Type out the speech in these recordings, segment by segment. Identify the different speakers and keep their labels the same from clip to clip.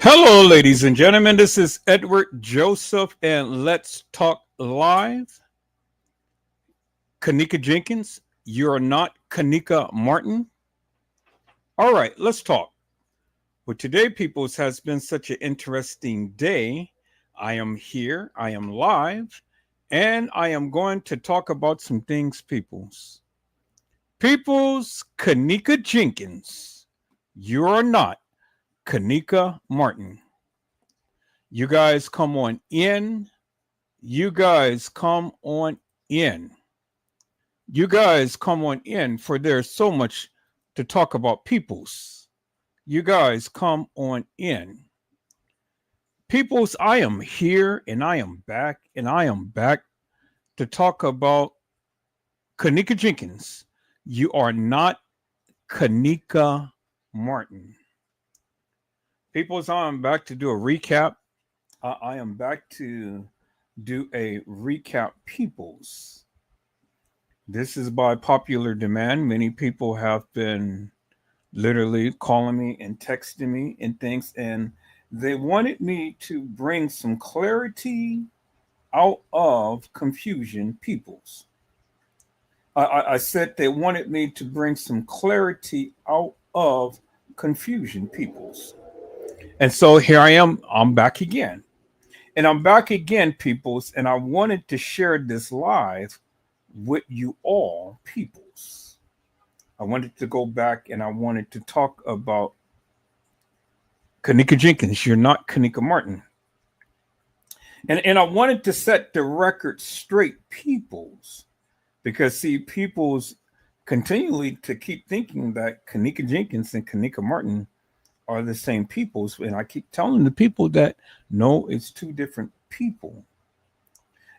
Speaker 1: Hello, ladies and gentlemen. This is Edward Joseph, and let's talk live. kENNEKA Jenkins, you're not kENNEKA Martin. All right, let's talk. Well, today, peoples, has been such an interesting day. I am here, I am live, and I am going to talk about some things, peoples. Peoples, kENNEKA Jenkins, you're not kENNEKA Martin. You guys come on in. You guys come on in. You guys come on in, for there's so much to talk about, peoples. You guys come on in. Peoples, I am here and I am back and I am back to talk about kENNEKA Jenkins. You are not kENNEKA Martin. Peoples, I am back to do a recap. I am back to do a recap, peoples. This is by popular demand. Many people have been literally calling me and texting me and things, and they wanted me to bring some clarity out of confusion, peoples. I said they wanted me to bring some clarity out of confusion, peoples. And so here I am. I'm back again. And I'm back again, peoples, and I wanted to share this live with you all, peoples. I wanted to go back and I wanted to talk about kENNEKA Jenkins. You're not kENNEKA Martin. And I wanted to set the record straight, peoples, because see, peoples continually to keep thinking that kENNEKA Jenkins and kENNEKA Martin are the same peoples, and I keep telling the people that no, it's two different people.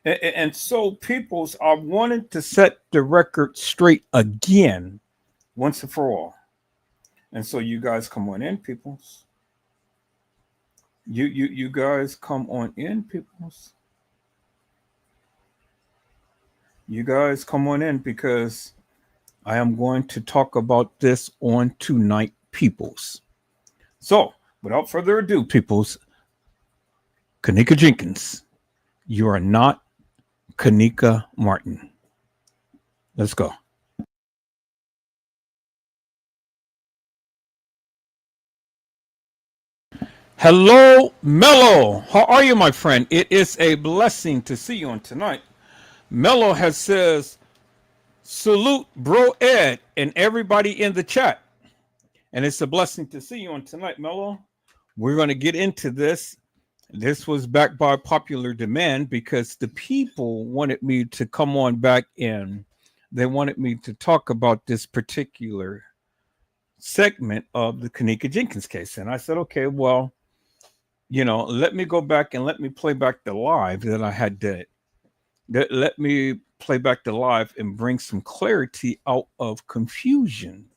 Speaker 1: And so, peoples, I wanted to set the record straight again, once and for all. And so, you guys come on in, peoples. You guys come on in, peoples. You guys come on in, because I am going to talk about this on tonight, peoples. So, without further ado, peoples, kENNEKA Jenkins, you are not kENNEKA Martin. Let's go. Hello, Mello. How are you, my friend? It is a blessing to see you on tonight. Mello has says, salute, bro Ed, and everybody in the chat. And it's a blessing to see you on tonight, Mello. We're going to get into this. This was backed by popular demand because the people wanted me to come on back in. They wanted me to talk about this particular segment of the kENNEKA Jenkins case. And I said, okay, well, let me go back and let me play back the live that I had did. Let me play back the live and bring some clarity out of confusion.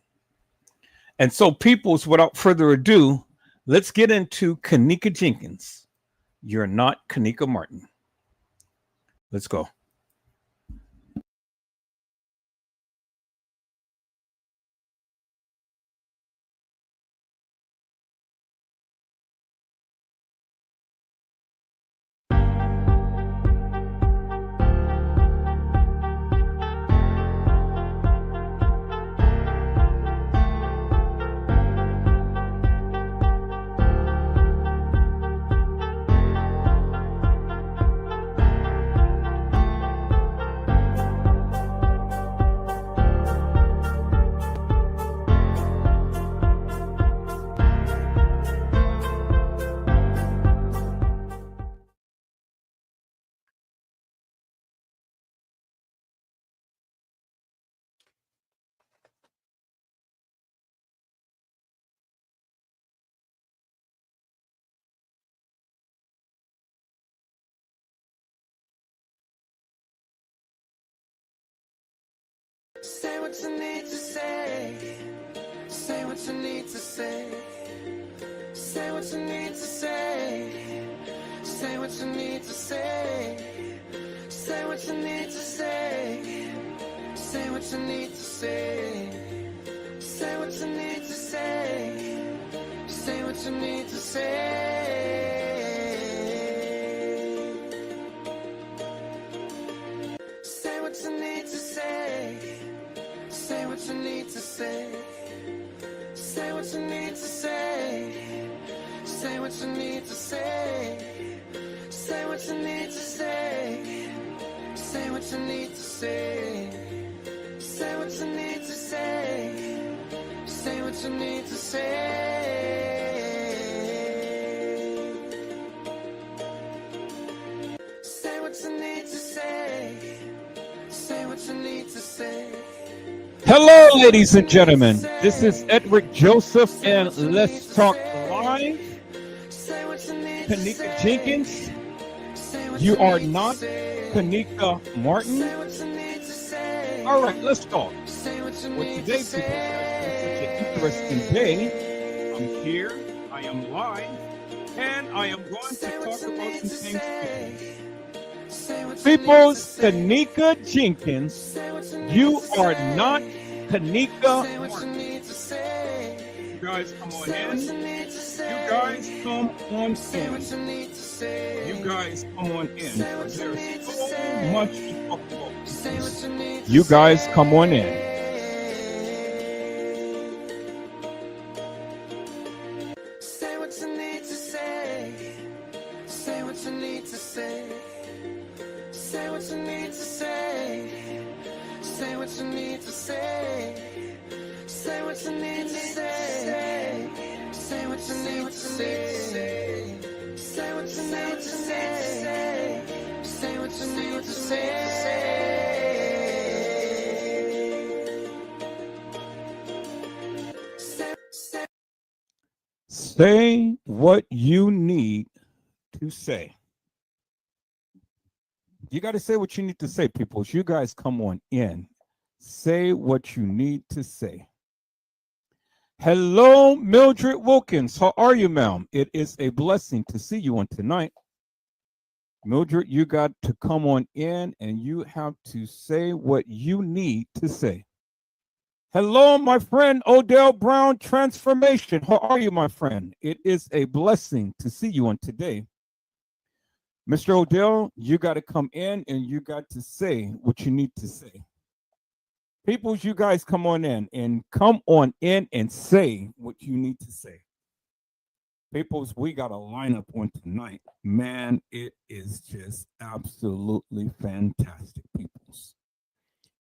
Speaker 1: And so, peoples, without further ado, let's get into kENNEKA Jenkins. You're not kENNEKA Martin. Let's go.
Speaker 2: Say what you need to say. Say what you need to say. Say what you need to say. Say what you need to say. Say what you need to say. Say what you need to say. Say what you need to say. Say what you need to say. what you need to say. Say what you need to say. Say what you need to say. Say what you need to say. Say what you need to say. Say what you need to say. Say what you need to say.
Speaker 1: Hello, ladies and gentlemen. This is Edward Joseph, and Let's Talk Live. kENNEKA Jenkins. You are not kENNEKA Martin. All right, let's talk. Well, today, people, has been such an interesting day. I'm here, I am live, and I am going to talk about some things. People's kENNEKA Jenkins, you are not kENNEKA Martin. You guys come on in. You guys come on in. You guys come on in. There's so much to talk about. You guys come on in.
Speaker 2: Say what you need to say. Say what you need to say. Say what you need to say. Say what you need to say. Say what you need to say. Say what you need to say. Say what you need to say. Say what you need to say.
Speaker 1: Say what you need to say. You got to say what you need to say, people. You guys come on in. Say what you need to say. Hello, Mildred Wilkins. How are you, ma'am? It is a blessing to see you on tonight. Mildred, you got to come on in and you have to say what you need to say. Hello, my friend Odell Brown Transformation. How are you, my friend? It is a blessing to see you on today. Mr. Odell, you got to come in and you got to say what you need to say. People, you guys come on in and say what you need to say. Peoples, we got a lineup on tonight. Man, it is just absolutely fantastic, peoples.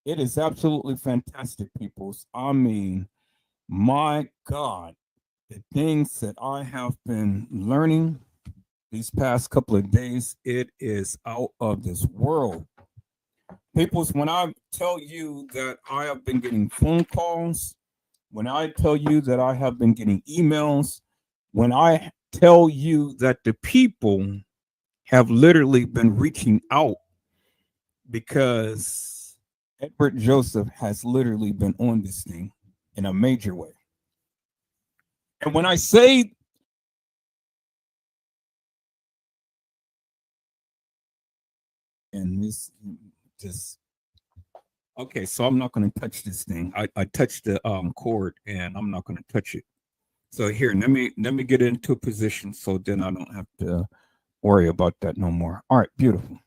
Speaker 1: It is absolutely fantastic, peoples. I mean, my God, the things that I have been learning these past couple of days, it is out of this world. Peoples, when I tell you that I have been getting phone calls, when I tell you that I have been getting emails, when I tell you that the people have literally been reaching out because Edward Joseph has literally been on this thing in a major way. And when I say and this just okay, so I'm not going to touch this thing. I touched the cord and I'm not going to touch it. So here, let me get into a position so then I don't have to worry about that no more. All right, beautiful.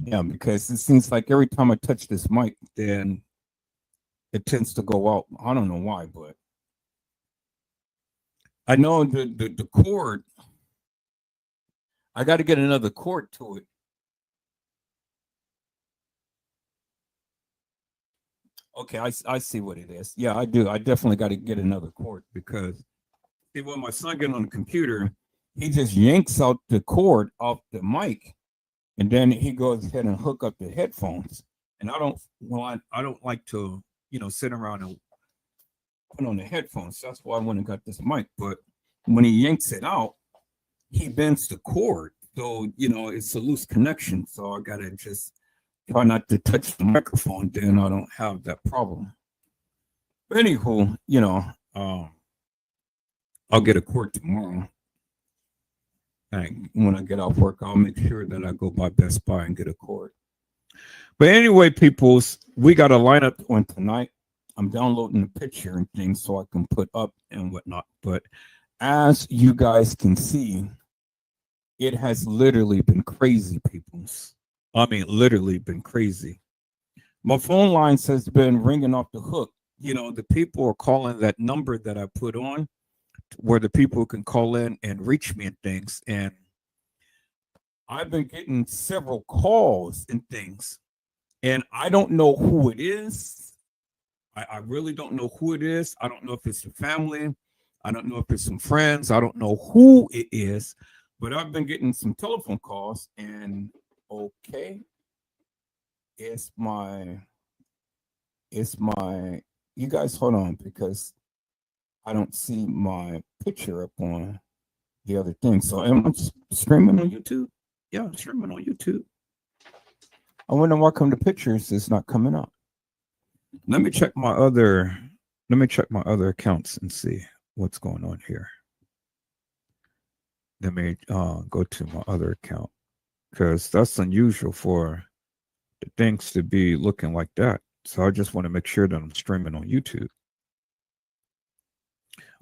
Speaker 1: Yeah, because it seems like every time I touch this mic, then it tends to go out. I don't know why, but I know the cord. I got to get another cord to it. Okay, I see what it is. Yeah, I do. I definitely got to get another cord because see, when my son gets on the computer, he just yanks out the cord off the mic, and then he goes ahead and hook up the headphones. And I don't like to, sit around and put on the headphones. That's why I went and got this mic. But when he yanks it out, he bends the cord, so it's a loose connection. So I gotta just try not to touch the microphone, then I don't have that problem. But anywho, I'll get a cord tomorrow. And when I get off work, I'll make sure that I go by Best Buy and get a cord. But anyway, peoples, we got a lineup on tonight. I'm downloading the picture and things so I can put up and whatnot. But as you guys can see, it has literally been crazy, peoples. I mean, literally been crazy. My phone lines has been ringing off the hook. The people are calling that number that I put on. where the people can call in and reach me and things. And I've been getting several calls and things, and I don't know who it is. I really don't know who it is. I don't know if it's the family. I don't know if it's some friends. I don't know who it is, but I've been getting some telephone calls, and okay, it's my, you guys hold on because I don't see my picture up on the other thing. So am I streaming on YouTube? Yeah, I'm streaming on YouTube. I wonder why come the pictures is not coming up. Let me check my other accounts and see what's going on here. Let me go to my other account because that's unusual for the things to be looking like that. So I just want to make sure that I'm streaming on YouTube.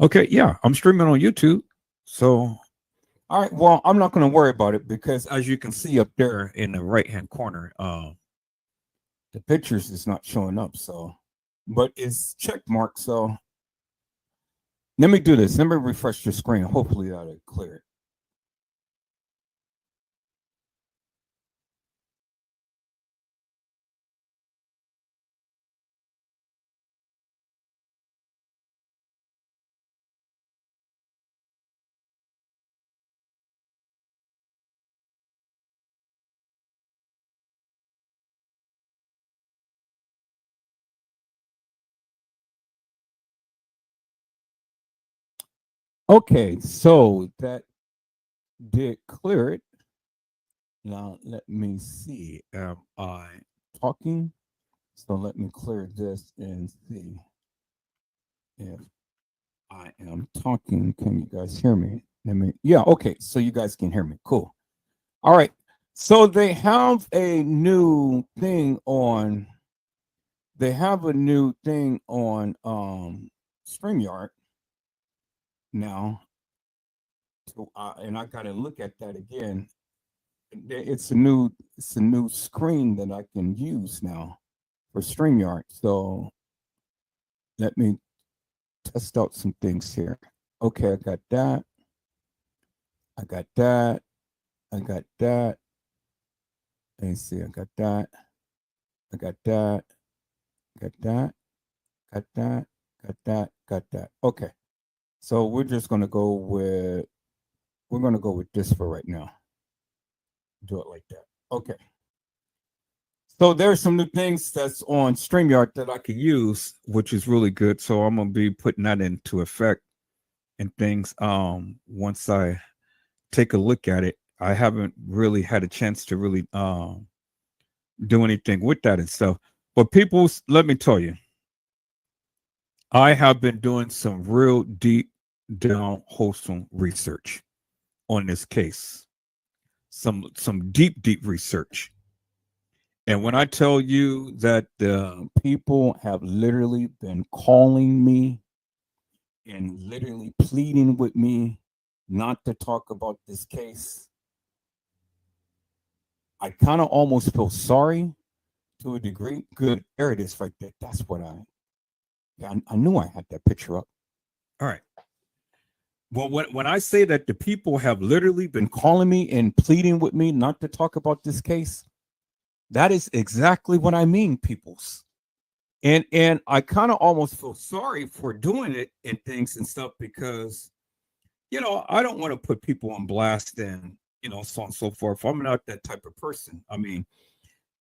Speaker 1: Okay, yeah, I'm streaming on YouTube. So, all right, well, I'm not going to worry about it because as you can see up there in the right-hand corner, the pictures is not showing up. So, but it's check mark. So let me do this. Let me refresh your screen. Hopefully that'll clear it. Okay, so that did clear it. Now let me see. Am I talking? So let me clear this and see if I am talking. Can you guys hear me? Yeah, okay. So you guys can hear me. Cool. All right. So they have a new thing on. They have a new thing on StreamYard now. So, and I got to look at that again. It's a new screen that I can use now for StreamYard. So let me test out some things here. Okay, I got that. I got that. I got that. Let me see. I got that. I got that. Got that. Got that. Got that. Got that. Okay. So we're just gonna go with this for right now. Do it like that. Okay. So there's some new things that's on StreamYard that I could use, which is really good. So I'm gonna be putting that into effect and things. Once I take a look at it, I haven't really had a chance to really do anything with that and stuff. But people, let me tell you, I have been doing some real deep down wholesome research on this case. Some deep research. And when I tell you that the people have literally been calling me and literally pleading with me not to talk about this case, I kind of almost feel sorry to a degree. Good, there it is right there. That's what I knew I had that picture up. All right. Well, when I say that the people have literally been calling me and pleading with me not to talk about this case, that is exactly what I mean, peoples. And I kind of almost feel sorry for doing it and things and stuff because, I don't want to put people on blast and, so on and so forth. I'm not that type of person. I mean,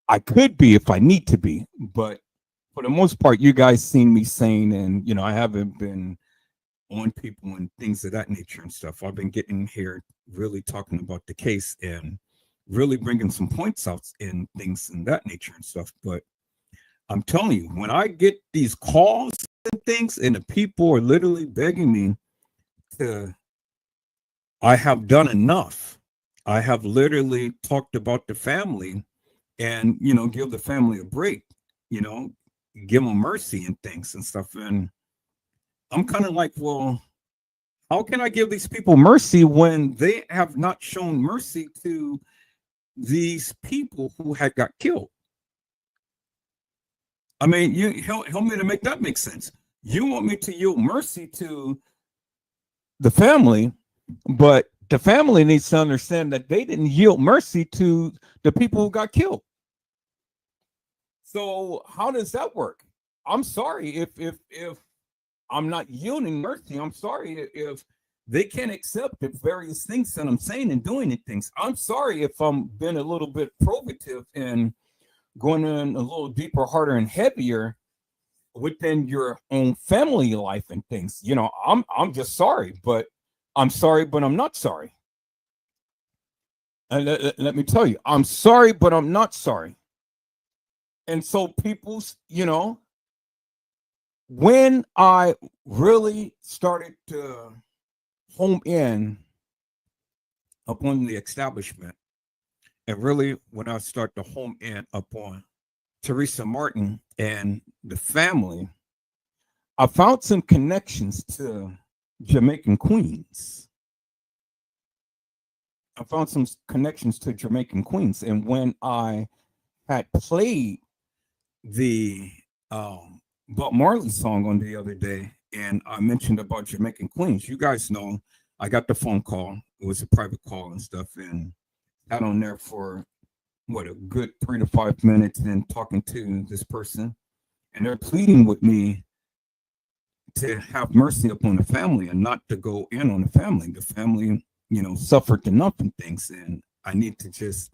Speaker 1: I could be if I need to be, but for the most part, you guys seen me saying, and, I haven't been on people and things of that nature and stuff. I've been getting here really talking about the case and really bringing some points out and things in that nature and stuff. But I'm telling you, when I get these calls and things and the people are literally begging me I have done enough. I have literally talked about the family and, give the family a break, give them mercy and things and stuff. And I'm kind of like, well, how can I give these people mercy when they have not shown mercy to these people who had got killed? I mean, you help me to make that make sense. You want me to yield mercy to the family, but the family needs to understand that they didn't yield mercy to the people who got killed. So how does that work? I'm sorry if I'm not yielding mercy. I'm sorry if they can't accept the various things that I'm saying and doing and things. I'm sorry if I'm been a little bit provocative and going in a little deeper, harder, and heavier within your own family life and things. I'm just sorry, but I'm sorry, but I'm not sorry. And let me tell you, I'm sorry, but I'm not sorry. And so when I really started to home in upon the establishment, and really when I start to home in upon Teresa Martin and the family, I found some connections to Jamaican Queens. I found some connections to Jamaican Queens. And when I had played the Bob Marley song on the other day, and I mentioned about Jamaican Queens, you guys know I got the phone call. It was a private call and stuff, and had on there for a good 3 to 5 minutes and talking to this person, and they're pleading with me to have mercy upon the family and not to go in on the family. The family, suffered enough and things, and I need to just,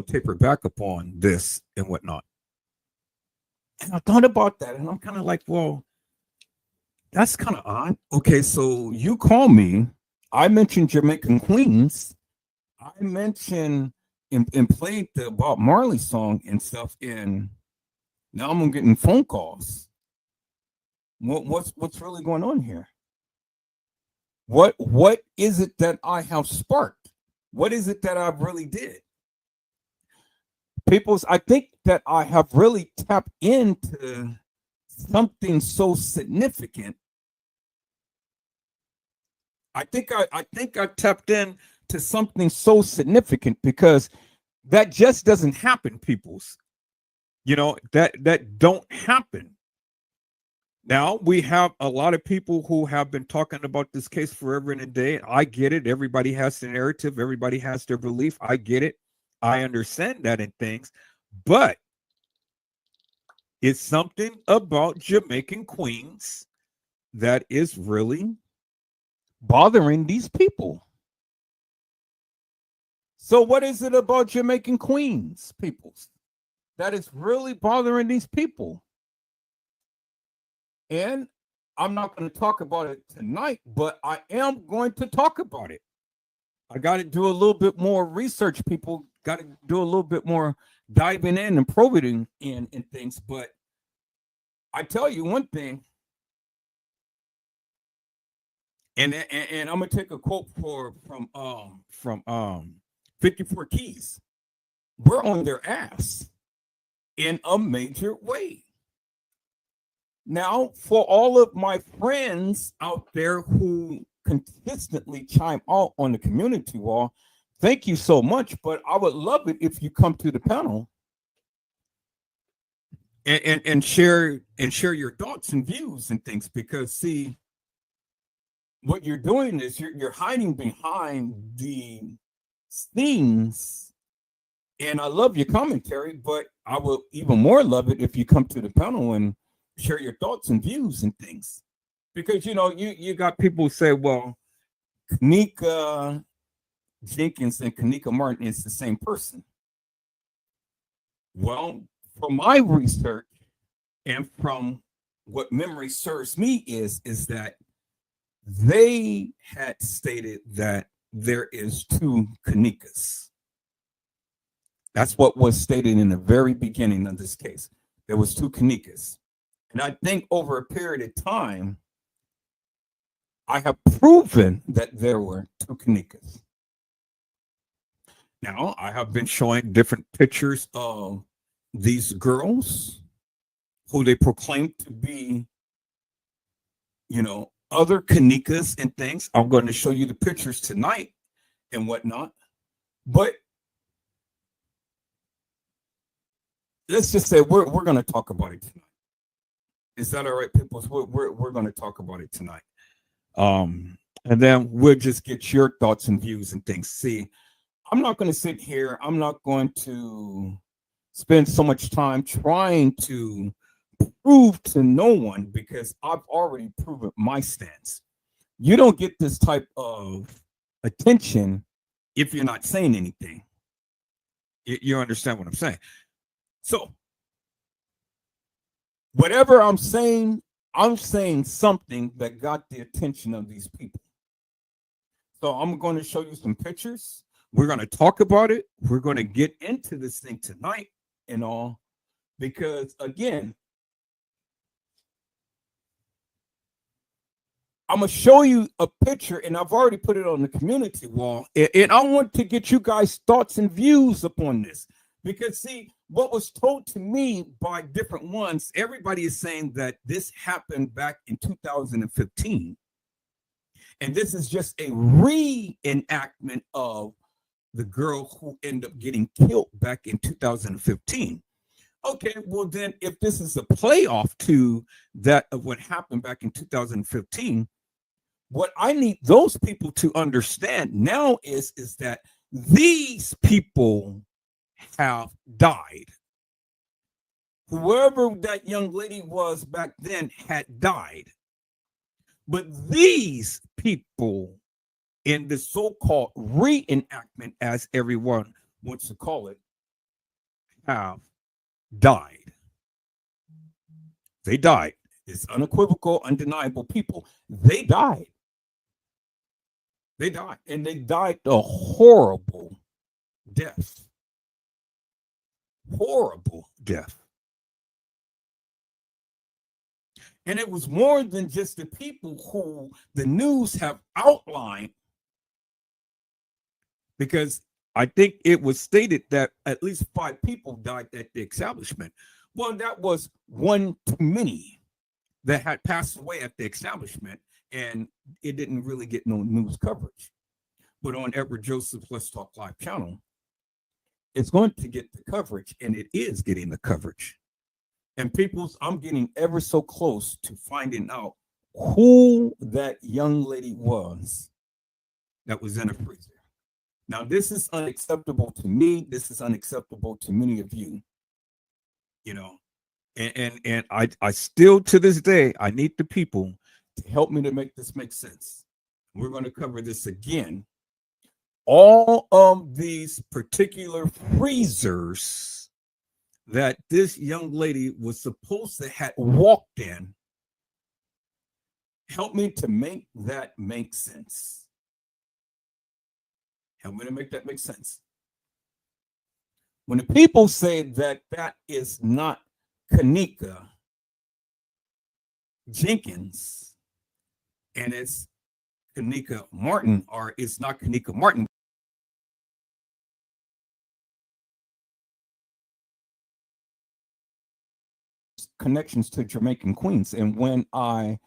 Speaker 1: taper back upon this and whatnot. And I thought about that, and I'm kind of like, well, that's kind of odd. Okay, so you call me. I mentioned Jamaican Queens. I mentioned and played the Bob Marley song and stuff, and now I'm getting phone calls. What's really going on here? What is it that I have sparked? What is it that I really did? I think that I have really tapped into something so significant. I think I tapped in to something so significant, because that just doesn't happen, peoples. That don't happen. Now, we have a lot of people who have been talking about this case forever and a day. I get it. Everybody has their narrative. Everybody has their belief. I get it. I understand that in things. But it's something about Jamaican Queens that is really bothering these people. So what is it about Jamaican Queens, peoples, that is really bothering these people? And I'm not going to talk about it tonight, but I am going to talk about it. I got to do a little bit more research, people. Got to do a little bit more diving in and probing in things. But I tell you one thing, and I'm gonna take a quote from 54 Keys. We're on their ass in a major way. Now, for all of my friends out there who consistently chime out on the community wall, thank you so much. But I would love it if you come to the panel and share your thoughts and views and things, because see, what you're doing is you're hiding behind the scenes. And I love your commentary, but I will even more love it if you come to the panel and share your thoughts and views and things. Because you got people who say, well, kENNEKA Jenkins and kENNEKA Martin is the same person. Well, from my research and from what memory serves me is that they had stated that there is 2 kENNEKAs. That's what was stated in the very beginning of this case. There was 2 kENNEKAs. And I think over a period of time, I have proven that there were 2 kENNEKAs. Now, I have been showing different pictures of these girls who they proclaim to be, other kENNEKAs and things. I'm going to show you the pictures tonight and whatnot. But let's just say we're going to talk about it tonight. Is that all right, people? We're going to talk about it tonight. and then we'll just get your thoughts and views and things. See, I'm not going to sit here. I'm not going to spend so much time trying to prove to no one because I've already proven my stance. You don't get this type of attention if you're not saying anything. You understand what I'm saying? So, whatever I'm saying something that got the attention of these people. So, I'm going to show you some pictures. We're going to talk about it. We're going to get into this thing tonight and all, because again, I'm going to show you a picture, and I've already put it on the community wall. And I want to get you guys' thoughts and views upon this. Because, see, what was told to me by different ones, everybody is saying that this happened back in 2015. And this is just a reenactment of the girl who ended up getting killed back in 2015. Okay, well then, if this is a playoff to that of what happened back in 2015, what I need those people to understand now is that these people have died. Whoever that young lady was back then had died. But these people in the so-called reenactment, as everyone wants to call it, have died. They died. It's unequivocal, undeniable people. They died. They died. And they died a horrible death. Horrible death. And it was more than just the people who the news have outlined, because I think it was stated that at least 5 people died at the establishment. Well, that was one too many that had passed away at the establishment, and it didn't really get no news coverage. But on Edward Joseph's Let's Talk Live channel, it's going to get the coverage, and it is getting the coverage. And people's, I'm getting ever so close to finding out who that young lady was that was in a freezer. Now, this is unacceptable to me. This is unacceptable to many of you, you know, and I still, to this day, I need the people to help me to make this make sense. We're going to cover this again. All of these particular freezers that this young lady was supposed to have walked in, help me to make that make sense. Help me to make that make sense. When the people say that that is not KENNEKA Jenkins and it's KENNEKA Martin, or it's not KENNEKA Martin, connections to Jamaican Queens. And when I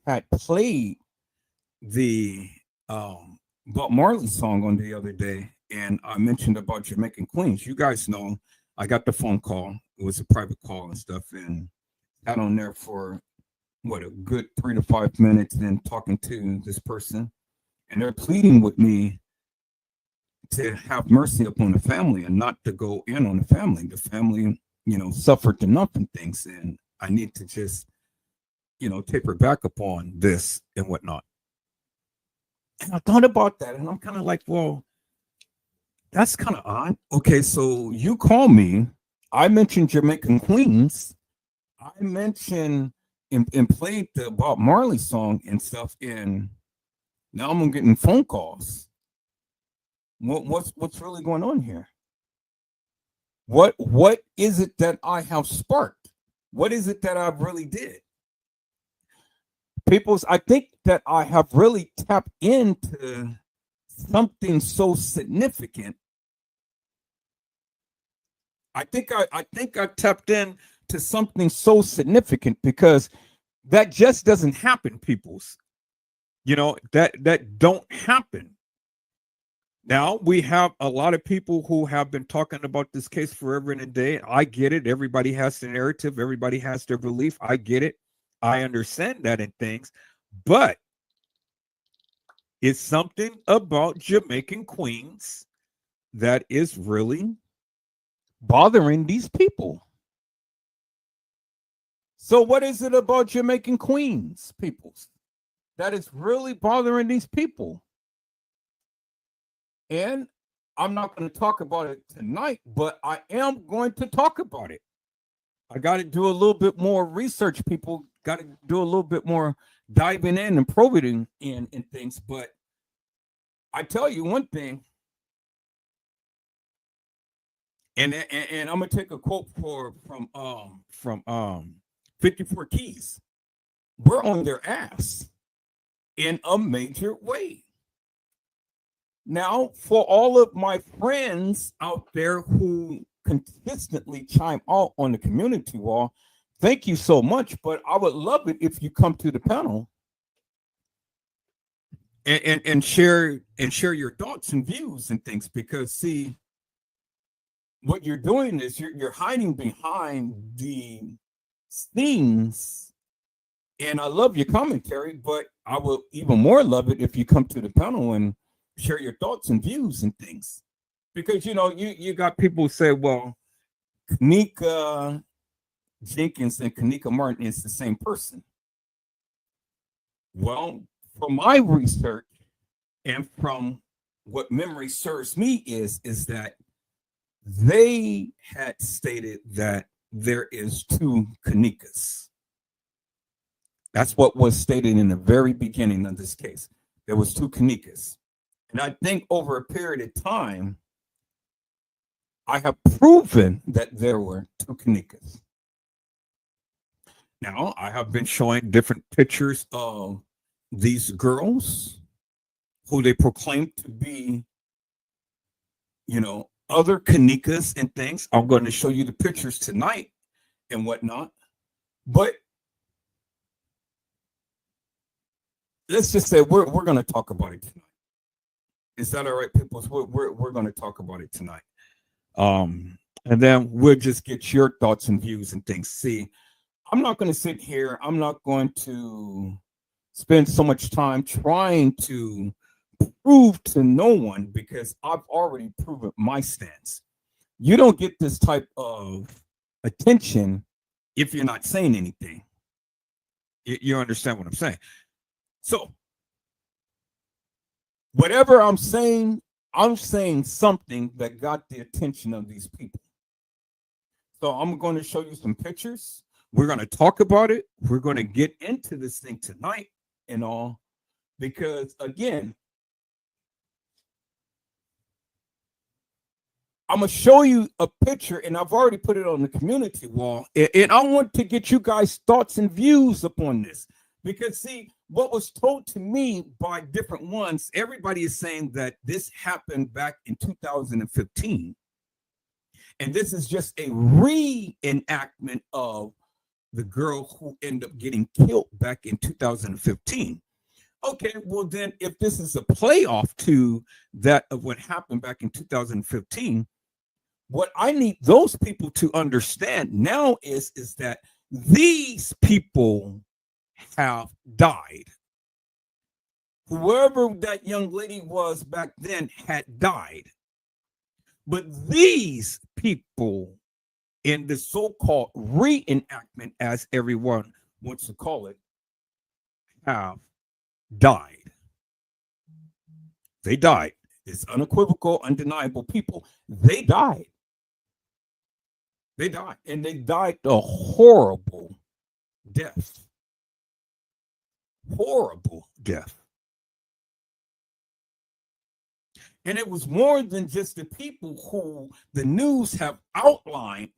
Speaker 1: had played the Bob Marley song on the other day, and I mentioned about Jamaican Queens, you guys know I got the phone call. It was a private call and stuff, and had on there for what, a good 3 to 5 minutes, and talking to this person, and they're pleading with me to have mercy upon the family and not to go in on the family. The family, you know, suffered enough and things, and I need to just, you know, taper back upon this and whatnot. And I thought about that, and I'm kind of like, well, that's kind of odd. Okay, so you call me, I mentioned Jamaican Queens, I mentioned and played the Bob Marley song and stuff, and now I'm getting phone calls. What's really going on here? What is it that I have sparked? What is it that I really did? People's, I think that I have really tapped into something so significant. I think I tapped in to something so significant, because that just doesn't happen, people's. You know, that don't happen. Now, we have a lot of people who have been talking about this case forever and a day. I get it. Everybody has their narrative. Everybody has their belief. I get it. I understand that in things. But It's something about Jamaican queens that is really bothering these people. So, what is it about Jamaican queens, peoples, that is really bothering these people? And I'm not going to talk about it tonight, but I am going to talk about it. I got to do a little bit more research, people. Got to do a little bit more diving in and probing in things. But I tell you one thing, and I'm gonna take a quote from 54 Keys. We're on their ass in a major way. Now, for all of my friends out there who consistently chime out on the community wall, thank you so much. But I would love it if you come to the panel and share your thoughts and views and things, because see, what you're doing is you're hiding behind the scenes. And I love your commentary, but I will even more love it if you come to the panel and share your thoughts and views and things. Because you got people who say, well, kENNEKA Jenkins and kENNEKA Martin is the same person. Well, from my research and from what memory serves me is that they had stated that there is two kENNEKAs. That's what was stated in the very beginning of this case. There was two kENNEKAs. And I think over a period of time, I have proven that there were two kENNEKAs. Now, I have been showing different pictures of these girls who they proclaim to be, other kENNEKAs and things. I'm going to show you the pictures tonight and whatnot. But let's just say we're going to talk about it tonight. Is that all right, people? We're going to talk about it tonight. And then we'll just get your thoughts and views and things. See, I'm not going to sit here. I'm not going to spend so much time trying to prove to no one, because I've already proven my stance. You don't get this type of attention if you're not saying anything. You understand what I'm saying? So, whatever I'm saying something that got the attention of these people. So I'm going to show you some pictures. We're going to talk about it. We're going to get into this thing tonight and all, because again, I'm going to show you a picture, and I've already put it on the community wall. And I want to get you guys' thoughts and views upon this. Because, see, what was told to me by different ones, everybody is saying that this happened back in 2015. And this is just a reenactment of the girl who ended up getting killed back in 2015. Okay, well, then if this is a playoff to that of what happened back in 2015, what I need those people to understand now is that these people have died. Whoever that young lady was back then had died. But these people in the so-called reenactment, as everyone wants to call it, have died. They died. It's unequivocal, undeniable. People, they died. They died. And they died a horrible death. Horrible death. And it was more than just the people who the news have outlined,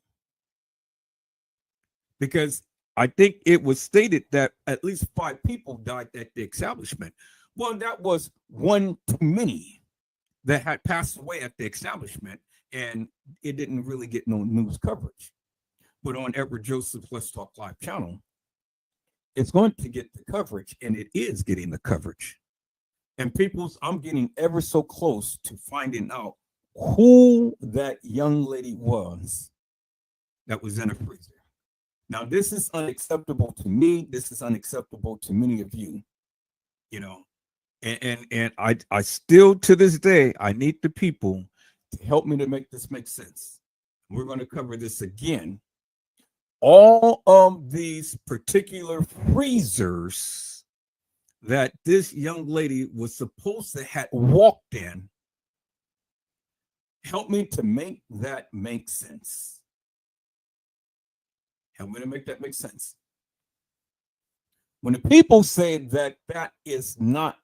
Speaker 1: because I think it was stated that at least 5 people died at the establishment. Well, that was one too many that had passed away at the establishment, and it didn't really get no news coverage. But on Edward Joseph's Let's Talk Live channel, it's going to get the coverage, and it is getting the coverage. And peoples, I'm getting ever so close to finding out who that young lady was that was in a freezer. Now, this is unacceptable to me. This is unacceptable to many of you. And I still to this day I need the people to help me to make this make sense. We're going to cover this again. All of these particular freezers that this young lady was supposed to have walked in, help me to make that make sense. Help me to make that make sense. When the people say that that is not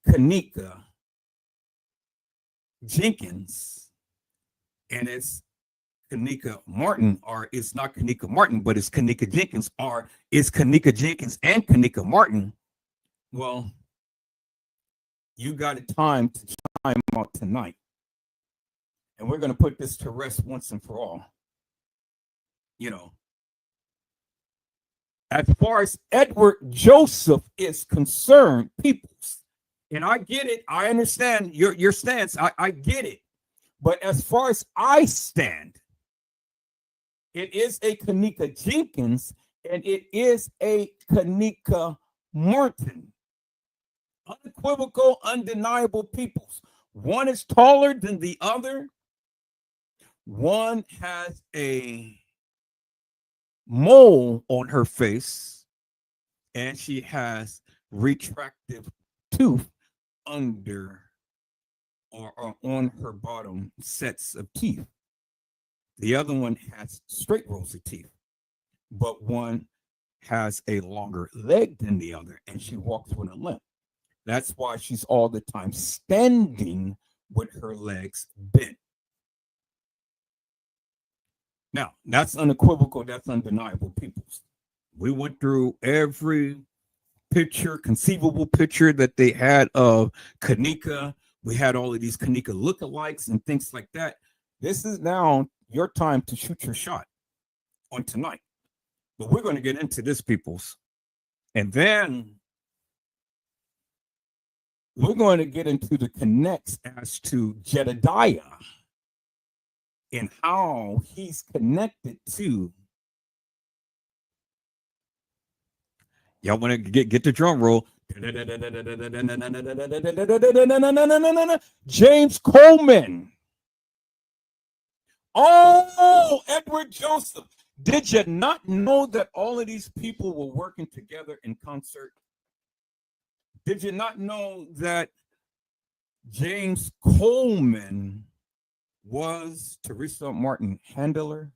Speaker 1: KENNEKA Jenkins and it's KENNEKA Martin, or it's not KENNEKA Martin, but it's KENNEKA Jenkins, or it's KENNEKA Jenkins and KENNEKA Martin, well, you got a time to chime out tonight. And we're going to put this to rest once and for all. You know, as far as Edward Joseph is concerned, peoples, and I get it, I understand your stance, I get it. But as far as I stand, it is a KENNEKA Jenkins and it is a KENNEKA Martin. Unequivocal, undeniable peoples. One is taller than the other. One has a mole on her face, and she has retractive tooth under or on her bottom sets of teeth. The other one has straight rows of teeth, but one has a longer leg than the other, and she walks with a limp. That's why she's all the time standing with her legs bent. Now, that's unequivocal, that's undeniable, people. We went through every picture, conceivable picture that they had of KENNEKA. We had all of these KENNEKA lookalikes and things like that. This is now your time to shoot your shot on tonight. But we're going to get into this, peoples. And then we're going to get into the connects as to Jedediah and how he's connected to. Y'all want to get the drum roll. James Coleman. Oh, Edward Joseph. Did you not know that all of these people were working together in concert? Did you not know that James Coleman was Teresa Martin handler?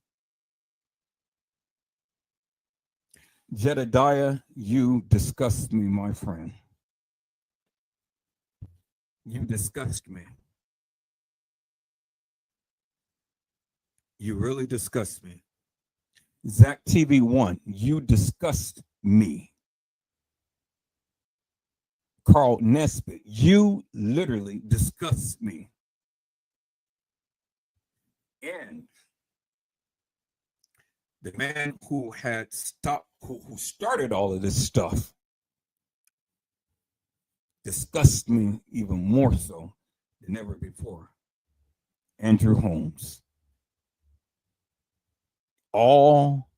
Speaker 1: Jedediah, you disgust me, my friend. You disgust me. You really disgust me. Zach TV1, you disgust me. Carl Nesbitt, you literally disgust me. And the man who had stopped, who started all of this stuff, disgusts me even more so than ever before. Andrew Holmes. All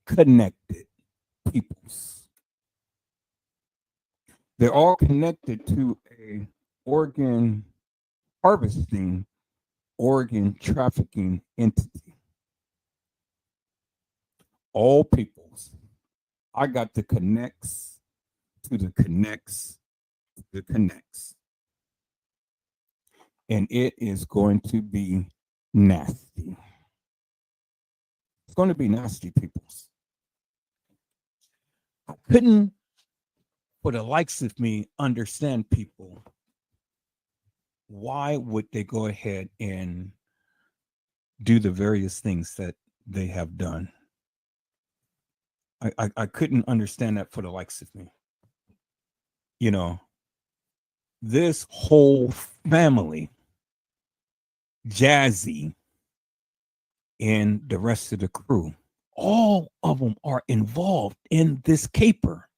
Speaker 1: connected peoples. They're all connected to a organ harvesting, organ trafficking entity. All peoples. I got the connects to the connects to the connects. And it is going to be nasty. It's going to be nasty, peoples. I couldn't, for the likes of me, understand people. Why would they go ahead and do the various things that they have done? I couldn't understand that for the likes of me. You know, this whole family, Jazzy, and the rest of the crew, all of them are involved in this caper.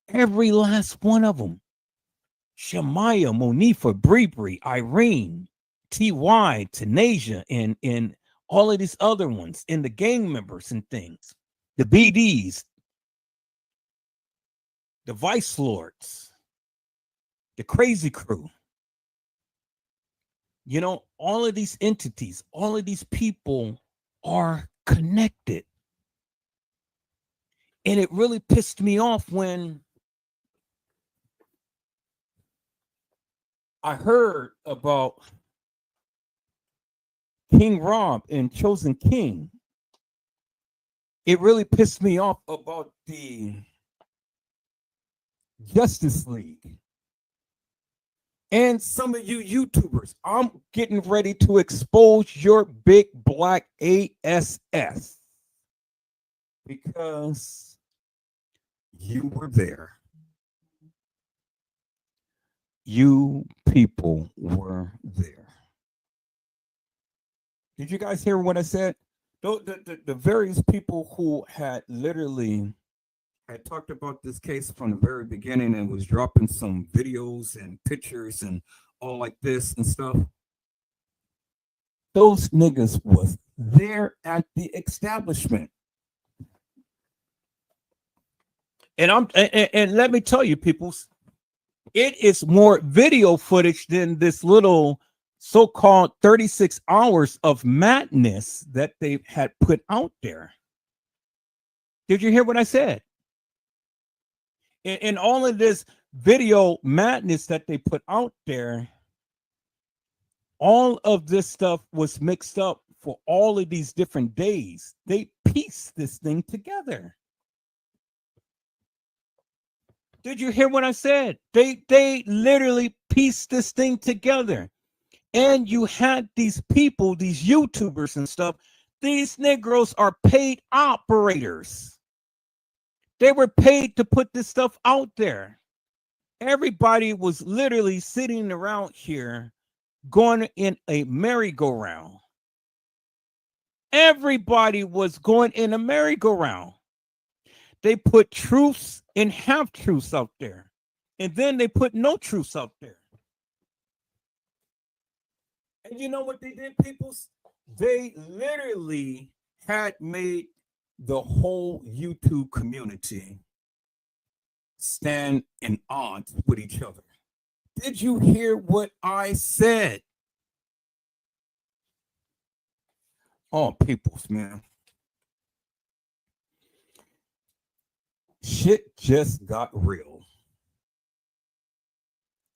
Speaker 1: Every last one of them. Shamaya, Monifa, Bree, Irene, T.Y., Tanasia, and all of these other ones, and the gang members and things. The BDs, the Vice Lords, the crazy crew. You know, all of these entities, all of these people are connected. And it really pissed me off when I heard about King Rob and Chosen King. It really pissed me off about the Justice League. And some of you YouTubers, I'm getting ready to expose your big black ASS because you were there. You people were there. Did you guys hear what I said? The various people who had literally had talked about this case from the very beginning and was dropping some videos and pictures and all like this and stuff. Those niggas was there at the establishment. And let me tell you, people, it is more video footage than this little so-called 36 hours of madness that they had put out there. Did you hear what I said? In all of this video madness that they put out there, all of this stuff was mixed up for all of these different days. They pieced this thing together. Did you hear what I said? They literally pieced this thing together. And you had these people, these YouTubers and stuff, these Negroes are paid operators. They were paid to put this stuff out there. Everybody was literally sitting around here going in a merry-go-round. Everybody was going in a merry-go-round. They put truths and half-truths out there. And then they put no truths out there. And you know what they did, people? They literally had made the whole YouTube community stand in odds with each other. Did you hear what I said? Oh, peoples, man. Shit just got real.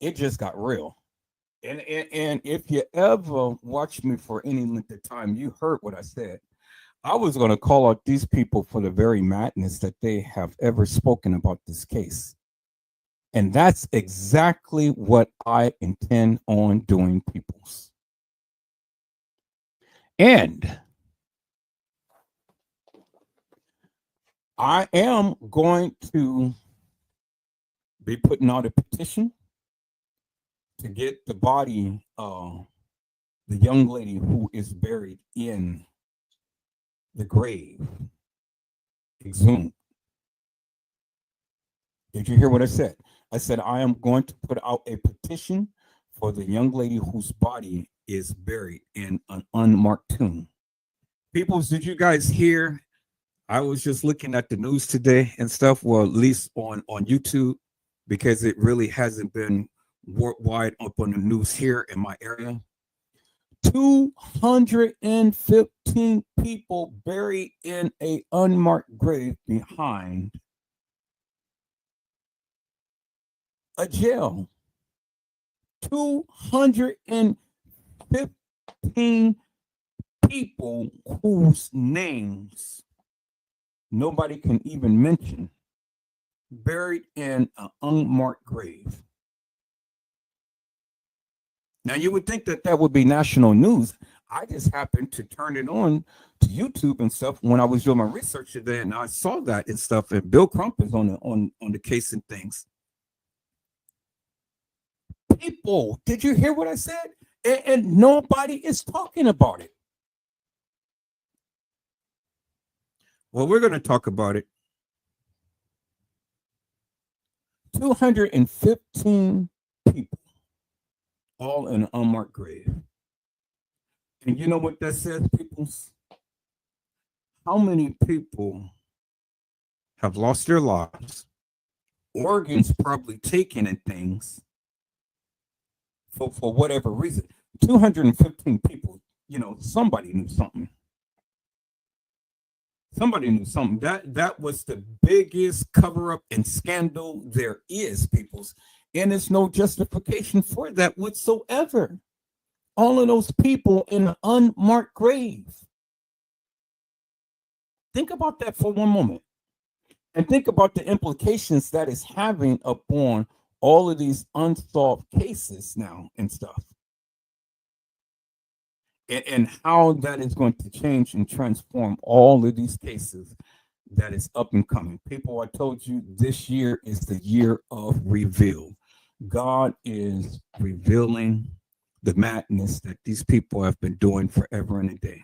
Speaker 1: It just got real. And if you ever watched me for any length of time, you heard what I said. I was going to call out these people for the very madness that they have ever spoken about this case. And that's exactly what I intend on doing, peoples. And I am going to be putting out a petition to get the body of the young lady who is buried in the grave exhumed. Did you hear what I said? I said I am going to put out a petition for the young lady whose body is buried in an unmarked tomb. Peoples, did you guys hear? I was just looking at the news today and stuff, well, at least on YouTube, because it really hasn't been worldwide up on the news here in my area. 215 people buried in a unmarked grave behind a jail. 215 people whose names nobody can even mention, buried in an unmarked grave. Now, you would think that that would be national news. I just happened to turn it on to YouTube and stuff when I was doing my research today, and I saw that and stuff. And Bill Crump is on the case and things. People, did you hear what I said? And nobody is talking about it. Well, we're going to talk about it. 215 people, all in an unmarked grave. And you know what that says, people? How many people have lost their lives, organs probably taken and things, for whatever reason. 215 people, somebody knew something. Somebody knew something. That was the biggest cover-up and scandal there is, peoples. And there's no justification for that whatsoever. All of those people in an unmarked grave. Think about that for one moment. And think about the implications that is having upon all of these unsolved cases now and stuff. And how that is going to change and transform all of these cases that is up and coming. People, I told you this year is the year of reveal. God is revealing the madness that these people have been doing forever and a day.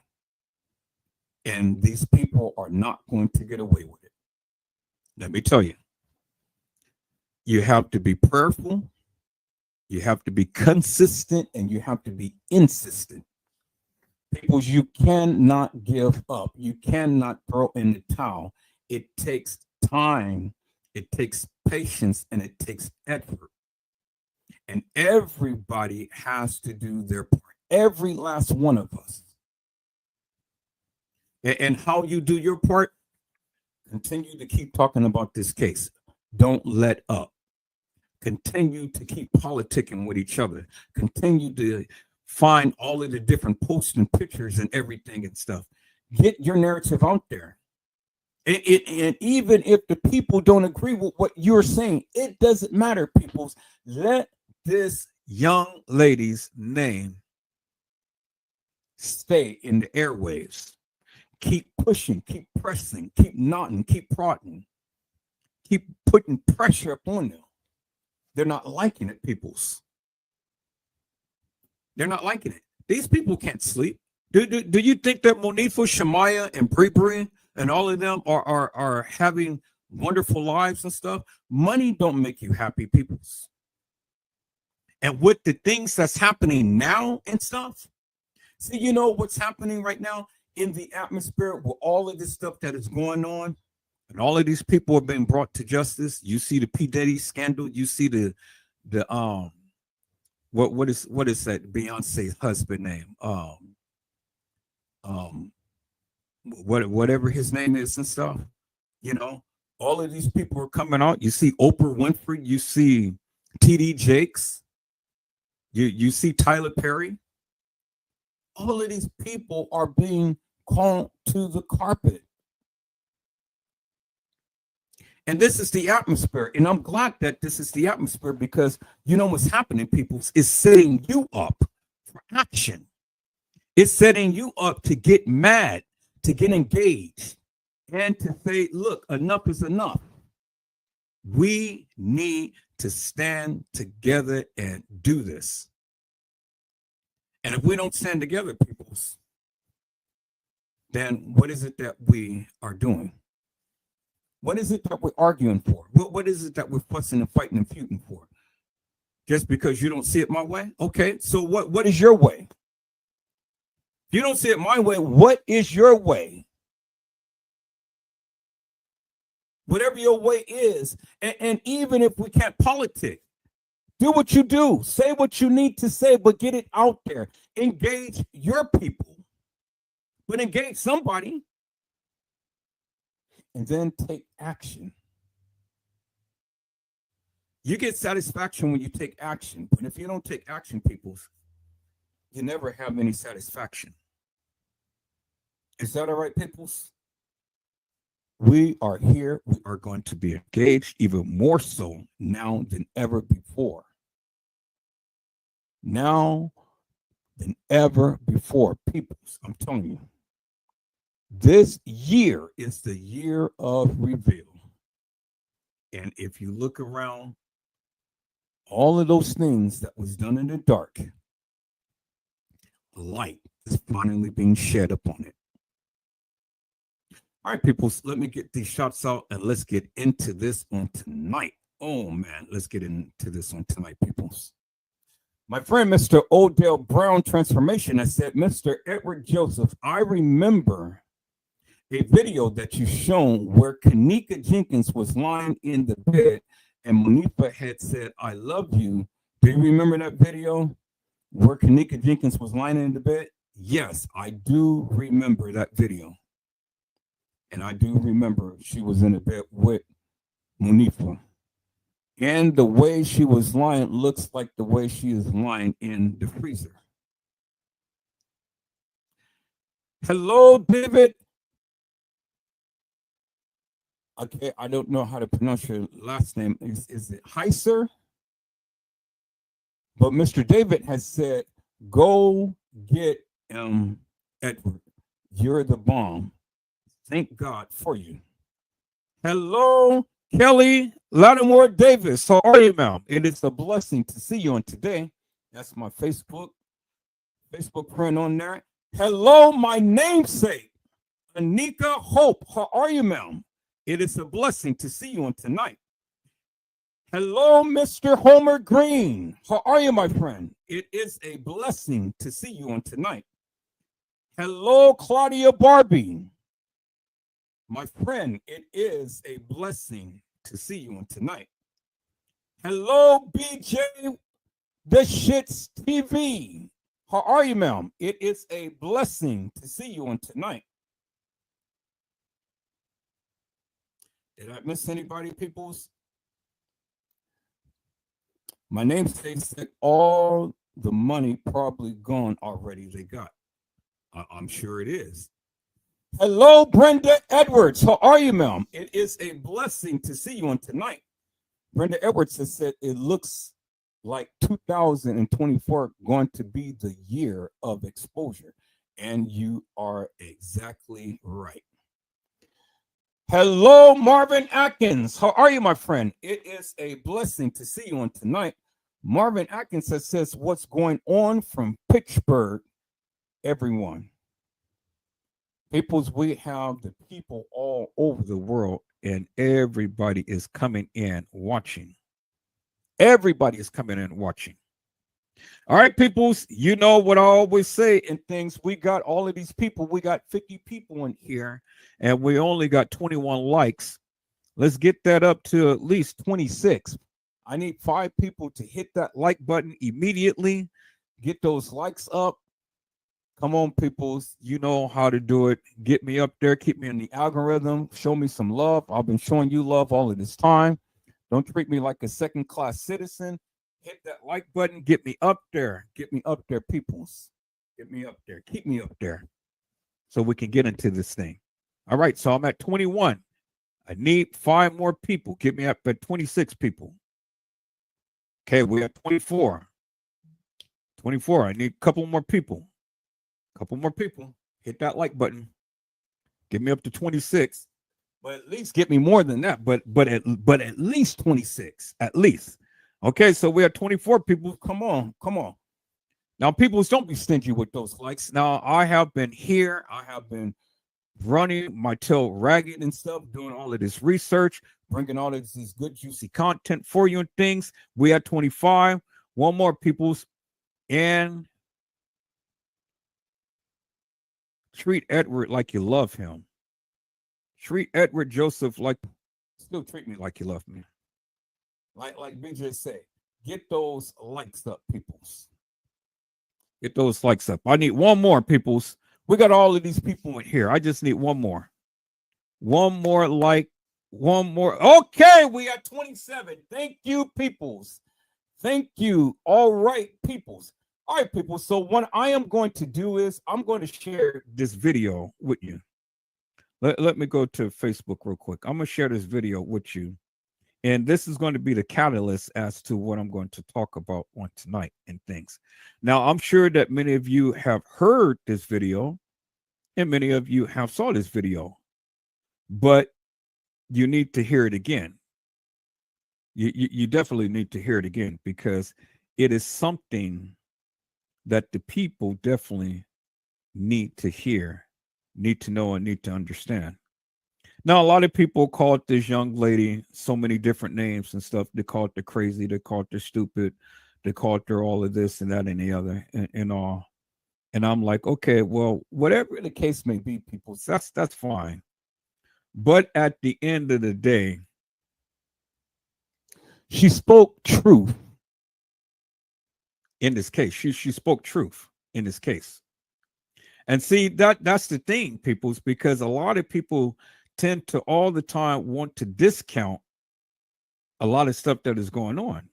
Speaker 1: And these people are not going to get away with it. Let me tell you, you have to be prayerful, you have to be consistent, and you have to be insistent. People, you cannot give up. You cannot throw in the towel. It takes time, it takes patience, and it takes effort. And everybody has to do their part. Every last one of us. And how you do your part, continue to keep talking about this case. Don't let up. Continue to keep politicking with each other. Continue to find all of the different posts and pictures and everything and stuff. Get your narrative out there. And even if the people don't agree with what you're saying, it doesn't matter, peoples. Let this young lady's name stay in the airwaves. Keep pushing, keep pressing, keep knotting, keep prodding, keep putting pressure upon them. They're not liking it, peoples. They're not liking it. These people can't sleep. Do you think that Monifa, Shemaiah, and Bree and all of them are having wonderful lives and stuff? Money don't make you happy, peoples. And with the things that's happening now and stuff, see, you know what's happening right now in the atmosphere with all of this stuff that is going on, and all of these people are being brought to justice. You see the P. Diddy scandal. You see the what is that Beyonce's husband name? Whatever his name is and stuff. All of these people are coming out. You see Oprah Winfrey. You see T.D. Jakes. You see Tyler Perry. All of these people are being called to the carpet. And this is the atmosphere. And I'm glad that this is the atmosphere, because you know what's happening, people, is setting you up for action. It's setting you up to get mad, to get engaged, and to say, look, enough is enough. We need to stand together and do this. And if we don't stand together, peoples, then what is it that we are doing? What is it that we're arguing for? What is it that we're fussing and fighting and feuding for? Just because you don't see it my way? Okay, so what is your way? If you don't see it my way, what is your way? Whatever your way is, and even if we can't politic, do what you do. Say what you need to say, but get it out there. Engage your people, but engage somebody. And then take action. You get satisfaction when you take action. But if you don't take action, people, you never have any satisfaction. Is that all right, peoples? We are here. We are going to be engaged even more so now than ever before. Now than ever before, peoples. I'm telling you. This year is the year of reveal. And if you look around, all of those things that was done in the dark, light is finally being shed upon it. All right, people, so let me get these shots out and let's get into this on tonight. Oh, man, let's get into this on tonight, people. My friend, Mr. Odell Brown Transformation, I said, Mr. Edward Joseph, I remember a video that you shown where KENNEKA Jenkins was lying in the bed and Monifa had said, I love you. Do you remember that video? where kENNEKA Jenkins was lying in the bed? Yes, I do remember that video. And I do remember she was in the bed with Munifa. And the way she was lying looks like the way she is lying in the freezer. Hello, David. Okay, I don't know how to pronounce your last name. Is it Heiser? But Mr. David has said, go get Edward. You're the bomb. Thank God for you. Hello, Kelly Lattimore Davis. How are you, ma'am? It is a blessing to see you on today. That's my Facebook friend on there. Hello, my namesake, Anika Hope. How are you, ma'am? It is a blessing to see you on tonight. Hello, Mr. Homer Green. How are you, my friend? It is a blessing to see you on tonight. Hello, Claudia Barbie. My friend, it is a blessing to see you on tonight. Hello, BJ The Shits TV. How are you, ma'am? It is a blessing to see you on tonight. Did I miss anybody, peoples? My namesake said all the money probably gone already they got. I'm sure it is. Hello, Brenda Edwards. How are you, ma'am? It is a blessing to see you on tonight. Brenda Edwards has said it looks like 2024 going to be the year of exposure. And you are exactly right. Hello, Marvin Atkins. How are you, my friend? It is a blessing to see you on tonight. Marvin Atkins says, what's going on from Pittsburgh, everyone? Peoples, we have the people all over the world, and everybody is coming in watching. Everybody is coming in watching. All right, peoples, you know what I always say in things. We got all of these people. We got 50 people in here, and we only got 21 likes. Let's get that up to at least 26. I need 5 people to hit that like button immediately. Get those likes up. Come on, peoples. You know how to do it. Get me up there. Keep me in the algorithm. Show me some love. I've been showing you love all of this time. Don't treat me like a second-class citizen. Hit that like button. Get me up there. Get me up there, peoples. Get me up there. Keep me up there so we can get into this thing. All right, so I'm at 21. I need 5 more people. Get me up at 26 people. Okay, we're at 24. 24. I need a couple more people. Couple more people. Hit that like button. Get me up to 26. But at least get me more than that. But at least 26. At least. Okay, so we're at 24 people. Come on. Now, people, don't be stingy with those likes. Now, I have been here. I have been running my tail ragged and stuff, doing all of this research, bringing all of this good, juicy content for you and things. We at 25. One more, peoples. And treat Edward like you love him. Treat Edward Joseph like, still treat me like you love me. Like BJ said, get those likes up, peoples. Get those likes up. I need one more, peoples. We got all of these people in here. I just need one more. One more like, one more. Okay, we got 27. Thank you, peoples. Thank you. All right, peoples. All right, people. So what I am going to do is I'm going to share this video with you. Let me go to Facebook real quick. I'm going to share this video with you. And this is going to be the catalyst as to what I'm going to talk about on tonight and things. Now, I'm sure that many of you have heard this video and many of you have saw this video, but you need to hear it again. You definitely need to hear it again because it is something that the people definitely need to hear, need to know, and need to understand. Now, a lot of people called this young lady so many different names and stuff. They called her crazy. They called her stupid. They called her all of this and that and the other and all. And I'm like, okay, well, whatever the case may be, people, that's fine. But at the end of the day, she spoke truth in this case. She spoke truth in this case. And see that's the thing, peoples, because a lot of people tend to all the time want to discount a lot of stuff that is going on.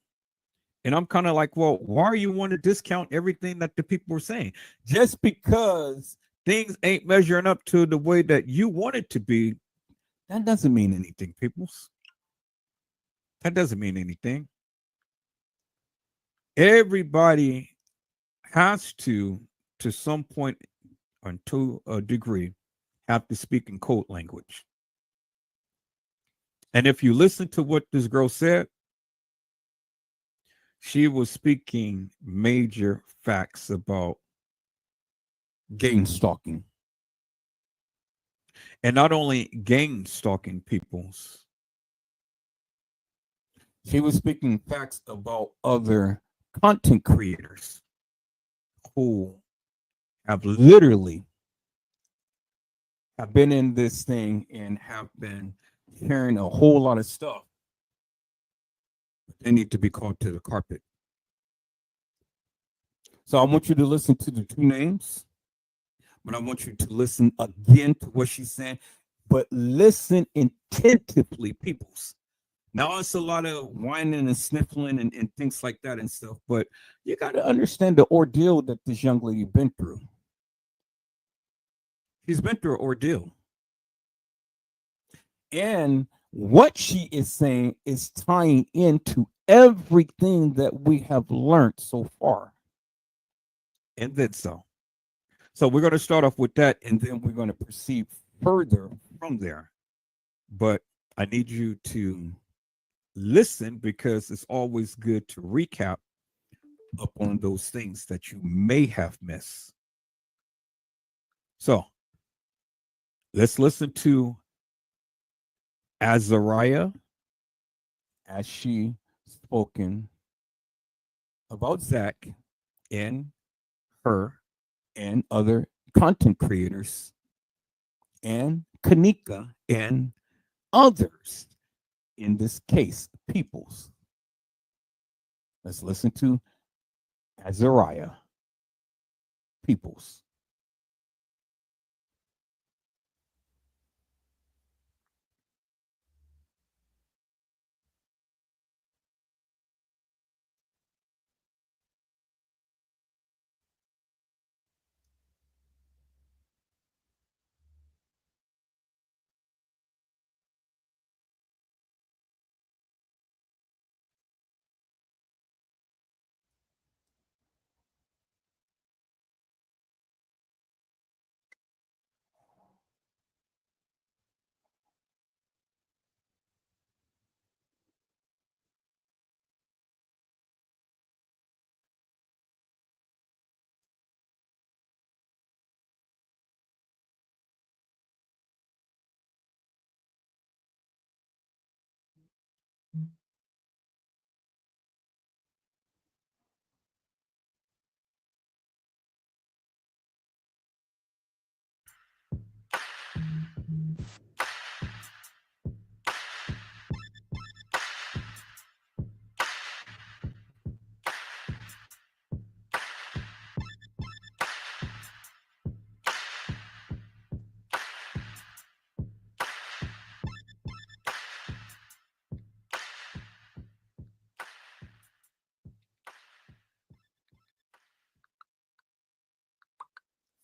Speaker 1: And I'm kind of like, well, why you want to discount everything that the people are saying? Just because things ain't measuring up to the way that you want it to be, that doesn't mean anything, peoples. That doesn't mean anything. Everybody has to some point or to a degree, have to speak in code language. And if you listen to what this girl said, she was speaking major facts about gang stalking. And not only gang stalking peoples, she was speaking facts about other content creators who have literally have been in this thing and have been sharing a whole lot of stuff. They need to be called to the carpet. So I want you to listen to the two names, but I want you to listen again to what she's saying, but listen attentively, peoples. Now it's a lot of whining and sniffling and things like that and stuff, but you got to understand the ordeal that this young lady been through. She's been through an ordeal. And what she is saying is tying into everything that we have learned so far. And then so. So we're going to start off with that, and then we're going to proceed further from there. But I need you to listen because it's always good to recap upon those things that you may have missed. So let's listen to Azariah as she spoken about Zach and her and other content creators and kENNEKA and others, in this case, peoples. Let's listen to Azariah Peoples.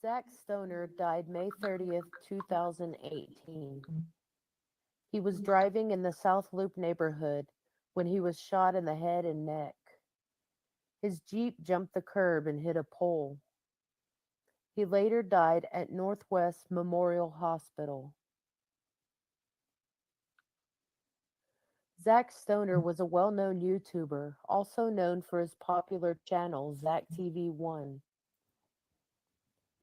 Speaker 3: Zach Stoner died May 30th, 2018. He was driving in the South Loop neighborhood when he was shot in the head and neck. His Jeep jumped the curb and hit a pole. He later died at Northwest Memorial Hospital. Zach Stoner was a well-known YouTuber, also known for his popular channel Zach TV One.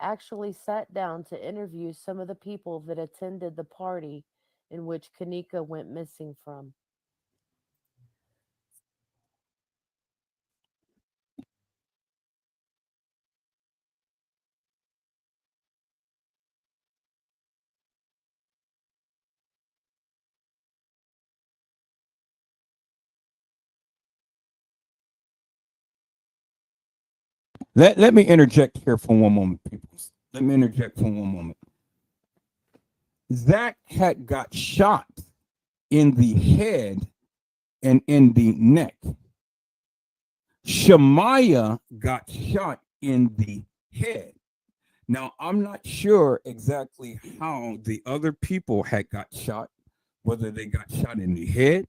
Speaker 3: Actually sat down to interview some of the people that attended the party in which kENNEKA went missing from.
Speaker 1: Let me interject here for one moment, people. Let me interject for one moment. Zach had got shot in the head and in the neck. Shemaiah got shot in the head. Now, I'm not sure exactly how the other people had got shot, whether they got shot in the head,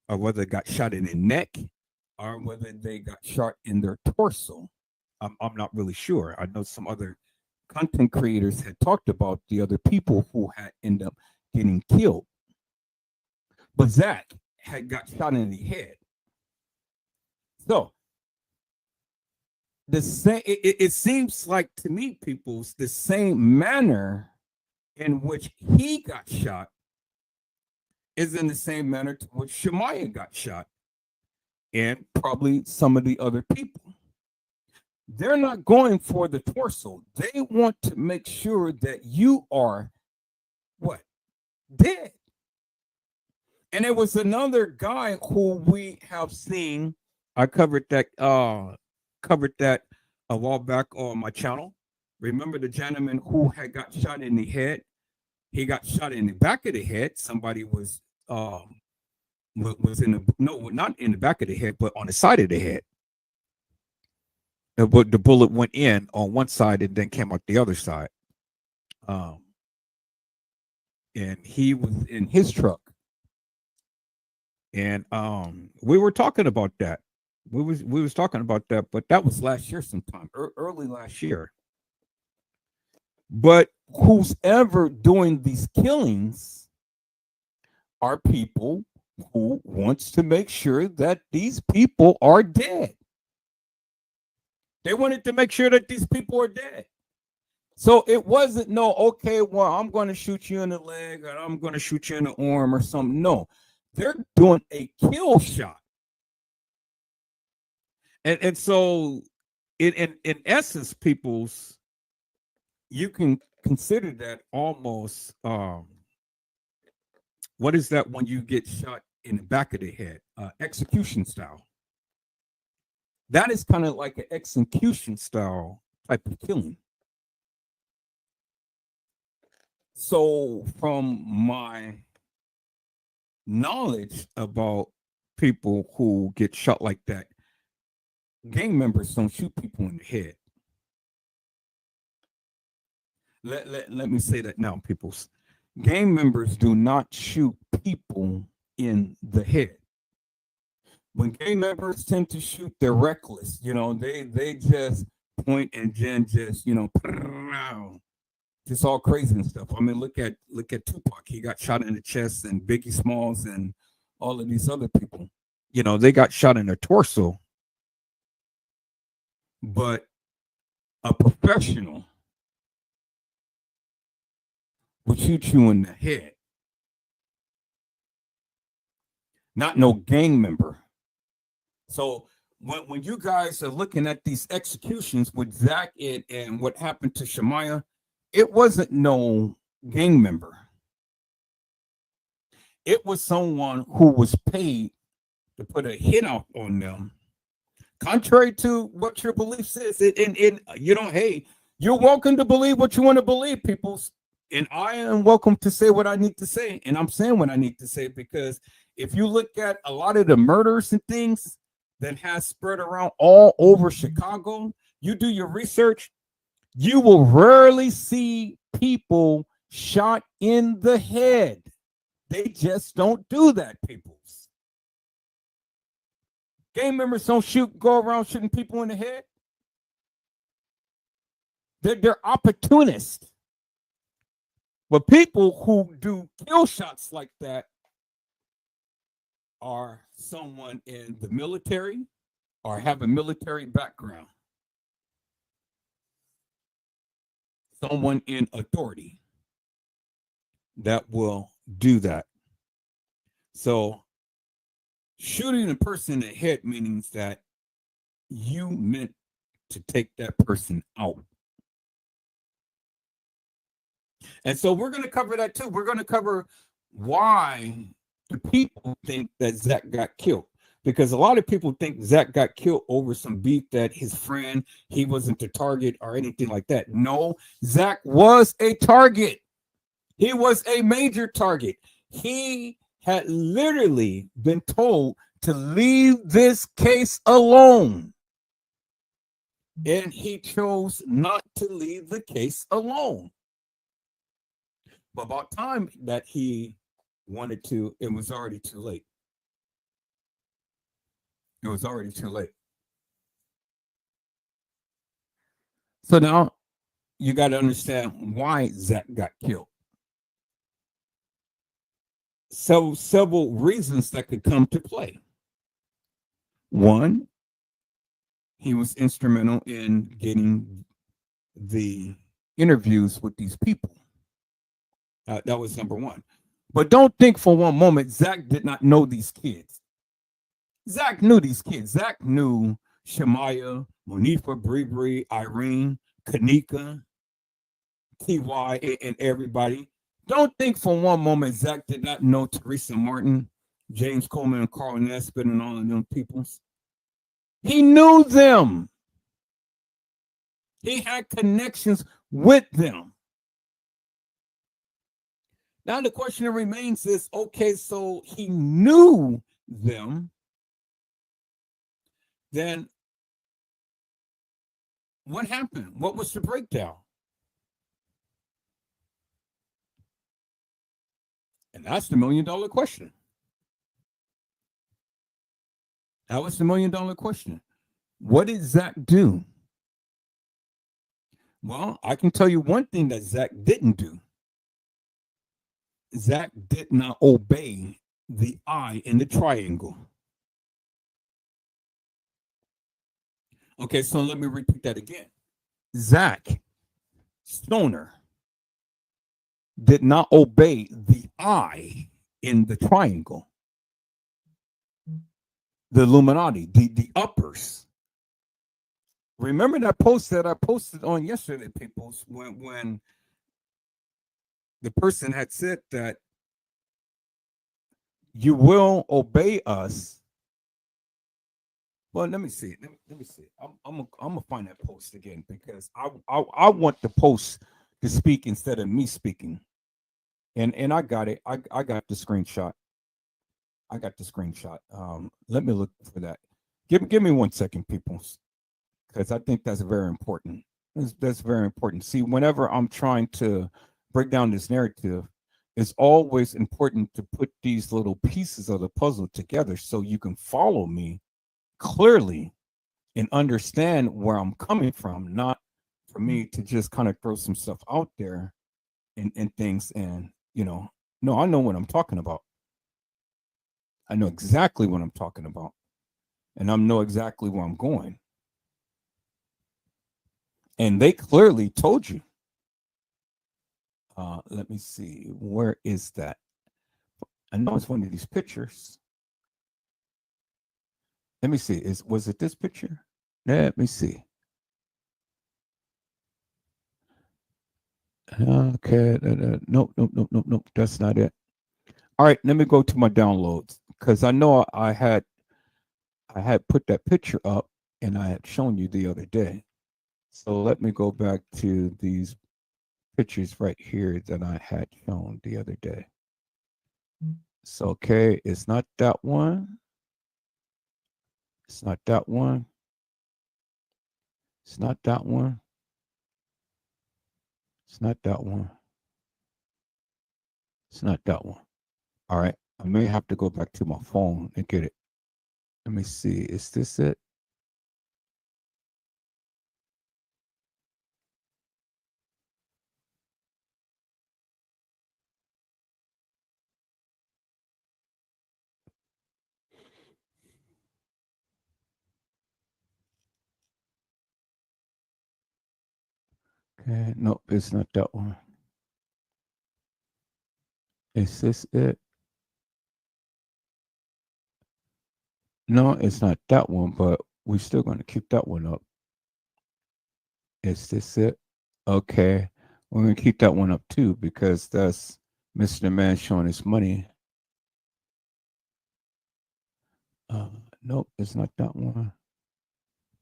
Speaker 1: or whether they got shot in the neck, or whether they got shot in their torso. I'm not really sure. I know some other content creators had talked about the other people who had ended up getting killed. But Zach had got shot in the head. So the same it seems like to me, people, the same manner in which he got shot is in the same manner to which Shemaiah got shot, and probably some of the other people. They're not going for the torso. They want to make sure that you are what? Dead. And there was another guy who we have seen. I covered that a while back on my channel. Remember the gentleman who had got shot in the head? He got shot in the back of the head. Somebody was in the, no, not in the back of the head, but on the side of the head. The bullet went in on one side and then came out the other side. And he was in his truck. And we were talking about that. We was talking about that, but that was last year sometime, early last year. But who's ever doing these killings are people who wants to make sure that these people are dead. They wanted to make sure that these people are dead. So it wasn't no, okay, well, I'm going to shoot you in the leg or I'm going to shoot you in the arm or something. No, they're doing a kill shot. And so in essence, people's, you can consider that almost what is that when you get shot in the back of the head? Execution style. That is kind of like an execution style type of killing. So from my knowledge about people who get shot like that, gang members don't shoot people in the head. Let me say that now, people. Gang members do not shoot people in the head. When gang members tend to shoot, they're reckless. You know, they just point and then just, you know, just all crazy and stuff. I mean, look at Tupac. He got shot in the chest, and Biggie Smalls and all of these other people. You know, they got shot in their torso. But a professional would shoot you in the head. Not no gang member. So when you guys are looking at these executions with Zach and what happened to Shemaiah, it wasn't no gang member. It was someone who was paid to put a hit out on them, contrary to what your belief is. And you know, hey, you're welcome to believe what you want to believe, people. And I am welcome to say what I need to say. And I'm saying what I need to say because if you look at a lot of the murders and things that has spread around all over Chicago, you do your research, you will rarely see people shot in the head. They just don't do that, people. Gang members don't go around shooting people in the head. They're opportunists. But people who do kill shots like that are someone in the military or have a military background. Someone in authority that will do that. So shooting a person in the head means that you meant to take that person out. And so we're going to cover that too. We're going to cover why the people think that Zach got killed. because a lot of people think Zach got killed over some beef that his friend, he wasn't the target or anything like that. No, Zach was a target. He was a major target. He had literally been told to leave this case alone. And he chose not to leave the case alone. But about time that he wanted to, it was already too late. It was already too late. So now you got to understand why Zach got killed. So several reasons that could come to play. One, he was instrumental in getting the interviews with these people. That was number one. But don't think for one moment Zach did not know these kids. Zach knew these kids. Zach knew Shemaya, Monifa, Bree, Irene, KENNEKA, TY, and everybody. Don't think for one moment Zach did not know Teresa Martin, James Coleman, and Carl Nesbitt, and all of them peoples. He knew them. He had connections with them. Now the question that remains is, okay, so he knew them, then what happened? What was the breakdown? And that's the $1 million question. That was the $1 million question. What did Zach do? Well, I can tell you one thing that Zach didn't do. Zach did not obey the eye in the triangle. Okay, so let me repeat that again. Zach Stoner did not obey the eye in the triangle. The Illuminati, the uppers. Remember that post that I posted on yesterday, people, when the person had said that you will obey us. Well, let me see. Let me see. I'm gonna find that post again because I want the post to speak instead of me speaking. And I got it. I got the screenshot. I got the screenshot. Let me look for that. Give me 1 second, people, because I think that's very important. That's very important. See, whenever I'm trying to break down this narrative, it's always important to put these little pieces of the puzzle together so you can follow me clearly and understand where I'm coming from, not for me to just kind of throw some stuff out there and things. And, no, I know what I'm talking about. I know exactly what I'm talking about. And I know exactly where I'm going. And they clearly told you. Let me see. Where is that? I know it's one of these pictures. Let me see. Was it this picture? Let me see. Okay. Nope. That's not it. All right. Let me go to my downloads because I know I had put that picture up and I had shown you the other day. So let me go back to these pictures right here that I had shown the other day. So, okay, it's not that one. It's not that one. It's not that one. It's not that one. It's not that one. All right. I may have to go back to my phone and get it. Let me see. Is this it? Okay. Nope, it's not that one. Is this it? No, it's not that one, but we're still going to keep that one up. Is this it? Okay. We're going to keep that one up too because that's Mr. Man showing his money. Nope, it's not that one.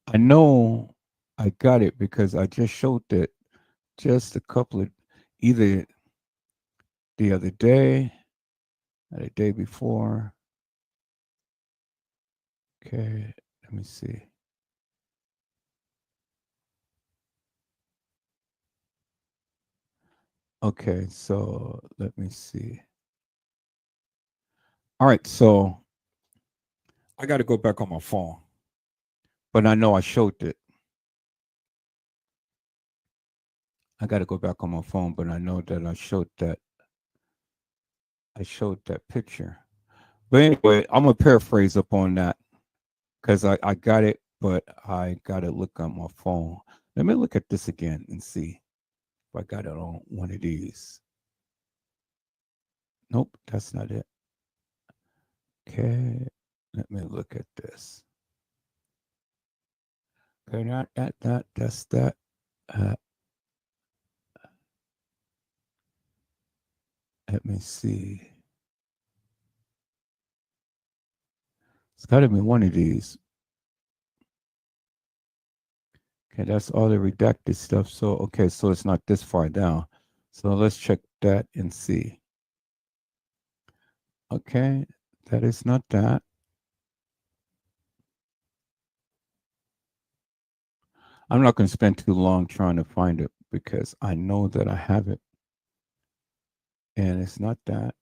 Speaker 1: I know I got it because I just showed it just a couple of, either the other day or the day before. Okay, let me see. Okay, so let me see. All right, so I got to go back on my phone, but I know I showed it. I got to go back on my phone, but I know that I showed that. I showed that picture. But anyway, I'm gonna paraphrase up on that because I got it, but I got to look on my phone. Let me look at this again and see if I got it on one of these. Nope, that's not it. Okay, let me look at this. Okay, not that, that's that. Uh, Let me see. It's got to be one of these. Okay, that's all the redacted stuff. So, okay, so it's not this far down. So let's check that and see. Okay, that is not that. I'm not going to spend too long trying to find it because I know that I have it. And it's not that.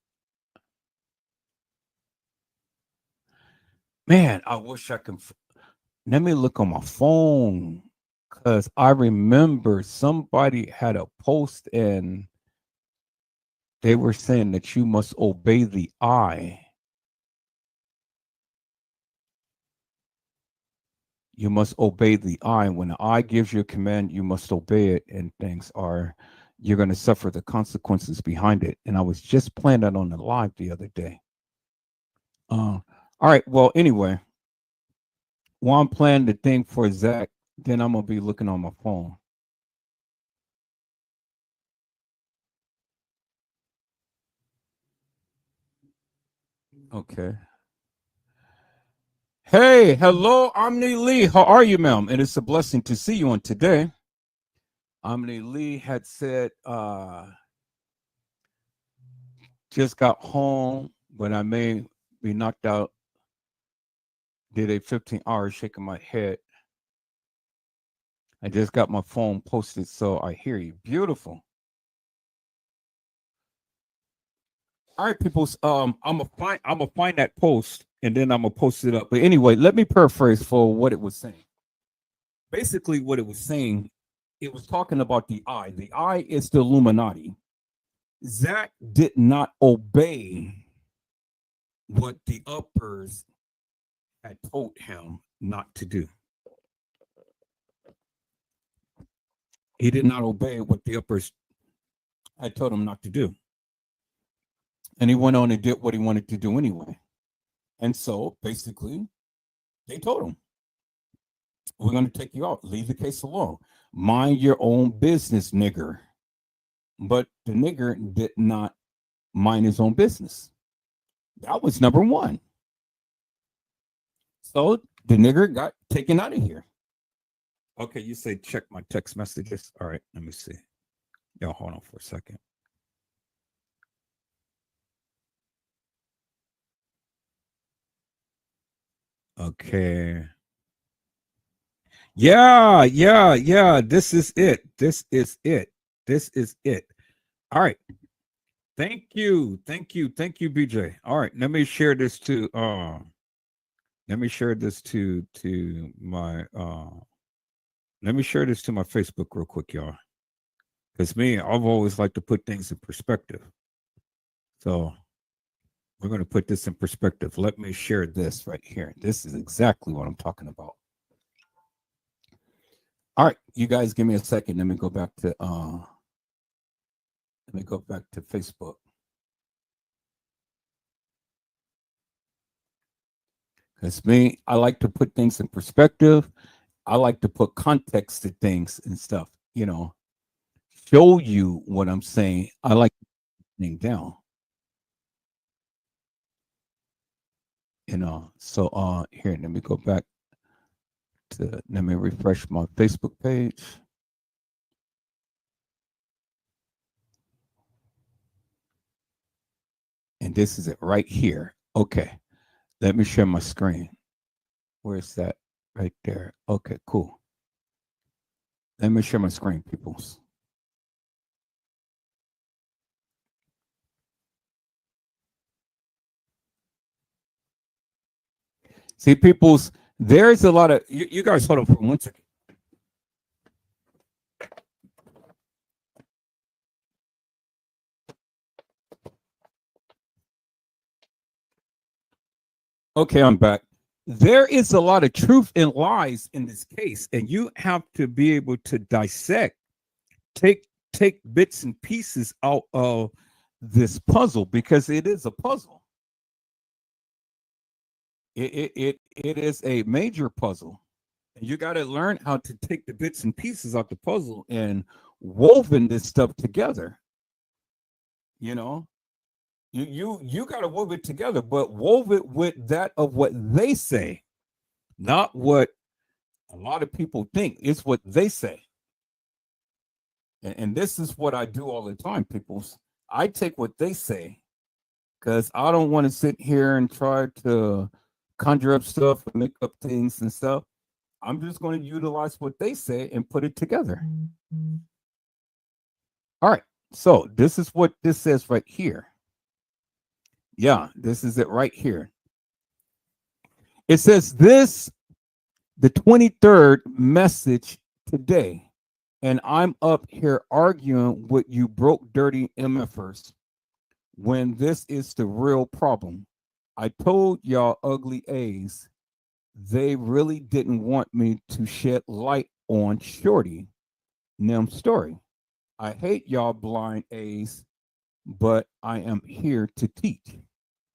Speaker 1: Man, I wish I could. Let me look on my phone because I remember somebody had a post and they were saying that you must obey the eye. You must obey the eye. When the eye gives you a command, you must obey it, and things are, you're going to suffer the consequences behind it. And I was just playing that on the live the other day. All right. Well, anyway, while I'm playing the thing for Zach, then I'm going to be looking on my phone. Okay. Hey, hello, Omni Lee. How are you, ma'am? It is a blessing to see you on today. Omni Lee had said, just got home, but I may be knocked out. Did a 15 hours shaking my head. I just got my phone posted, so I hear you. Beautiful. All right, people. I'm gonna find that post and then I'm gonna post it up. But anyway, let me paraphrase for what it was saying. Basically, what it was saying, it was talking about the eye. The eye is the Illuminati. Zach did not obey what the uppers had told him not to do. He did not obey what the uppers had told him not to do. And he went on and did what he wanted to do anyway. And so basically, they told him, we're going to take you out. Leave the case alone. Mind your own business, nigger. But the nigger did not mind his own business. That was number one. So the nigger got taken out of here. Okay, you say check my text messages. All right, let me see. Y'all hold on for a second. Okay. Yeah. This is it. This is it. This is it. All right. Thank you. BJ. All right. Let me share this to my let me share this to my Facebook real quick, y'all. Because me, I've always liked to put things in perspective. So we're going to put this in perspective. Let me share this right here. This is exactly what I'm talking about. All right, you guys give me a second. Let me go back to Facebook. Because me, I like to put things in perspective. I like to put context to things and stuff, show you what I'm saying. I like thing down. So here, let me go back to, let me refresh my Facebook page. And this is it right here. Okay. Let me share my screen. Where's that? Right there. Okay, cool. Let me share my screen, peoples. See, peoples, there's a lot of, you guys hold on for 1 second. Okay, I'm back. There is a lot of truth and lies in this case, and you have to be able to dissect, take bits and pieces out of this puzzle, because it is a puzzle. It is a major puzzle. And you got to learn how to take the bits and pieces out the puzzle and woven this stuff together. You know, you got to wove it together, but wove it with that of what they say, not what a lot of people think. It's what they say. And this is what I do all the time, people. I take what they say, because I don't want to sit here and try to conjure up stuff and make up things and stuff. I'm just going to utilize what they say and put it together. All right. So this is what this says right here. Yeah, this is it right here. It says this, the 23rd message today. And I'm up here arguing with you broke, dirty MFers when this is the real problem. I told y'all ugly A's, they really didn't want me to shed light on Shorty Nim's story. I hate y'all blind A's, but I am here to teach.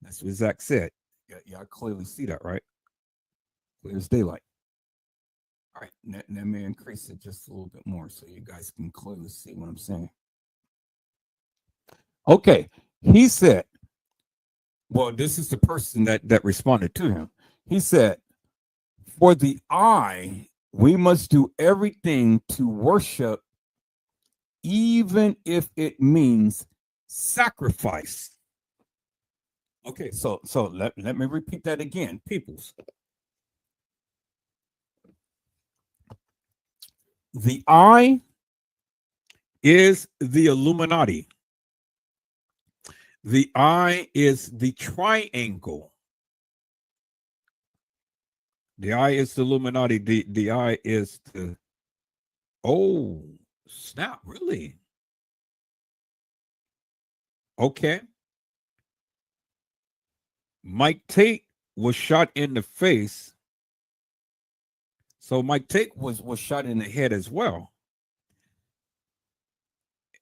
Speaker 1: That's what Zach said. Y'all clearly see that, right? Clear as daylight. All right, let me increase it just a little bit more so you guys can clearly see what I'm saying. Okay, he said, well, this is the person that responded to him. He said, for the I, we must do everything to worship, even if it means sacrifice. Okay, so let me repeat that again, peoples. The I is the Illuminati. The I is the triangle. The I is the Illuminati. The I is the, oh, snap, really? Okay. Mike Tate was shot in the face. So Mike Tate was shot in the head as well.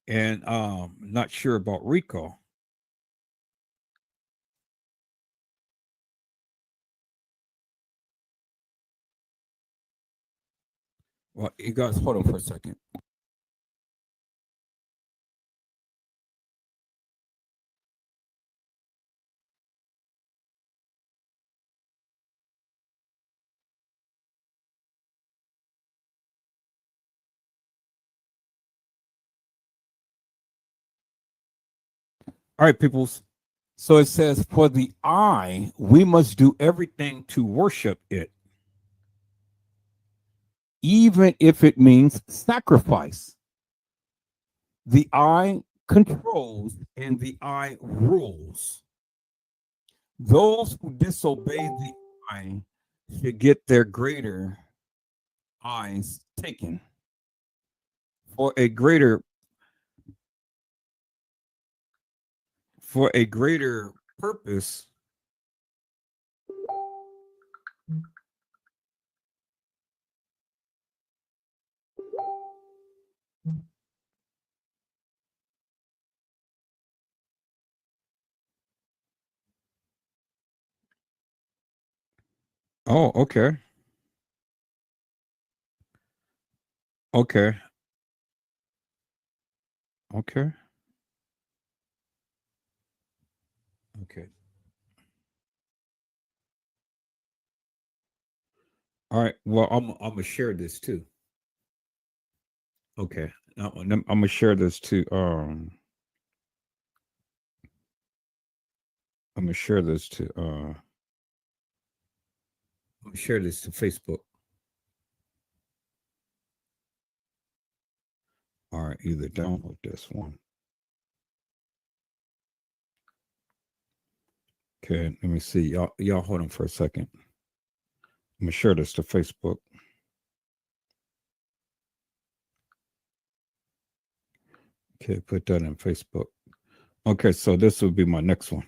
Speaker 1: And not sure about Rico. Well, you guys hold on for a second. All right, peoples. So it says, for the I, we must do everything to worship it, even if it means sacrifice. The I controls and the I rules. Those who disobey the I should get their greater eyes taken for a greater purpose. Oh, okay. Okay. Okay. Okay. All right. Well, I'm gonna share this too. Okay. I'm gonna share this to I'm gonna share this to I'm gonna share this to Facebook. All right, either download this one. Okay, let me see. Y'all hold on for a second. I'm gonna share this to Facebook. Okay, put that in Facebook. Okay, so this will be my next one.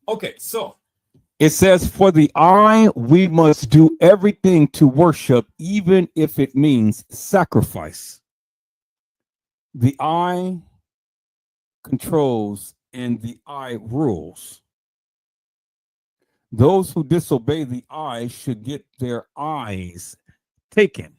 Speaker 1: Okay, so it says, for the eye, we must do everything to worship, even if it means sacrifice. The eye controls and the eye rules. Those who disobey the eye should get their eyes taken.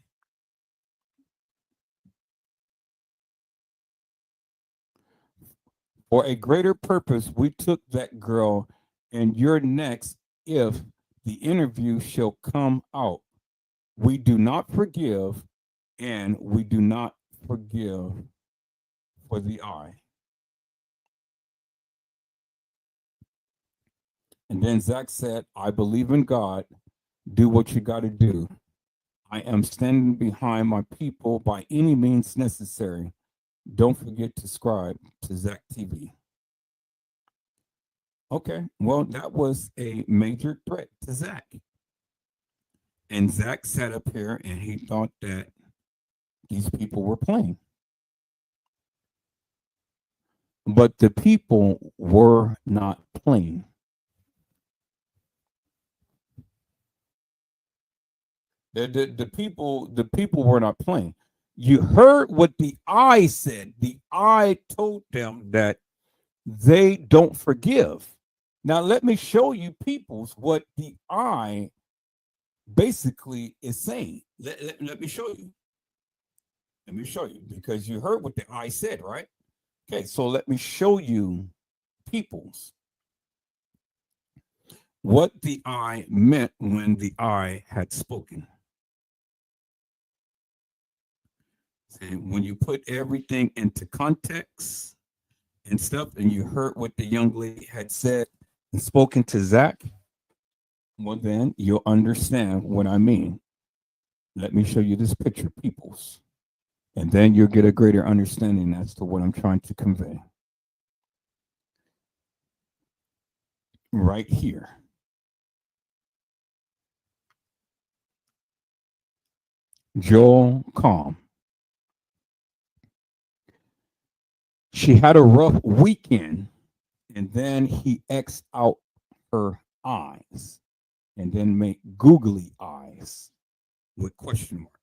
Speaker 1: For a greater purpose, we took that girl, and you're next if the interview shall come out. We do not forgive, and we do not forgive for the eye. And then Zach said, I believe in God. Do what you got to do. I am standing behind my people by any means necessary. Don't forget to subscribe to Zach TV. Okay, well, that was a major threat to Zach. And Zach sat up here and he thought that these people were playing. But the people were not playing. The people were not playing. You heard what the eye said. The eye told them that they don't forgive. Now let me show you peoples what the eye basically is saying. Let me show you. Let me show you, because you heard what the eye said, right? Okay, so let me show you peoples what the eye meant when the eye had spoken. And when you put everything into context and stuff, and you heard what the young lady had said and spoken to Zach, well, then you'll understand what I mean. Let me show you this picture, peoples, and then you'll get a greater understanding as to what I'm trying to convey. Right here. Joel Calm. She had a rough weekend, and then he X'd out her eyes and then make googly eyes with question mark.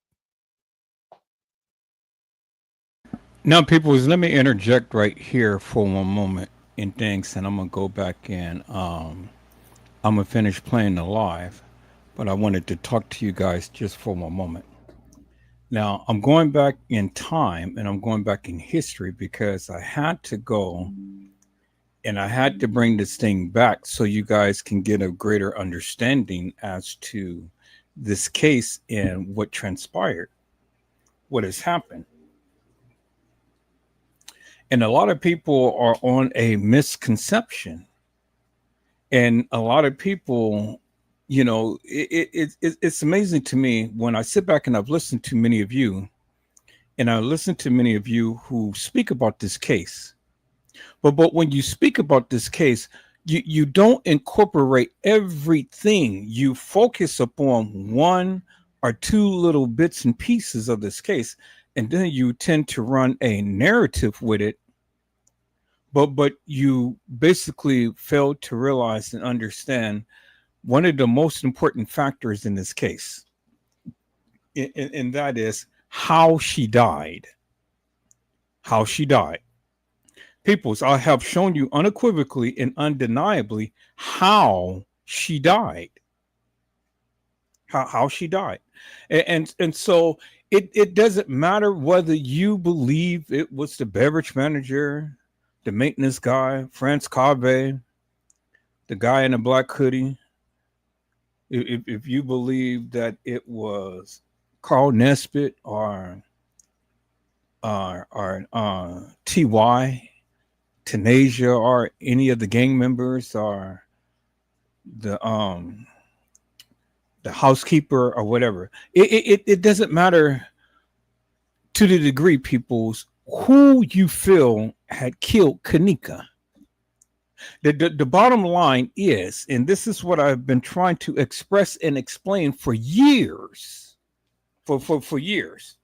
Speaker 1: Now, people, let me interject right here for one moment in things, and I'm gonna go back and I'm gonna finish playing the live, but I wanted to talk to you guys just for one moment. Now, I'm going back in time and I'm going back in history because I had to go and I had to bring this thing back so you guys can get a greater understanding as to this case and what transpired, what has happened. And a lot of people are on a misconception, and a lot of people, it's amazing to me when I sit back and I've listened to many of you, and I listen to many of you who speak about this case. But when you speak about this case, you don't incorporate everything. You focus upon one or two little bits and pieces of this case, and then you tend to run a narrative with it. But you basically fail to realize and understand one of the most important factors in this case, and that is how she died. How she died. Peoples, I have shown you unequivocally and undeniably how she died. How she died. And so it doesn't matter whether you believe it was the beverage manager, the maintenance guy, France Cave, the guy in the black hoodie, if you believe that it was Carl Nesbitt or Ty Tanasia or any of the gang members or the um the housekeeper or whatever. It doesn't matter to the degree, peoples, who you feel had killed KENNEKA. The bottom line is, and this is what I've been trying to express and explain for years, for years.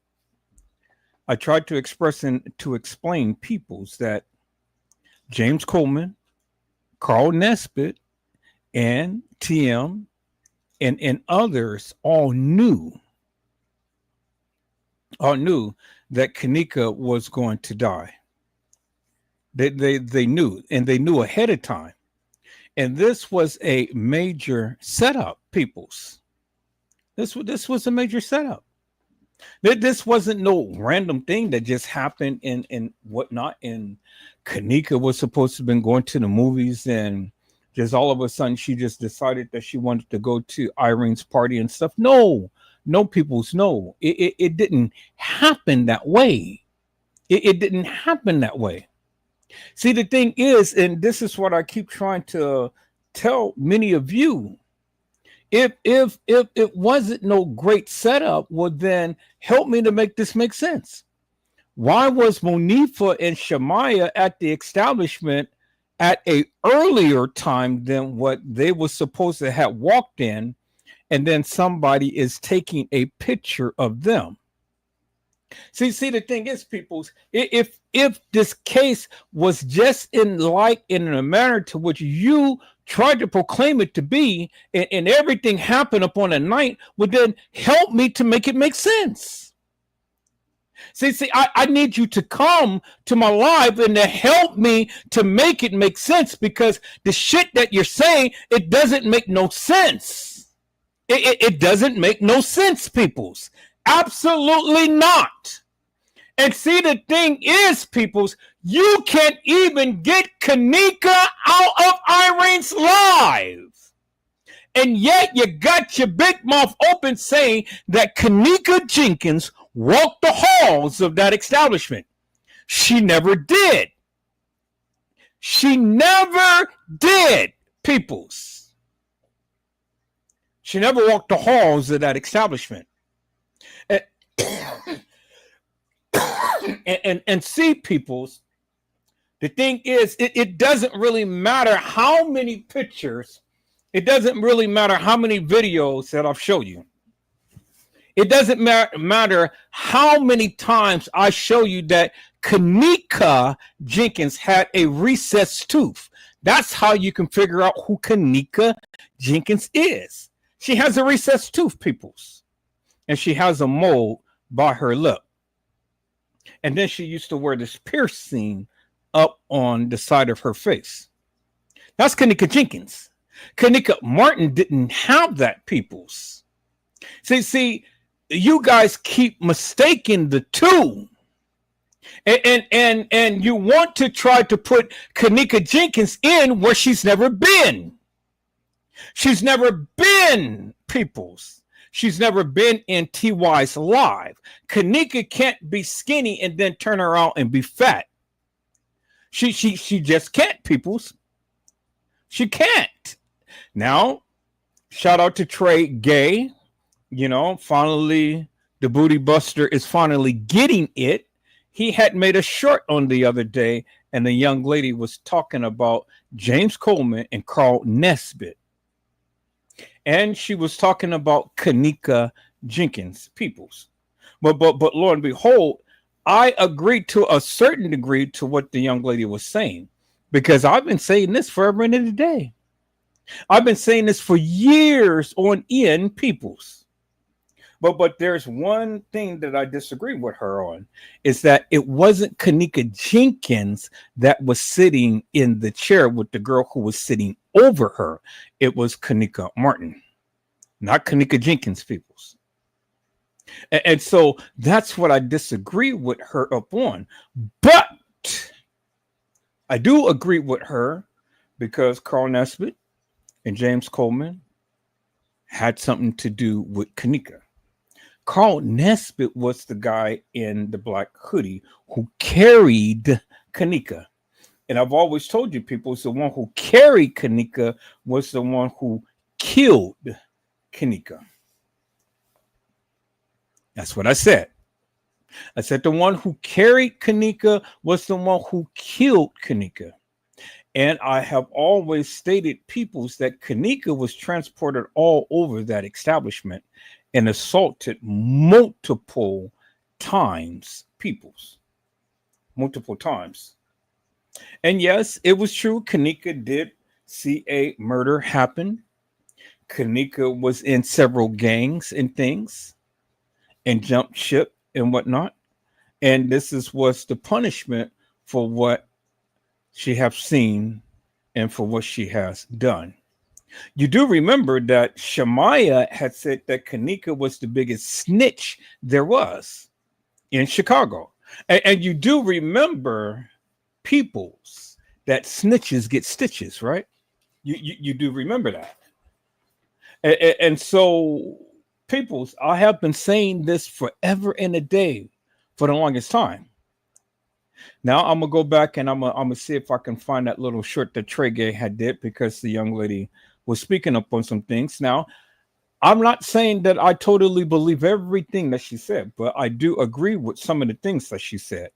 Speaker 1: I tried to express and to explain peoples that James Coleman, Carl Nesbitt, and TM and others all knew that KENNEKA was going to die. They knew, and they knew ahead of time. And this was a major setup, peoples. This was a major setup. This wasn't no random thing that just happened and whatnot. And KENNEKA was supposed to have been going to the movies, and just all of a sudden she just decided that she wanted to go to Irene's party and stuff. No, peoples, no. It didn't happen that way. It didn't happen that way. See, the thing is, and this is what I keep trying to tell many of you. If it wasn't no great setup, well then help me to make this make sense. Why was Monifa and Shamaya at the establishment at a earlier time than what they were supposed to have walked in, and then somebody is taking a picture of them? See, the thing is, peoples, if this case was just in a manner to which you tried to proclaim it to be, and everything happened upon a night, well then help me to make it make sense. See, I need you to come to my live and to help me to make it make sense, because the shit that you're saying, it doesn't make no sense. It doesn't make no sense, peoples. Absolutely not. And see, the thing is, peoples, you can't even get KENNEKA out of Irene's live. And yet you got your big mouth open saying that KENNEKA Jenkins walked the halls of that establishment. She never did. She never did, peoples. She never walked the halls of that establishment. And see, peoples, the thing is, it doesn't really matter how many pictures, it doesn't really matter how many videos that I'll show you. It doesn't matter how many times I show you that KENNEKA Jenkins had a recessed tooth. That's how you can figure out who KENNEKA Jenkins is. She has a recessed tooth, peoples, and she has a mole by her lip. And then she used to wear this piercing up on the side of her face. That's KENNEKA Jenkins. KENNEKA Martin didn't have that, peoples. See, you guys keep mistaking the two. And you want to try to put KENNEKA Jenkins in where she's never been. She's never been, peoples. She's never been in TY's live. KENNEKA can't be skinny and then turn around and be fat. She just can't, peoples. She can't. Now, shout out to Trey Gay. You know, finally, the Booty Buster is finally getting it. He had made a short on the other day, and the young lady was talking about James Coleman and Carl Nesbitt. And she was talking about KENNEKA Jenkins, peoples. But lo and behold, I agreed to a certain degree to what the young lady was saying, because I've been saying this forever and a day. I've been saying this for years on end, peoples. But there's one thing that I disagree with her on, is that it wasn't KENNEKA Jenkins that was sitting in the chair with the girl who was sitting over her. It was KENNEKA Martin, not KENNEKA Jenkins, peoples. And so that's what I disagree with her upon. But I do agree with her, because Carl Nesbitt and James Coleman had something to do with kENNEKA. Carl Nesbitt was the guy in the black hoodie who carried kENNEKA. And I've always told you, people, it's the one who carried kENNEKA was the one who killed kENNEKA. That's what I said. I said the one who carried kENNEKA was the one who killed kENNEKA. And I have always stated, peoples, that kENNEKA was transported all over that establishment and assaulted multiple times, peoples. Multiple times. And yes, it was true. kENNEKA did see a murder happen. kENNEKA was in several gangs and things and jumped ship and whatnot. And this was the punishment for what she have seen and for what she has done. You do remember that Shamaya had said that kENNEKA was the biggest snitch there was in Chicago. And you do remember, peoples, that snitches get stitches, right? You do remember that. And so, peoples, I have been saying this forever and a day for the longest time. Now I'm gonna go back and I'm gonna see if I can find that little short that Trey Gay had did, because the young lady was speaking up on some things. Now, I'm not saying that I totally believe everything that she said, but I do agree with some of the things that she said.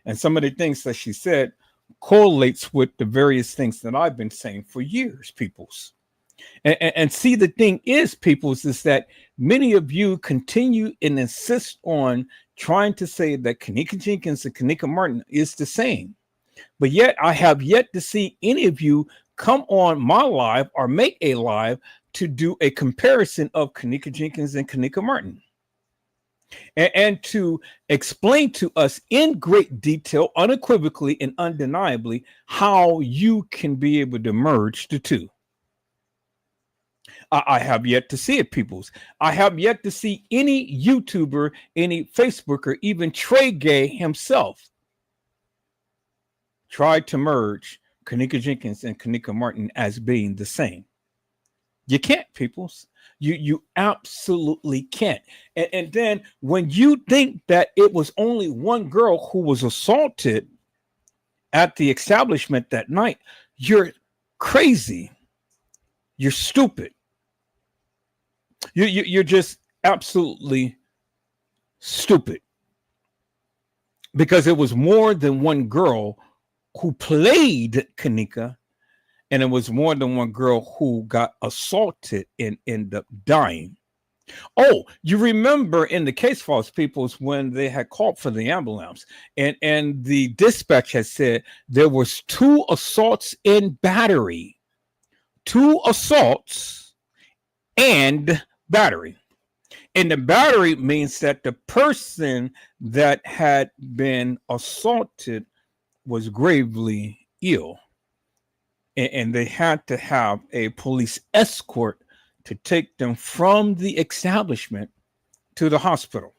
Speaker 1: And some of the things that she said correlates with the various things that I've been saying for years, peoples. And see, the thing is, peoples, is that many of you continue and insist on trying to say that kENNEKA Jenkins and kENNEKA Martin is the same. But yet I have yet to see any of you come on my live or make a live to do a comparison of kENNEKA Jenkins and kENNEKA Martin. And to explain to us in great detail, unequivocally and undeniably, how you can be able to merge the two. I have yet to see it, peoples. I have yet to see any YouTuber, any Facebooker, even Trey Gay himself try to merge kENNEKA Jenkins and kENNEKA Martin as being the same. You can't, peoples. You absolutely can't. And then when you think that it was only one girl who was assaulted at the establishment that night, you're crazy. You're stupid. You're just absolutely stupid, because it was more than one girl who played kENNEKA, and it was more than one girl who got assaulted and ended up dying. Oh, you remember in the case files, peoples, when they had called for the ambulance, and the dispatch had said there was 2 assaults in battery, 2 assaults and battery. And the battery means that the person that had been assaulted was gravely ill. And they had to have a police escort to take them from the establishment to the hospital.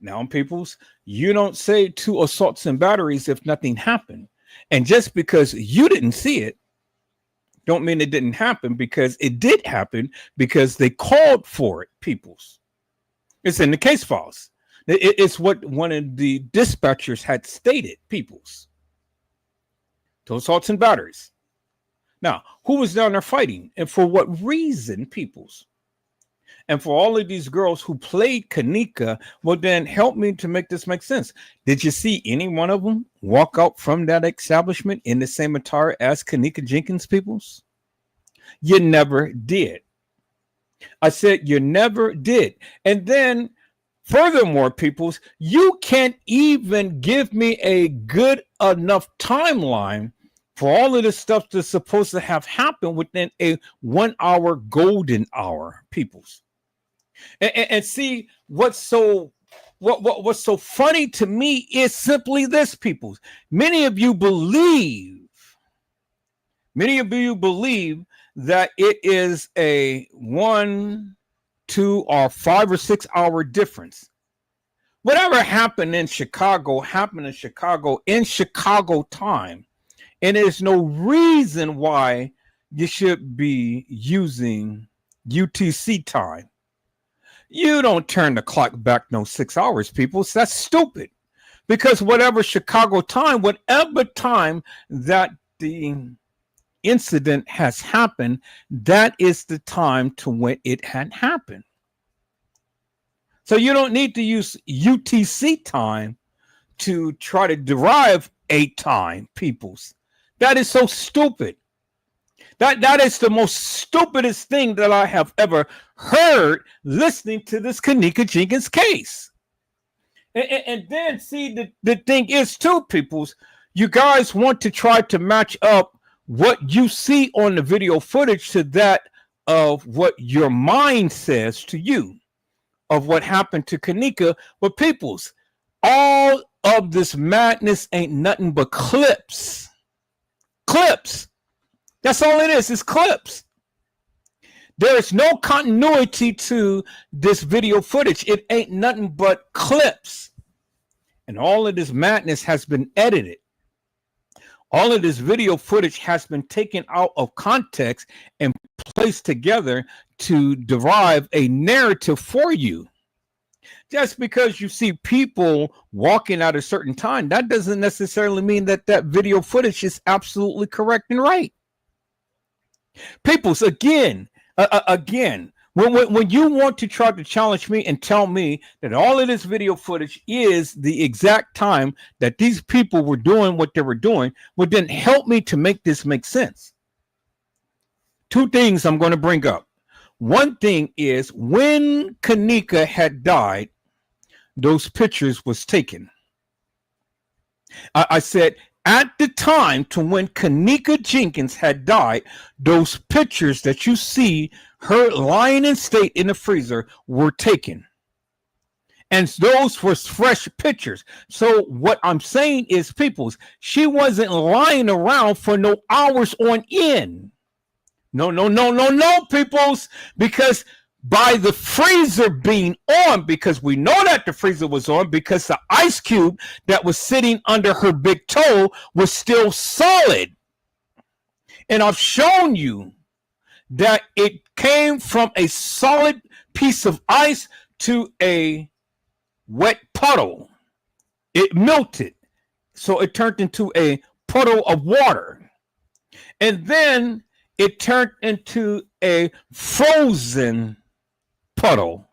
Speaker 1: Now, peoples, you don't say 2 assaults and batteries if nothing happened. And just because you didn't see it, don't mean it didn't happen, because it did happen, because they called for it, peoples. It's in the case files. It's what one of the dispatchers had stated, peoples. 2 assaults and batteries. Now, who was down there fighting, and for what reason, peoples? And for all of these girls who played kENNEKA, well, then help me to make this make sense. Did you see any one of them walk out from that establishment in the same attire as kENNEKA Jenkins, peoples? You never did. I said you never did. And then, furthermore, peoples, you can't even give me a good enough timeline for all of this stuff that's supposed to have happened within a 1 hour golden hour, peoples. And see, what's so funny to me is simply this, peoples. Many of you believe that it is a 1, 2, or 5 or 6 hour difference. Whatever happened in Chicago in Chicago time. And there's no reason why you should be using UTC time. You don't turn the clock back no 6 hours, people. So that's stupid. Because whatever Chicago time, whatever time that the incident has happened, that is the time to when it had happened. So you don't need to use UTC time to try to derive a time, peoples. That is so stupid. That is the most stupidest thing that I have ever heard listening to this kENNEKA Jenkins case. And then see, the thing is too, peoples, you guys want to try to match up what you see on the video footage to that of what your mind says to you of what happened to kENNEKA. But peoples, all of this madness ain't nothing but clips. Clips. That's all it is clips. There is no continuity to this video footage. It ain't nothing but clips. And all of this madness has been edited. All of this video footage has been taken out of context and placed together to derive a narrative for you. Just because you see people walking at a certain time, that doesn't necessarily mean that that video footage is absolutely correct and right. Peoples, again, when you want to try to challenge me and tell me that all of this video footage is the exact time that these people were doing what they were doing, well, then help me to make this make sense. Two things I'm going to bring up. One thing is when kENNEKA had died, those pictures was taken. I said, at the time to when kENNEKA Jenkins had died, those pictures that you see her lying in state in the freezer were taken. And those were fresh pictures. So what I'm saying is, peoples, she wasn't lying around for no hours on end. No, peoples, because by the freezer being on, because we know that the freezer was on, because the ice cube that was sitting under her big toe was still solid. And I've shown you that it came from a solid piece of ice to a wet puddle. It melted, so it turned into a puddle of water. And then it turned into a frozen puddle,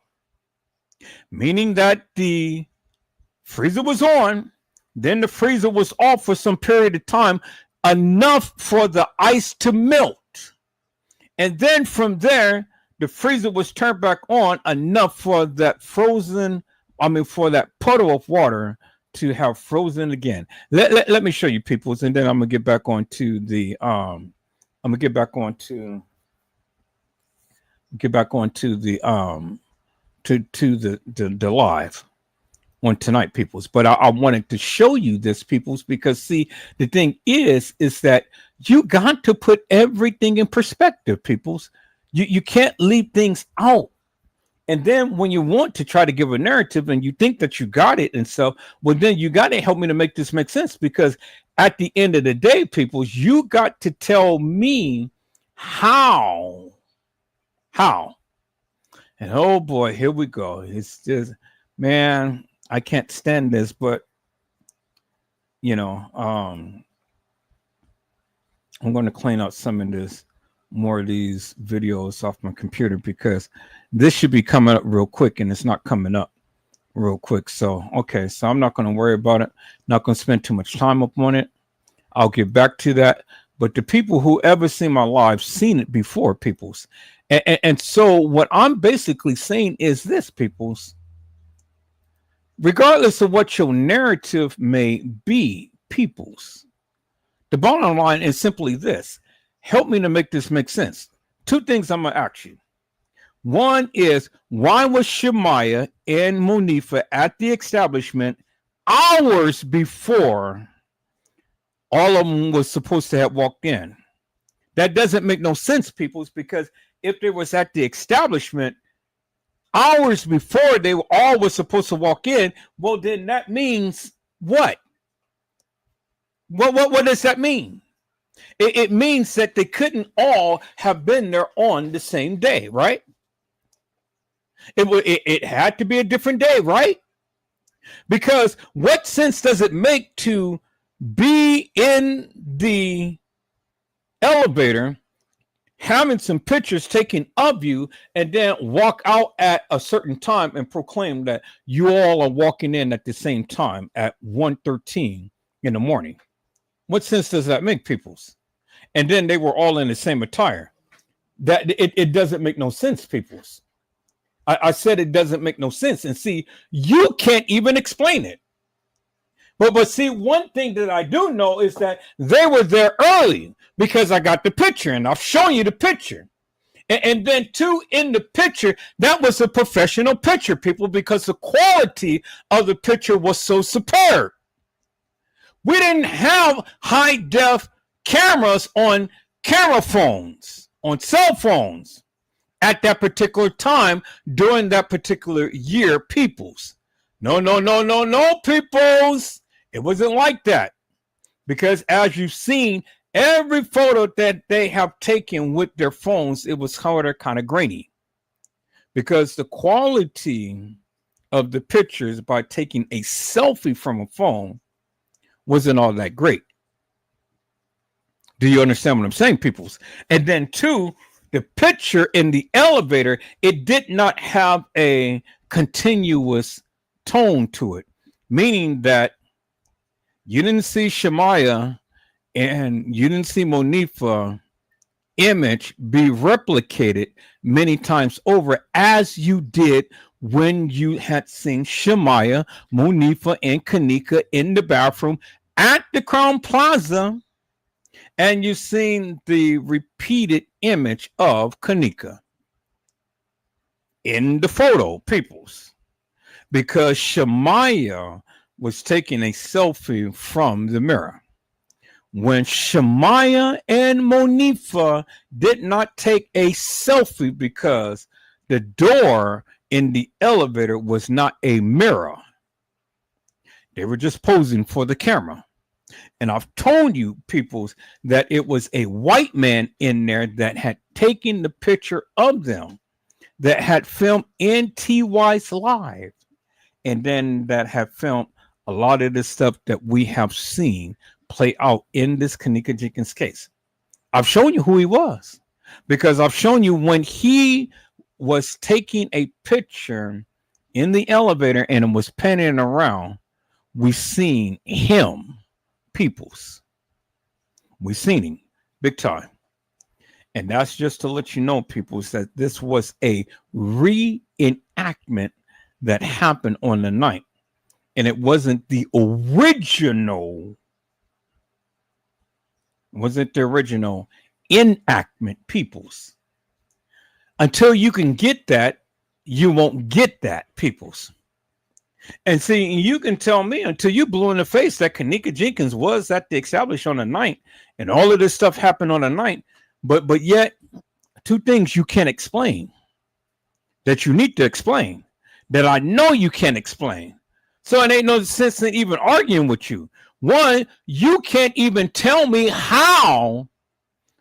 Speaker 1: meaning that the freezer was on, then the freezer was off for some period of time, enough for the ice to melt. And then from there, the freezer was turned back on enough for that for that puddle of water to have frozen again. Let me show you, peoples, and then I'm gonna get back on to the the live on tonight, peoples. But I wanted to show you this, peoples, because see, the thing is that you got to put everything in perspective, peoples. You can't leave things out. And then when you want to try to give a narrative and you think that you got it and so, well, then you got to help me to make this make sense, because at the end of the day, peoples, you got to tell me how. And oh boy, here we go. It's just, man, I can't stand this, but you know, I'm going to clean out some of this, more of these videos off my computer, because this should be coming up real quick and it's not coming up real quick. So, okay, so I'm not going to worry about it. Not going to spend too much time up on it. I'll get back to that. But the people who ever seen my live seen it before, peoples. And so what I'm basically saying is this, peoples. Regardless of what your narrative may be, peoples, the bottom line is simply this. Help me to make this make sense. Two things I'm going to ask you. One is, why was Shemaya and Monifa at the establishment hours before all of them was supposed to have walked in? That doesn't make no sense, peoples, because if they was at the establishment hours before they all were supposed to walk in, well, then that means what? What does that mean? It means that they couldn't all have been there on the same day, right? It had to be a different day, right? Because what sense does it make to be in the elevator having some pictures taken of you and then walk out at a certain time and proclaim that you all are walking in at the same time at 1:13 in the morning? What sense does that make, peoples? And then they were all in the same attire. That it doesn't make no sense, peoples. I said it doesn't make no sense. And see, you can't even explain it. But see, one thing that I do know is that they were there early because I got the picture and I've shown you the picture. And then two, in the picture, that was a professional picture, people, because the quality of the picture was so superb. We didn't have high def cameras on camera phones, on cell phones at that particular time during that particular year, peoples. No, peoples. It wasn't like that. Because as you've seen, every photo that they have taken with their phones, it was kind of grainy. Because the quality of the pictures by taking a selfie from a phone wasn't all that great. Do you understand what I'm saying, peoples? And then two, the picture in the elevator, it did not have a continuous tone to it, meaning that you didn't see Shemaiah and you didn't see Monifa image be replicated many times over as you did when you had seen Shemaiah, Monifa, and KENNEKA in the bathroom at the Crown Plaza, and you've seen the repeated image of KENNEKA in the photo, peoples, because Shemaiah was taking a selfie from the mirror. When Shemaiah and Monifa did not take a selfie because the door in the elevator was not a mirror. They were just posing for the camera. And I've told you, peoples, that it was a white man in there that had taken the picture of them, that had filmed NTY's live, and then that had filmed a lot of the stuff that we have seen play out in this KENNEKA Jenkins case. I've shown you who he was, because I've shown you when he was taking a picture in the elevator and it was panning around, we seen him, peoples. We seen him big time. And that's just to let you know, peoples, that this was a reenactment that happened on the night. And it wasn't the original, enactment, peoples. Until you can get that, you won't get that, peoples. And see, you can tell me until you blew in the face that KENNEKA Jenkins was at the establishment on the night and all of this stuff happened on the night, but yet two things you can't explain that you need to explain that I know you can't explain. So it ain't no sense in even arguing with you. One, you can't even tell me how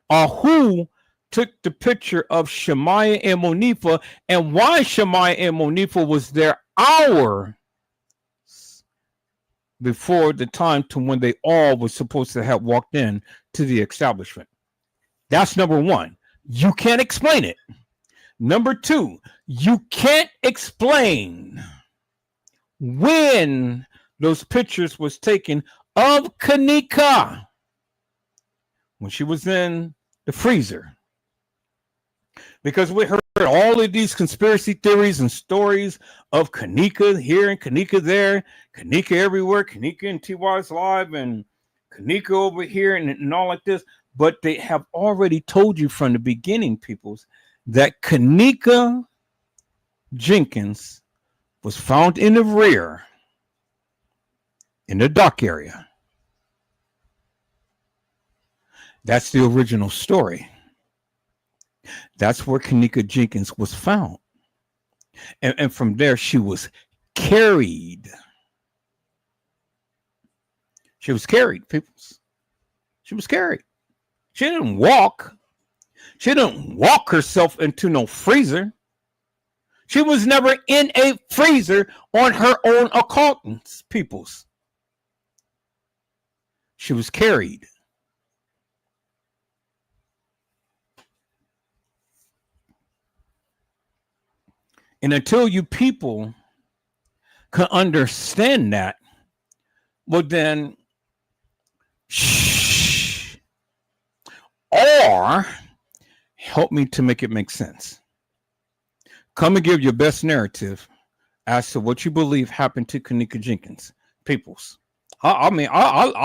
Speaker 1: or who took the picture of Shemaiah and Monifa and why Shemaiah and Monifa was there hours before the time to when they all were supposed to have walked in to the establishment. That's number one. You can't explain it. Number two, you can't explain when those pictures was taken of KENNEKA when she was in the freezer. Because we heard all of these conspiracy theories and stories of KENNEKA here and KENNEKA there, KENNEKA everywhere, KENNEKA in TY's live and KENNEKA over here and all like this. But they have already told you from the beginning, peoples, that KENNEKA Jenkins was found in the rear in the dock area. That's the original story. That's where KENNEKA Jenkins was found. And from there, she was carried. She was carried, peoples. She was carried. She didn't walk. She didn't walk herself into no freezer. She was never in a freezer on her own account, peoples. She was carried. And until you people can understand that, well then, shh, or help me to make it make sense. Come and give your best narrative as to what you believe happened to KENNEKA Jenkins, peoples. I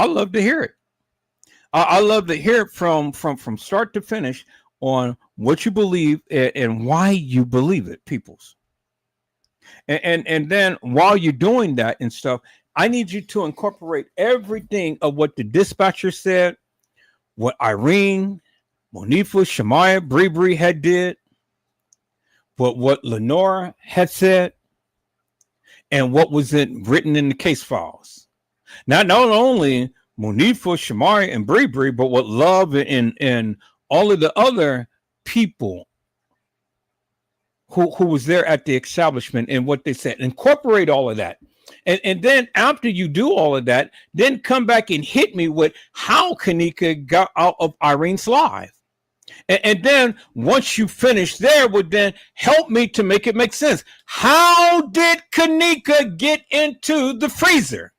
Speaker 1: love to hear it. I love to hear it from start to finish on what you believe and why you believe it, peoples. And then while you're doing that and stuff, I need you to incorporate everything of what the dispatcher said, what Irene, Monifa, Shemaya, Bree had did, what Lenora had said, and what was written in the case files. Not only Monifa, Shemaya, and Bree, but what Love and all of the other people who was there at the establishment and what they said. Incorporate all of that. And then after you do all of that, then come back and hit me with how KENNEKA got out of Irene's life. And then once you finish there, would then help me to make it make sense. How did KENNEKA get into the freezer?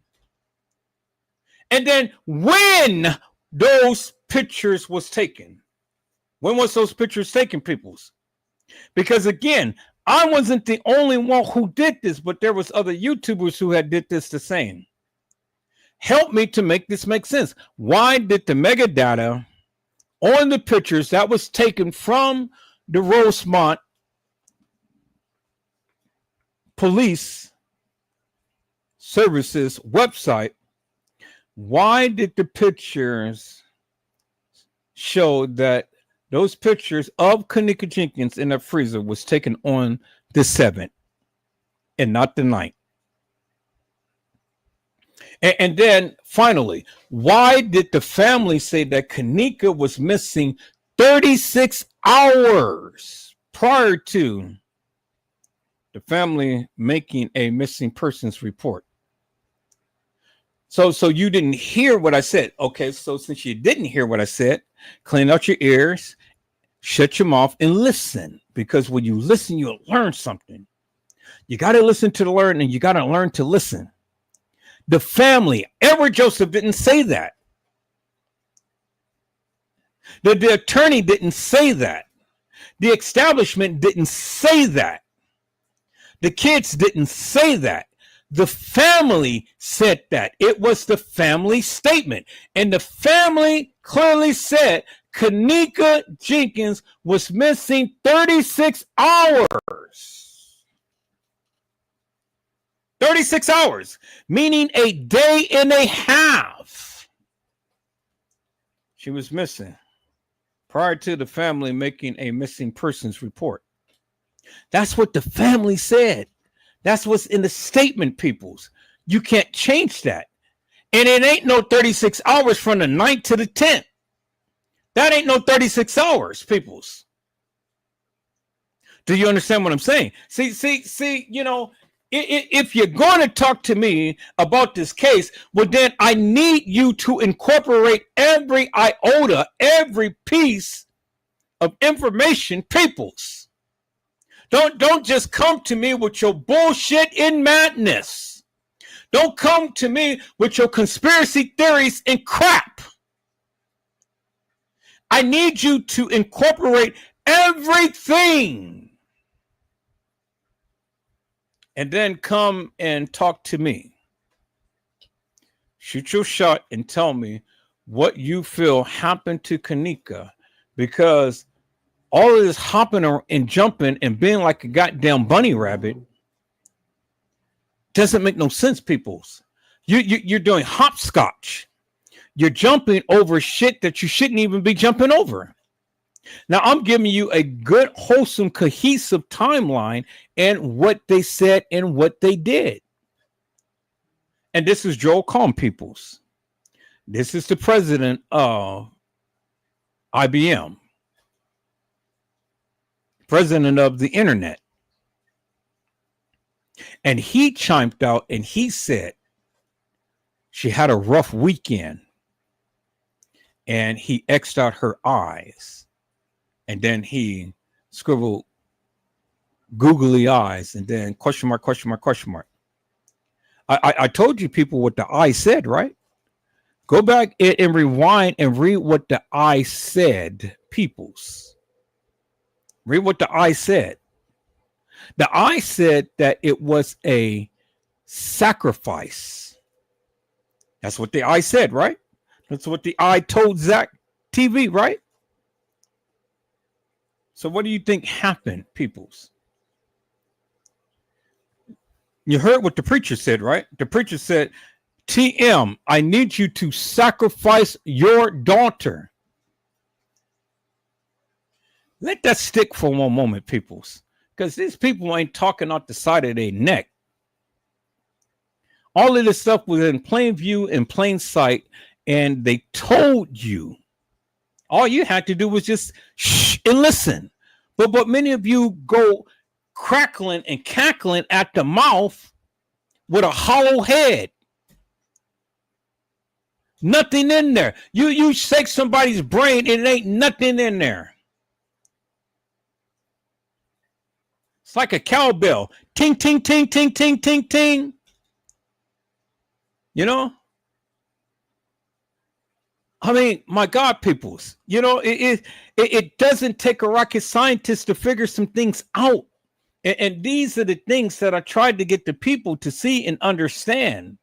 Speaker 1: And then when those pictures was taken? When was those pictures taken, peoples? Because again, I wasn't the only one who did this, but there was other YouTubers who had did this the same. Help me to make this make sense. Why did the metadata on the pictures that was taken from the Rosemont Police Services website, why did the pictures show that those pictures of KENNEKA Jenkins in the freezer was taken on the 7th and not the 9th? And then finally, why did the family say that KENNEKA was missing 36 hours prior to the family making a missing persons report? So you didn't hear what I said. Okay, so since you didn't hear what I said, clean out your ears, shut your mouth, and listen. Because when you listen, you'll learn something. You got to listen to learn, and you got to learn to listen. The family, Edward Joseph didn't say that. The attorney didn't say that. The establishment didn't say that. The kids didn't say that. The family said that. It was the family statement. And the family clearly said KENNEKA Jenkins was missing 36 hours. 36 hours, meaning a day and a half. She was missing prior to the family making a missing persons report. That's what the family said. That's what's in the statement, peoples. You can't change that. And it ain't no 36 hours from the 9th to the 10th. That ain't no 36 hours, peoples. Do you understand what I'm saying? See, you know, if you're going to talk to me about this case, well, then I need you to incorporate every iota, every piece of information, peoples. Don't just come to me with your bullshit and madness. Don't come to me with your conspiracy theories and crap. I need you to incorporate everything. And then come and talk to me. Shoot your shot and tell me what you feel happened to KENNEKA, because all of this hopping and jumping and being like a goddamn bunny rabbit doesn't make no sense, peoples. You're doing hopscotch. You're jumping over shit that you shouldn't even be jumping over. Now, I'm giving you a good, wholesome, cohesive timeline and what they said and what they did. And this is Joel Calm, peoples. This is the president of IBM, president of the internet. And he chimed out and he said she had a rough weekend. And he X'd out her eyes. And then he scribbled googly eyes and then question mark, question mark, question mark. I told you people what the I said, right? Go back and rewind and read what the I said, peoples. Read what the I said. The I said that it was a sacrifice. That's what the I said, right? That's what the I told Zach TV, right? So what do you think happened, peoples? You heard what the preacher said, right? The preacher said, TM, I need you to sacrifice your daughter. Let that stick for one moment, peoples, because these people ain't talking out the side of their neck. All of this stuff was in plain view, in plain sight, and they told you. All you had to do was just shh and listen. But many of you go crackling and cackling at the mouth with a hollow head. Nothing in there. You shake somebody's brain, and it ain't nothing in there. It's like a cowbell. Ting, ting, ting, ting, ting, ting, ting. You know? I mean, my God, peoples, you know, it doesn't take a rocket scientist to figure some things out. And these are the things that I tried to get the people to see and understand.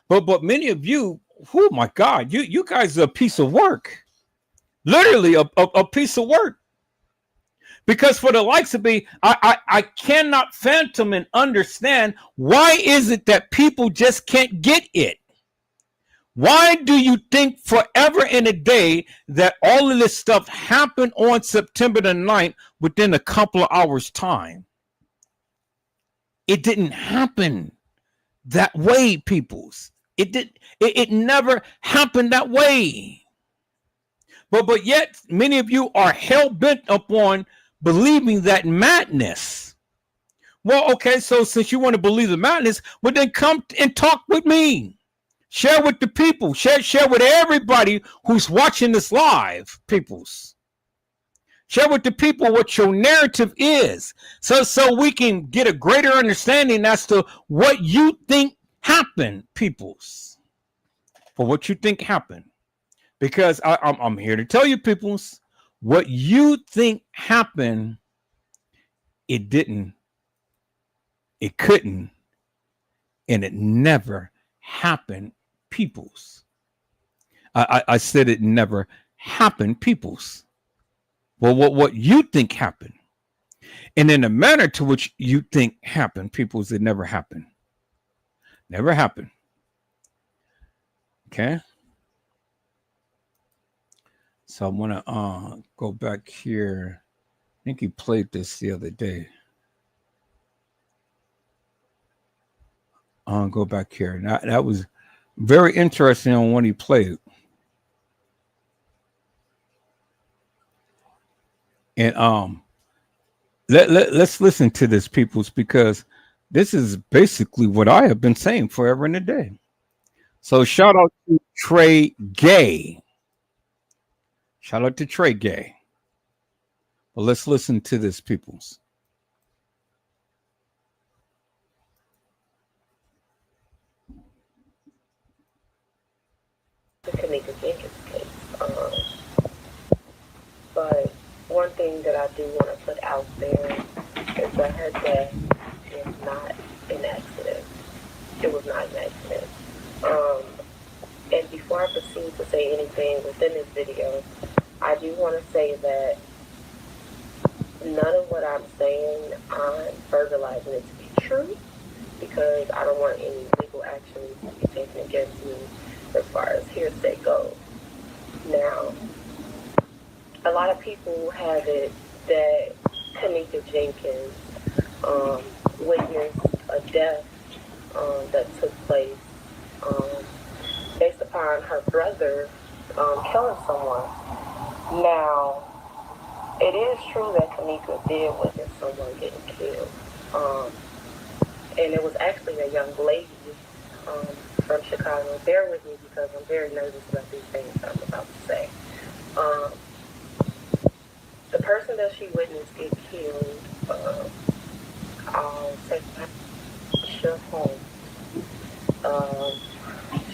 Speaker 1: But many of you, oh my God, you guys are a piece of work. Literally a piece of work. Because for the likes of me, I cannot fathom and understand why is it that people just can't get it? Why do you think forever and a day that all of this stuff happened on September the 9th within a couple of hours' time? It didn't happen that way, peoples. It never happened that way. But yet many of you are hell-bent upon believing that madness. Well, okay, so since you want to believe the madness, well then come and talk with me. Share with the people. Share with everybody who's watching this live, peoples. Share with the people what your narrative is, so we can get a greater understanding as to what you think happened, peoples. For what you think happened. Because I'm here to tell you, peoples, what you think happened, it didn't, it couldn't, and it never happened, peoples. I said it never happened, peoples. Well, what you think happened, and in the manner to which you think happened, peoples, it never happened. Never happened. Okay. So I want to go back here. I think he played this the other day. Go back here. That was very interesting on when he played. And let's listen to this, peoples, because this is basically what I have been saying forever and a day. So shout out to Trey Gay. Shout out to Trey Gay. But let's listen to this, peoples.
Speaker 4: The kENNEKA Jenkins case. But one thing that I do want to put out there is that her death is not an accident. It was not an accident. And before I proceed to say anything within this video, I do want to say that none of what I'm saying, I'm verbalizing it to be true, because I don't want any legal action to be taken against me as far as hearsay goes. Now, a lot of people have it that kENNEKA Jenkins witnessed a death that took place based upon her brother killing someone. Now, it is true that KENNEKA did witness someone getting killed. And it was actually a young lady from Chicago. Bear with me because I'm very nervous about these things I'm about to say. The person that she witnessed get killed, I'll say Tasha Holmes.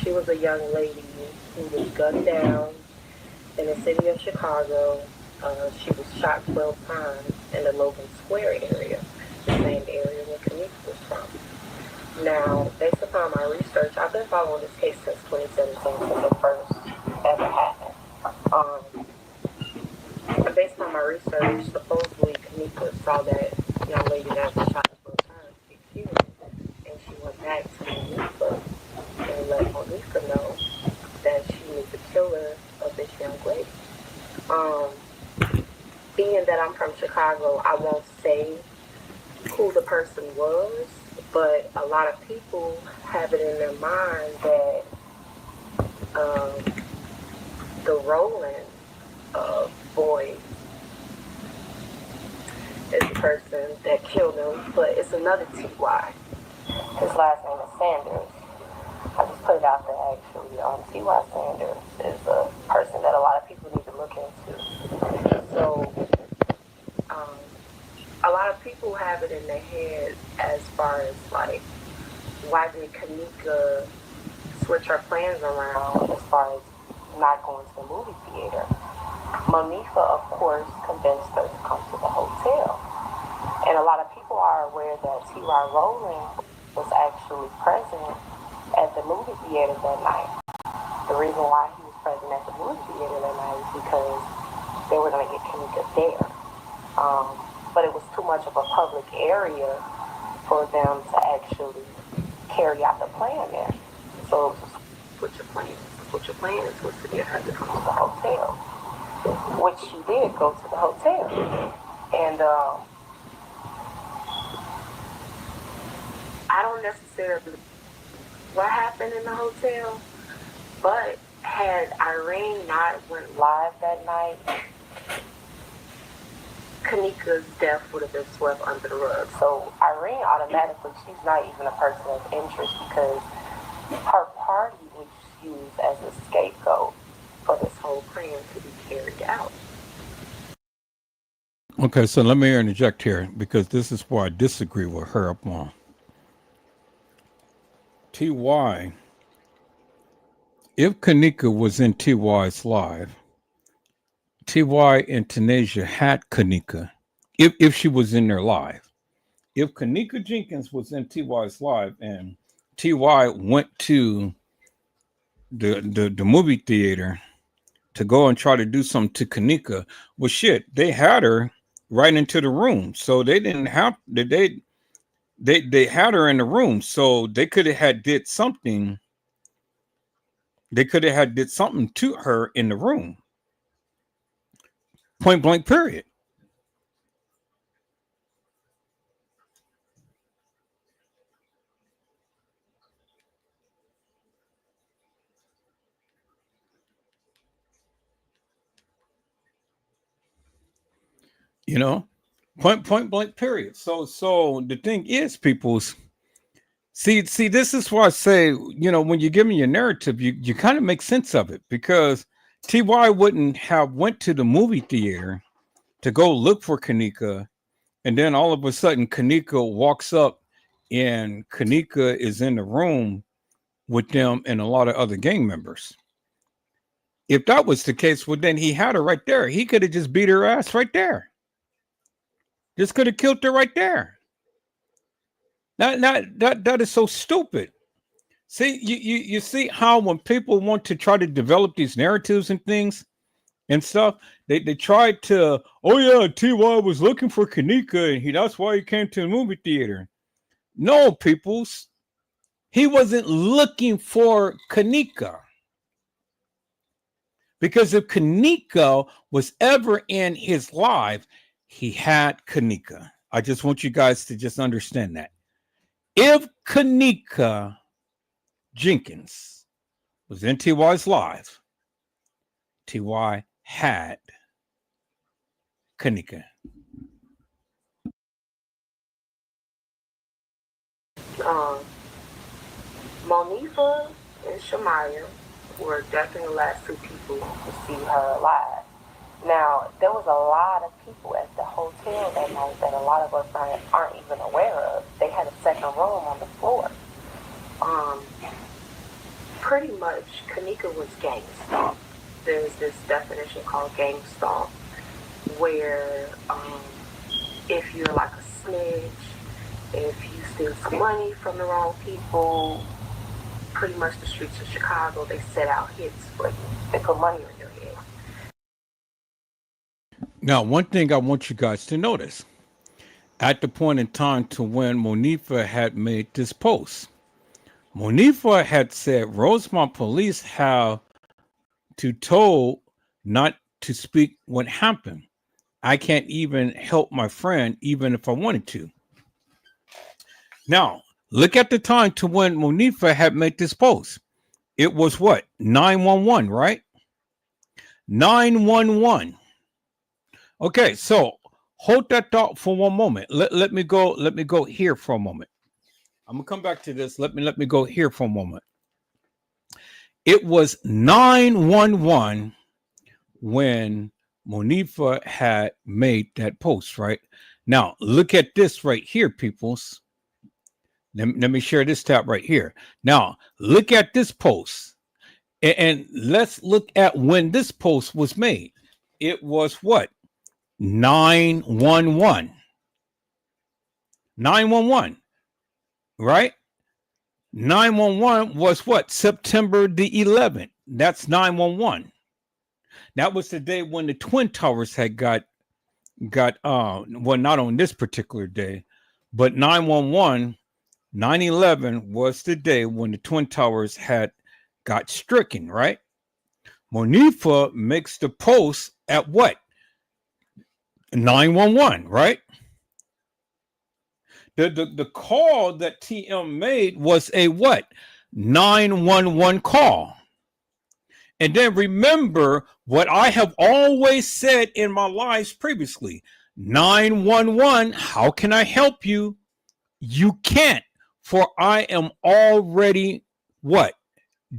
Speaker 4: She was a young lady who was gunned down in the city of Chicago. She was shot 12 times in the Logan Square area, the same area where KENNEKA was from. Now, based upon my research, I've been following this case since 2017, since it first ever happened. Based on my research, supposedly KENNEKA saw that young lady that was shot 12 times get killed, and she went back to Monifa and let Monifa know that she was the killer of this young lady. Being that I'm from Chicago, I won't say who the person was, but a lot of people have it in their mind that the Roland boy is the person that killed him, but it's another T.Y. His last name is Sanders. I just put it out there actually. T.Y. Sanders is a person that a lot of people need to look into. So, a lot of people have it in their head as far as like, why did KENNEKA switch her plans around as far as not going to the movie theater? Monifa, of course, convinced her to come to the hotel. And a lot of people are aware that T.Y. Rowland was actually present at the movie theater that night. The reason why he was present at the movie theater that night is because they were going to get KENNEKA there. But it was too much of a public area for them to actually carry out the plan there. So it was switch your plans. Switch your plans was to get her to come to the hotel, which she did go to the hotel. And I don't necessarily what happened in the hotel, but had Irene not went live that night, KENNEKA's death would have been swept under the rug. So Irene automatically, she's not even a person of interest because her party was used as a scapegoat for this whole plan to be carried out.
Speaker 1: Okay, so let me interject here because this is where I disagree with her upon. T.Y., if KENNEKA was in T.Y.'s live, T.Y. and Tanasia had KENNEKA if she was in their live. If KENNEKA Jenkins was in T.Y.'s live and T.Y. went to the movie theater to go and try to do something to KENNEKA, well, shit, they had her right into the room, so they didn't have they had her in the room, so they could have had did something. They could have had did something to her in the room. Point blank. Period. You know, point blank. Period. So the thing is, people's see. This is why I say, when you give me your narrative, you kind of make sense of it because Ty wouldn't have went to the movie theater to go look for KENNEKA, and then all of a sudden KENNEKA walks up, and KENNEKA is in the room with them and a lot of other gang members. If that was the case, well, then he had her right there. He could have just beat her ass right there. Just could have killed her right there. That is so stupid. See, you see how when people want to try to develop these narratives and things and stuff, they tried to, oh yeah, T.Y. was looking for KENNEKA and that's why he came to the movie theater. No, peoples, he wasn't looking for KENNEKA. Because if KENNEKA was ever in his life, he had KENNEKA. I just want you guys to just understand that. If KENNEKA Jenkins was in T.Y.'s life, T.Y. had kENNEKA?
Speaker 4: Monifa and Shamaya were definitely the last two people to see her alive. Now, there was a lot of people at the hotel that night that a lot of us aren't even aware of. They had a second room on the floor. Pretty much, kENNEKA was gang stalk. There's this definition called gang stalk, where if you're like a snitch, if you steal some money from the wrong people, pretty much the streets of Chicago, they set out hits for you. They put money on your head.
Speaker 1: Now, one thing I want you guys to notice, at the point in time to when Monifa had made this post, Monifa had said Rosemont police have to told not to speak what happened. I can't even help my friend even if I wanted to. Now, look at the time to when Monifa had made this post. It was what? 911, right? 911. Okay, so hold that thought for one moment. Let me go here for a moment. I'm gonna come back to this. Let me go here for a moment. It was 911 when Monifa had made that post, right? Now, look at this right here, peoples. Let me share this tab right here. Now, look at this post. And let's look at when this post was made. It was what? 911. 911. Right? 911 was what? September the 11th. That's 911. That was the day when the Twin Towers had got well, not on this particular day, but 911, 9/11 was the day when the Twin Towers had got stricken, right? Monifa makes the post at what? 911, right? The call that TM made was a what? 911 call. And then remember what I have always said in my lives previously. 911, how can I help you? You can't, for I am already what?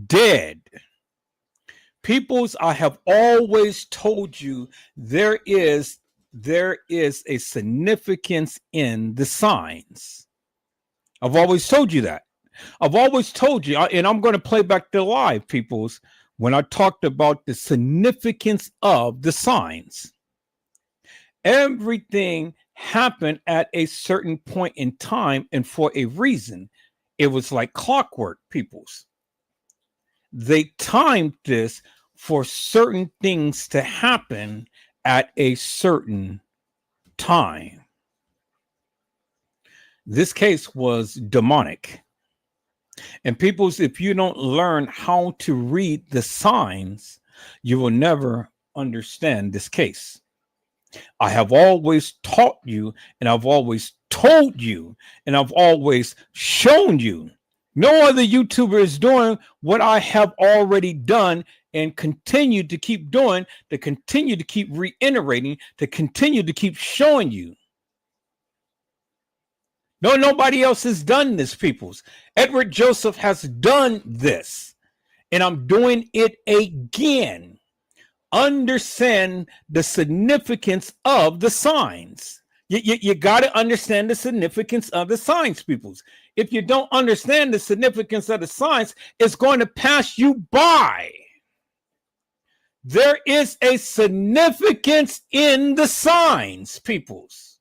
Speaker 1: Dead. Peoples, I have always told you there is a significance in the signs. I've always told you that. I've always told you, and I'm going to play back the live, peoples, when I talked about the significance of the signs. Everything happened at a certain point in time and for a reason. It was like clockwork, peoples. They timed this for certain things to happen at a certain time. This case was demonic. And peoples, if you don't learn how to read the signs, you will never understand this case. I have always taught you, and I've always told you, and I've always shown you. No other YouTuber is doing what I have already done and continue to keep doing, to continue to keep reiterating, to continue to keep showing you. No, nobody else has done this, peoples. Edward Joseph has done this, and I'm doing it again. Understand the significance of the signs. You got to understand the significance of the signs, peoples. If you don't understand the significance of the signs, it's going to pass you by. There is a significance in the signs, peoples.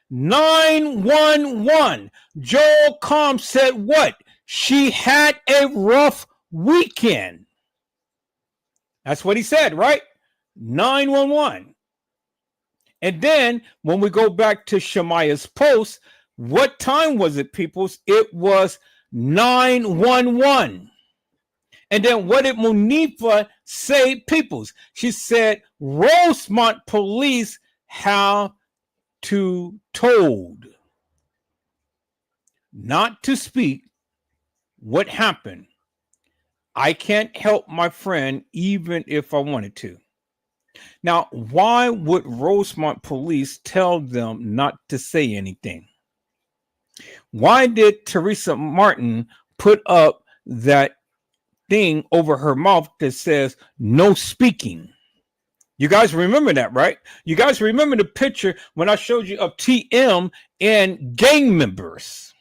Speaker 1: 911. Joel Combs said what? She had a rough weekend. That's what he said, right? 911. And then when we go back to Shemaya's post, what time was it, peoples? It was 911. And then what did Monifa say, peoples? She said, Rosemont police have to told not to speak what happened. I can't help my friend even if I wanted to. Now, why would Rosemont police tell them not to say anything? Why did Teresa Martin put up that thing over her mouth that says no speaking? You guys remember that, right? You guys remember the picture when I showed you of TM and gang members.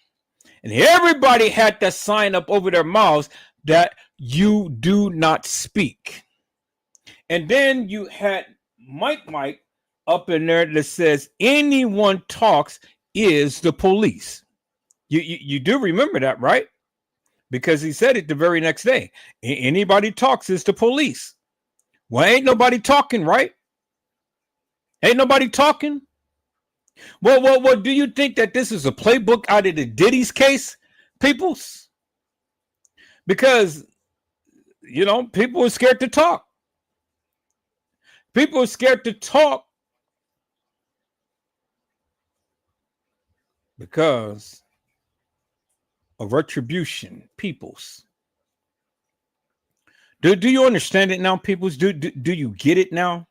Speaker 1: And everybody had that sign up over their mouths that you do not speak. And then you had Mike up in there that says anyone talks is the police. You do remember that, right? Because he said it the very next day. Anybody talks is the police. Well, ain't nobody talking, right? Ain't nobody talking. Well, do you think that this is a playbook out of the Diddy's case, peoples? Because, you know, people are scared to talk. People are scared to talk because of retribution, peoples. Do you understand it now, peoples? Do you get it now?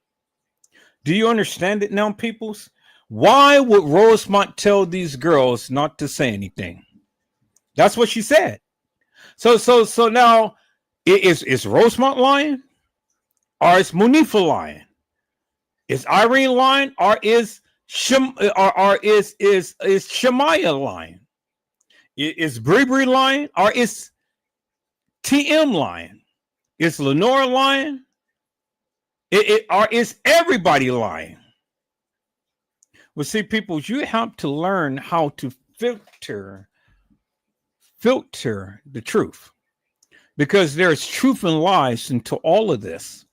Speaker 1: Do you understand it now, peoples? Why would Rosemont tell these girls not to say anything? That's what she said. So now, is Rosemont lying? Or is Munifa lying? Is Irene lying? Or is Shemaya lying? Is Bree lying? Or is TM lying? Is Lenora lying? Or is everybody lying? Well, see, people, you have to learn how to filter the truth, because there's truth and lies into all of this.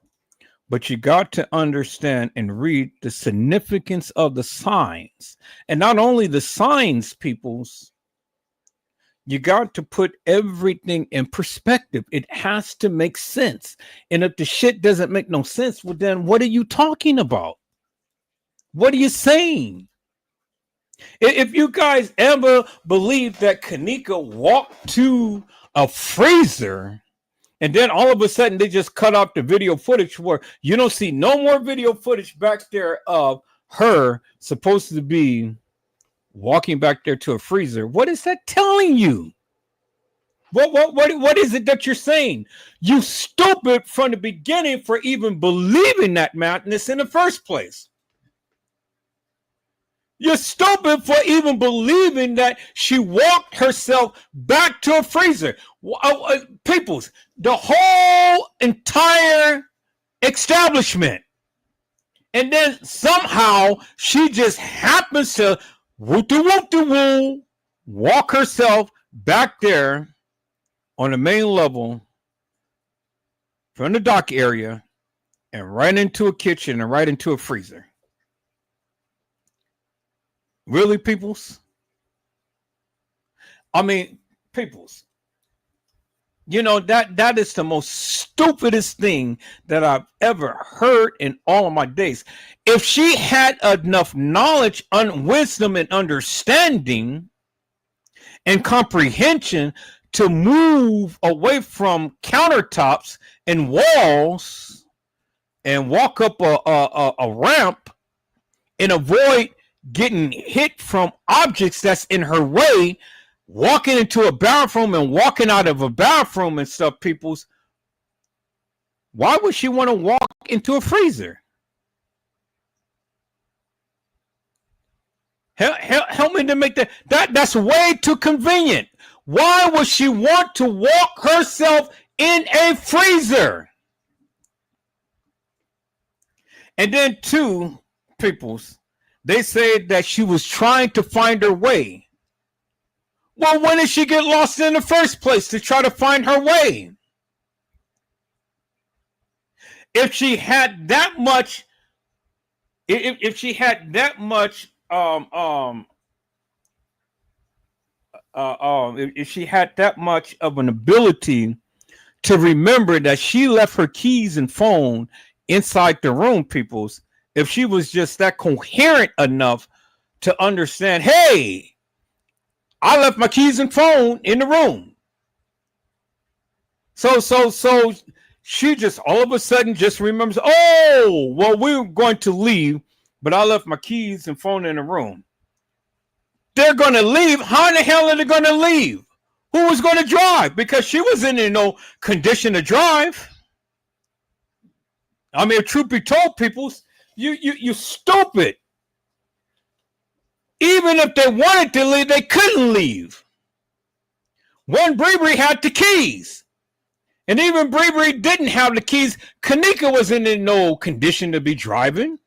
Speaker 1: But you got to understand and read the significance of the signs, and not only the signs, peoples. You got to put everything in perspective. It has to make sense. And if the shit doesn't make no sense, well, then what are you talking about? What are you saying? If you guys ever believe that KENNEKA walked to a freezer and then all of a sudden they just cut off the video footage where you don't see no more video footage back there of her supposed to be walking back there to a freezer, what is that telling you? What is it that you're saying? You stupid from the beginning for even believing that madness in the first place. You're stupid for even believing that she walked herself back to a freezer. Peoples, the whole entire establishment. And then somehow she just happens to woo walk herself back there on the main level from the dock area and right into a kitchen and right into a freezer. Really, peoples? I mean, peoples, you know, that is the most stupidest thing that I've ever heard in all of my days. If she had enough knowledge, wisdom, and understanding and comprehension to move away from countertops and walls and walk up a ramp and avoid getting hit from objects that's in her way, walking into a bathroom and walking out of a bathroom and stuff, peoples, why would she want to walk into a freezer? Help me to make that's way too convenient. Why would she want to walk herself in a freezer? And then two, peoples, they said that she was trying to find her way. Well, when did she get lost in the first place to try to find her way? If she had that much, if she had that much, if she had that much of an ability to remember that she left her keys and phone inside the room, peoples, if she was just that coherent enough to understand, hey, I left my keys and phone in the room. So She just all of a sudden just remembers, oh, well, we were going to leave, but I left my keys and phone in the room. They're going to leave. How in the hell are they going to leave? Who was going to drive? Because she wasn't in no condition to drive. I mean, truth be told, peoples, you stupid. Even if they wanted to leave, they couldn't leave. One Bree had the keys. And even Bree didn't have the keys. kENNEKA wasn't in no condition to be driving.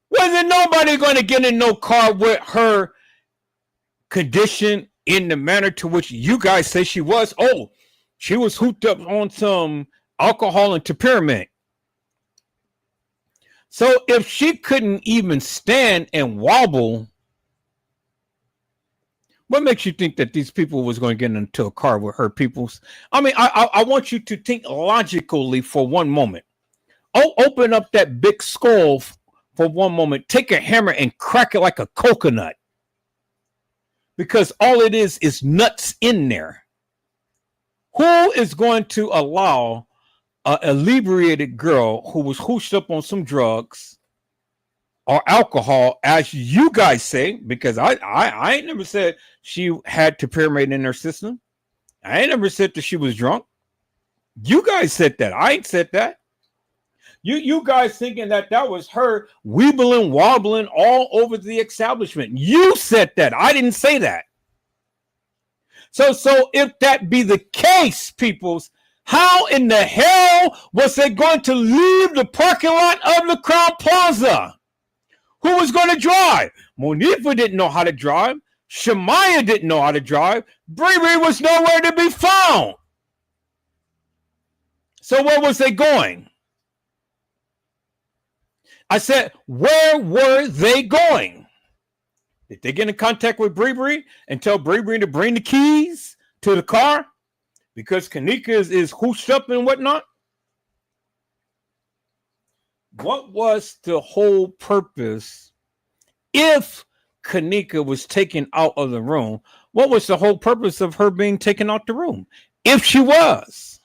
Speaker 1: Wasn't nobody going to get in no car with her condition in the manner to which you guys say she was. Oh, she was hooked up on some alcohol and temperament. So if she couldn't even stand and wobble, what makes you think that these people was going to get into a car with her, peoples? I mean, I want you to think logically for one moment. Oh, open up that big skull for one moment. Take a hammer and crack it like a coconut. Because all it is nuts in there. Who is going to allow an inebriated girl who was hooshed up on some drugs or alcohol, as you guys say, because I ain't never said she had temperament in her system. I ain't never said that she was drunk. You guys said that. I ain't said that. You guys thinking that was her weebling, wobbling all over the establishment. You said that. I didn't say that. So if that be the case, peoples, how in the hell was they going to leave the parking lot of the Crown Plaza? Who was going to drive? Monifa didn't know how to drive. Shemaya didn't know how to drive. Bree was nowhere to be found. So where was they going? I said, where were they going? Did they get in contact with Bree and tell Bree to bring the keys to the car? Because kENNEKA is hooshed up and whatnot? What was the whole purpose if kENNEKA was taken out of the room? What was the whole purpose of her being taken out the room? If she was.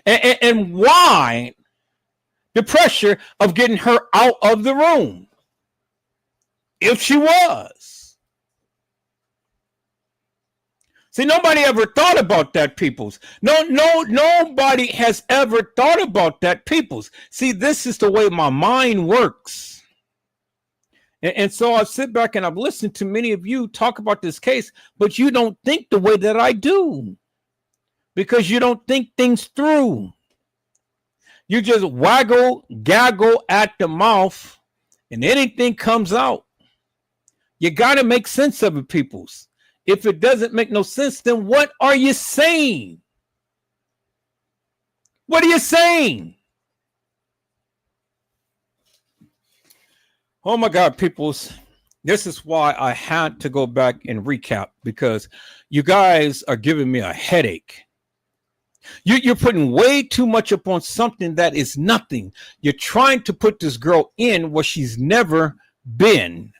Speaker 1: And why the pressure of getting her out of the room? If she was. See, nobody ever thought about that, peoples. Nobody has ever thought about that, peoples. See, this is the way my mind works. And so I sit back and I've listened to many of you talk about this case, but you don't think the way that I do because you don't think things through. You just gaggle at the mouth and anything comes out. You got to make sense of it, peoples. If it doesn't make no sense, then what are you saying? What are you saying? Oh my God, peoples. This is why I had to go back and recap because you guys are giving me a headache. You're putting way too much upon something that is nothing. You're trying to put this girl in where she's never been.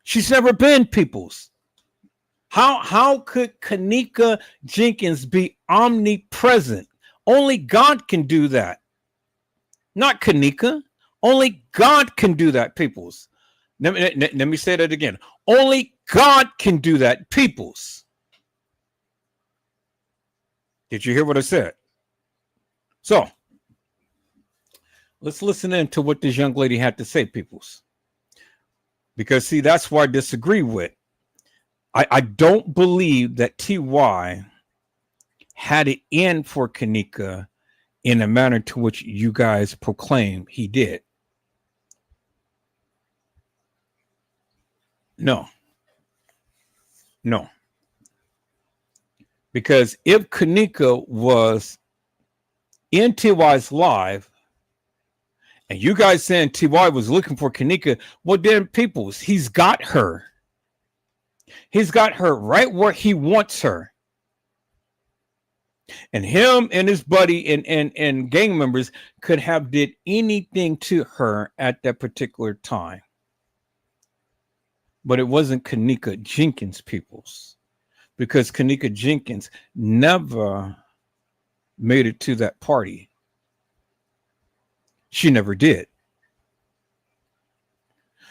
Speaker 1: She's never been, peoples. How could kENNEKA Jenkins be omnipresent? Only God can do that. Not kENNEKA. Only God can do that, peoples. Let me say that again. Only God can do that, peoples. Did you hear what I said? So, let's listen in to what this young lady had to say, peoples. Because, see, that's where I disagree with. I don't believe that TY had it in for kENNEKA in a manner to which you guys proclaim he did. No. Because if kENNEKA was in TY's live, and you guys saying TY was looking for kENNEKA, well then, peoples, he's got her. He's got her right where he wants her. And him and his buddy and gang members could have did anything to her at that particular time. But it wasn't kENNEKA Jenkins, peoples. because Kenneka Jenkins never made it to that party. She never did.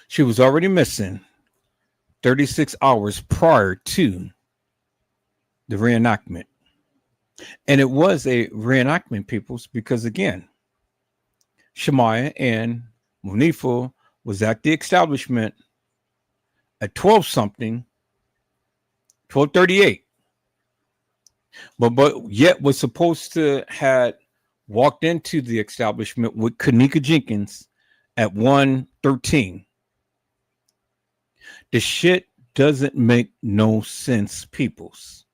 Speaker 1: She was already missing 36 hours prior to the reenactment. And it was a reenactment, peoples, because again, Shemaya and Munifa was at the establishment at 12 something, 12:38. But yet was supposed to had walked into the establishment with Kenneka Jenkins at 1:13. The shit doesn't make no sense, peoples.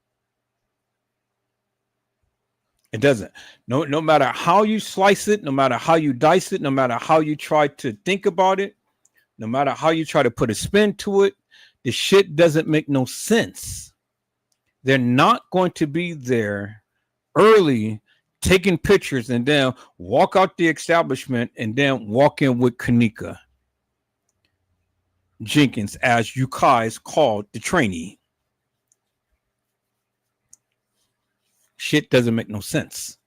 Speaker 1: It doesn't. No matter how you slice it, no matter how you dice it, no matter how you try to think about it, no matter how you try to put a spin to it, the shit doesn't make no sense. They're not going to be there early taking pictures and then walk out the establishment and then walk in with Kenneka Jenkins, as you guys called the trainee. Shit doesn't make no sense.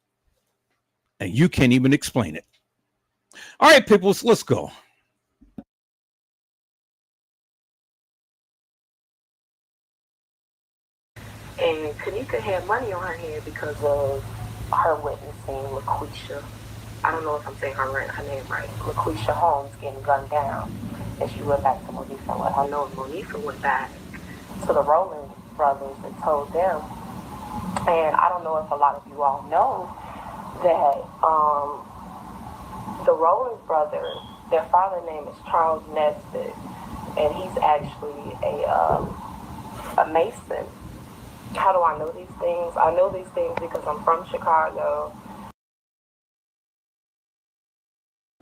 Speaker 1: And you can't even explain it. All right, peoples, let's go.
Speaker 4: And Kenneka had money on her head because of her witnessing LaQuisha. I don't know if I'm saying her name right. LaQuisha Holmes getting gunned down. And she went back to Monifa and let her know. Monifa went back to the Rowland brothers and told them. And I don't know if a lot of you all know that the Rowland brothers, their father's name is Charles Nesbitt, and he's actually a Mason. How do I know these things? I know these things because I'm from Chicago.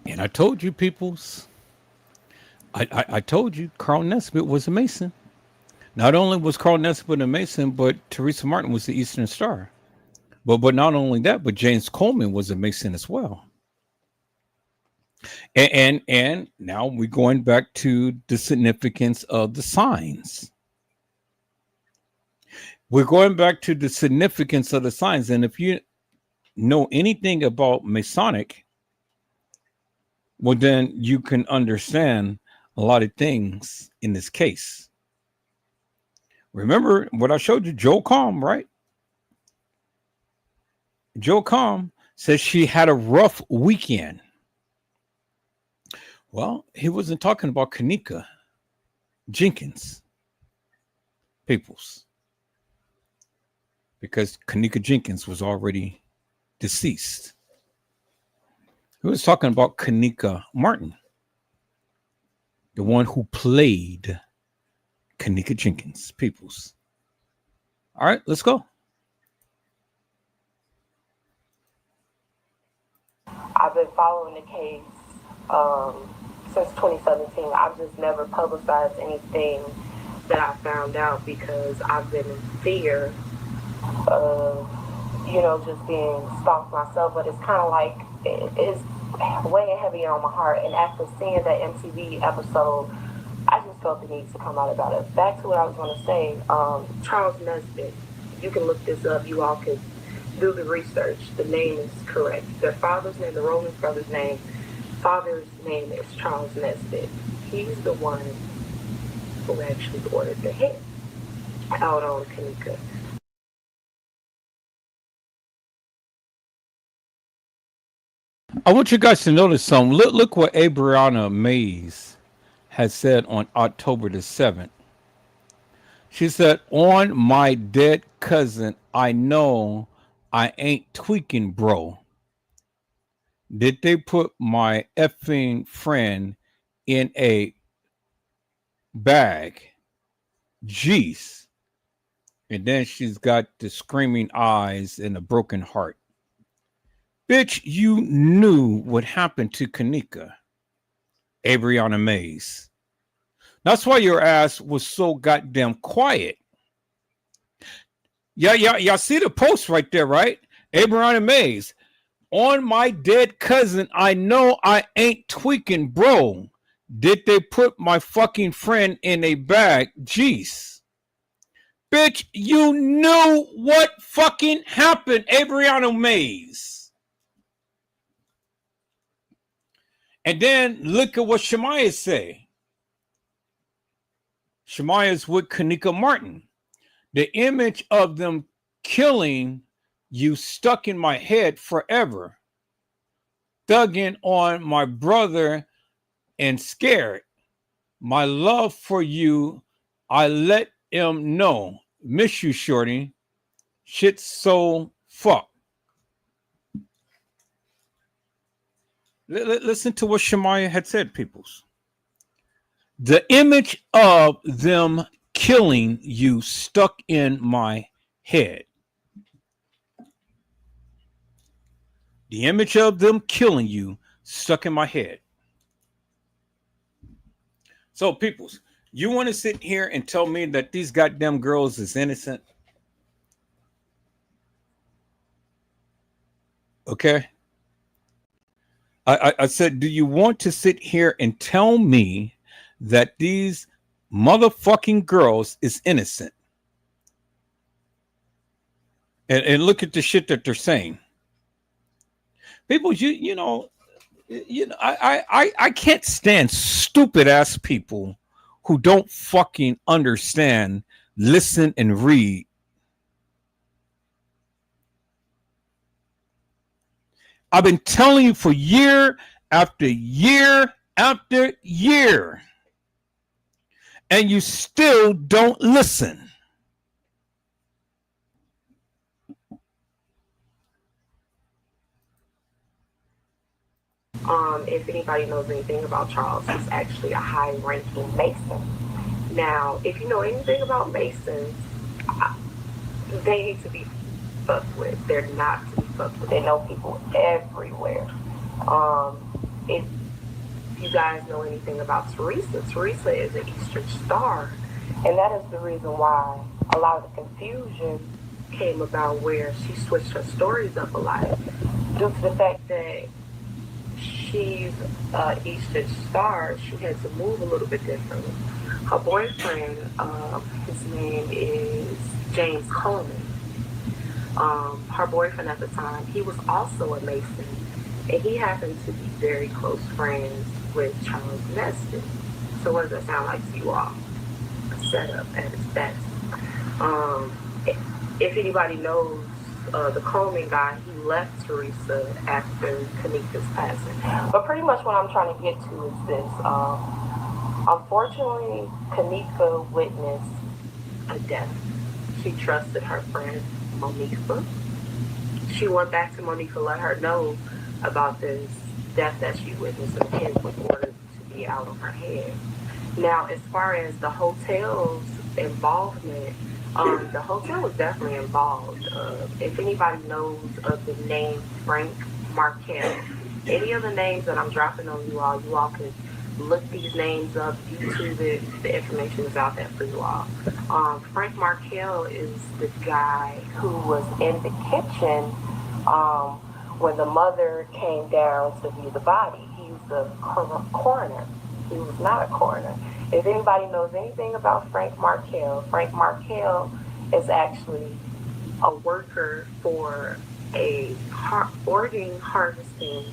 Speaker 1: And I told you, peoples, I told you Carl Nesbitt was a Mason. Not only was Carl Nesbitt a Mason, but Teresa Martin was the Eastern Star. But not only that, but James Coleman was a Mason as well. And now we're going back to the significance of the signs. We're going back to the significance of the signs. And if you know anything about Masonic, well, then you can understand a lot of things in this case. Remember what I showed you, Joe Calm, right? Joe Calm says she had a rough weekend. Well, he wasn't talking about Kenneka Jenkins, peoples, because Kenneka Jenkins was already deceased. He was talking about Kenneka Martin, the one who played Kenneka Jenkins, peoples. All right, let's go.
Speaker 4: I've been following the case since 2017. I've just never publicized anything that I found out because I've been in fear of, just being stalked myself. But it's kind of like it's weighing heavy on my heart. And after seeing that MTV episode, I just felt the need to come out about it. Back to what I was going to say, Charles Nesbitt, you can look this up. You all can do the research. The name is correct. Their father's name, the Rowland brothers' name, father's name is Charles Nesbitt. He's the one who actually ordered the hit out on Kenneka.
Speaker 1: I want you guys to notice something. Look what Abriana Mays has said on October the 7th. She said, on my dead cousin, I know I ain't tweaking, bro. Did they put my effing friend in a bag? Jeez. And then she's got the screaming eyes and a broken heart. Bitch, you knew what happened to Kenneka, Abriana Mays. That's why your ass was so goddamn quiet. Yeah, y'all see the post right there, right? Abriana Mays. On my dead cousin, I know I ain't tweaking, bro. Did they put my fucking friend in a bag? Jeez. Bitch, you knew what fucking happened, Adriano Mays. And then look at what Shemaiah say. Shemaya's with kENNEKA Martin. The image of them killing you stuck in my head forever. Thugging on my brother and scared. My love for you, I let him know. Miss you, shorty. Shit's so fuck. Listen to what Shemaiah had said, peoples. The image of them killing you stuck in my head. The image of them killing you stuck in my head. So, peoples, you want to sit here and tell me that these goddamn girls is innocent? Okay. I said, do you want to sit here and tell me that these motherfucking girls is innocent? And look at the shit that they're saying. People, you know, I can't stand stupid ass people who don't fucking understand, listen, and read. I've been telling you for year after year after year, and you still don't listen.
Speaker 4: If anybody knows anything about Charles, he's actually a high-ranking Mason. Now, if you know anything about Masons, they need to be fucked with. They're not to be fucked with. They know people everywhere. If you guys know anything about Teresa, Teresa is an Eastern Star, and that is the reason why a lot of the confusion came about where she switched her stories up a lot due to the fact that she's Eastern Star. She had to move a little bit differently. Her boyfriend, his name is James Coleman. Her boyfriend at the time, he was also a Mason, and he happened to be very close friends with Charles Nesbitt. So what does that sound like to you all? A setup at its best. If anybody knows the Coleman guy, he left Teresa after kENNEKA's passing. But pretty much what I'm trying to get to is this. Unfortunately, kENNEKA witnessed a death. She trusted her friend, Monica. She went back to Monica, let her know about this death that she witnessed in Kinswood in order to be out of her head. Now, as far as the hotel's involvement, the hotel was definitely involved. If anybody knows of the name Frank Markel, any of the names that I'm dropping on you all can look these names up, YouTube it, the information is out there for you all. Frank Markel is the guy who was in the kitchen when the mother came down to view the body. He's the coroner. He was not a coroner. If anybody knows anything about Frank Markel is actually a worker for a organ harvesting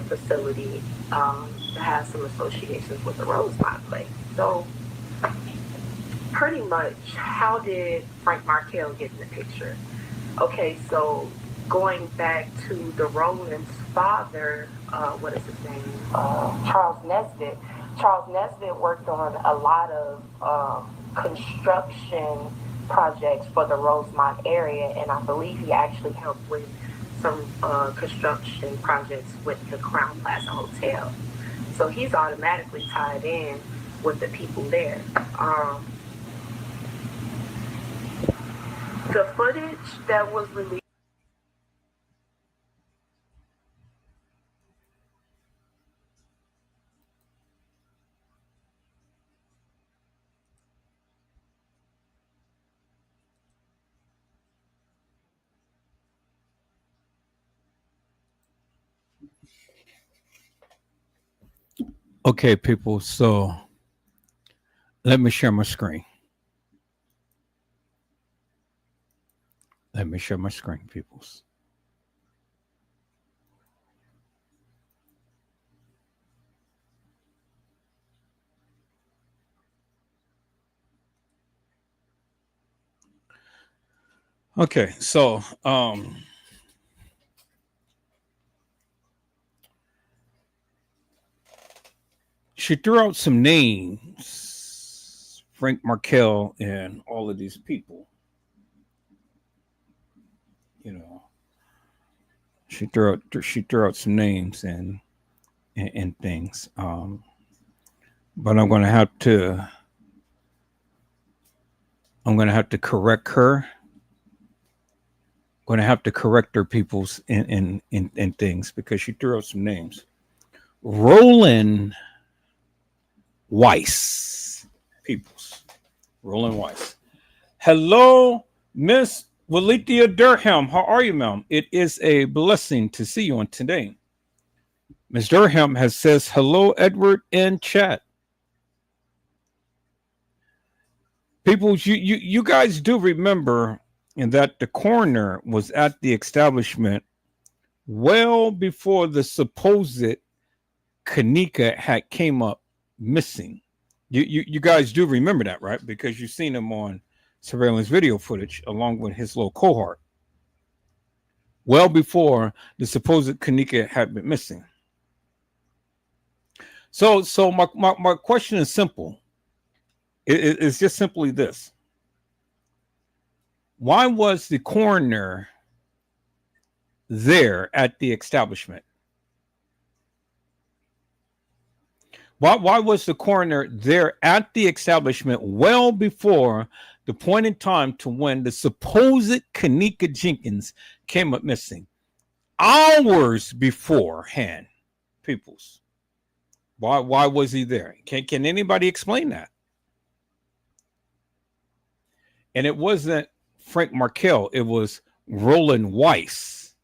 Speaker 4: facility that has some associations with the Rosemont place. So pretty much, how did Frank Markel get in the picture? Okay, so going back to the Rowland's father, what is his name? Charles Nesbitt. Charles Nesbitt worked on a lot of construction projects for the Rosemont area, and I believe he actually helped with some construction projects with the Crown Plaza Hotel. So he's automatically tied in with the people there. The footage that was released.
Speaker 1: Okay, people. So let me share my screen. Let me share my screen, peoples. Okay, so she threw out some names, Frank Markel and all of these people. You know, she threw out some names and things. But I'm gonna have to correct her. Going to have to correct her peoples in things because she threw out some names. Roland Weiss, peoples. Roland Weiss. Hello, Miss Walithia Durham. How are you, ma'am? It is a blessing to see you on today. Miss Durham has says hello, Edward, in chat. People, you guys do remember that the coroner was at the establishment well before the supposed KENNEKA had came up missing. You guys do remember that, right? Because you've seen him on surveillance video footage along with his little cohort. Well before the supposed KENNEKA had been missing. So my question is simple. It's just simply this. Why was the coroner there at the establishment? Why was the coroner there at the establishment well before the point in time to when the supposed KENNEKA Jenkins came up missing? Hours beforehand, peoples. Why was he there? Can anybody explain that? And it wasn't Frank Markel, it was Roland Weiss.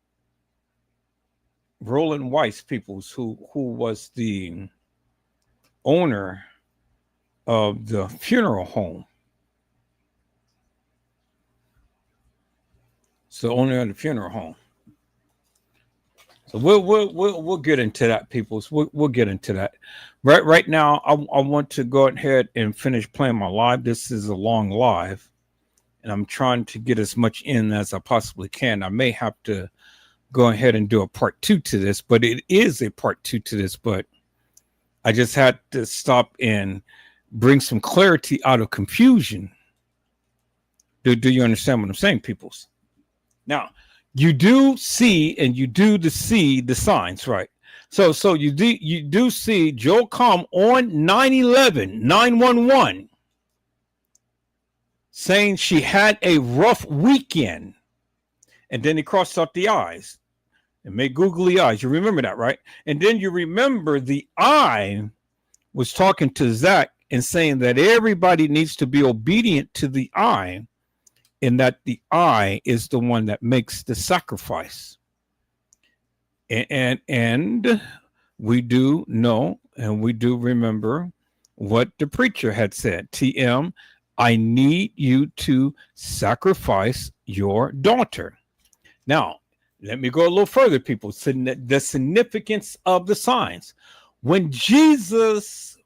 Speaker 1: Roland Weiss, peoples, who was the owner of the funeral home. It's the owner of the funeral home. So we'll get into that, peoples. We'll get into that. Right now, I want to go ahead and finish playing my live. This is a long live, and I'm trying to get as much in as I possibly can. I may have to go ahead and do a part 2 to this, but it is a part 2 to this, but I just had to stop and bring some clarity out of confusion. Do you understand what I'm saying, peoples? Now, you do see and you do see the signs, right? So you do see Joel Comm on 9/11, 911, saying she had a rough weekend, and then he crossed out the eyes and made googly eyes. You remember that, right? And then you remember the eye was talking to Zach and saying that everybody needs to be obedient to the eye, and that the eye is the one that makes the sacrifice. And we do know and we do remember what the preacher had said. TM, I need you to sacrifice your daughter. Now, let me go a little further, people. So the significance of the signs. When Jesus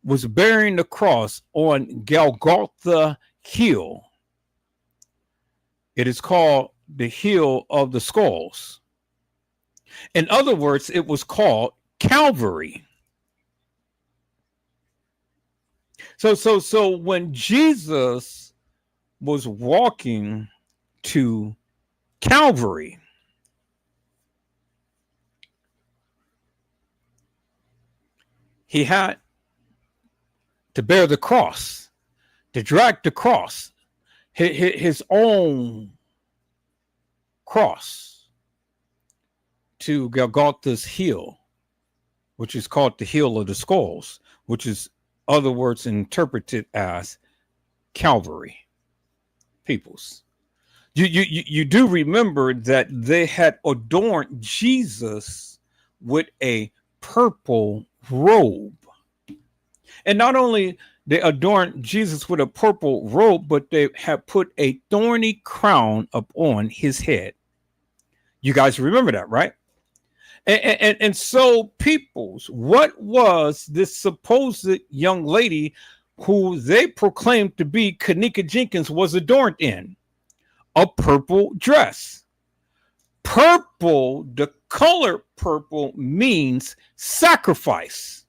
Speaker 1: was bearing the cross on Golgotha Hill, it is called the Hill of the Skulls. In other words, it was called Calvary. So when Jesus was walking to Calvary, he had to bear the cross, to drag the cross, his own cross, to Golgotha's hill, which is called the Hill of the Skulls, which is other words interpreted as Calvary. Peoples, you do remember that they had adorned Jesus with a purple robe. And not only They adorned Jesus with a purple robe, but they have put a thorny crown upon his head. You guys remember that, right? And so, peoples, what was this supposed young lady who they proclaimed to be kENNEKA Jenkins was adorned in? A purple dress. Purple, the color purple means sacrifice.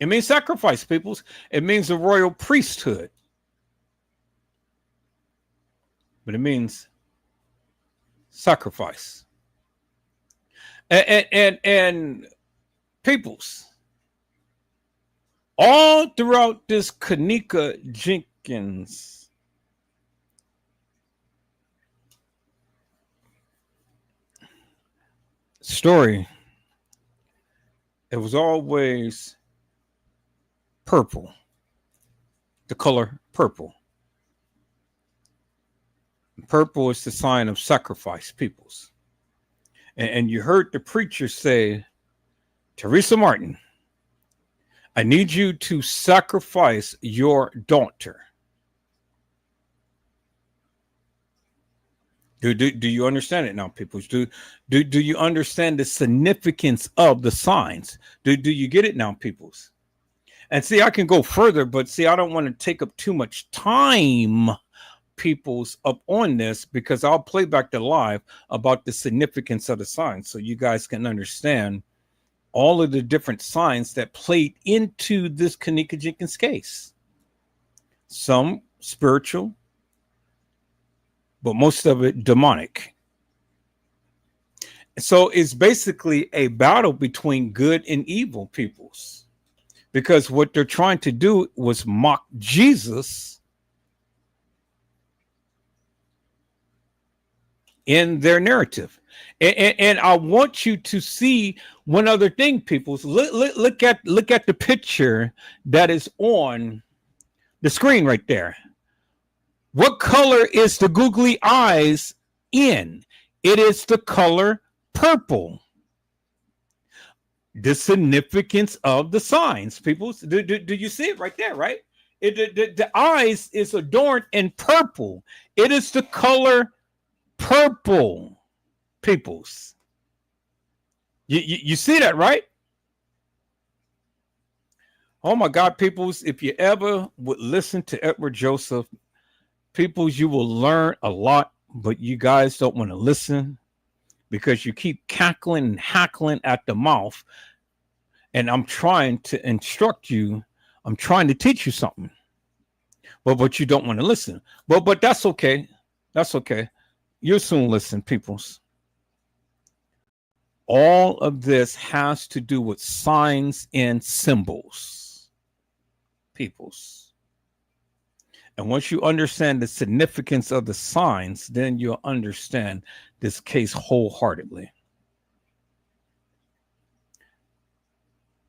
Speaker 1: It means sacrifice, peoples. It means the royal priesthood. But it means sacrifice. And peoples, all throughout this kENNEKA Jenkins story, it was always purple, the color purple. Purple is the sign of sacrifice, peoples. And you heard the preacher say, Teresa Martin, I need you to sacrifice your daughter. Do you understand it now, people? Do you understand the significance of the signs? Do you get it now, peoples? And see, I can go further, but see, I don't want to take up too much time, peoples, up on this, because I'll play back the live about the significance of the signs so you guys can understand all of the different signs that played into this kENNEKA Jenkins case. Some spiritual, but most of it demonic. So it's basically a battle between good and evil, peoples, because what they're trying to do was mock Jesus in their narrative. And I want you to see one other thing, people. Look at the picture that is on the screen right there. What color is the googly eyes in? It is the color purple. The significance of the signs, people. Do you see it right there, right? The eyes is adorned in purple. It is the color purple, peoples. You see that, right? Oh my God, peoples, if you ever would listen to Edward Joseph, peoples, you will learn a lot, but you guys don't want to listen because you keep cackling and hackling at the mouth. And I'm trying to instruct you. I'm trying to teach you something, but you don't want to listen. But that's okay. That's okay. You'll soon listen, peoples. All of this has to do with signs and symbols, peoples. And once you understand the significance of the signs, then you'll understand this case wholeheartedly.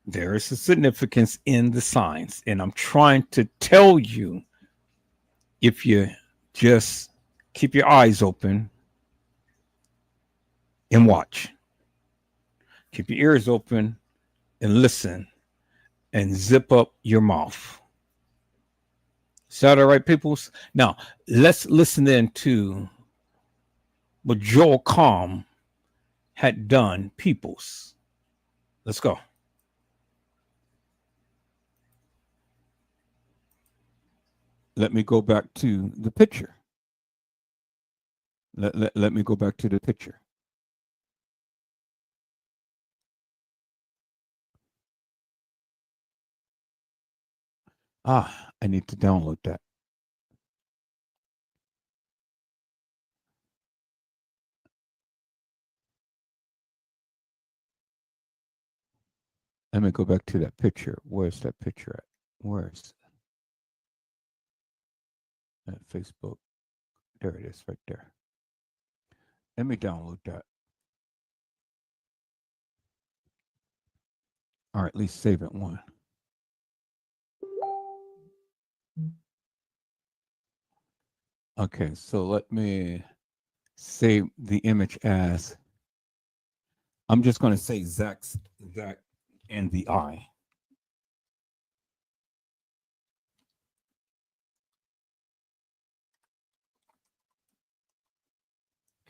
Speaker 1: There is a significance in the signs. And I'm trying to tell you, if you just keep your eyes open and watch. Keep your ears open and listen and zip up your mouth. Is that all right, peoples? Now, let's listen in to what Joel Calm had done, peoples. Let's go. Let me go back to the picture. Let me go back to the picture. I need to download that. Let me go back to that picture. Where's that picture at? Where's that? Facebook? There it is, right there. Let me download that. Or at least save it one. Okay, so let me save the image as, I'm just going to say Zach and the eye.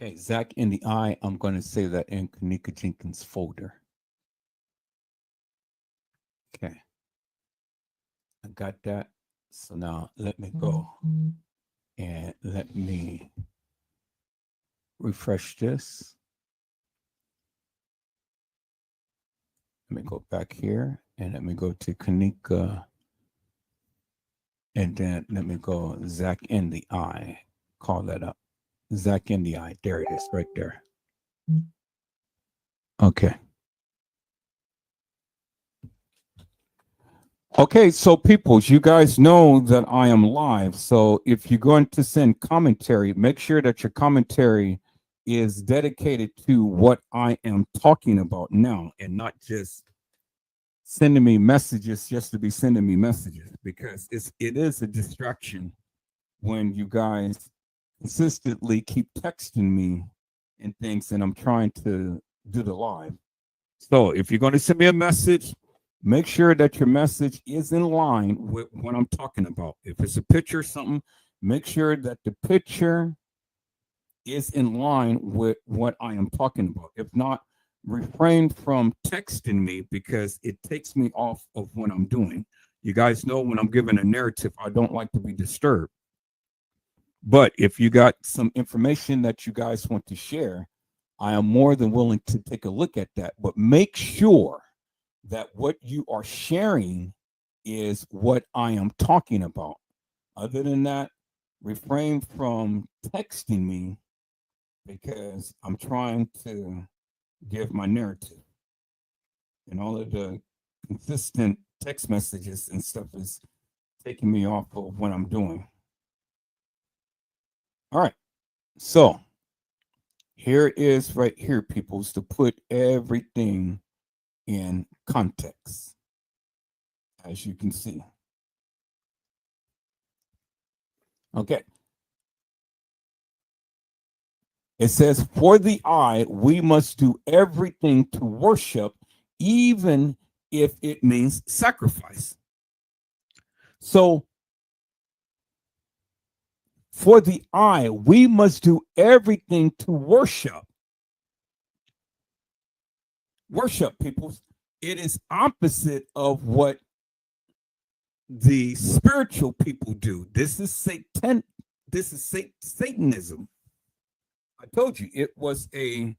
Speaker 1: Okay, Zach in the eye. I'm going to save that in kENNEKA Jenkins folder. Okay, I got that. So now let me go and let me refresh this. Let me go back here and let me go to kENNEKA. And then let me go Zach in the eye. Call that up. Zach in the eye. There it is right there. Okay. Okay, so peoples, you guys know that I am live. So if you're going to send commentary, make sure that your commentary is dedicated to what I am talking about now and not just sending me messages just to be sending me messages, because it is a distraction when you guys consistently keep texting me and things and I'm trying to do the live. So if you're going to send me a message, make sure that your message is in line with what I'm talking about. If it's a picture or something, make sure that the picture is in line with what I am talking about. If not, refrain from texting me because it takes me off of what I'm doing. You guys know when I'm giving a narrative, I don't like to be disturbed. But if you got some information that you guys want to share, I am more than willing to take a look at that. But make sure that what you are sharing is what I am talking about. Other than that, refrain from texting me because I'm trying to give my narrative. And all of the consistent text messages and stuff is taking me off of what I'm doing. All right. So here is right here, peoples, to put everything in context, as you can see. Okay. It says, for the eye, we must do everything to worship, even if it means sacrifice. So, for the eye, we must do everything to worship. Worship, people. It is opposite of what the spiritual people do. This is Satan. This is Satanism. I told you it was a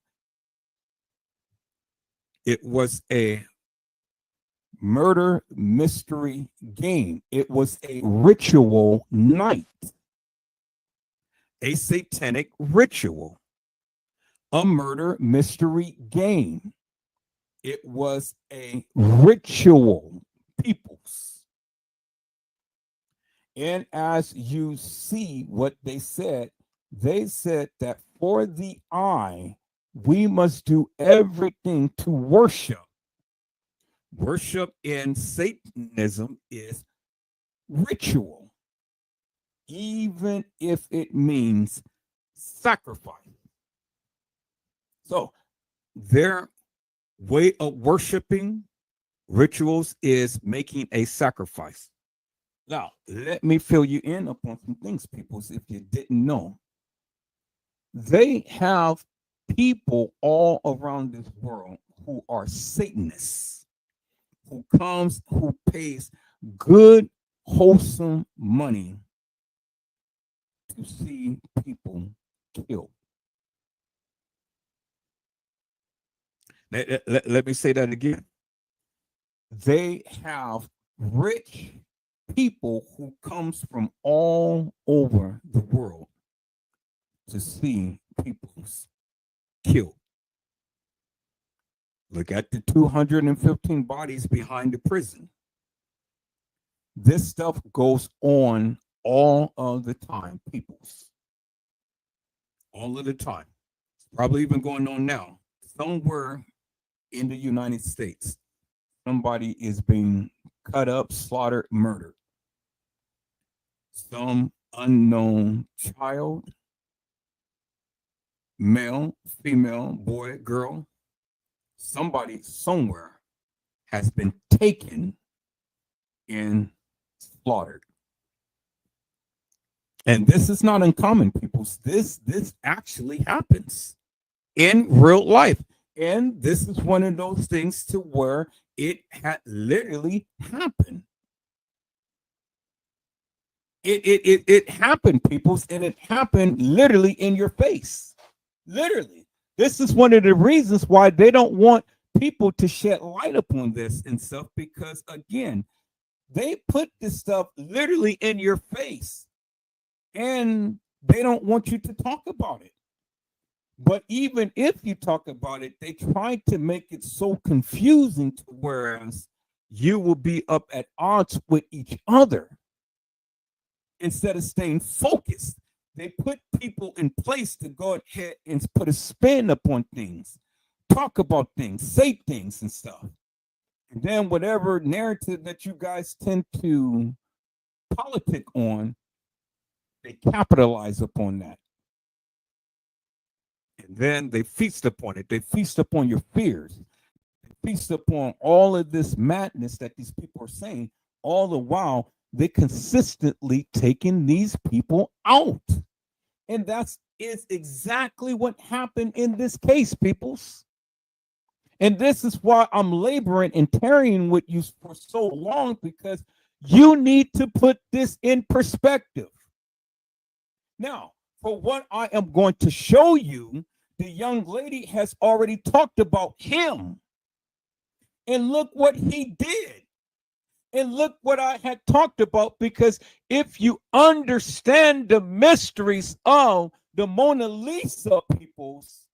Speaker 1: murder mystery game. It was a ritual night, a satanic ritual, a murder mystery game. It was a ritual, peoples. And as you see what they said that for the eye, we must do everything to worship. Worship in Satanism is ritual, even if it means sacrifice. So their way of worshiping rituals is making a sacrifice. Now, let me fill you in upon some things, people, if you didn't know. They have people all around this world who are Satanists, who pays good, wholesome money to see people killed. Let me say that again. They have rich people who comes from all over the world to see people's killed. Look at the 215 bodies behind the prison. This stuff goes on all of the time, peoples. All of the time. It's probably even going on now. Somewhere in the United States, somebody is being cut up, slaughtered, murdered. Some unknown child, male, female, boy, girl, somebody somewhere has been taken and slaughtered. And this is not uncommon, people. This actually happens in real life. And this is one of those things to where it had literally happened. It happened, peoples, and it happened literally in your face. Literally. This is one of the reasons why they don't want people to shed light upon this and stuff, because again, they put this stuff literally in your face and they don't want you to talk about it. But even if you talk about it, they try to make it so confusing to whereas you will be up at odds with each other instead of staying focused. They put people in place to go ahead and put a spin upon things, talk about things, say things and stuff. And then whatever narrative that you guys tend to politic on, they capitalize upon that. And then they feast upon it. They feast upon your fears. They feast upon all of this madness that these people are saying, all the while they consistently taking these people out. And that's is exactly what happened in this case, peoples. And this is why I'm laboring and tarrying with you for so long, because you need to put this in perspective. Now, for what I am going to show you, the young lady has already talked about him. And look what he did. And look what I had talked about, because if you understand the mysteries of the Mona Lisa, peoples,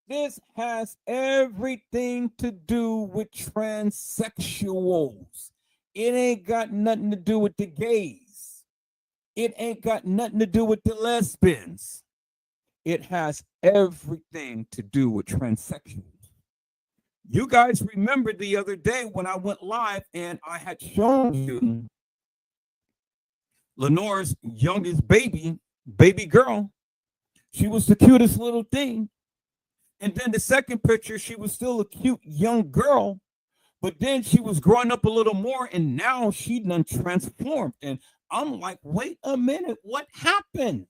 Speaker 1: this has everything to do with transsexuals. It ain't got nothing to do with the gays. It ain't got nothing to do with the lesbians. It has everything to do with transsexuals. You guys remember the other day when I went live and I had shown you Lenore's youngest baby girl. She was the cutest little thing. And then the second picture, she was still a cute young girl, but then she was growing up a little more, and now she done transformed. And I'm like, wait a minute, what happened?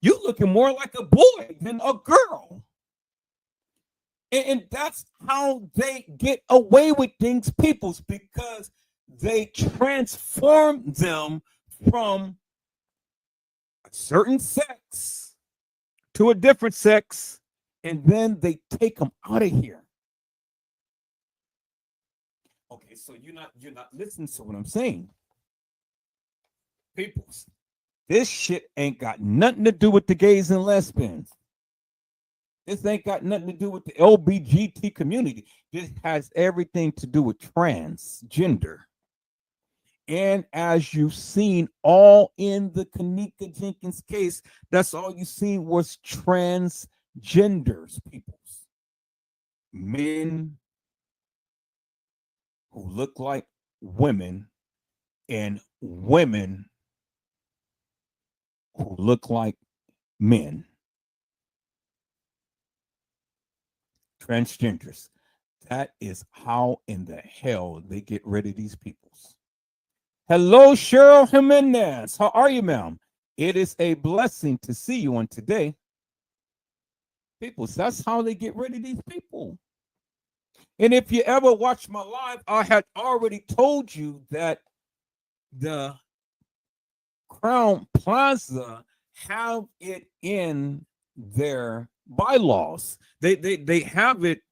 Speaker 1: You looking more like a boy than a girl. And that's how they get away with things, peoples, because they transform them from a certain sex to a different sex, and then they take them out of here. Okay, so you're not listening to what I'm saying. Peoples, this shit ain't got nothing to do with the gays and lesbians. This ain't got nothing to do with the LBGT community. This has everything to do with transgender. And as you've seen all in the kENNEKA Jenkins case, that's all you seen was transgenders, people. Men who look like women and women who look like men. Transgenders. That is how in the hell they get rid of these peoples. Hello, Cheryl Jimenez. How are you, ma'am? It is a blessing to see you on today. Peoples, that's how they get rid of these people. And if you ever watch my live, I had already told you that the Crown Plaza have it in their bylaws. They have it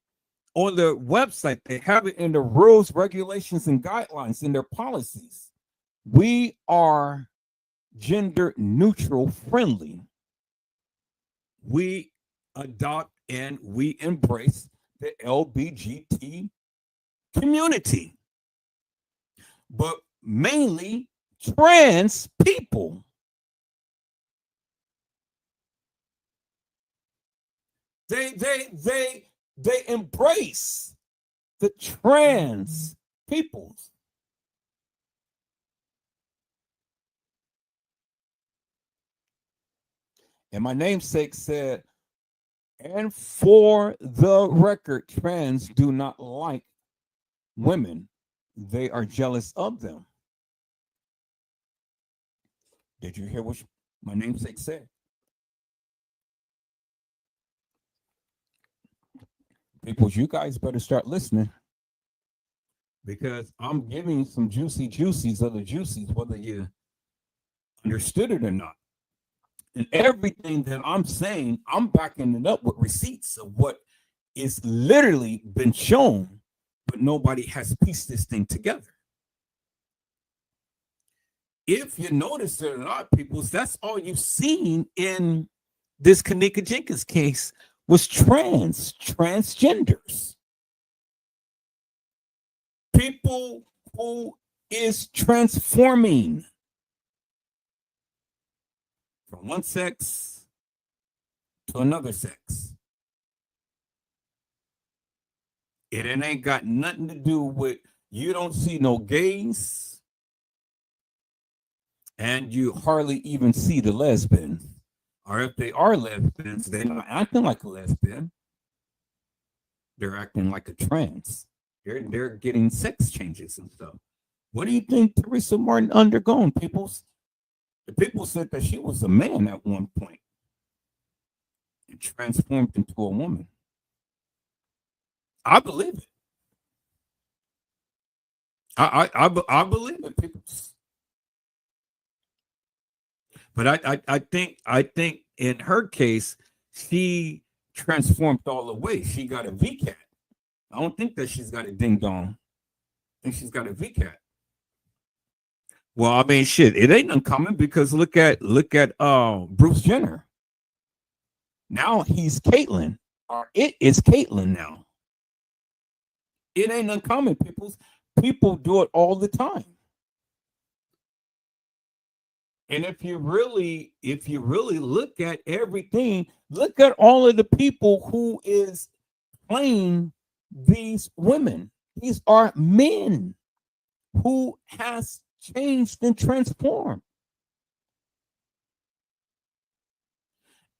Speaker 1: on their website. They have it in the rules, regulations, and guidelines in their policies. We are gender neutral friendly. We adopt and we embrace the LBGT community, but mainly trans people. They embrace the trans peoples. And my namesake said, and for the record, trans do not like women. They are jealous of them. Did you hear what my namesake said? People, you guys better start listening, because I'm giving you some juicies of the juicies, whether you understood it or not. And everything that I'm saying, I'm backing it up with receipts of what is literally been shown, but nobody has pieced this thing together. If you notice it or not, people, that's all you've seen in this kENNEKA Jenkins case was transgenders. People who is transforming from one sex to another sex. It ain't got nothing to do with, you don't see no gays, and you hardly even see the lesbians. Or if they are lesbians, they're not acting like a lesbian. They're acting like a trans. They're getting sex changes and stuff. What do you think Teresa Martin undergone, peoples? The people said that she was a man at one point and transformed into a woman. I believe it. I believe it, peoples. But I think in her case, she transformed all the way. She got a VCAT. I don't think that she's got a ding dong. I think she's got a VCAT. Well, I mean, shit, it ain't uncommon, because look at Bruce Jenner. Now he's Caitlyn, or it is Caitlyn now. It ain't uncommon, people. People do it all the time. And if you really look at everything, look at all of the people who is playing these women. These are men who has changed and transformed.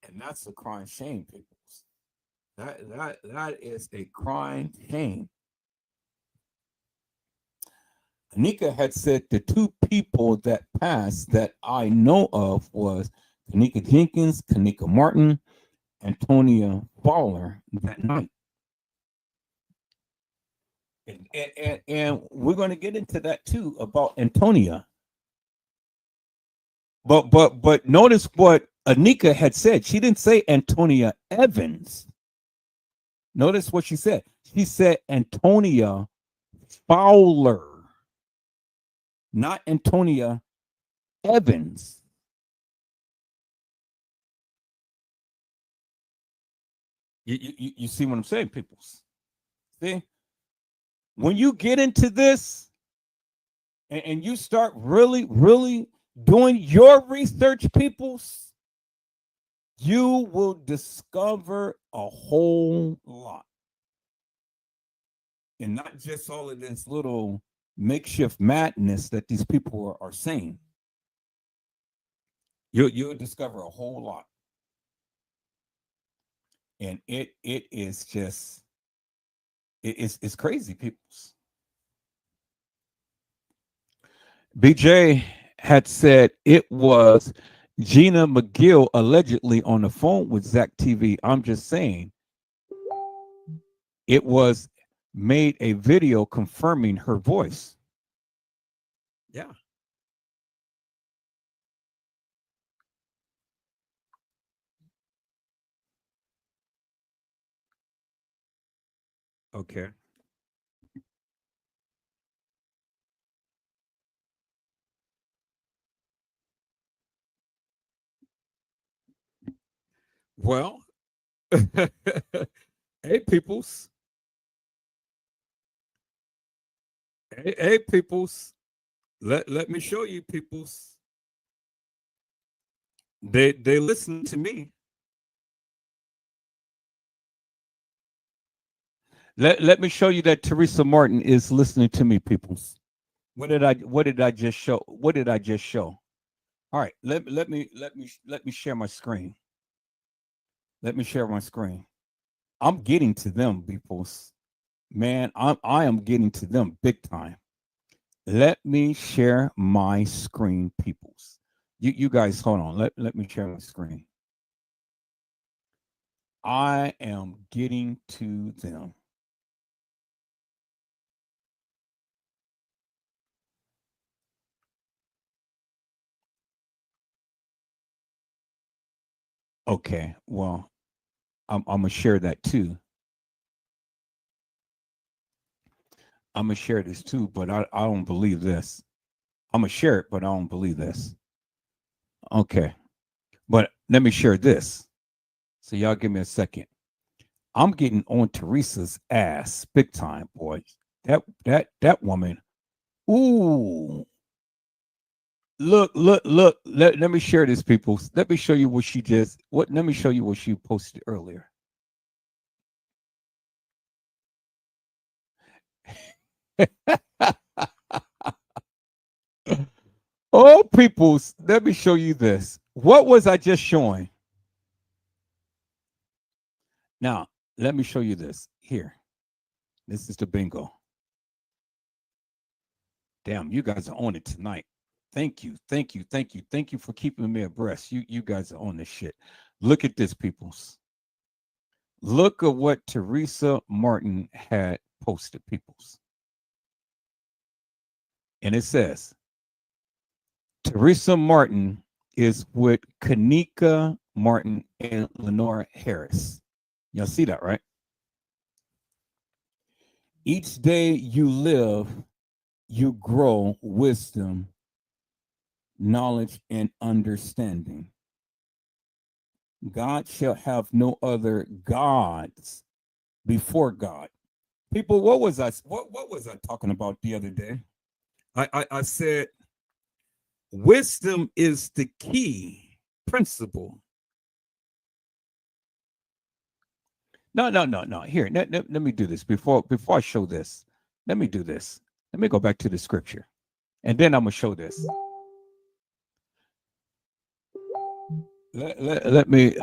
Speaker 1: And that's a crying shame, people. That is a crying shame. kENNEKA had said the two people that passed that I know of was kENNEKA Jenkins, kENNEKA Martin, Antonia Fowler that night. And we're going to get into that too about Antonia. But notice what kENNEKA had said. She didn't say Antonia Evans. Notice what she said. She said Antonia Fowler, not Antonia Evans. You see what I'm saying, people? See? When you get into this and you start really doing your research, peoples, you will discover a whole lot. And not just all of this little makeshift madness that these people are saying. You'll discover a whole lot. And it is just, it's crazy, peoples. BJ had said it was Gina McGill allegedly on the phone with Zach TV. I'm just saying it was made a video confirming her voice. Yeah. Okay. Well, hey, peoples. Hey, peoples. Let me show you, peoples. They listen to me. Let me show you that Teresa Martin is listening to me, peoples. What did I just show? What did I just show? All right, let me share my screen. Let me share my screen. I'm getting to them, peoples. Man, I am getting to them big time. Let me share my screen, peoples. You guys, hold on. Let me share my screen. I am getting to them. Okay, well, I'm gonna share that too. I'm gonna share this too, but I don't believe this. I'm gonna share it, but I don't believe this. Okay, but let me share this. So y'all give me a second. I'm getting on Teresa's ass big time, boys. That woman. Ooh, look. Let me share this, people. Let me show you what she just. What? Let me show you what she posted earlier. Oh, peoples, let me show you this. What was I just showing? Now, let me show you this. Here. This is the bingo. Damn, you guys are on it tonight. Thank you. Thank you for keeping me abreast. You guys are on this shit. Look at this, peoples. Look at what Teresa Martin had posted, peoples. And it says, Teresa Martin is with KENNEKA Martin and Lenore Harris. Y'all see that, right? Each day you live, you grow wisdom, knowledge, and understanding. God shall have no other gods before God. People, what was I talking about the other day? I said wisdom is the key principle. No. Here, let me do this before I show this. Let me do this. Let me go back to the scripture, and then I'm gonna show this. Let me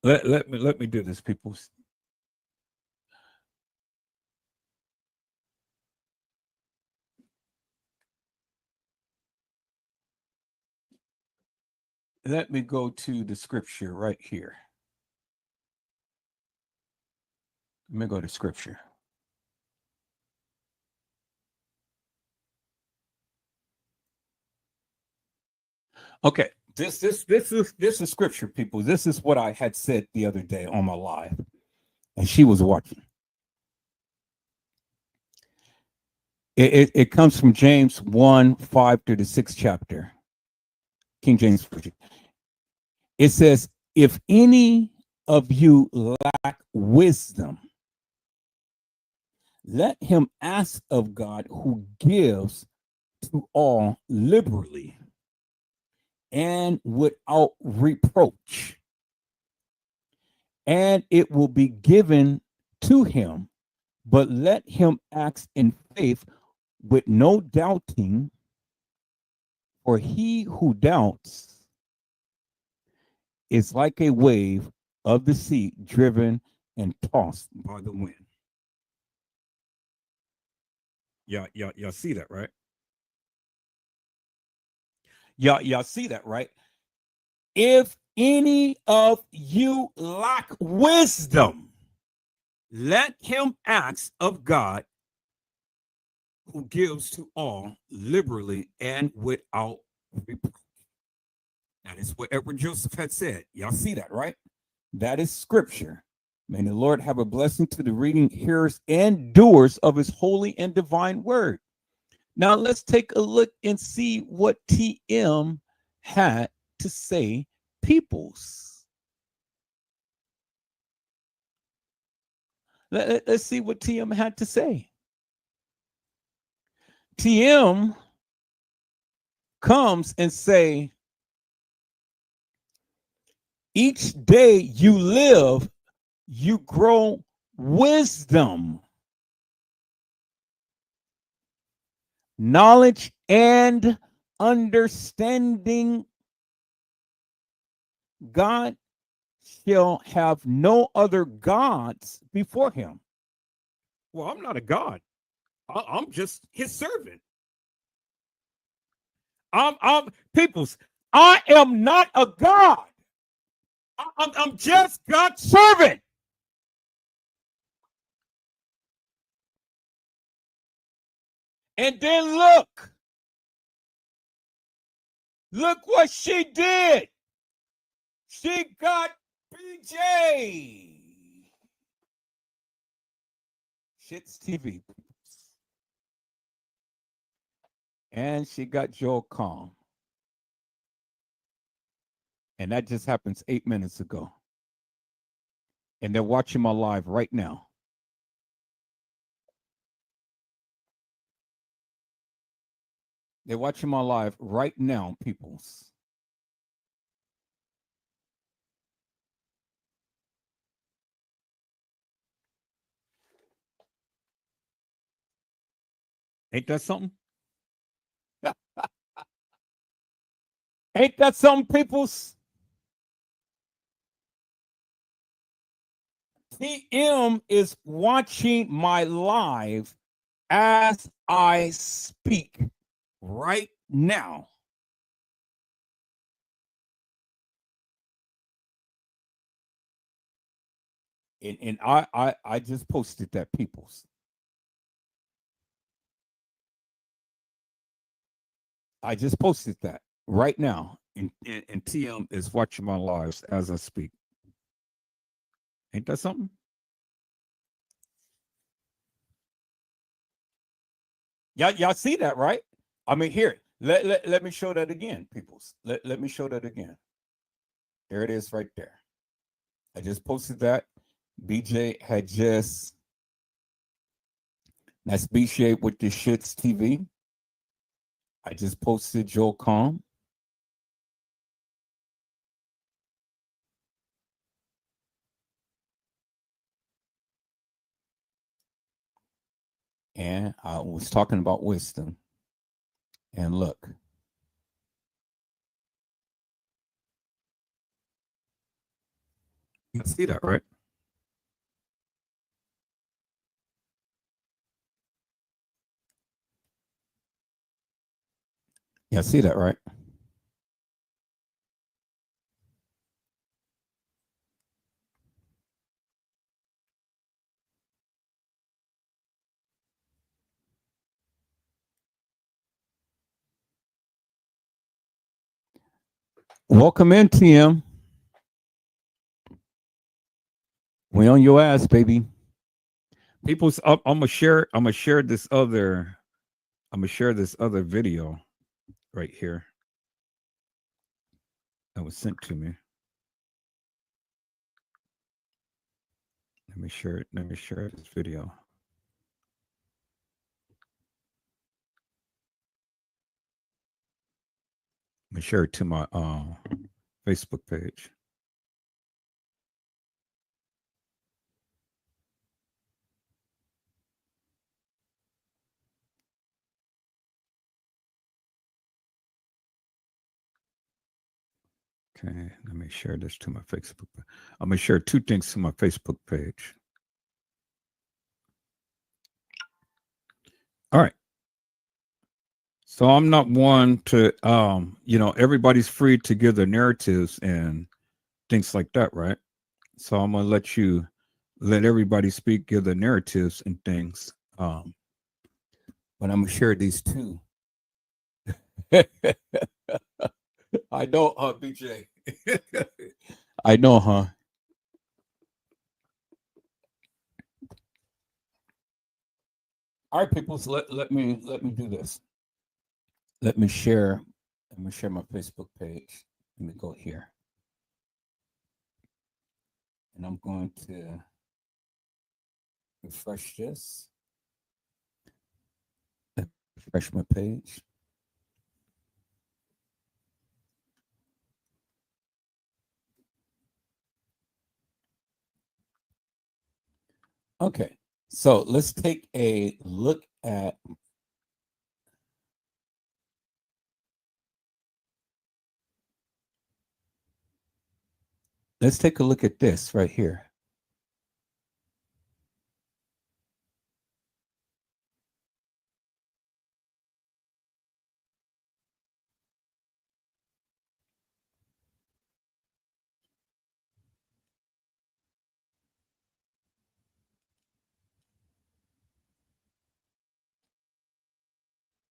Speaker 1: let me do this, people. Let me go to the scripture right here. Let me go to scripture. Okay, this is scripture, people. This is what I had said the other day on my live, and she was watching. It comes from James 1:5 through the 6th chapter, King James Version. It says, if any of you lack wisdom, let him ask of God, who gives to all liberally and without reproach, and it will be given to him. But let him ask in faith with no doubting, for he who doubts is like a wave of the sea driven and tossed by the wind. Y'all see that, right? Y'all see that, right? If any of you lack wisdom, let him ask of God, who gives to all liberally and without reproach. That is what Edward Joseph had said. Y'all see that, right? That is scripture. May the Lord have a blessing to the reading, hearers, and doers of his holy and divine word. Now let's take a look and see what TM had to say, peoples. Let's see what TM had to say. TM comes and say, each day you live, you grow wisdom, knowledge, and understanding. God shall have no other gods before him. Well, I'm not a god. I'm just his servant. I'm peoples. I am not a God. I'm just God's servant. And then look what she did. She got BJ. Shit's TV. And she got Joel Calm. And that just happens 8 minutes ago. And they're watching my live right now. They're watching my live right now, peoples. Ain't that something? Ain't that something, peoples? TM is watching my live as I speak right now. And I just posted that, peoples. I just posted that right now. And TM is watching my lives as I speak. Ain't that something? Y'all see that, right? I mean, here, let me show that again, peoples. Let me show that again. There it is right there. I just posted that. BJ had just, that's BJ with the Shits TV. I just posted Joel Calm. And I was talking about wisdom. And look. You can see that, right? Yeah, see that, right? Welcome in, TM. We on your ass, baby. People's up. I'm gonna share this other video right here that was sent to me. Let me share this video. Let me share it to my Facebook page. Okay, let me share this to my Facebook. I'm gonna share two things to my Facebook page. All right. So I'm not one to everybody's free to give their narratives and things like that, right? So I'm gonna let everybody speak, give their narratives and things. But I'm gonna share these two. I know, BJ. I know, huh? All right, people. So let me do this. Let me share my Facebook page. Let me go here, and I'm going to refresh this. Refresh my page. Okay, so let's take a look at this right here.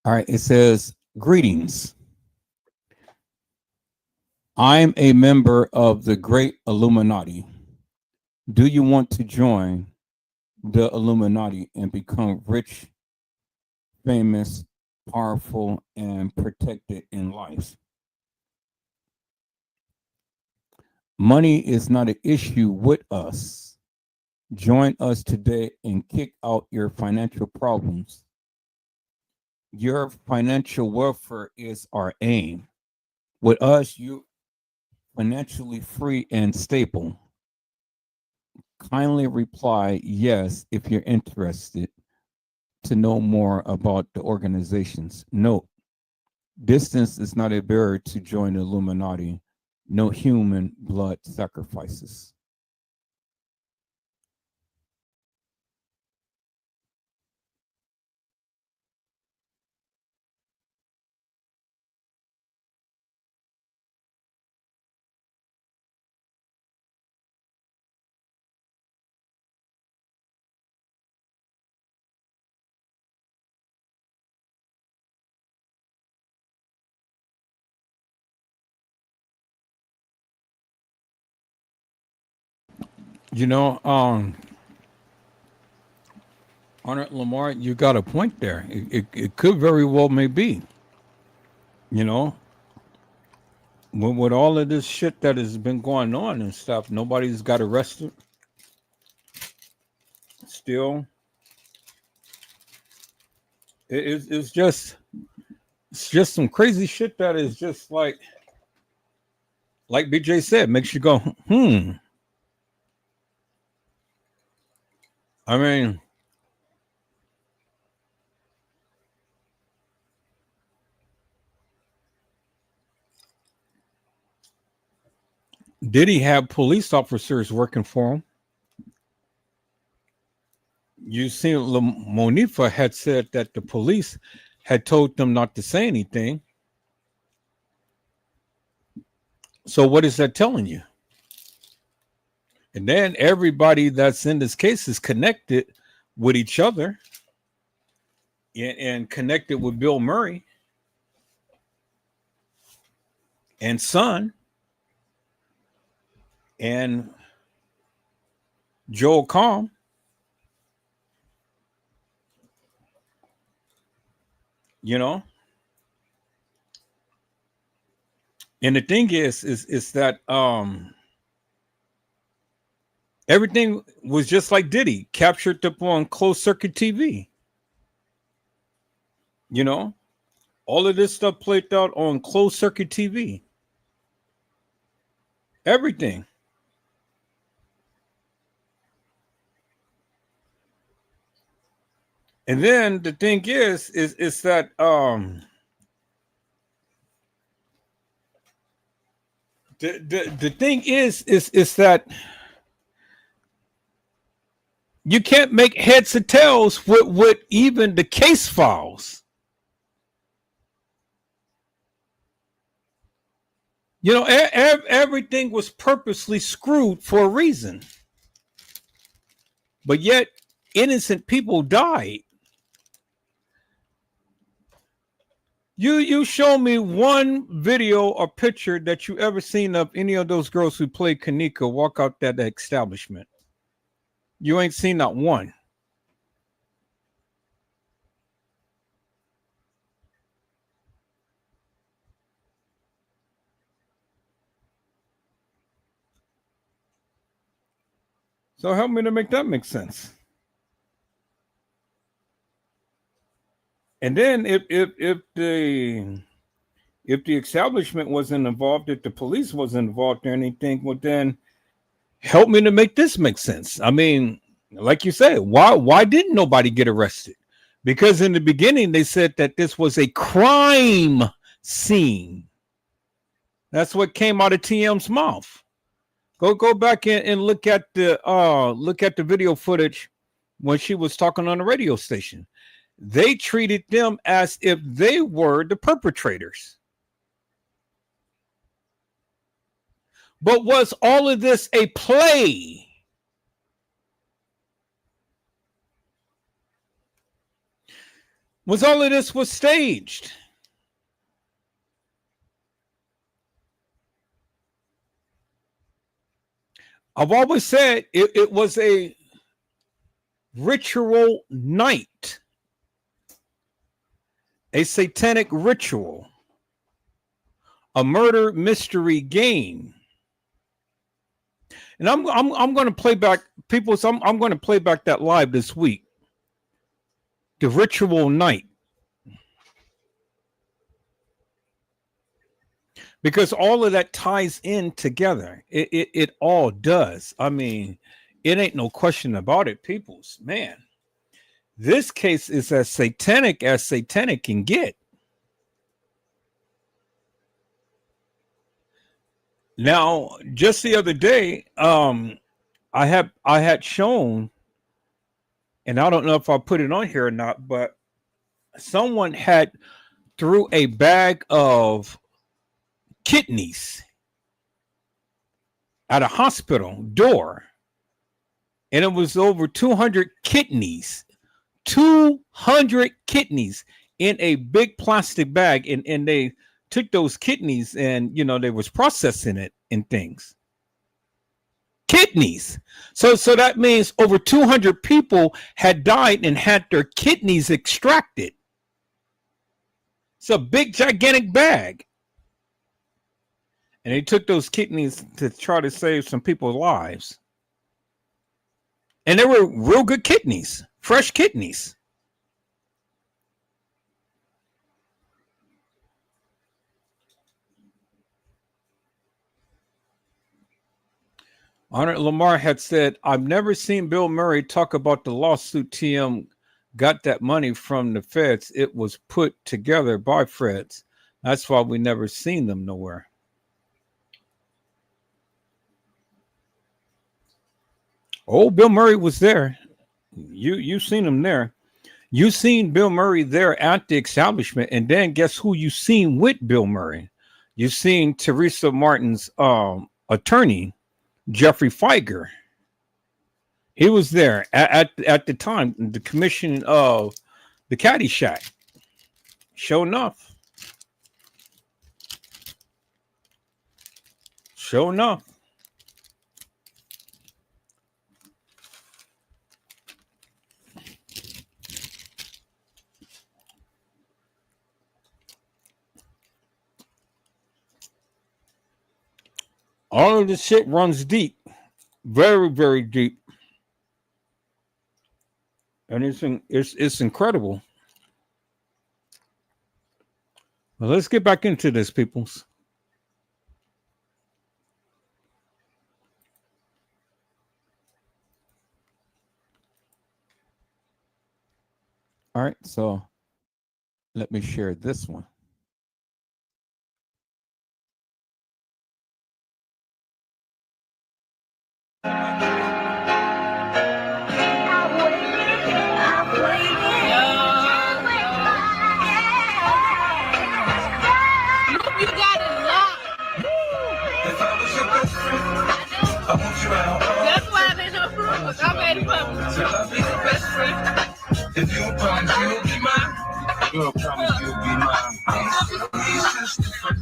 Speaker 1: All right, it says, greetings. I'm a member of the great Illuminati. Do you want to join the Illuminati and become rich, famous, powerful, and protected in life? Money is not an issue with us. Join us today and kick out your financial problems. Your financial welfare is our aim. With us, you financially free and stable. Kindly reply yes if you're interested to know more about the organizations. Note, distance is not a barrier to join the Illuminati. No human blood sacrifices. You know, Arnold Lamar, you got a point there. It could very well may be. You know, with all of this shit that has been going on and stuff, nobody's got arrested. Still, it's just some crazy shit that is just like BJ said, makes you go, hmm. I mean, did he have police officers working for him? You see, Monifa had said that the police had told them not to say anything. So what is that telling you? And then everybody that's in this case is connected with each other and connected with Bill Murray and Son and Joel Comm. You know, and the thing is that everything was just like Diddy, captured up on closed circuit TV. You know, all of this stuff played out on closed circuit TV. Everything. And then the thing is that the thing is that you can't make heads or tails with even the case files. You know, everything was purposely screwed for a reason. But yet, innocent people died. You show me one video or picture that you ever seen of any of those girls who played KENNEKA walk out that establishment. You ain't seen not one. So help me to make that make sense. And then if the establishment wasn't involved, if the police wasn't involved or anything, well then help me to make this make sense. I mean, like you said, why didn't nobody get arrested? Because in the beginning they said that this was a crime scene. That's what came out of TM's mouth. Go back and look at the video footage when she was talking on the radio station. They treated them as if they were the perpetrators. But was all of this a play? was all of this was staged. I've always said it was a ritual night, a satanic ritual, a murder mystery game. And I'm going to play back people. I'm going to play back that live this week. The ritual night. Because all of that ties in together. It all does. I mean, it ain't no question about it, peoples. Man, this case is as satanic can get. Now, just the other day, I had shown, and I don't know if I put it on here or not, but someone had threw a bag of kidneys at a hospital door, and it was over 200 kidneys. 200 kidneys in a big plastic bag, and they took those kidneys and they was processing it in things. Kidneys. So that means over 200 people had died and had their kidneys extracted. It's a big gigantic bag. And they took those kidneys to try to save some people's lives. And they were real good kidneys, fresh kidneys. Arnold Lamar had said, I've never seen Bill Murray talk about the lawsuit TM got that money from the feds. It was put together by feds. That's why we never seen them nowhere. Oh, Bill Murray was there. You seen him there. You seen Bill Murray there at the establishment, and then guess who you seen with Bill Murray? You seen Teresa Martin's attorney, Jeffrey Feiger. He was there at the time, the commission of the Caddyshack. Sure enough. Sure enough. All of this shit runs deep, very, very deep, and it's incredible. Well, let's get back into this, peoples. All right, so let me share this one.
Speaker 2: I made it public. Tell her be the best friend. If you promise you'll be mine, girl, promise you'll be mine. He's just different.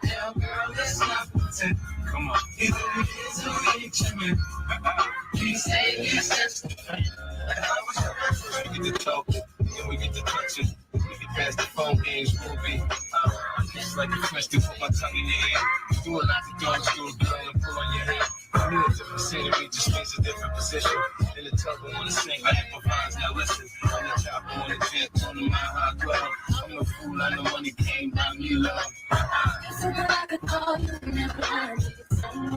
Speaker 2: Yeah, girl, let's not pretend. Come on. Either we kids or we ain't chimney. He say he's just different. If I was your best friend, we get to talking, then we get to touching. We get past the phone games, we'll be just like a French to put my tongue in your ear. Do it like the dogs do, girl, and pull on your hair. I'm in a different scenery, just means a different position. In the tub, I wanna sing, I improvise, now listen. I'm the top, I wanna jet, on the Mile High Club. I'm no fool, I know money came by me, love. So that I could call you whenever I needed someone.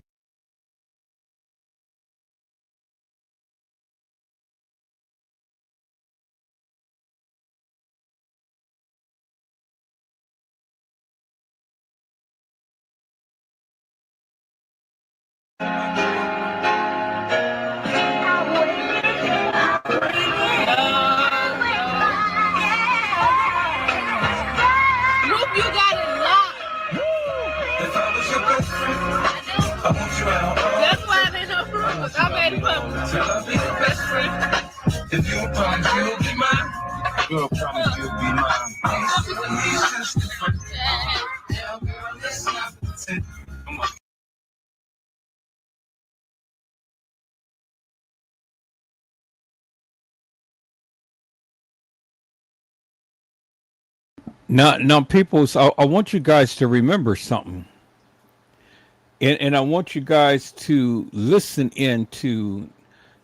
Speaker 2: I made it public. Tell her be the best friend. If you promise you'll be mine, girl, promise you.
Speaker 1: Now, peoples, I want you guys to remember something, and I want you guys to listen into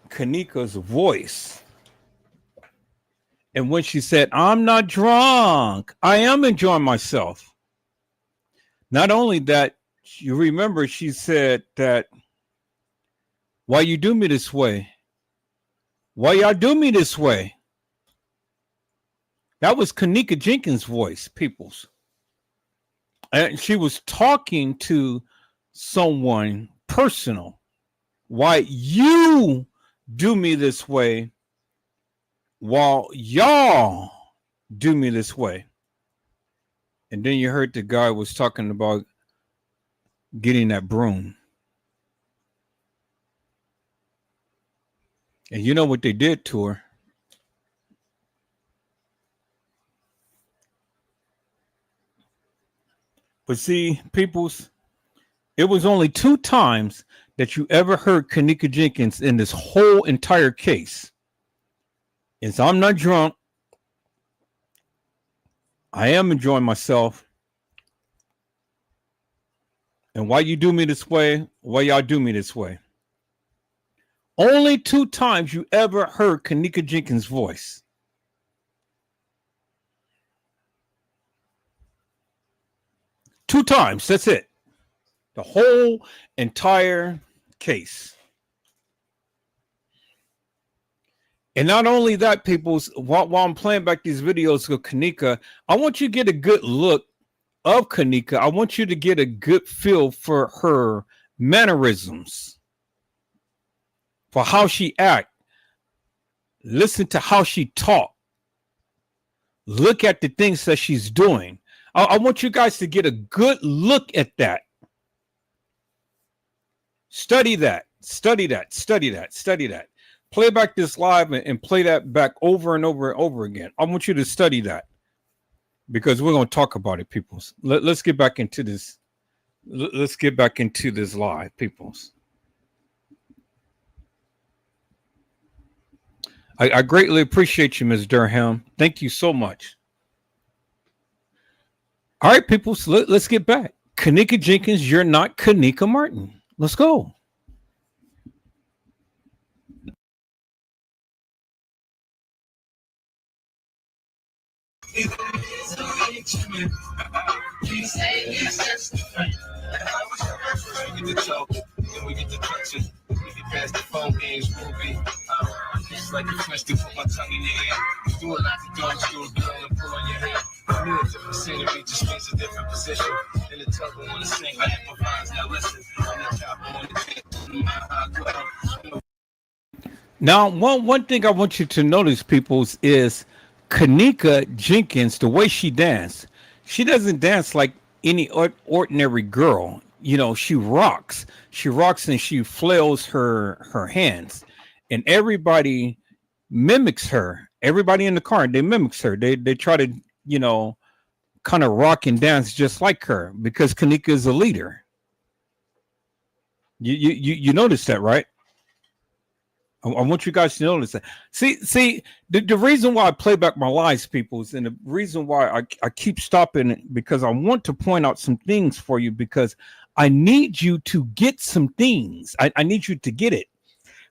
Speaker 1: KENNEKA's voice. And when she said, "I'm not drunk, I am enjoying myself." Not only that, you remember she said that, "Why you do me this way? Why y'all do me this way?" That was KENNEKA Jenkins' voice, peoples. And she was talking to someone personal. Why you do me this way while y'all do me this way. And then you heard the guy was talking about getting that broom. And you know what they did to her? But see, peoples, it was only 2 times that you ever heard KENNEKA Jenkins in this whole entire case. Is "I'm not drunk, I am enjoying myself, and why you do me this way, why y'all do me this way." Only 2 times you ever heard KENNEKA Jenkins' voice. Two times, that's it. The whole entire case. And not only that, people, while I'm playing back these videos of KENNEKA, I want you to get a good look of KENNEKA. I want you to get a good feel for her mannerisms, for how she act. Listen to how she talk. Look at the things that she's doing. I want you guys to get a good look at that. Study that, study that, study that, study that. Play back this live and play that back over and over and over again. I want you to study that because we're going to talk about it, peoples. Let's get back into this. Let's get back into this live, peoples. I greatly appreciate you, Ms. Durham. Thank you so much. All right, people, so let's get back. KENNEKA Jenkins, you're not KENNEKA Martin. Let's go.
Speaker 2: Past the phone games, movie. It's like a question, put my tongue in your ear. Do it like the dog school, blow and pull on your hair. I'm in a different scenery, just means a different position. In the tub, I want to sing, I improvise, now listen. I'm the top, I want to take.
Speaker 1: Now, one thing I want you to notice, peoples, is KENNEKA Jenkins, the way she dances. She doesn't dance like any ordinary girl. You know, she rocks. She rocks and she flails her hands. And everybody mimics her. Everybody in the car, they mimics her. They try to, you know, kind of rock and dance just like her because KENNEKA is a leader. You notice that, right? I want you guys to notice that. See, the reason why I play back my lives, peoples, and the reason why I keep stopping because I want to point out some things for you because I need you to get some things. I need you to get it.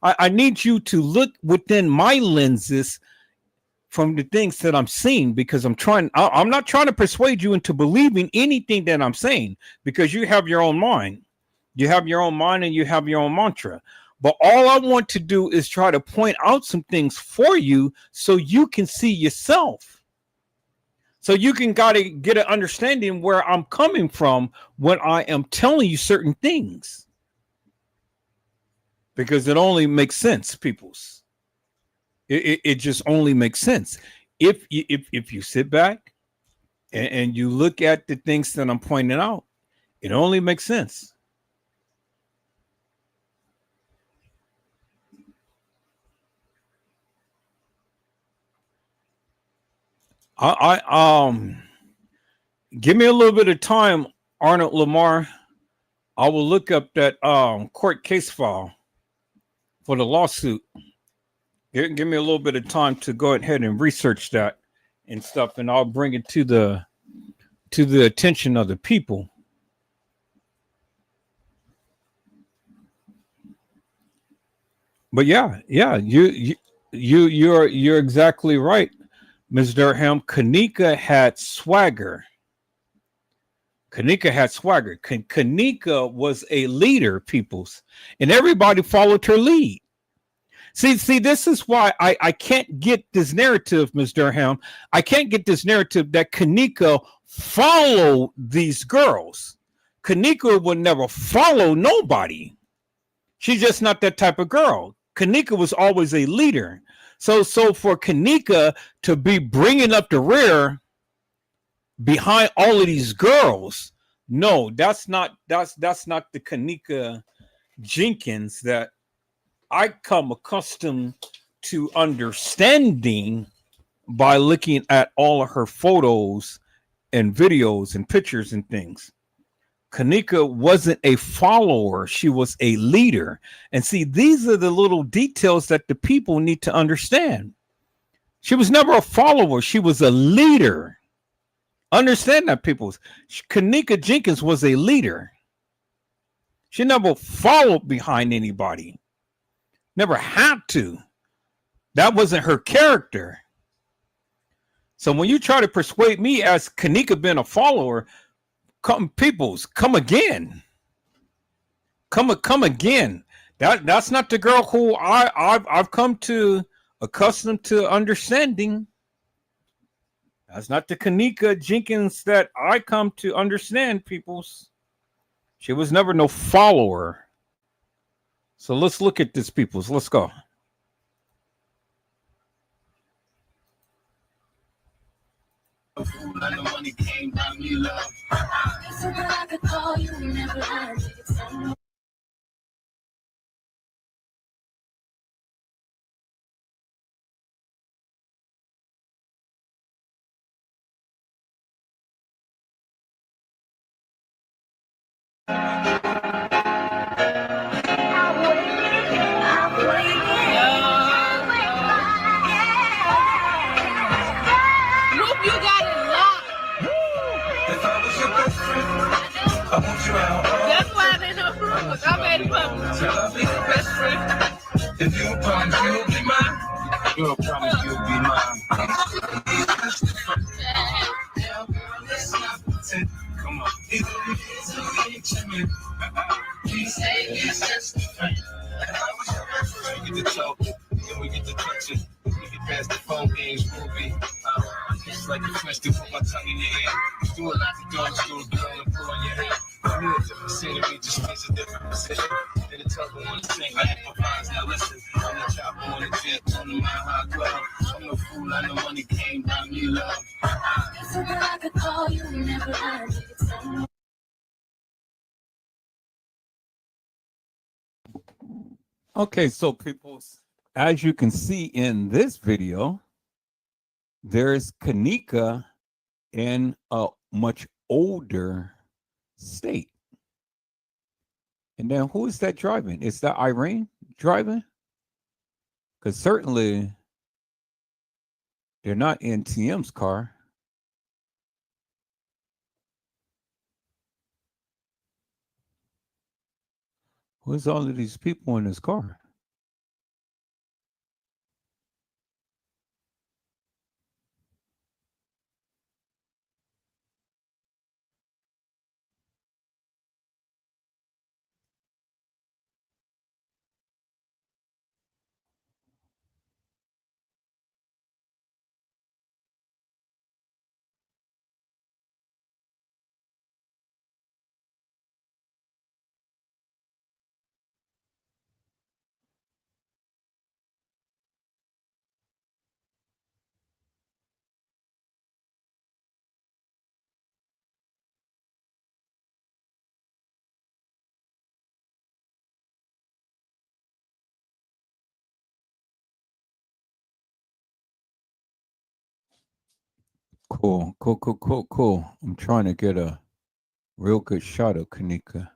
Speaker 1: I need you to look within my lenses from the things that I'm seeing because I'm not trying to persuade you into believing anything that I'm saying because you have your own mind. You have your own mind and you have your own mantra. But all I want to do is try to point out some things for you so you can see yourself. So you can get an understanding where I'm coming from when I am telling you certain things. Because it only makes sense, peoples. It just only makes sense. If you sit back and you look at the things that I'm pointing out, it only makes sense. Give me a little bit of time, Arnold Lamar. I will look up that court case file for the lawsuit. Give me a little bit of time to go ahead and research that and stuff, and I'll bring it to the to the attention of the people. But yeah, yeah, you're exactly right, Ms. Durham. Kenneka had swagger. Kenneka had swagger. Kenneka was a leader, peoples, and everybody followed her lead. See, this is why I can't get this narrative, Ms. Durham. I can't get this narrative that Kenneka followed these girls. Kenneka would never follow nobody. She's just not that type of girl. Kenneka was always a leader. So for Kenneka to be bringing up the rear behind all of these girls, no, that's not the Kenneka Jenkins that I come accustomed to understanding by looking at all of her photos and videos and pictures and things. Kenneka wasn't a follower, she was a leader. And see, these are the little details that the people need to understand. She was never a follower, she was a leader. Understand that, people. Kenneka Jenkins was a leader. She never followed behind anybody. Never had to. That wasn't her character. So when you try to persuade me as Kenneka being a follower, come again. Come again. That's not the girl who I've come to accustomed to understanding. That's not the Kenneka Jenkins that I come to understand, peoples. She was never no follower. So let's look at this, peoples. Let's go.
Speaker 2: That's why they know rules. I made it public. Tell me the best friend. If you promise you'll be mine, you'll promise you'll be mine. Come on. We say it's just a friend. We get to talking, then we get to touching. We get past the phone games, movie. It's like a French to put my tongue in your ear. Do a lot of dogs, do a girl and pull on your hair. I'm in a different scenery, just makes a different position. In the tub, I want to sing, I improvise, now listen. I'm the chopper on the jet, on the Mile High Club. I'm no fool, I know money came by me, love. So that I could call you whenever I needed someone.
Speaker 1: Okay, so people, as you can see in this video, there's Kenneka in a much older state. And then who is that driving? Is that Irene driving? Because certainly they're not in TM's car. Who's all of these people in his car? Cool. I'm trying to get a real good shot of Kenneka.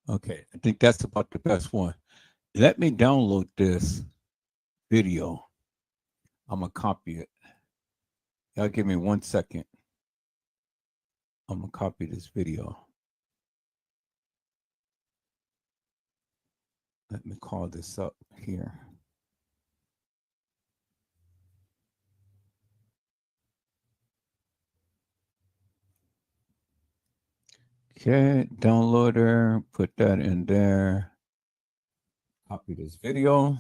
Speaker 1: Okay, I think that's about the best one. Let me download this video. I'm gonna copy it. Y'all give me 1 second. I'm gonna copy this video. Let me call this up here. Okay, downloader, put that in there. Copy this video.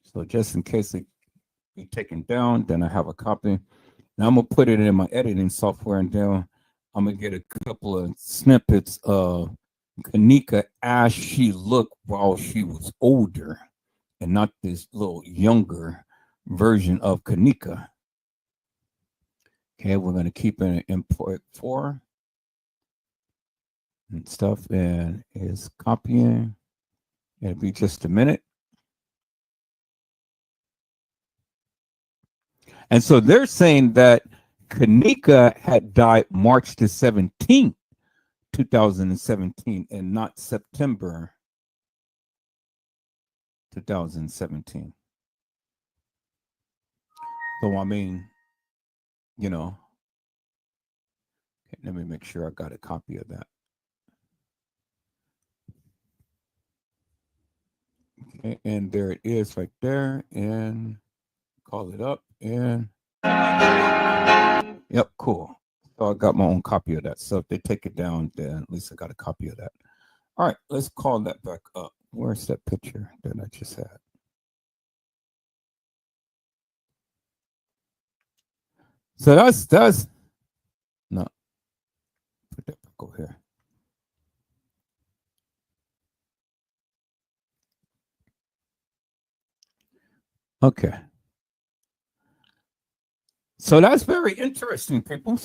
Speaker 1: So just in case it be taken down, then I have a copy. Now I'm gonna put it in my editing software, and then I'm gonna get a couple of snippets of KENNEKA as she looked while she was older, and not this little younger version of KENNEKA. Okay, we're gonna keep an import 4 and stuff, and is copying. It'll be just a minute. And so they're saying that KENNEKA had died March the 17th, 2017, and not September 2017. So, I mean, you know, okay, let me make sure I got a copy of that. Okay, and there it is right there, and call it up, and yep, cool. So I got my own copy of that. So if they take it down, then at least I got a copy of that. All right, let's call that back up. Where's that picture that I just had? So that's no, put that back over here. Okay. So that's very interesting, people.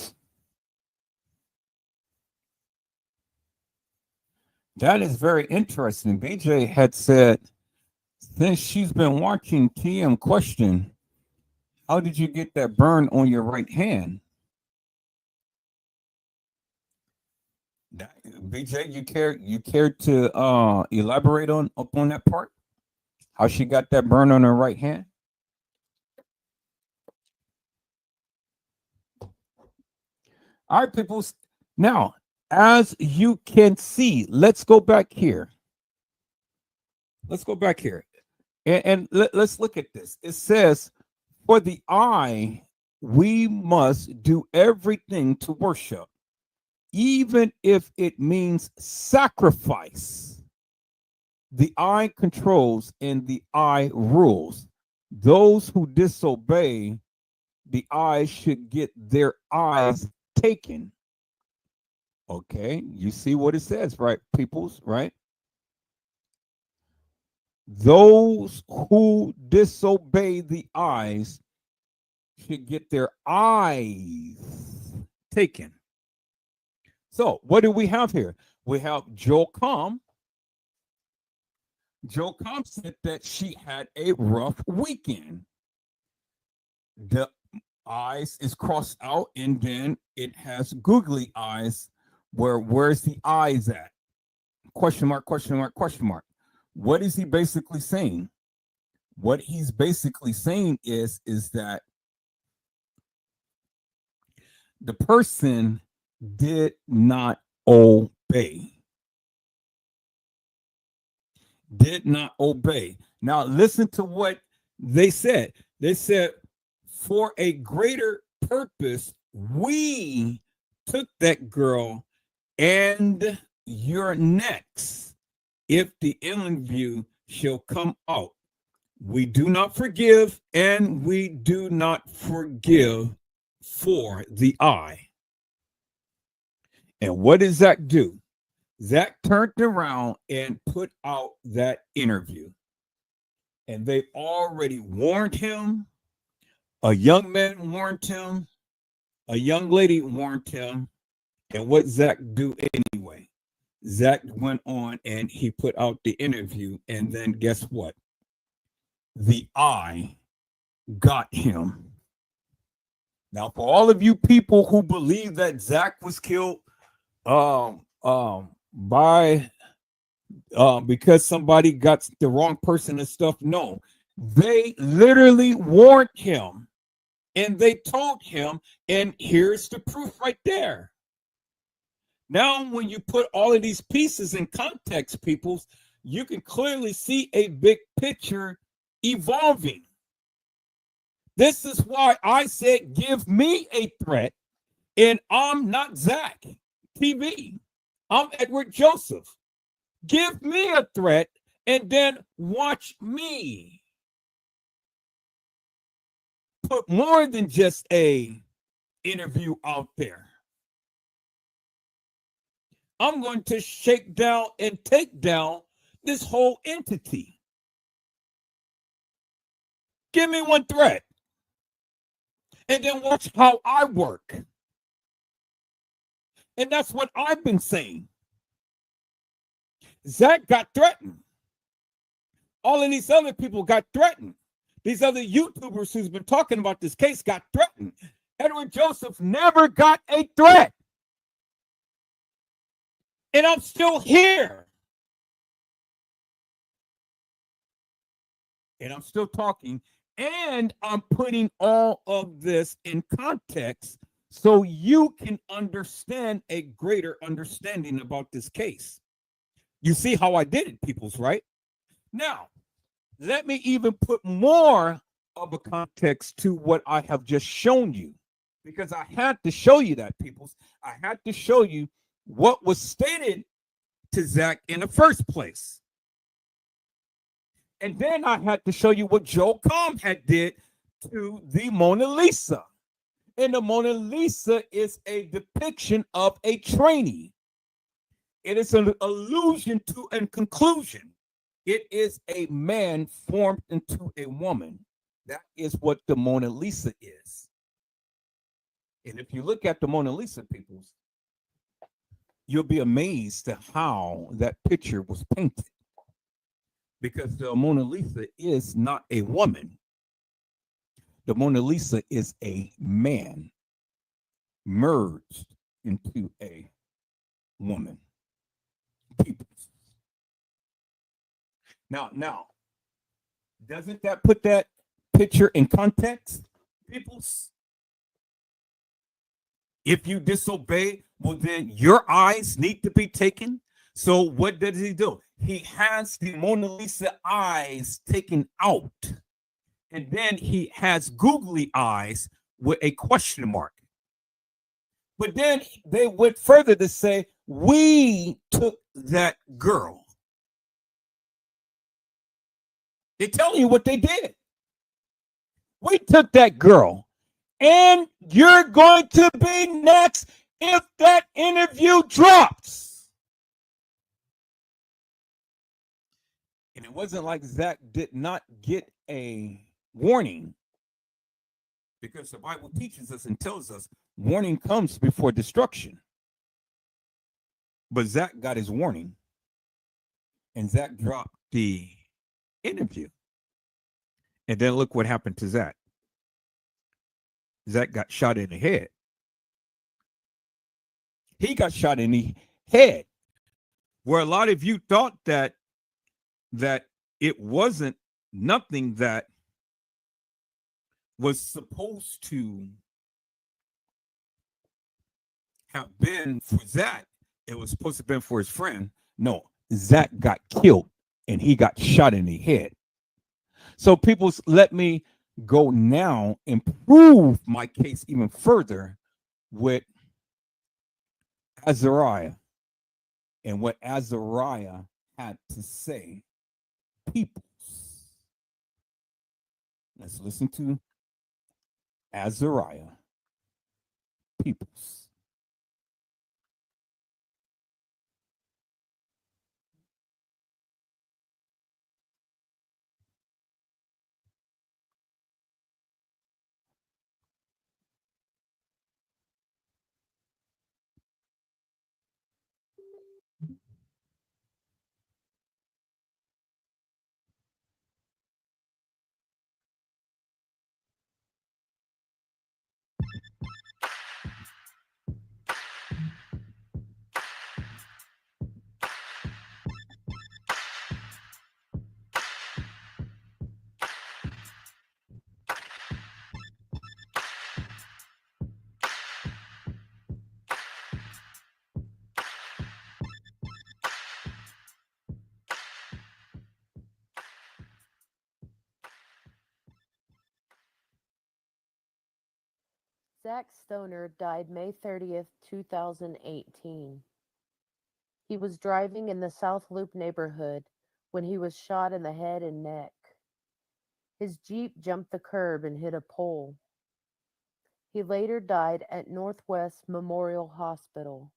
Speaker 1: That is very interesting. BJ had said, since she's been watching TM question, how did you get that burn on your right hand? BJ, you care to elaborate on that part? How she got that burn on her right hand? All right, people. Now, as you can see, let's go back here. Let's go back here. And let's look at this. It says, for the eye, we must do everything to worship, even if it means sacrifice. The eye controls and the eye rules. Those who disobey, the eye should get their eyes taken. Okay, you see what it says, right, peoples, right? Those who disobey the eyes should get their eyes taken. So what do we have here? We have Joel Comm. Joel Comm said that she had a rough weekend. The eyes is crossed out, and then it has googly eyes. Where's the eyes at? Question mark, question mark, question mark. What is he basically saying? What he's basically saying is that the person did not obey. Did not obey. Now listen to what they said. They said, for a greater purpose, we took that girl, and you're next. If the interview shall come out, we do not forgive, and we do not forgive for the eye. And what does Zach do? Zach turned around and put out that interview. And they already warned him. A young man warned him. A young lady warned him. And what Zach do anyway? Zach went on and he put out the interview. And then guess what? The eye got him. Now, for all of you people who believe that Zach was killed by because somebody got the wrong person and stuff. No, they literally warned him and they told him, and here's the proof right there. Now, when you put all of these pieces in context, peoples, you can clearly see a big picture evolving. This is why I said, give me a threat, and I'm not Zach TV. I'm Edward Joseph. Give me a threat, and then watch me put more than just a interview out there. I'm going to shake down and take down this whole entity. Give me one threat, and then watch how I work. And that's what I've been saying. Zach got threatened. All of these other people got threatened. These other YouTubers who's been talking about this case got threatened. Edward Joseph never got a threat. And I'm still here. And I'm still talking. And I'm putting all of this in context so you can understand a greater understanding about this case. You see how I did it, peoples, right? Now, let me even put more of a context to what I have just shown you, because I had to show you that, peoples. I had to show you what was stated to Zach in the first place. And then I had to show you what Joe Comm had did to the Mona Lisa. And the Mona Lisa is a depiction of a trainee. It is an allusion to a conclusion. It is a man formed into a woman. That is what the Mona Lisa is. And if you look at the Mona Lisa, peoples, you'll be amazed at how that picture was painted. Because the Mona Lisa is not a woman. The Mona Lisa is a man merged into a woman. Peoples. Now, doesn't that put that picture in context, peoples? If you disobey, well, then your eyes need to be taken. So what does he do? He has the Mona Lisa eyes taken out. And then he has googly eyes with a question mark. But then they went further to say, we took that girl. They're telling you what they did. We took that girl. And you're going to be next if that interview drops. And it wasn't like Zach did not get a warning, because the Bible teaches us and tells us warning comes before destruction. But Zach got his warning, and Zach dropped the interview. And then look what happened to Zach. Zach got shot in the head. He got shot in the head, where a lot of you thought that it wasn't nothing that was supposed to have been for Zach. It was supposed to have been for his friend. No, Zach got killed and he got shot in the head. So people, let me go now and prove my case even further with Azariah and what Azariah had to say. Peoples. Let's listen to Azariah. Peoples.
Speaker 3: Zach Stoner died May 30th, 2018. He was driving in the South Loop neighborhood when he was shot in the head and neck. His Jeep jumped the curb and hit a pole. He later died at Northwest Memorial Hospital.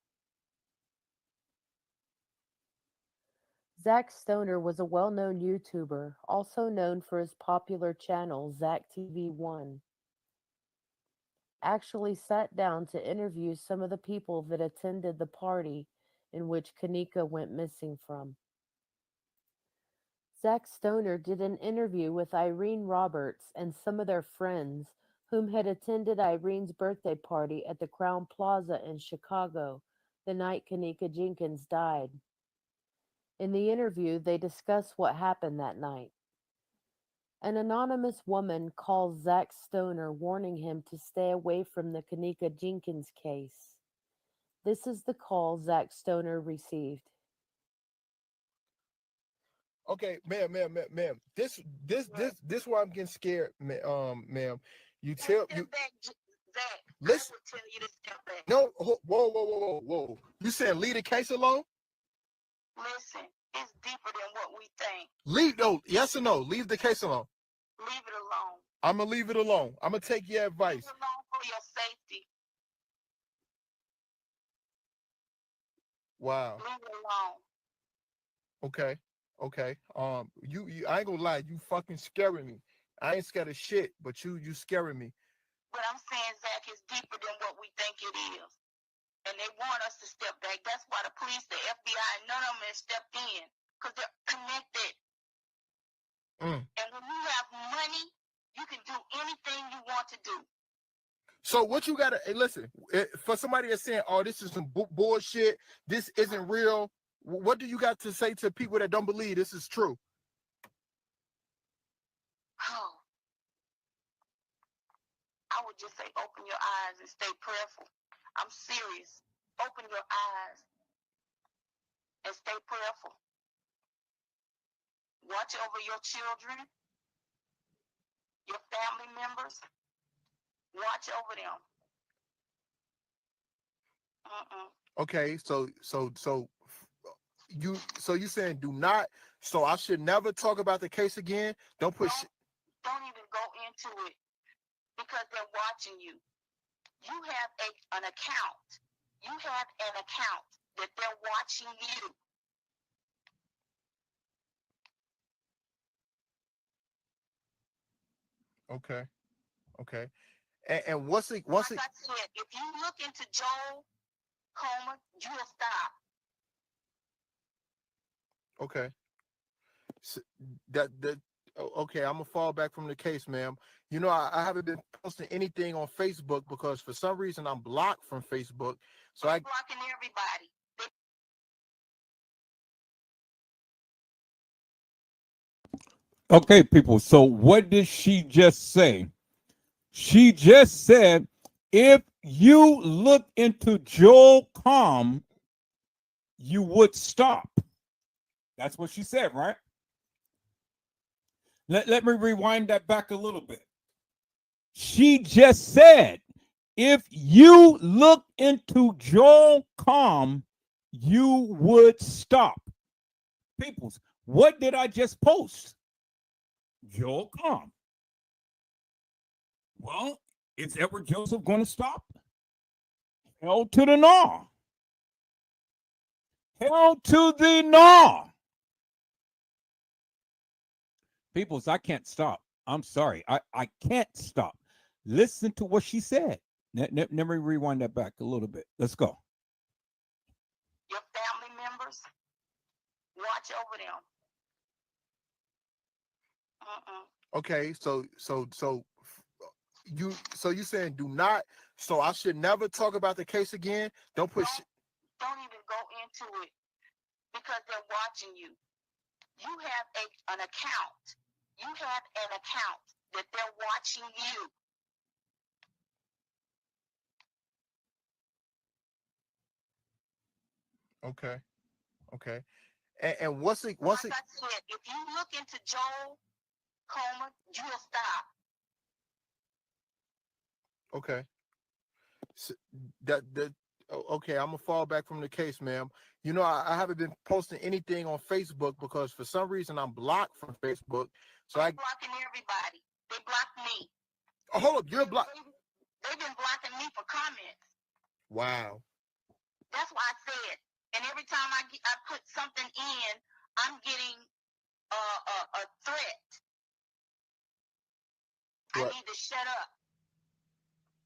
Speaker 3: Zach Stoner was a well-known YouTuber, also known for his popular channel Zach TV1. Actually sat down to interview some of the people that attended the party in which kENNEKA went missing from. Zach Stoner did an interview with Irene Roberts and some of their friends whom had attended Irene's birthday party at the Crowne Plaza in Chicago the night kENNEKA Jenkins died. In the interview, they discuss what happened that night. An anonymous woman calls Zach Stoner, warning him to stay away from the kENNEKA Jenkins case. This is the call Zach Stoner received.
Speaker 5: Okay, ma'am. This why I'm getting scared, ma'am. You tell you.
Speaker 4: Zach,
Speaker 5: Listen.
Speaker 4: I would tell you to step back.
Speaker 5: No, whoa. You saying leave the case alone?
Speaker 4: Listen, it's deeper than what we think.
Speaker 5: Yes or no? Leave the case alone.
Speaker 4: Leave it alone.
Speaker 5: I'm gonna leave it alone. I'm gonna take your advice.
Speaker 4: Leave it alone for your safety.
Speaker 5: Wow.
Speaker 4: Leave it alone.
Speaker 5: Okay. You I ain't gonna lie, you fucking scaring me. I ain't scared of shit, but you scaring me.
Speaker 4: But I'm saying, Zach, it's deeper than what we think it is. And they want us to step back. That's why the police, the FBI, none of them has stepped in. Because they're connected. And when you have money, you can do anything you want to do.
Speaker 5: So what you gotta, hey, listen, for somebody that's saying, oh, this is some bullshit, this isn't real, what do you got to say to people that don't believe this is true?
Speaker 4: Oh. I would just say open your eyes and stay prayerful. I'm serious. Open your eyes and stay prayerful. Watch over your children, your family members. Watch over them.
Speaker 5: Okay, so you saying do not, so I should never talk about the case again? Don't even
Speaker 4: go into it because they're watching you. You have an account. You have an account that they're watching you.
Speaker 5: Okay. And once
Speaker 4: like I said, if you look into Joel Comer, you'll stop.
Speaker 5: Okay. So okay, I'm gonna fall back from the case, ma'am. You know, I haven't been posting anything on Facebook because for some reason I'm blocked from Facebook. So I'm
Speaker 4: blocking everybody.
Speaker 1: Okay, people. So what did she just say? She just said, if you look into Joel Comm, you would stop. That's what she said, right? Let me rewind that back a little bit. She just said, if you look into Joel Comm, you would stop. Peoples, what did I just post? Joel Comm. Well, is Edward Joseph going to stop? Hell to the no. Hell to the no. Peoples, I can't stop. I'm sorry. I can't stop. Listen to what she said. Let me rewind that back a little bit. Let's go.
Speaker 4: Your family members, watch over them.
Speaker 5: Okay, so you saying do not, so I should never talk about the case again? Don't even
Speaker 4: go into it because they're watching you. You have an account. You have an account that they're watching you.
Speaker 5: Okay. And once
Speaker 4: like I said, if you look into Joel Comer, you'll stop.
Speaker 5: Okay. Okay, I'm gonna fall back from the case, ma'am. You know, I haven't been posting anything on Facebook because for some reason I'm blocked from Facebook. So I'm blocking everybody. They blocked me. Oh, hold up, you're blocked. They've been blocking me for comments. Wow. That's why I said. And every time I put something in, I'm getting a threat. What? I need to shut up.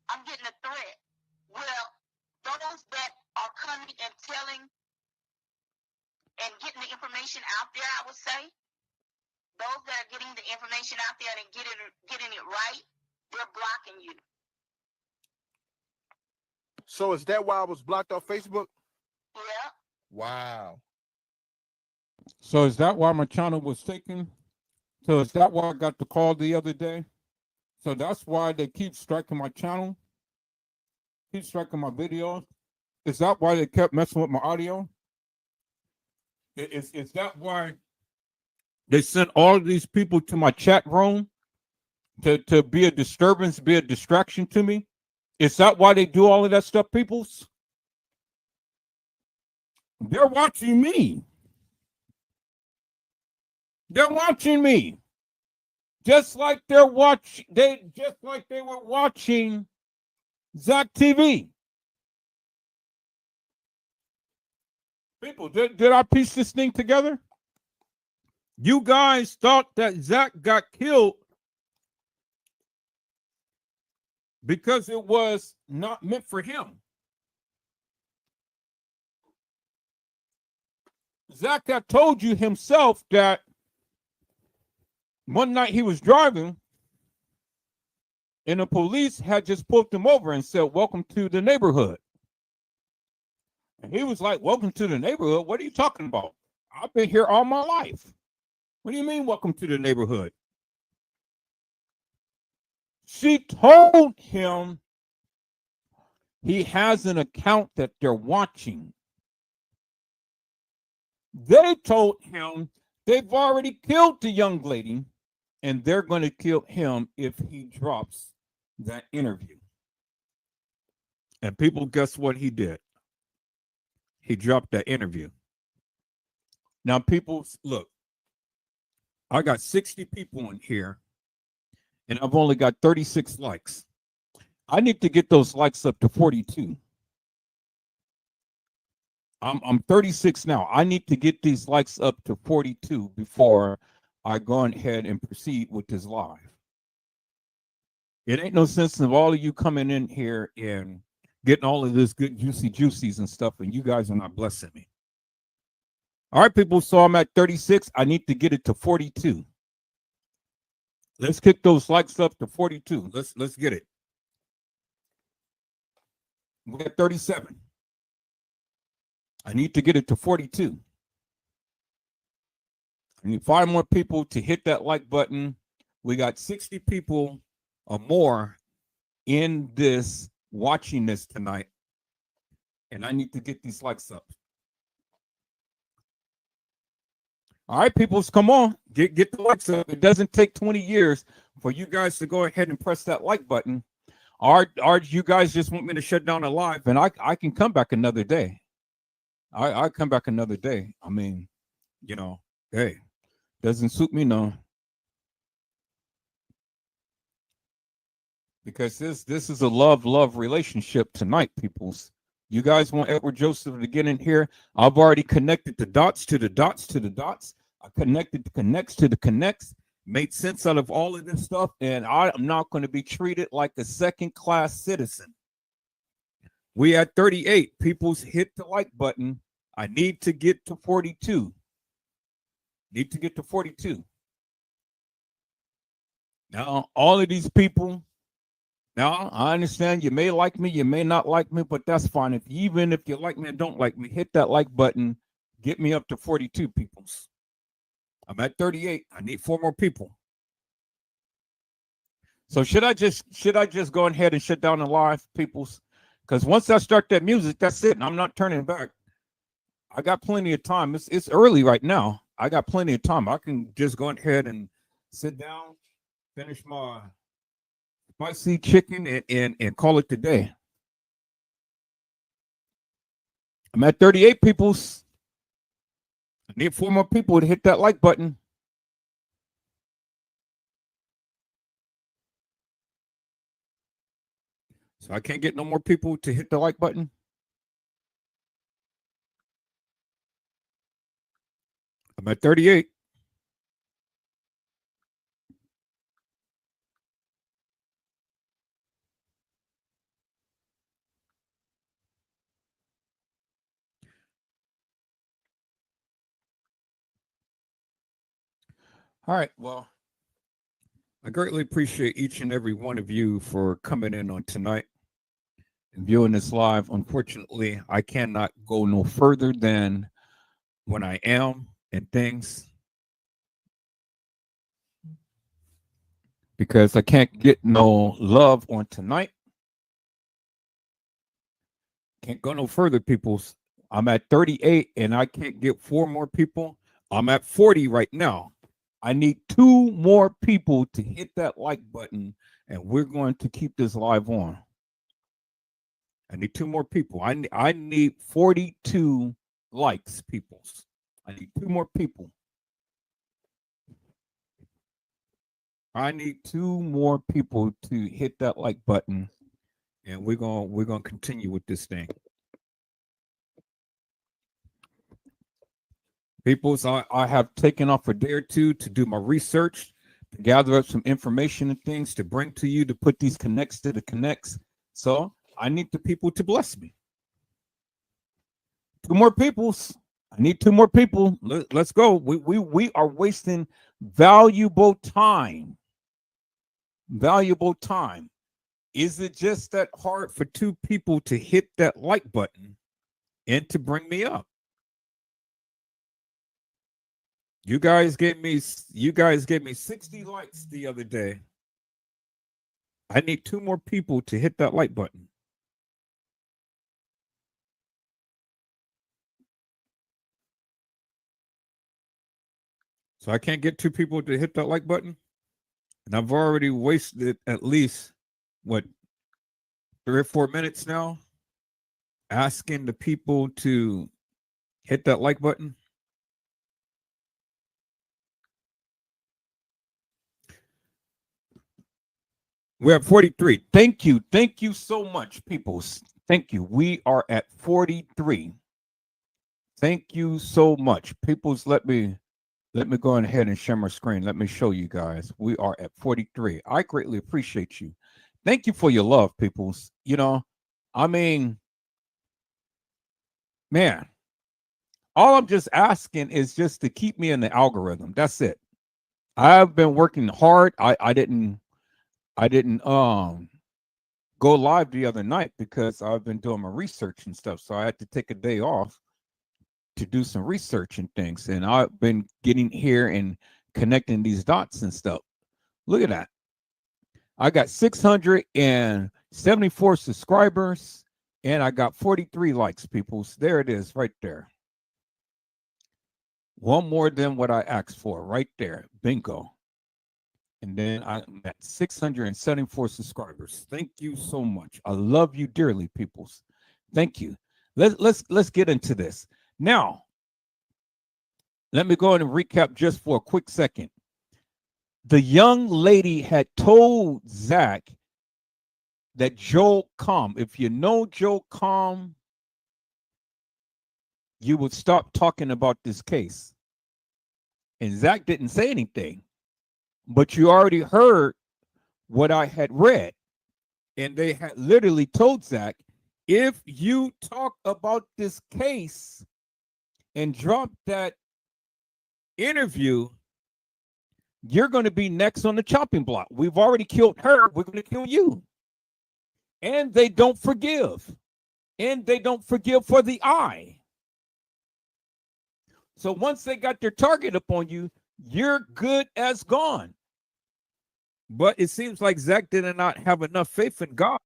Speaker 5: I'm getting a threat. Well, those that are coming and telling and getting the information out there, I would say, those that are getting the information out there and getting it right, they're blocking you. So is that why I was blocked off Facebook? Yeah. Wow.
Speaker 1: So is that why my channel was taken? So is that why I got the call the other day? So that's why they keep striking my channel, keep striking my videos. Is that why they kept messing with my audio? Is that why they sent all of these people to my chat room to be a disturbance, be a distraction to me? Is that why they do all of that stuff, peoples? They're watching me. They're watching me. Just like they were watching Zach TV. People, did I piece this thing together? You guys thought that Zach got killed because it was not meant for him. Zach had told you himself that one night he was driving and the police had just pulled him over and said, "Welcome to the neighborhood." And he was like, "Welcome to the neighborhood? What are you talking about? I've been here all my life. What do you mean, welcome to the neighborhood?" She told him he has an account that they're watching. They told him they've already killed the young lady and they're going to kill him if he drops that interview. And people, guess what he did? He dropped that interview. Now, people, look, I got 60 people in here and I've only got 36 likes. I need to get those likes up to 42. I'm 36 now. I need to get these likes up to 42 before I go ahead and proceed with this live. It ain't no sense of all of you coming in here and getting all of this good juicies and stuff, and you guys are not blessing me. All right, people, so I'm at 36. I need to get it to 42. Let's kick those likes up to 42. Let's get it. We're at 37. I need to get it to 42. I need 5 more people to hit that like button. We got 60 people or more in this watching this tonight. And I need to get these likes up. All right, peoples, come on. Get the likes up. It doesn't take 20 years for you guys to go ahead and press that like button. Or you guys just want me to shut down the live and I can come back another day. I come back another day. I mean, you know, hey, doesn't suit me, no. Because this is a love relationship tonight, peoples. You guys want Edward Joseph to get in here? I've already connected the dots to the dots to the dots. I connected the connects to the connects, made sense out of all of this stuff, and I am not going to be treated like a second-class citizen. We at 38. People's hit the like button. I need to get to 42. Need to get to 42. Now, all of these people, now I understand you may like me, you may not like me, but that's fine. Even if you like me and don't like me, hit that like button. Get me up to 42 peoples. I'm at 38. I need 4 more people. So should I just go ahead and shut down the live, peoples? Because once I start that music, that's it. And I'm not turning back. I got plenty of time. It's early right now. I got plenty of time. I can just go ahead and sit down, finish my spicy chicken, and call it today. I'm at 38 peoples. I need 4 more people to hit that like button. So I can't get no more people to hit the like button. I'm at 38. All right. Well, I greatly appreciate each and every one of you for coming in on tonight and viewing this live. Unfortunately, I cannot go no further than when I am and things because I can't get no love on tonight. Can't go no further, peoples. I'm at 38 and I can't get 4 more people. I'm at 40 right now. I need 2 more people to hit that like button, and we're going to keep this live on. I need 2 more people. I need 42 likes, peoples. I need 2 more people. I need 2 more people to hit that like button, and we're gonna continue with this thing. Peoples, I have taken off a day or two to do my research, to gather up some information and things to bring to you to put these connects to the connects. So I need the people to bless me. 2 more peoples. I need 2 more people. Let's go. We are wasting valuable time. Valuable time. Is it just that hard for 2 people to hit that like button and to bring me up? You guys gave me 60 likes the other day. I need 2 more people to hit that like button. So I can't get 2 people to hit that like button. And I've already wasted at least what 3 or 4 minutes now asking the people to hit that like button. We're at 43. Thank you. Thank you so much, people. Thank you. We are at 43. Thank you so much. Peoples, let me go ahead and share my screen. Let me show you guys. We are at 43. I greatly appreciate you. Thank you for your love, peoples. You know, I mean, man, all I'm just asking is just to keep me in the algorithm. That's it. I've been working hard. I didn't go live the other night because I've been doing my research and stuff. So I had to take a day off to do some research and things. And I've been getting here and connecting these dots and stuff. Look at that. I got 674 subscribers and I got 43 likes, people. So there it is right there. One more than what I asked for right there. Bingo. And then I'm at 674 subscribers. Thank you so much. I love you dearly, peoples. Thank you. Let's get into this. Now, let me go ahead and recap just for a quick second. The young lady had told Zach that Joel Comm, if you know Joel Comm, you would stop talking about this case. And Zach didn't say anything, but you already heard what I had read. And they had literally told Zach, if you talk about this case and drop that interview, you're going to be next on the chopping block. We've already killed her. We're going to kill you. And they don't forgive. And they don't forgive for the eye. So once they got their target up on you, you're good as gone. But it seems like Zach did not have enough faith in God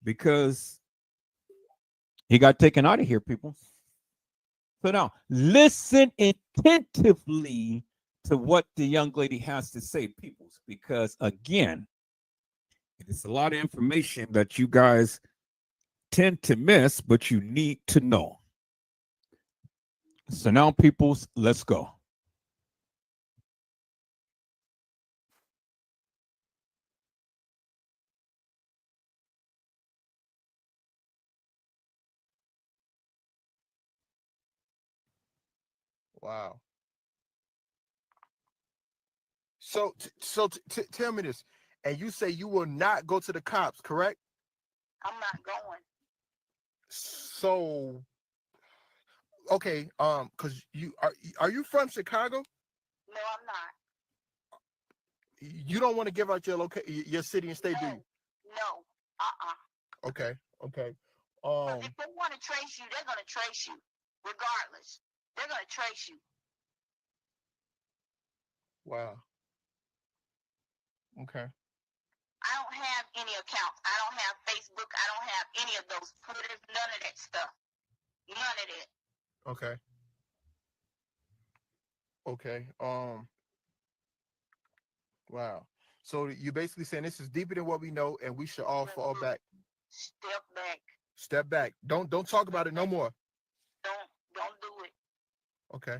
Speaker 1: because he got taken out of here, people. So now listen attentively to what the young lady has to say, people, because again, it's a lot of information that you guys tend to miss, but you need to know. So now, peoples, let's go.
Speaker 5: Wow. So, tell me this, and you say you will not go to the cops, correct?
Speaker 4: I'm not going.
Speaker 5: So, okay, because are you from Chicago?
Speaker 4: No, I'm not.
Speaker 5: You don't want to give out your your city and state, do you?
Speaker 4: No.
Speaker 5: Okay, okay.
Speaker 4: If they want to trace you, they're going to trace you, regardless. They're going to trace you.
Speaker 5: Wow. Okay.
Speaker 4: I don't have any accounts. I don't have Facebook. I don't have any of those Twitter, none of that stuff. None of that.
Speaker 5: Okay. Okay. Wow. So you basically saying this is deeper than what we know, and we should all fall back.
Speaker 4: Step back.
Speaker 5: Step back. Don't talk about it no more.
Speaker 4: Don't do it.
Speaker 5: Okay.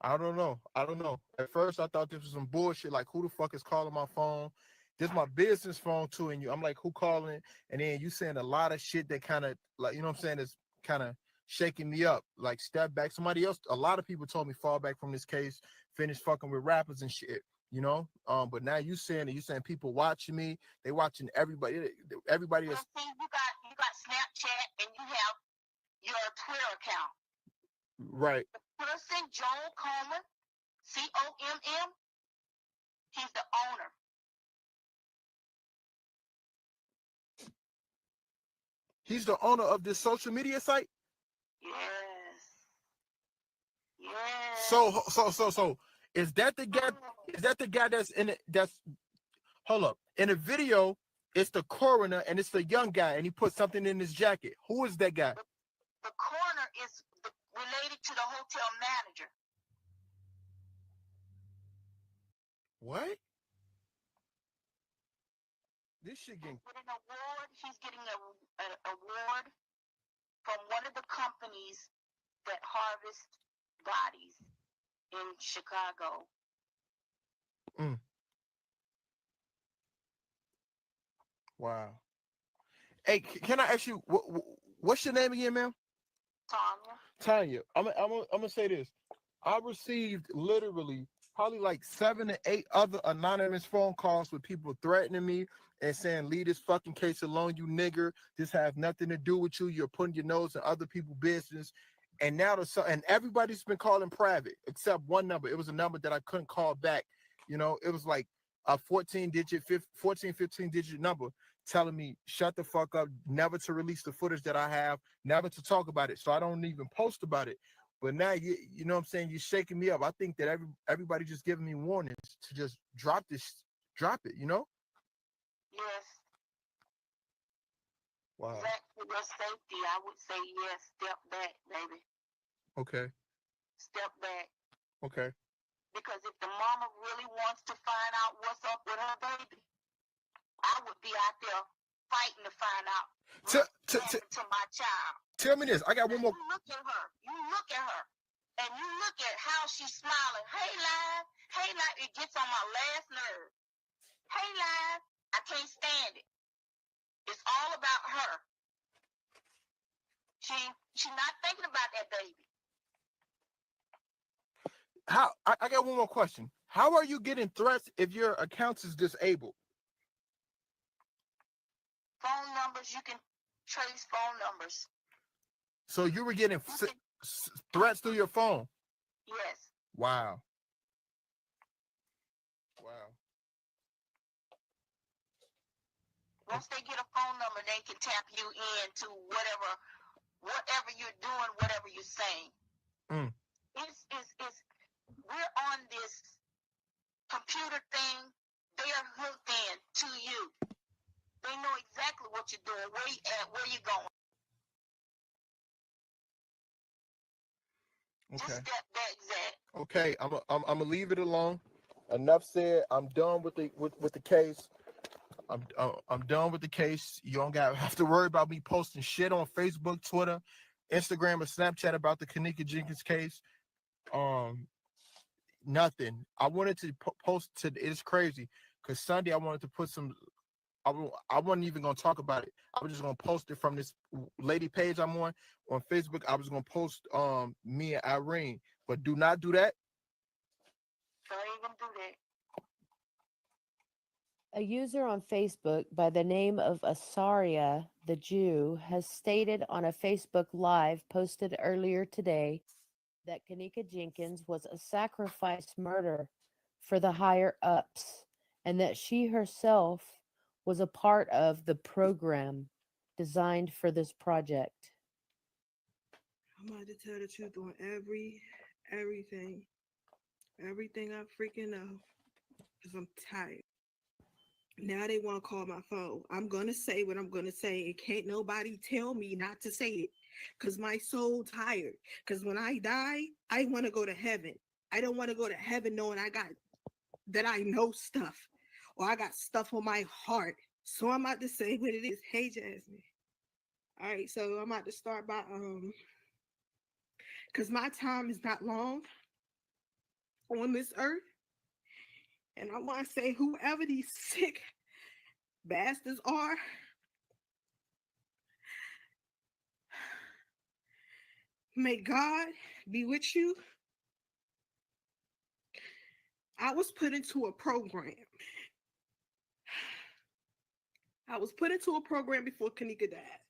Speaker 5: I don't know. At first, I thought this was some bullshit. Like, who the fuck is calling my phone? This is my business phone too, and I'm like, who calling? And then you saying a lot of shit that kind of, like, you know what I'm saying, is kind of shaking me up. Like, step back. Somebody else, a lot of people told me fall back from this case, finish fucking with rappers and shit. You know, but now you saying people watching me, they watching everybody. Everybody is.
Speaker 4: See, you got Snapchat and you have your Twitter account.
Speaker 5: Right.
Speaker 4: The person, Joel Coleman, COMM, he's the owner.
Speaker 5: He's the owner of this social media site.
Speaker 4: Yes. Yes.
Speaker 5: So is that the guy? Is that the guy that's in it? That's, hold up. In the video, it's the coroner and it's the young guy, and he put something in his jacket. Who is that guy?
Speaker 4: The coroner is related to the hotel manager.
Speaker 5: What? This shit getting.
Speaker 4: With an award, he's getting an award from one of the companies that harvest bodies in Chicago.
Speaker 5: Wow. Hey, can I ask you what's your name again, ma'am?
Speaker 4: Tanya.
Speaker 5: I'm gonna say this. I received literally probably like 7 to 8 other anonymous phone calls with people threatening me and saying, leave this fucking case alone, you nigger. This has nothing to do with you. You're putting your nose in other people's business. And now and everybody's been calling private except one number. It was a number that I couldn't call back. You know, it was like a 15 digit number telling me shut the fuck up, never to release the footage that I have, never to talk about it. So I don't even post about it. But now you know what I'm saying, you're shaking me up. I think that everybody just giving me warnings to just drop it, you know?
Speaker 4: Yes.
Speaker 5: Wow.
Speaker 4: For your safety, I would say yes, step back, baby.
Speaker 5: Okay.
Speaker 4: Step back.
Speaker 5: Okay.
Speaker 4: Because if the mama really wants to find out what's up with her baby, I would be out there fighting to find out what happened to my child.
Speaker 5: Tell me this. I got one more.
Speaker 4: You look at her. And you look at how she's smiling. Hey, Live. Hey, Live. It gets on my last nerve. Hey, Live. I can't stand it. It's all about her. She's not thinking about that baby.
Speaker 5: How? I got one more question. How are you getting threats if your account is disabled?
Speaker 4: Phone numbers, you can trace phone numbers.
Speaker 5: So you were getting threats through your phone?
Speaker 4: Yes.
Speaker 5: Wow.
Speaker 4: Once they get a phone number, they can tap you into whatever you're doing, whatever you're saying. We're on this computer thing. They are hooked in to you. They know exactly what you're doing, where you at, where you're going.
Speaker 5: Okay.
Speaker 4: Just step back, Zach.
Speaker 5: Okay, I'm gonna leave it alone. Enough said. I'm done with the case. I'm done with the case. You don't have to worry about me posting shit on Facebook, Twitter, Instagram or Snapchat about the KENNEKA Jenkins case. Nothing. I wanted to post to. It's crazy because Sunday I wanted to put some. I wasn't even gonna talk about it. I was just gonna post it from this lady page I'm on Facebook. I was gonna post me and Irene, but do not do that. I ain't gonna do that.
Speaker 3: A user on Facebook by the name of Asaria the Jew has stated on a Facebook Live posted earlier today that KENNEKA Jenkins was a sacrifice murder for the higher ups and that she herself was a part of the program designed for this project.
Speaker 6: I'm about to tell the truth on everything I freaking know, because I'm tired. Now they want to call my phone. I'm going to say what I'm going to say, and can't nobody tell me not to say it, because my soul tired. Because when I die, I want to go to heaven. I don't want to go to heaven knowing that I know stuff, or I got stuff on my heart. So I'm about to say what it is. Hey, Jasmine. All right, so I'm about to start by, because my time is not long on this earth. And I want to say, whoever these sick bastards are, may God be with you. I was put into a program. I was put into a program before KENNEKA died.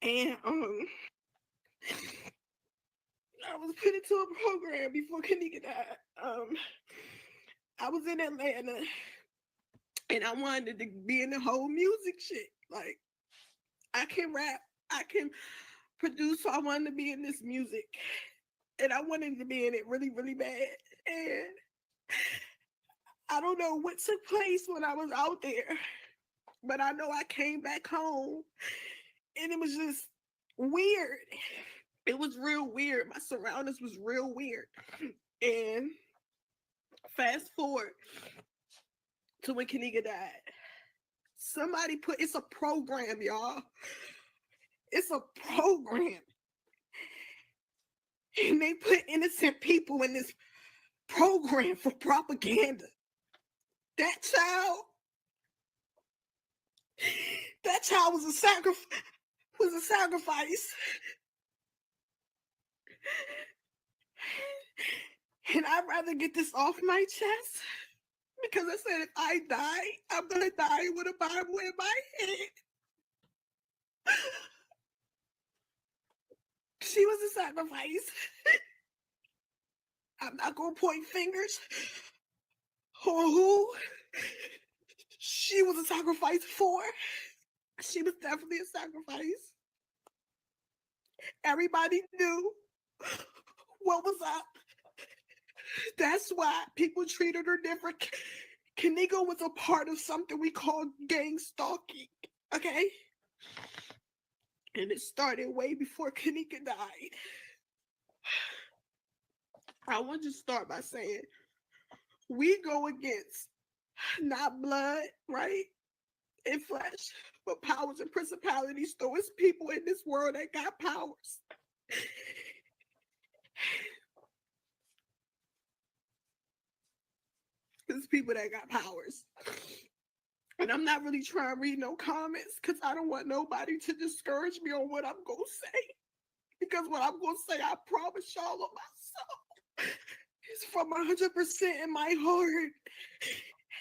Speaker 6: And I was put into a program before KENNEKA died. I was in Atlanta, and I wanted to be in the whole music shit. Like, I can rap, I can produce, so I wanted to be in this music. And I wanted to be in it really, really bad. And I don't know what took place when I was out there, but I know I came back home, and it was just weird. It was real weird. My surroundings was real weird. And fast forward to when KENNEKA died. Somebody it's a program, y'all. It's a program. And they put innocent people in this program for propaganda. That child was a sacrifice. And I'd rather get this off my chest, because I said if I die, I'm gonna die with a Bible in my head. She was a sacrifice. I'm not gonna point fingers on who she was a sacrifice for. She was definitely a sacrifice. Everybody knew what was up. That's why people treated her different. KENNEKA was a part of something we call gang stalking, okay? And it started way before KENNEKA died. I want to start by saying we go against not blood, right, and flesh, but powers and principalities. So it's people in this world that got powers. It's people that got powers. And I'm not really trying to read no comments, because I don't want nobody to discourage me on what I'm going to say. Because what I'm going to say, I promise y'all on myself, is from 100% in my heart.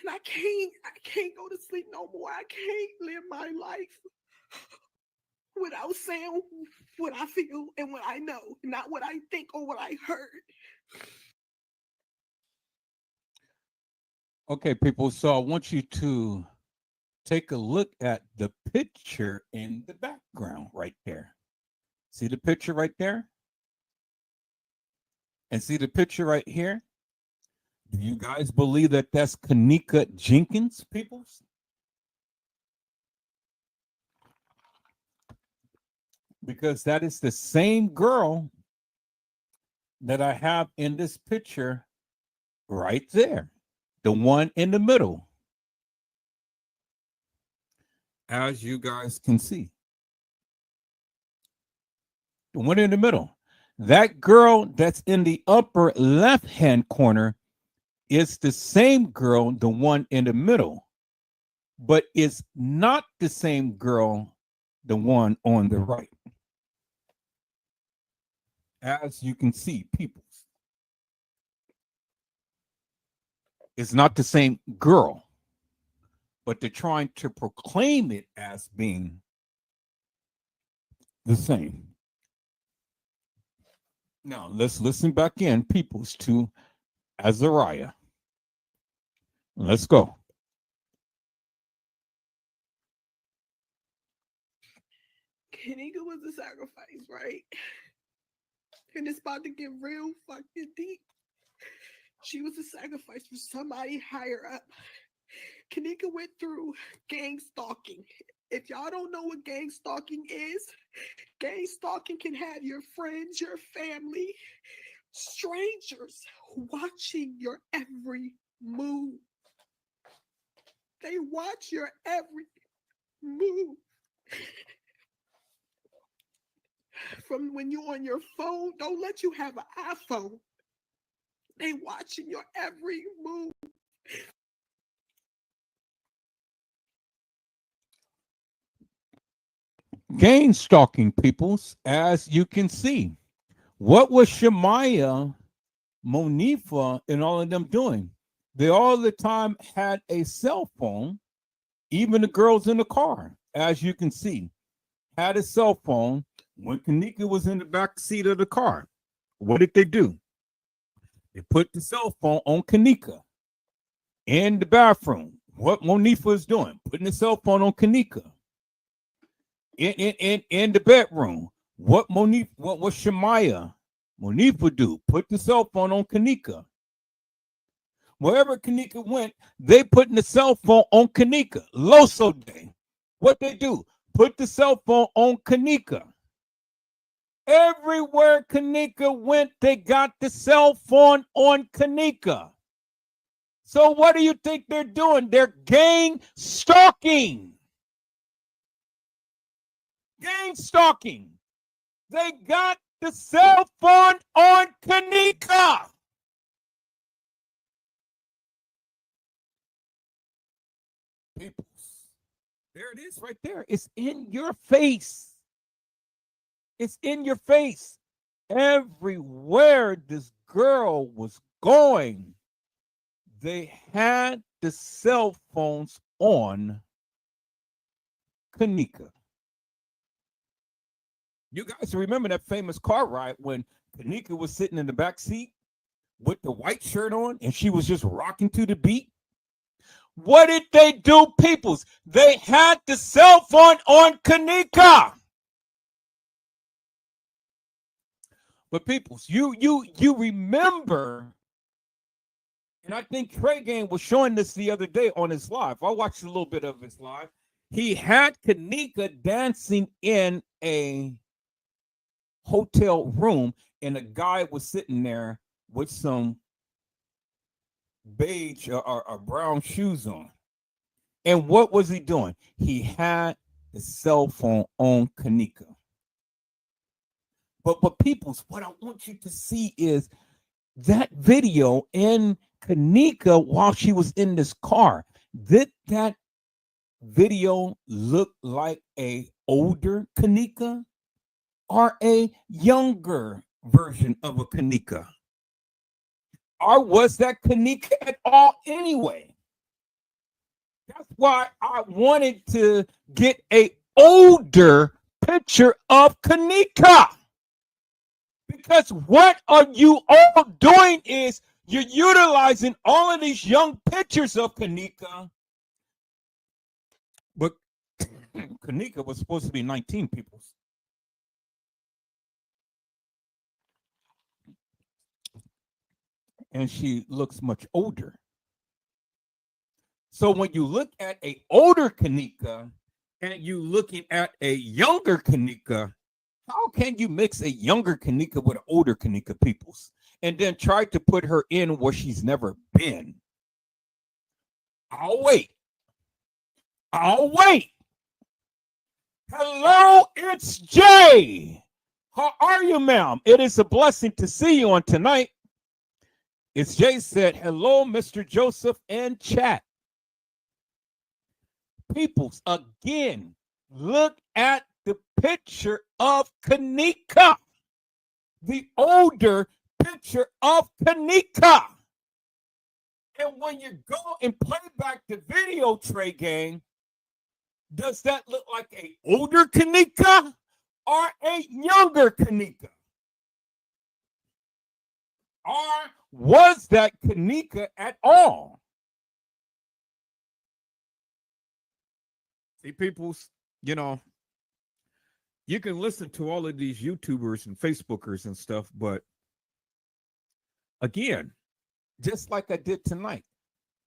Speaker 6: And I can't go to sleep no more. I can't live my life without saying what I feel and what I know, not what I think or what I heard.
Speaker 1: Okay, people. So I want you to take a look at the picture in the background right there. See the picture right there? And see the picture right here? Do you guys believe that that's KENNEKA Jenkins, people? Because that is the same girl that I have in this picture right there. The one in the middle. As you guys can see. the one in the middle. That girl that's in the upper left-hand corner is the same girl, the one in the middle, but it's not the same girl, the one on the right. As you can see, people, it's not the same girl, but they're trying to proclaim it as being the same. Now, let's listen back in, peoples, to Azariah. Let's go.
Speaker 6: KENNEKA was a sacrifice, right? And it's about to get real fucking deep. She was a sacrifice for somebody higher up. KENNEKA went through gang stalking. If y'all don't know what gang stalking can have your friends, your family, strangers watching your every move. They watch your every move. From when you're on your phone, don't let you have an iPhone. They watching your every move.
Speaker 1: Gang stalking, peoples, as you can see. What was Shemaiah, Monifa, and all of them doing? They all the time had a cell phone, even the girls in the car, as you can see, had a cell phone when KENNEKA was in the back seat of the car. What did they do? They put the cell phone on KENNEKA in the bathroom. What Monifa is doing, putting the cell phone on KENNEKA. In the bedroom. What Shemaiah, Monifa do? Put the cell phone on KENNEKA. Wherever KENNEKA went, they putting the cell phone on KENNEKA. Loso Day. What they do? Put the cell phone on KENNEKA. Everywhere KENNEKA went, they got the cell phone on KENNEKA. So what do you think they're doing? They're gang stalking. Gang stalking. They got the cell phone on KENNEKA. People, there it is right there. It's in your face. It's in your face. Everywhere this girl was going, they had the cell phones on KENNEKA. You guys remember that famous car ride when KENNEKA was sitting in the back seat with the white shirt on and she was just rocking to the beat? What did they do, peoples? They had the cell phone on KENNEKA. But peoples, you remember, and I think Trey Game was showing this the other day on his live. I watched a little bit of his live. He had KENNEKA dancing in a hotel room, and a guy was sitting there with some beige or brown shoes on. And what was he doing? He had the cell phone on KENNEKA. But peoples, what I want you to see is that video in KENNEKA while she was in this car. Did that video look like a older KENNEKA or a younger version of a KENNEKA? Or was that KENNEKA at all anyway? That's why I wanted to get a older picture of KENNEKA. Because what are you all doing is you're utilizing all of these young pictures of KENNEKA. But KENNEKA was supposed to be 19 people. And she looks much older. So when you look at an older KENNEKA and you looking at a younger KENNEKA, how can you mix a younger KENNEKA with an older KENNEKA, peoples, and then try to put her in where she's never been? I'll wait. Hello, it's Jay. How are you, ma'am? It is a blessing to see you on tonight. It's Jay said, hello, Mr. Joseph and chat. Peoples, again, look at the picture of KENNEKA. The older picture of KENNEKA. And when you go and play back the video, Trey Gang, does that look like an older KENNEKA or a younger KENNEKA? Or was that KENNEKA at all? See, peoples, you know, you can listen to all of these YouTubers and Facebookers and stuff, but again, just like I did tonight,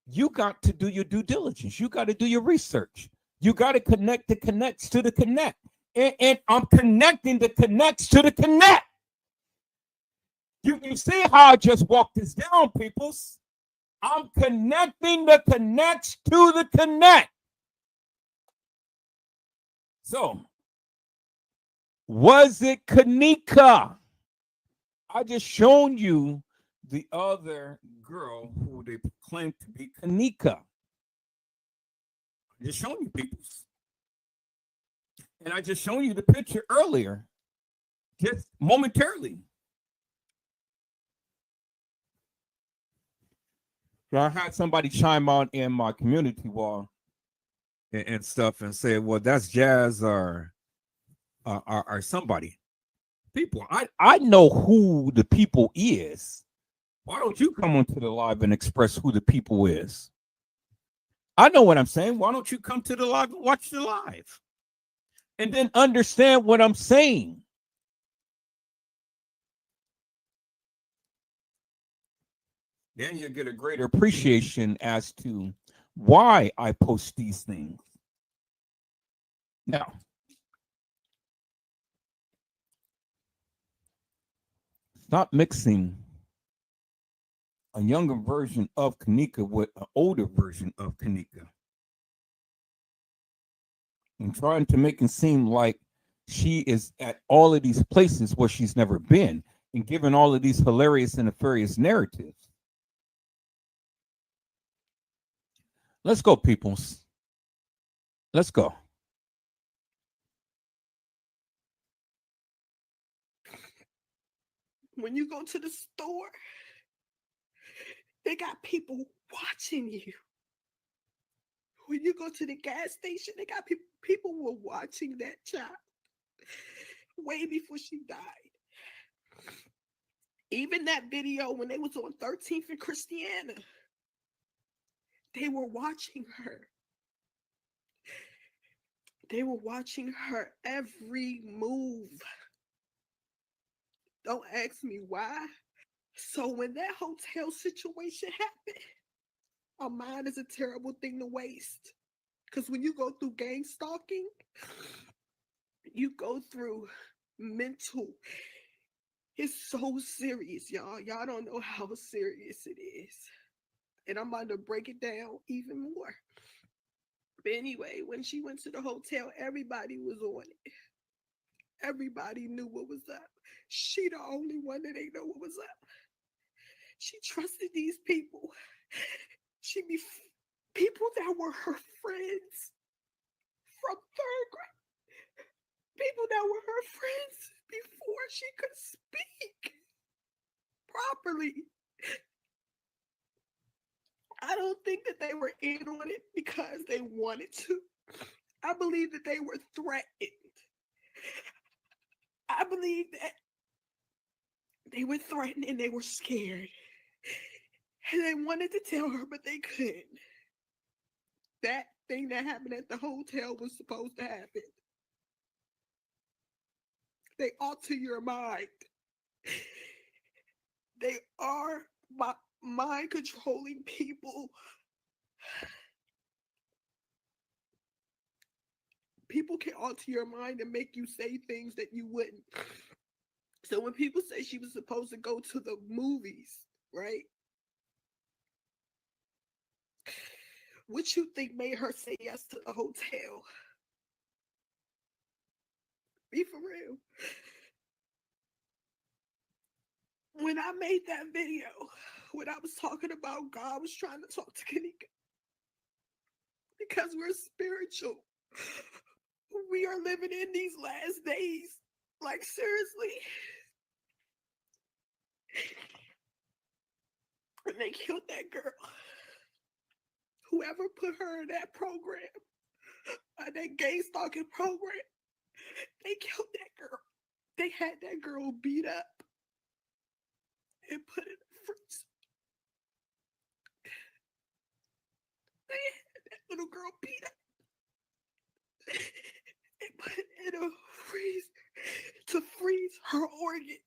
Speaker 1: you got to do your due diligence. You got to do your research. You got to connect the connects to the connect. And I'm connecting the connects to the connect. You see how I just walked this down, peoples? I'm connecting the connects to the connect. So, was it KENNEKA? I just shown you the other girl who they claim to be KENNEKA. I just shown you, peoples. And I just shown you the picture earlier, just momentarily. So I had somebody chime on in my community wall and stuff and say, well, that's Jazz or somebody. People, I know who the people is. Why don't you come onto the live and express who the people is? I know what I'm saying. Why don't you come to the live and watch the live? And then understand what I'm saying. Then you get a greater appreciation as to why I post these things. Now, stop mixing a younger version of KENNEKA with an older version of KENNEKA. And trying to make it seem like she is at all of these places where she's never been and giving all of these hilarious and nefarious narratives. Let's go, peoples. Let's go.
Speaker 6: When you go to the store, they got people watching you. When you go to the gas station, they got people were watching that child way before she died. Even that video when they was on 13th and Christiana, they were watching her. They were watching her every move. Don't ask me why. So when that hotel situation happened, a mind is a terrible thing to waste. Because when you go through gang stalking, you go through mental. It's so serious, y'all. Y'all don't know how serious it is. And I'm about to break it down even more. But anyway, when she went to the hotel, everybody was on it. Everybody knew what was up. She the only one that ain't know what was up. She trusted these people. She be people that were her friends from third grade. People that were her friends before she could speak properly. I don't think that they were in on it because they wanted to. I believe that they were threatened. I believe that they were threatened and they were scared. And they wanted to tell her, but they couldn't. That thing that happened at the hotel was supposed to happen. They alter your mind. They are mind controlling people. People can alter your mind and make you say things that you wouldn't. So when people say she was supposed to go to the movies, right? What you think made her say yes to the hotel? Be for real. when I made that video, when I was talking about God was trying to talk to kENNEKA, because we're spiritual. We are living in these last days. Like, seriously. And they killed that girl. Whoever put her in that program, that gay stalking program, they killed that girl. They had that girl beat up and put in a freezer. They had that little girl beat up and put in a freezer to freeze her organs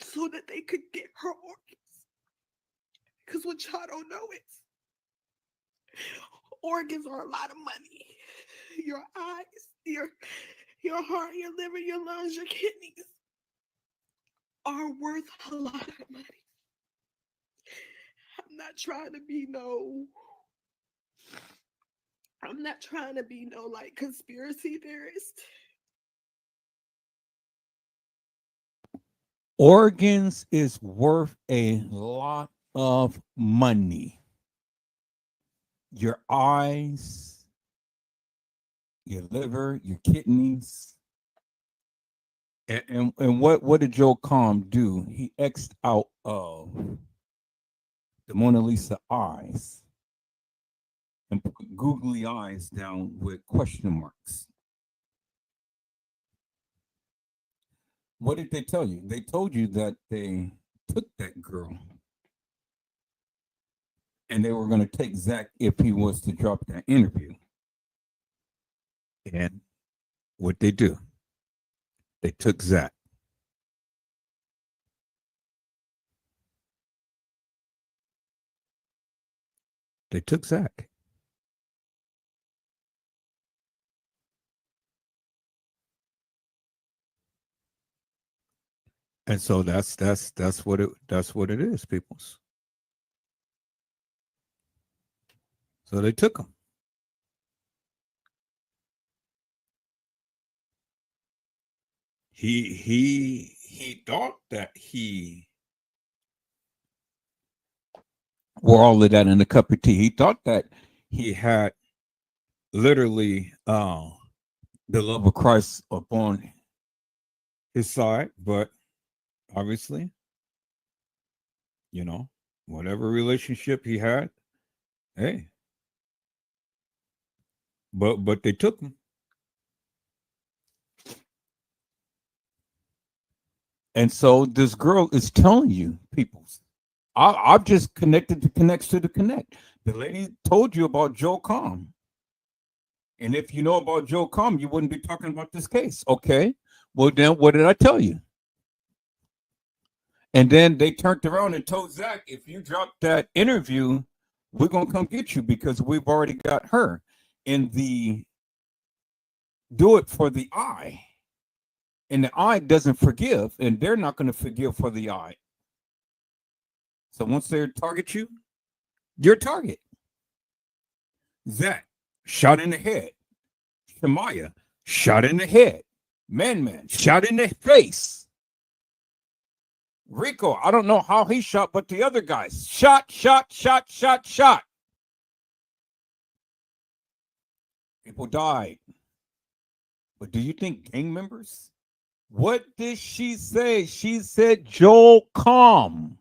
Speaker 6: so that they could get her organs. Because what y'all don't know is organs are a lot of money. Your eyes, your heart, your liver, your lungs, your kidneys are worth a lot of money. I'm not trying to be no like conspiracy theorist.
Speaker 1: Organs is worth a lot of money. Your eyes, your liver, your kidneys. And what did Joe Calm do? He X'd out of the Mona Lisa eyes and put googly eyes down with question marks. What did they tell you? They told you that they took that girl and they were going to take Zach if he was to drop that interview. And what they do? They took Zach. They took Zach. And so that's what it is, peoples. So they took him. He thought that he wore all of that in a cup of tea. He thought that he had literally the love of Christ upon his side, but obviously, you know, whatever relationship he had, hey, but they took him. And so this girl is telling you, people, I've just connected the connects to the connect. The lady told you about Joe Calm. And if you know about Joe Calm, you wouldn't be talking about this case. Okay. Well, then what did I tell you? And then they turned around and told Zach, if you drop that interview, we're going to come get you because we've already got her in the do it for the eye. And the eye doesn't forgive, and they're not going to forgive for the eye. So once they target you, you're a target. Zach, shot in the head. Shamaya, shot in the head. Man, shot in the face. Rico, I don't know how he shot, but the other guys, shot. People died. But do you think gang members? What did she say? She said Joe Calm.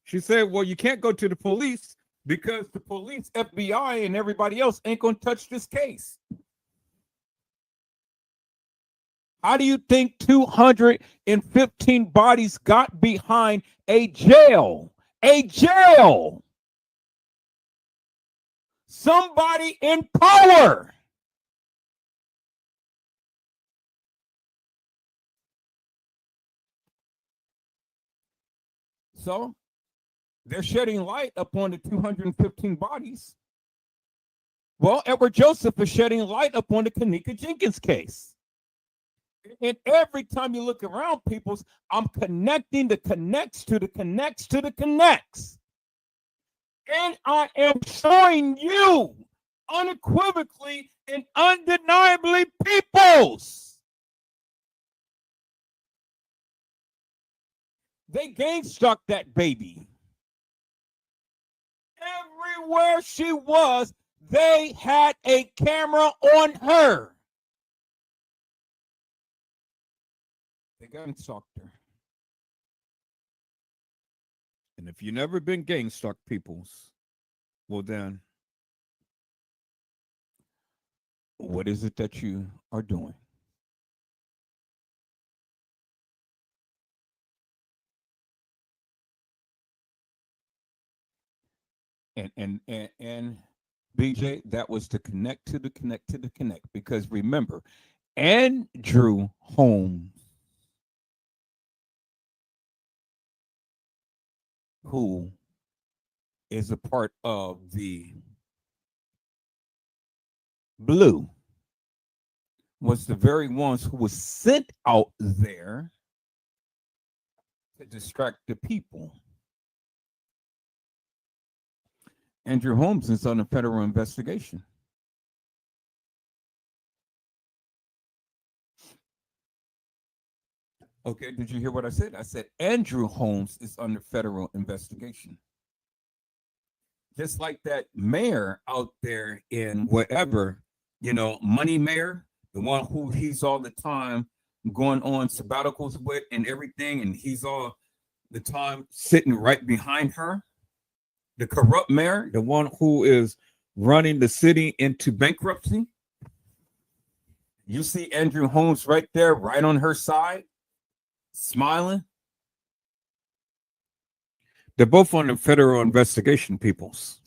Speaker 1: She said, well, you can't go to the police because the police, FBI, and everybody else ain't going to touch this case. How do you think 215 bodies got behind a jail? A jail. Somebody in power. So they're shedding light upon the 215 bodies. Well, Edward Joseph is shedding light upon the kENNEKA Jenkins case. And every time you look around, peoples, I'm connecting the connects to the connects to the connects. And I am showing you unequivocally and undeniably, peoples, They gang stalked that baby. Everywhere she was, they had a camera on her. They gang stalked her. And if you've never been gang stalked, peoples, well then, what is it that you are doing? And BJ, that was to connect to the connect to the connect. Because remember, Andrew Holmes, who is a part of the Blue, was the very ones who was sent out there to distract the people. Andrew Holmes is on a federal investigation. Okay, did you hear what I said? I said Andrew Holmes is under federal investigation. Just like that mayor out there in whatever, Money Mayor, the one who he's all the time going on sabbaticals with and everything, and he's all the time sitting right behind her. The corrupt mayor, the one who is running the city into bankruptcy. You see Andrew Holmes right there, right on her side, smiling. They're both on the federal investigation, peoples,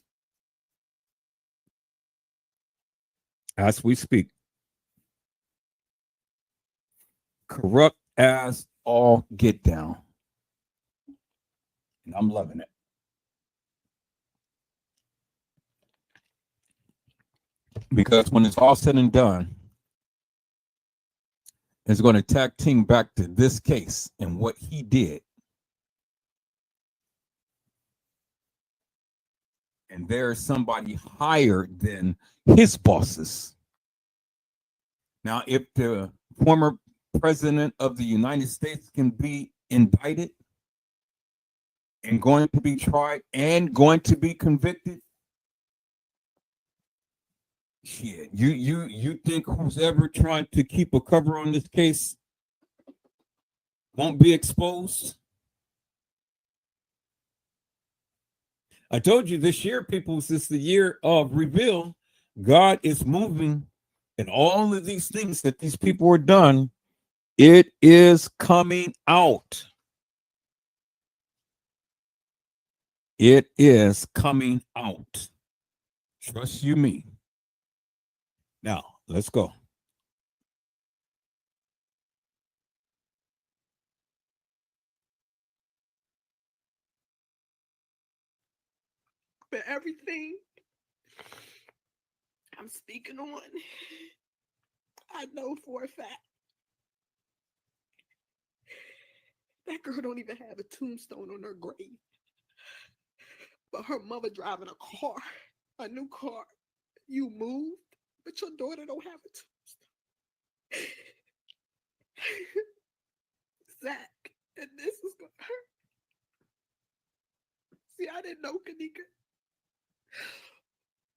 Speaker 1: as we speak. Corrupt as all get down. And I'm loving it. Because when it's all said and done, it's going to tag team back to this case and what he did. And there's somebody higher than his bosses. Now, if the former president of the United States can be indicted and going to be tried and going to be convicted, shit, you think who's ever trying to keep a cover on this case won't be exposed? I told you this year, people, since the year of reveal, God is moving, and all of these things that these people are done, it is coming out. It is coming out. Trust you me. Now, let's go.
Speaker 6: But everything I'm speaking on, I know for a fact that girl don't even have a tombstone on her grave. But her mother driving a car, a new car. You moved, but your daughter don't have a tombstone. Zach, and this is gonna hurt. See, I didn't know KENNEKA,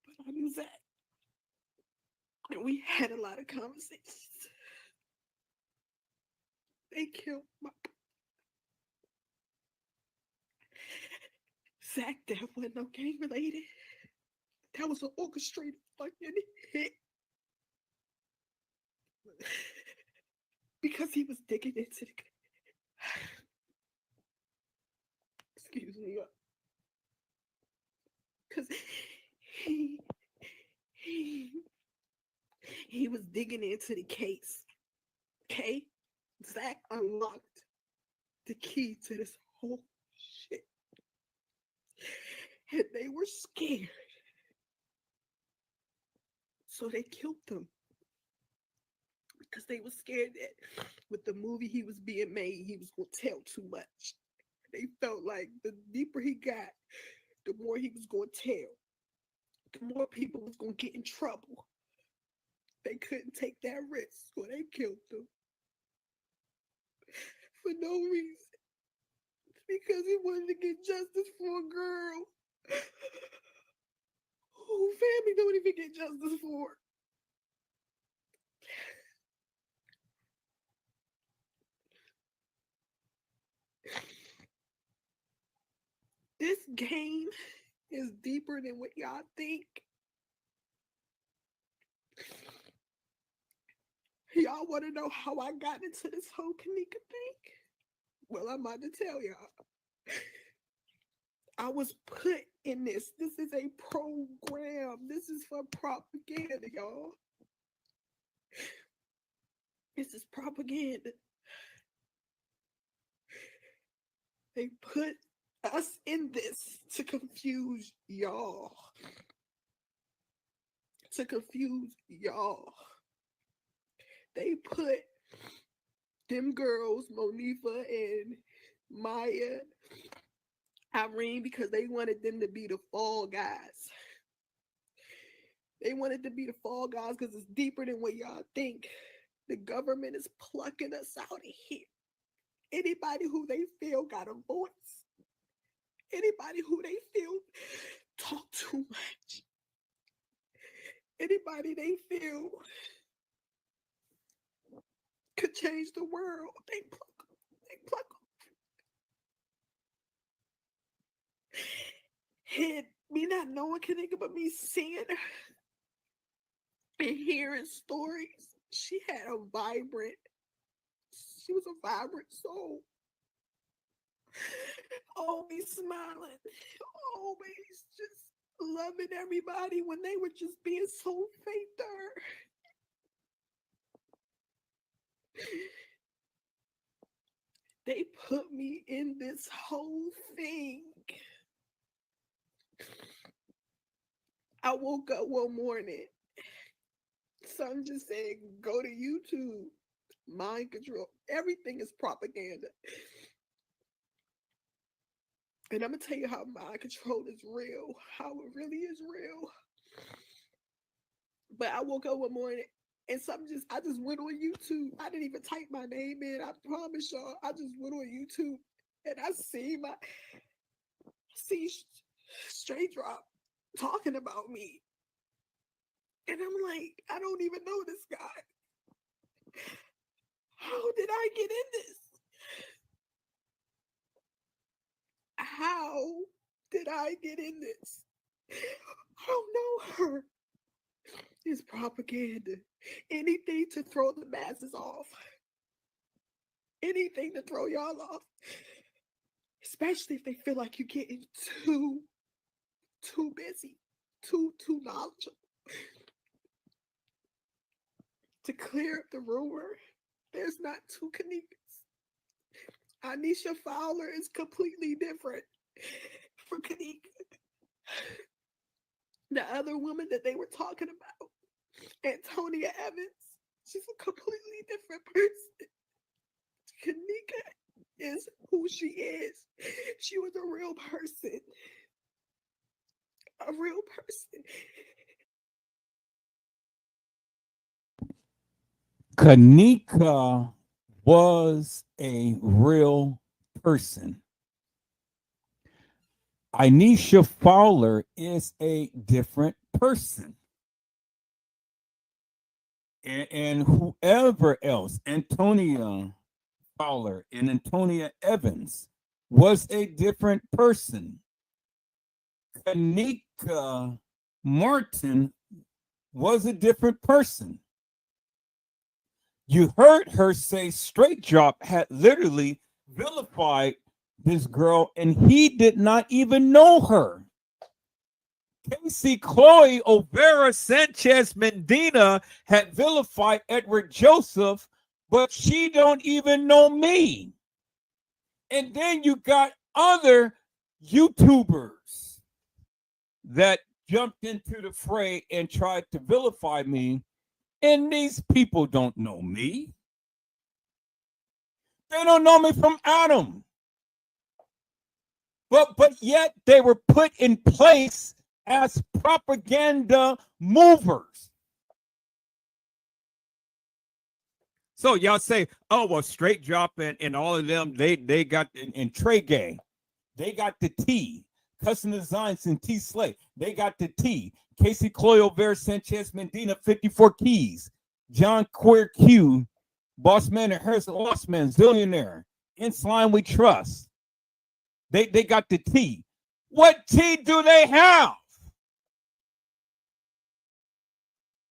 Speaker 6: but I knew Zach. And we had a lot of conversations. They killed my Zach. That wasn't no gang related. That was an orchestrated fucking hit. Because he was digging into the excuse me, because he was digging into the case. Okay, Zach unlocked the key to this whole shit, and they were scared, so they killed him. Because they were scared that with the movie he was being made, he was going to tell too much. They felt like the deeper he got, the more he was going to tell. The more people was going to get in trouble. They couldn't take that risk, so they killed him. For no reason. because he wanted to get justice for a girl who family don't even get justice for. This game is deeper than what y'all think. Y'all want to know how I got into this whole kENNEKA thing? Well, I'm about to tell y'all. I was put in this. This is a program. This is for propaganda, y'all. This is propaganda. They put us in this to confuse y'all. To confuse y'all. They put them girls, Monifa and Maya, Irene, because they wanted them to be the fall guys. They wanted to be the fall guys because it's deeper than what y'all think. The government is plucking us out of here. Anybody who they feel got a voice. Anybody who they feel talk too much. Anybody they feel could change the world. They pluck them. They pluck them. And me not knowing kENNEKA, but me seeing her and hearing stories. She had a vibrant, she was a vibrant soul. Always smiling, always just loving everybody when they were just being so fake to her. They put me in this whole thing. I woke up one morning. Son just said, go to YouTube. Mind control. Everything is propaganda. And I'm going to tell you how mind control is real. How it really is real. But I woke up one morning and I just went on YouTube. I didn't even type my name in. I promise y'all. I just went on YouTube and I see Straight Drop talking about me. And I'm like, I don't even know this guy. How did I get in this? How did I get in this? I don't know her. It's propaganda. Anything to throw the masses off. Anything to throw y'all off. Especially if they feel like you're getting too busy, too knowledgeable. To clear up the rumor, there's not two kENNEKAs. Anisha Fowler is completely different from kENNEKA. The other woman that they were talking about, Antonia Evans, she's a completely different person. kENNEKA is who she is. She was a real person. A real person.
Speaker 1: kENNEKA was a real person. Anisha Fowler is a different person. And whoever else, Antonia Fowler and Antonia Evans, was a different person. kENNEKA Martin was a different person. You heard her say Straight Drop had literally vilified this girl, and he did not even know her. Casey Chloe Overa Sanchez Medina had vilified Edward Joseph, but she don't even know me. And then you got other YouTubers that jumped into the fray and tried to vilify me. And these people don't know me. They don't know me from Adam. But yet they were put in place as propaganda movers. So y'all say, oh, well, Straight Drop and all of them, they got, and Trey Gang, they got the T. Custom Designs and T Slay, they got the T. Casey Cloyo, Vera Sanchez, Medina, 54 Keys. John Queer Q, Boss Man and Harrison Lost Man, Zillionaire. In Slime We Trust. They got the T. What T do they have?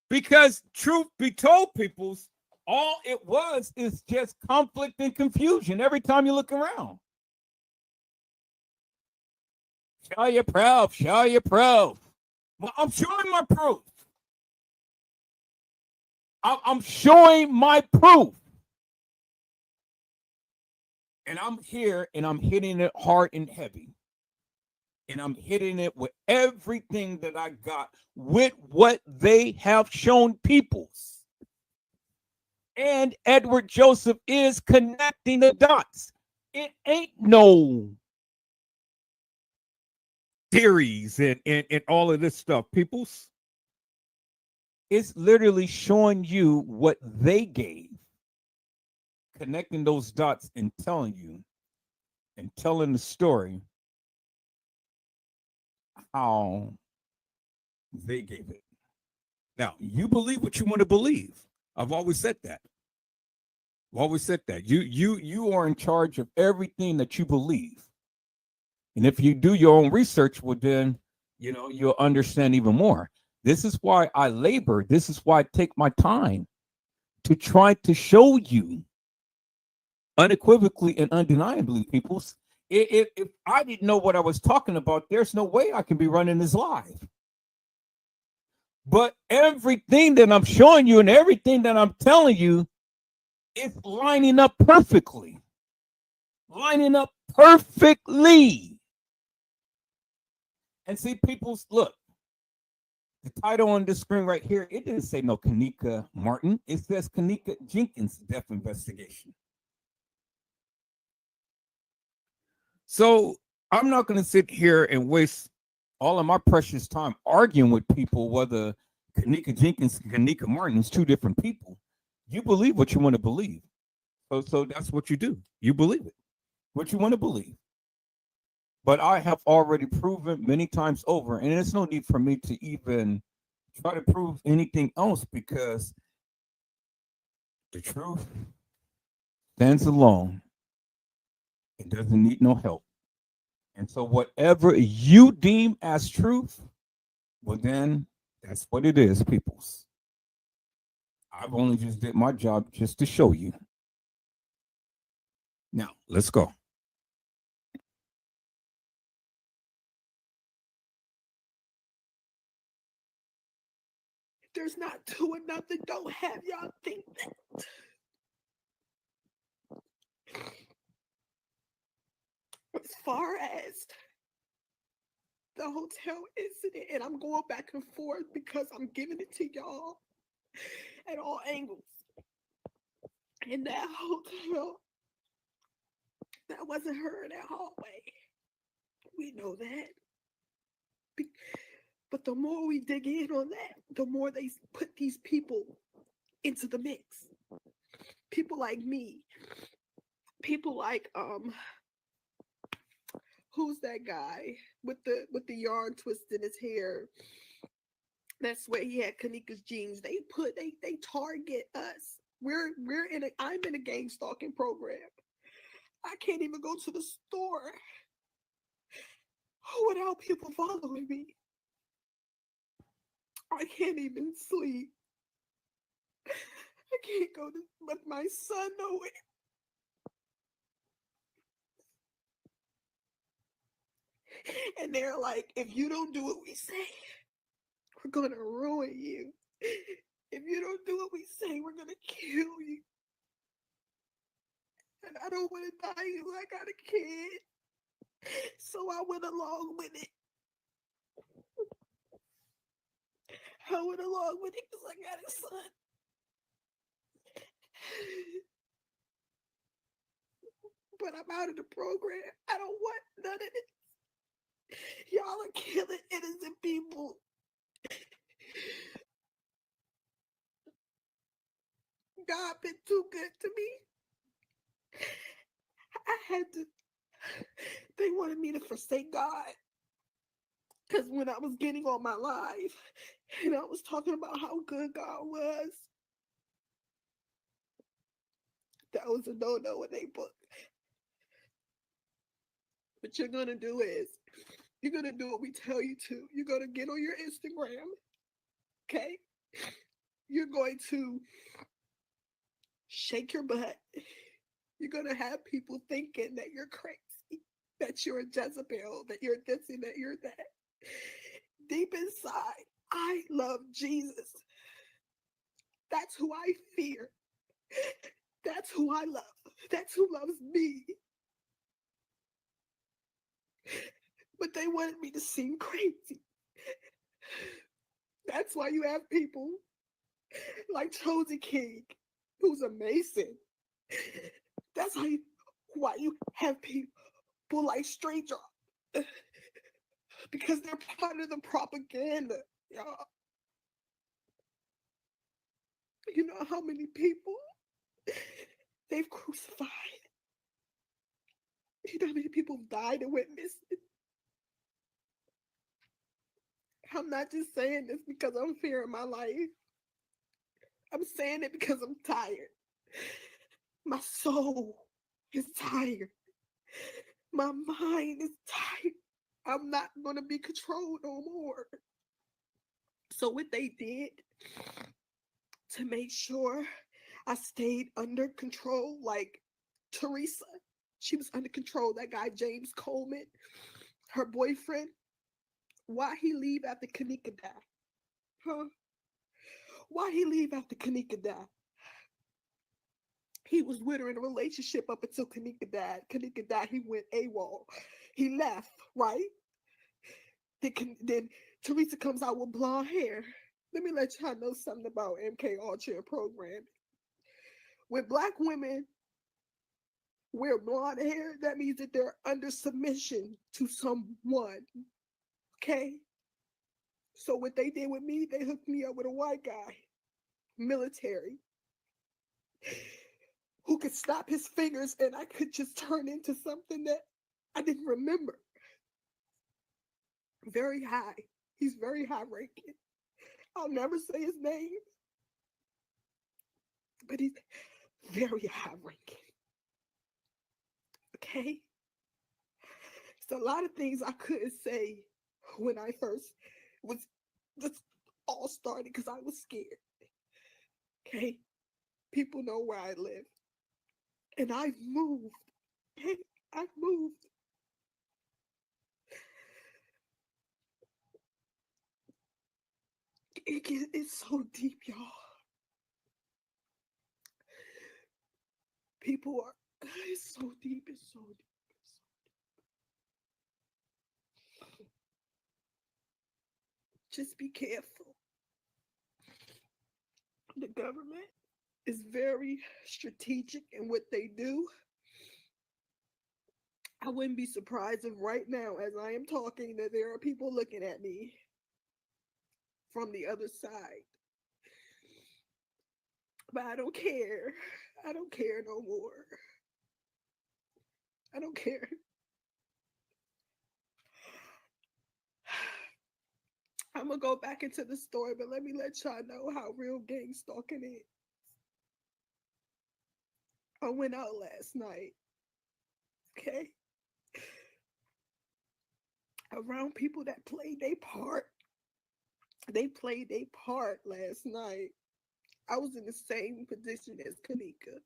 Speaker 1: Because truth be told, peoples, all it was is just conflict and confusion every time you look around. Show your proof. Show your proof. Well, I'm showing my proof. I'm showing my proof. And I'm here and I'm hitting it hard and heavy. And I'm hitting it with everything that I got with what they have shown peoples. And Edward Joseph is connecting the dots. It ain't no theories and all of this stuff, peoples. It's literally showing you what they gave, connecting those dots and telling you and telling the story how they gave it. Now, you believe what you want to believe. I've always said that. I've always said that. You are in charge of everything that you believe. And if you do your own research, well, then, you'll understand even more. This is why I labor. This is why I take my time to try to show you unequivocally and undeniably, peoples. If I didn't know what I was talking about, there's no way I can be running this live. But everything that I'm showing you and everything that I'm telling you is lining up perfectly. Lining up perfectly. And see, people's look, the title on the screen right here, it didn't say no KENNEKA Martin. It says KENNEKA Jenkins death investigation. So I'm not going to sit here and waste all of my precious time arguing with people whether KENNEKA Jenkins and KENNEKA Martin is two different people. You believe what you want to believe. So that's what you do. You believe it, what you want to believe. But I have already proven many times over, and there's no need for me to even try to prove anything else because the truth stands alone. It doesn't need no help. And so whatever you deem as truth, well, then that's what it is, peoples. I've only just did my job just to show you. Now, let's go.
Speaker 6: There's not two or nothing. Don't have y'all think that. As far as the hotel incident, and I'm going back and forth because I'm giving it to y'all at all angles. In that hotel, that wasn't her in that hallway. We know that. But the more we dig in on that, the more they put these people into the mix. People like me. People like who's that guy with the yarn twist in his hair? That's where he had KENNEKA's jeans. They target us. I'm in a gang stalking program. I can't even go to the store without people following me. I can't even sleep. I can't go with my son nowhere. And they're like, if you don't do what we say, we're gonna ruin you. If you don't do what we say, we're gonna kill you. And I don't want to die because I got a kid. So I went along with it. I went along with it because I got a son. But I'm out of the program. I don't want none of it. Y'all are killing innocent people. God been too good to me. I had to, they wanted me to forsake God. Because when I was getting on my life and I was talking about how good God was, that was a no-no in their book. What you're going to do is, you're going to do what we tell you to. You're going to get on your Instagram, okay? You're going to shake your butt. You're going to have people thinking that you're crazy, that you're a Jezebel, that you're this and that you're that. Deep inside, I love Jesus. That's who I fear. That's who I love. That's who loves me. But they wanted me to seem crazy. That's why you have people like Chosen King, who's a Mason. That's why you have people like Straight Drop, because they're part of the propaganda, y'all. You know how many people they've crucified? You know how many people died and went missing? I'm not just saying this because I'm fearing my life. I'm saying it because I'm tired. My soul is tired. My mind is tired. I'm not going to be controlled no more. So what they did to make sure I stayed under control, like Teresa, she was under control. That guy, James Coleman, her boyfriend, why he leave after kENNEKA died? Huh? Why he leave after kENNEKA died? He was with her in a relationship up until kENNEKA died. kENNEKA died, he went AWOL. He left, right? Then Teresa comes out with blonde hair. Let me let y'all know something about MK Ultra program. When Black women wear blonde hair, that means that they're under submission to someone. Okay? So what they did with me, they hooked me up with a white guy, military, who could snap his fingers and I could just turn into something that I didn't remember. Very high. He's very high ranking. I'll never say his name, but he's very high ranking. Okay? So a lot of things I couldn't say when I first was just all started because I was scared. Okay? People know where I live. And I've moved. Okay? I've moved. It's so deep, y'all. People are, it's so deep, it's so deep. Just be careful. The government is very strategic in what they do. I wouldn't be surprised if right now, as I am talking, that there are people looking at me from the other side. But I don't care. I don't care no more. I don't care. I'm gonna go back into the story, but let me let y'all know how real gang stalking is. I went out last night, okay? Around people that played their part. They played their part last night. I was in the same position as kENNEKA.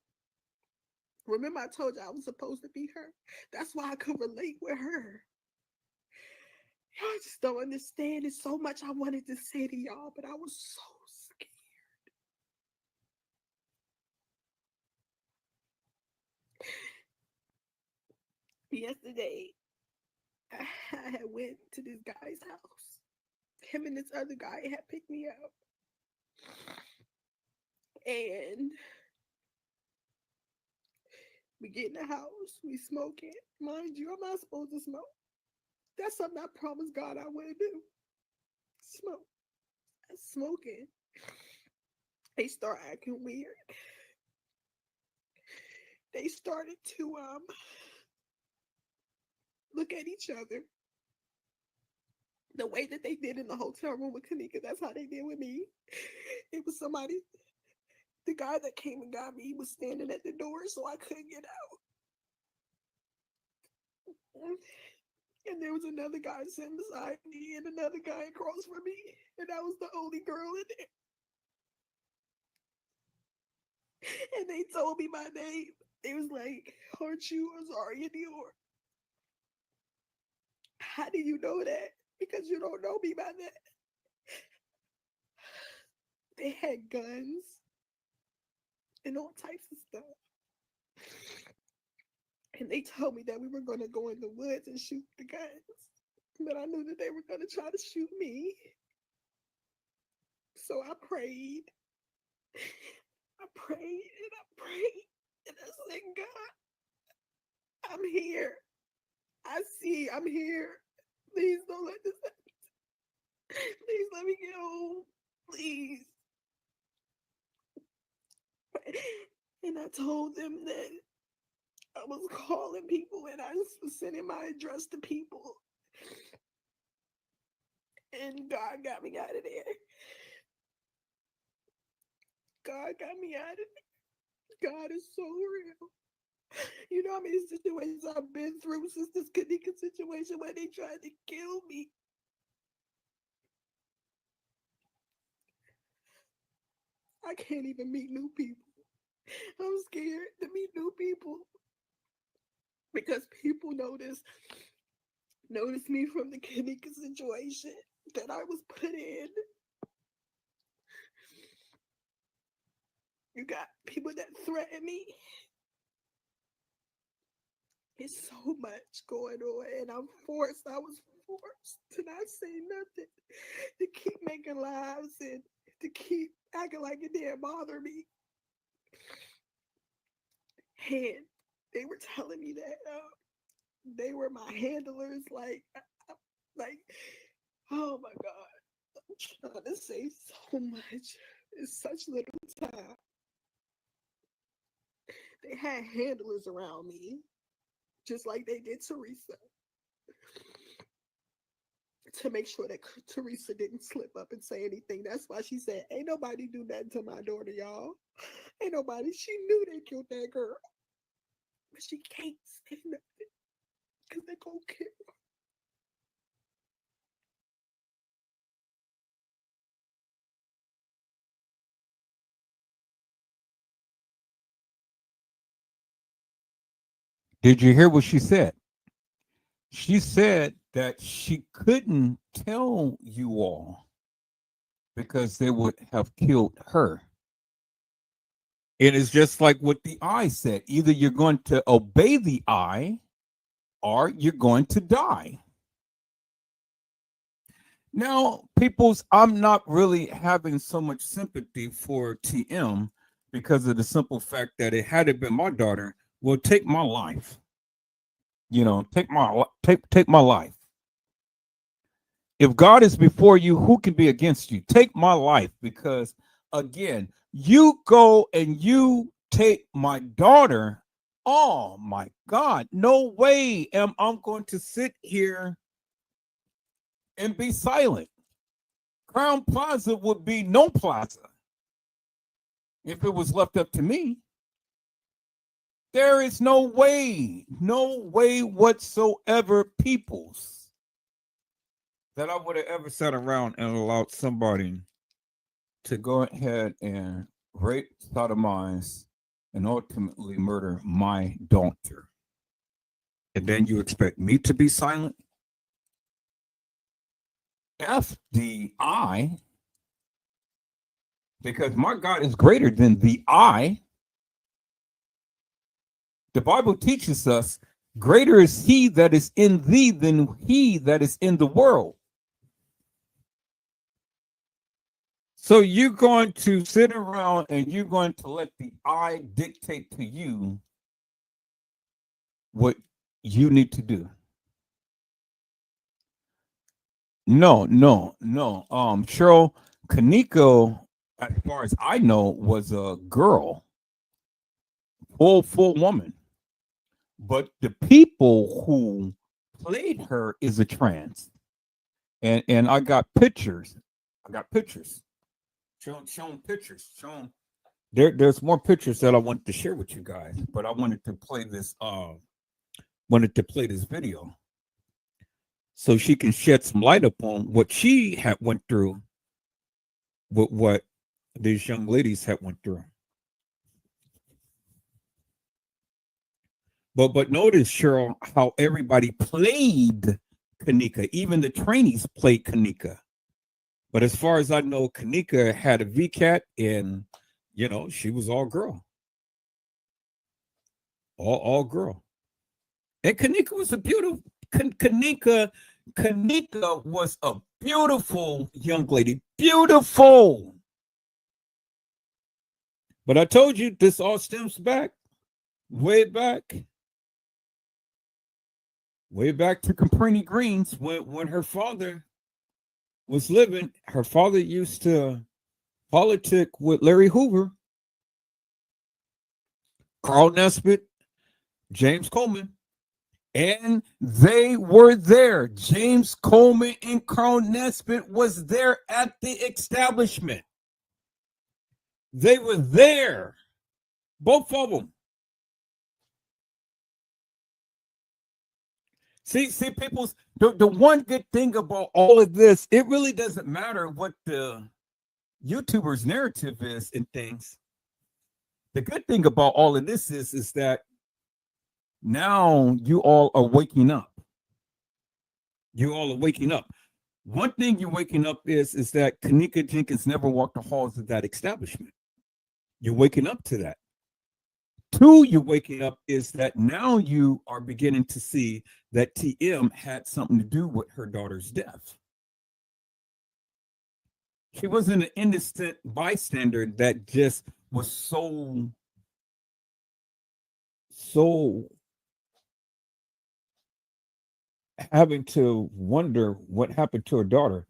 Speaker 6: Remember I told you I was supposed to be her? That's why I could relate with her. Y'all just don't understand. There's so much I wanted to say to y'all, but I was so scared. Yesterday, I had went to this guy's house. Him and this other guy had picked me up. And we get in the house, we smoking. Mind you, I'm not supposed to smoke. That's something I promised God I wouldn't do. Smoke. I'm smoking. They start acting weird. they started to look at each other the way that they did in the hotel room with KENNEKA. That's how they did with me. It was somebody, the guy that came and got me was standing at the door, so I couldn't get out. And there was another guy sitting beside me and another guy across from me, and I was the only girl in there. And they told me my name. They was like, "Aren't you Azaria Dior?" How do you know that? Because you don't know me by that. They had guns and all types of stuff. And they told me that we were going to go in the woods and shoot the guns. But I knew that they were going to try to shoot me. So I prayed. I prayed and I prayed. And I said, God, I'm here. I see I'm here. Please don't let this happen. Please let me get home. Please. And I told them that I was calling people and I was sending my address to people. And God got me out of there. God got me out of there. God is so real. You know how many situations I've been through since this KENNEKA situation where they tried to kill me. I can't even meet new people. I'm scared to meet new people because people notice me from the KENNEKA situation that I was put in. You got people that threaten me. It's so much going on, and I was forced to not say nothing, to keep making lies and to keep acting like it didn't bother me. And they were telling me that they were my handlers, like, oh my God, I'm trying to say so much in such little time. They had handlers around me, just like they did Teresa, to make sure that Teresa didn't slip up and say anything. That's why she said, ain't nobody do nothing to my daughter, y'all. Ain't nobody. She knew they killed that girl. But she can't say nothing because they gonna kill her.
Speaker 1: Did you hear what she said? She said that she couldn't tell you all because they would have killed her. It is just like what the eye said. Either you're going to obey the eye or you're going to die. Now, peoples, I'm not really having so much sympathy for TM because of the simple fact that it had it been my daughter, will take my life. You know, take my life. If God is before you, who can be against you? Take my life, because again, you go and you take my daughter. Oh my God, no way am I going to sit here and be silent. Crown Plaza would be no plaza if it was left up to me. There is no way whatsoever, peoples, that I would have ever sat around and allowed somebody to go ahead and rape, sodomize, and ultimately murder my daughter. And then you expect me to be silent? FDI, because my God is greater than the I. The Bible teaches us, greater is he that is in thee than he that is in the world. So you're going to sit around and you're going to let the I dictate to you what you need to do. No. Cheryl, KENNEKA, as far as I know, was a girl full woman. But the people who played her is a trans. And I got pictures. I got pictures. Showing pictures. Showing there's more pictures that I wanted to share with you guys, but I wanted to play this video so she can shed some light upon what she had went through with what these young ladies had went through. But notice, Cheryl, how everybody played KENNEKA. Even the trainees played KENNEKA. But as far as I know, KENNEKA had a VCAT, and she was all girl. All girl. And KENNEKA was a beautiful KENNEKA was a beautiful young lady. Beautiful. But I told you this all stems back, way back to Cabrini Greens when her father was living. Her father used to politic with Larry Hoover, Carl Nesbitt, James Coleman, and they were there. James Coleman and Carl Nesbitt was there at the establishment. They were there, both of them. See, people, the one good thing about all of this, it really doesn't matter what the YouTuber's narrative is and things. The good thing about all of this is that now you all are waking up. You all are waking up. One thing you're waking up is that KENNEKA Jenkins never walked the halls of that establishment. You're waking up to that. Two, you're waking up is that now you are beginning to see that TM had something to do with her daughter's death. She wasn't an innocent bystander that just was so having to wonder what happened to her daughter.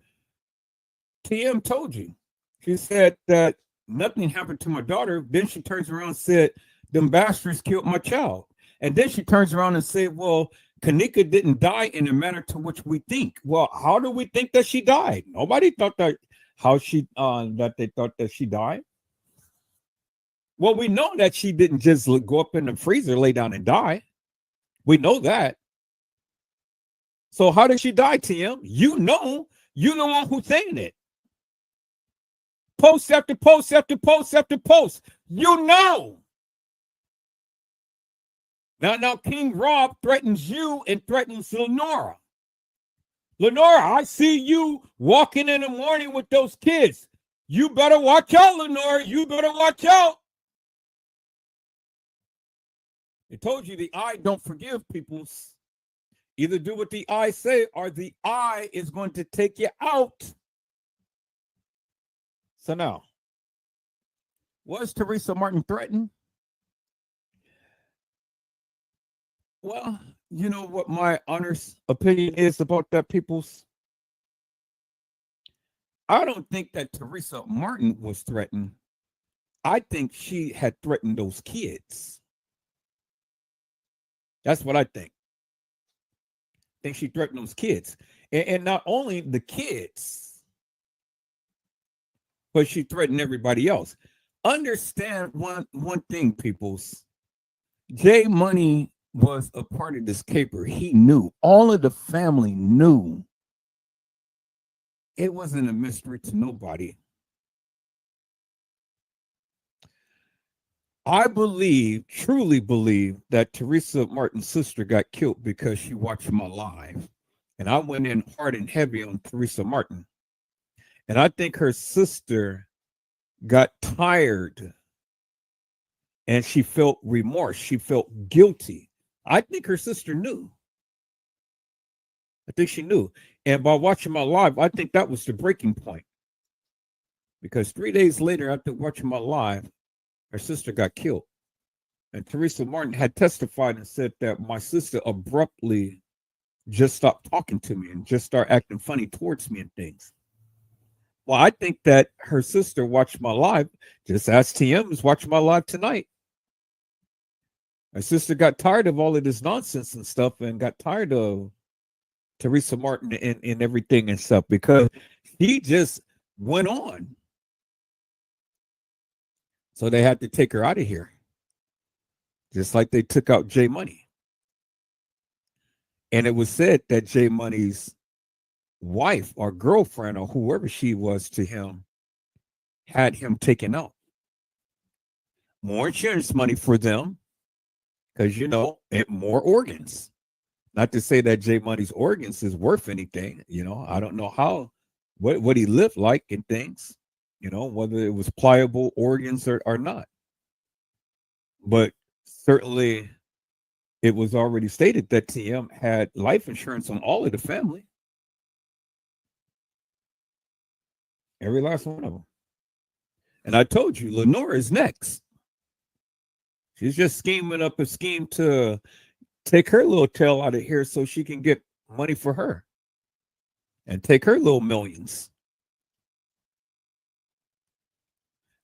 Speaker 1: TM told you. She said that nothing happened to my daughter. Then she turns around and said, them bastards killed my child. And then she turns around and said, well, KENNEKA didn't die in the manner to which we think. Well, how do we think that she died? Nobody thought that that they thought that she died. Well, we know that she didn't just go up in the freezer, lay down and die. We know that. So how did she die, TM? You know who's saying it. Post after post after post after post. You know. Now King Rob threatens you and threatens Lenora. Lenora, I see you walking in the morning with those kids. You better watch out, Lenora. You better watch out. I told you the eye don't forgive, peoples. Either do what the eye say or the eye is going to take you out. So now, was Teresa Martin threatened? Well, you know what my honest opinion is about that, peoples? I don't think that Teresa Martin was threatened. I think she had threatened those kids. That's what I think. I think she threatened those kids. And not only the kids, but she threatened everybody else. Understand one thing, peoples. J Money was a part of this caper. He knew. All of the family knew. It wasn't a mystery to nobody. I truly believe that Teresa Martin's sister got killed because she watched my live. And I went in hard and heavy on Teresa Martin. And I think her sister got tired and she felt remorse. She felt guilty. I think her sister knew. I think she knew. And by watching my live, I think that was the breaking point. Because 3 days later, after watching my live, her sister got killed. And Teresa Martin had testified and said that my sister abruptly just stopped talking to me and just started acting funny towards me and things. Well, I think that her sister watched my live, just as TM is watching my live tonight. My sister got tired of all of this nonsense and stuff and got tired of Teresa Martin and everything and stuff because she just went on. So they had to take her out of here. Just like they took out J Money. And it was said that J Money's wife or girlfriend or whoever she was to him had him taken out. More insurance money for them because, you know, more organs. Not to say that J Money's organs is worth anything. You know, I don't know how, what he lived like and things, you know, whether it was pliable organs or not. But certainly it was already stated that TM had life insurance on all of the family. Every last one of them. And I told you, Lenora is next. She's just scheming up a scheme to take her little tail out of here so she can get money for her and take her little millions.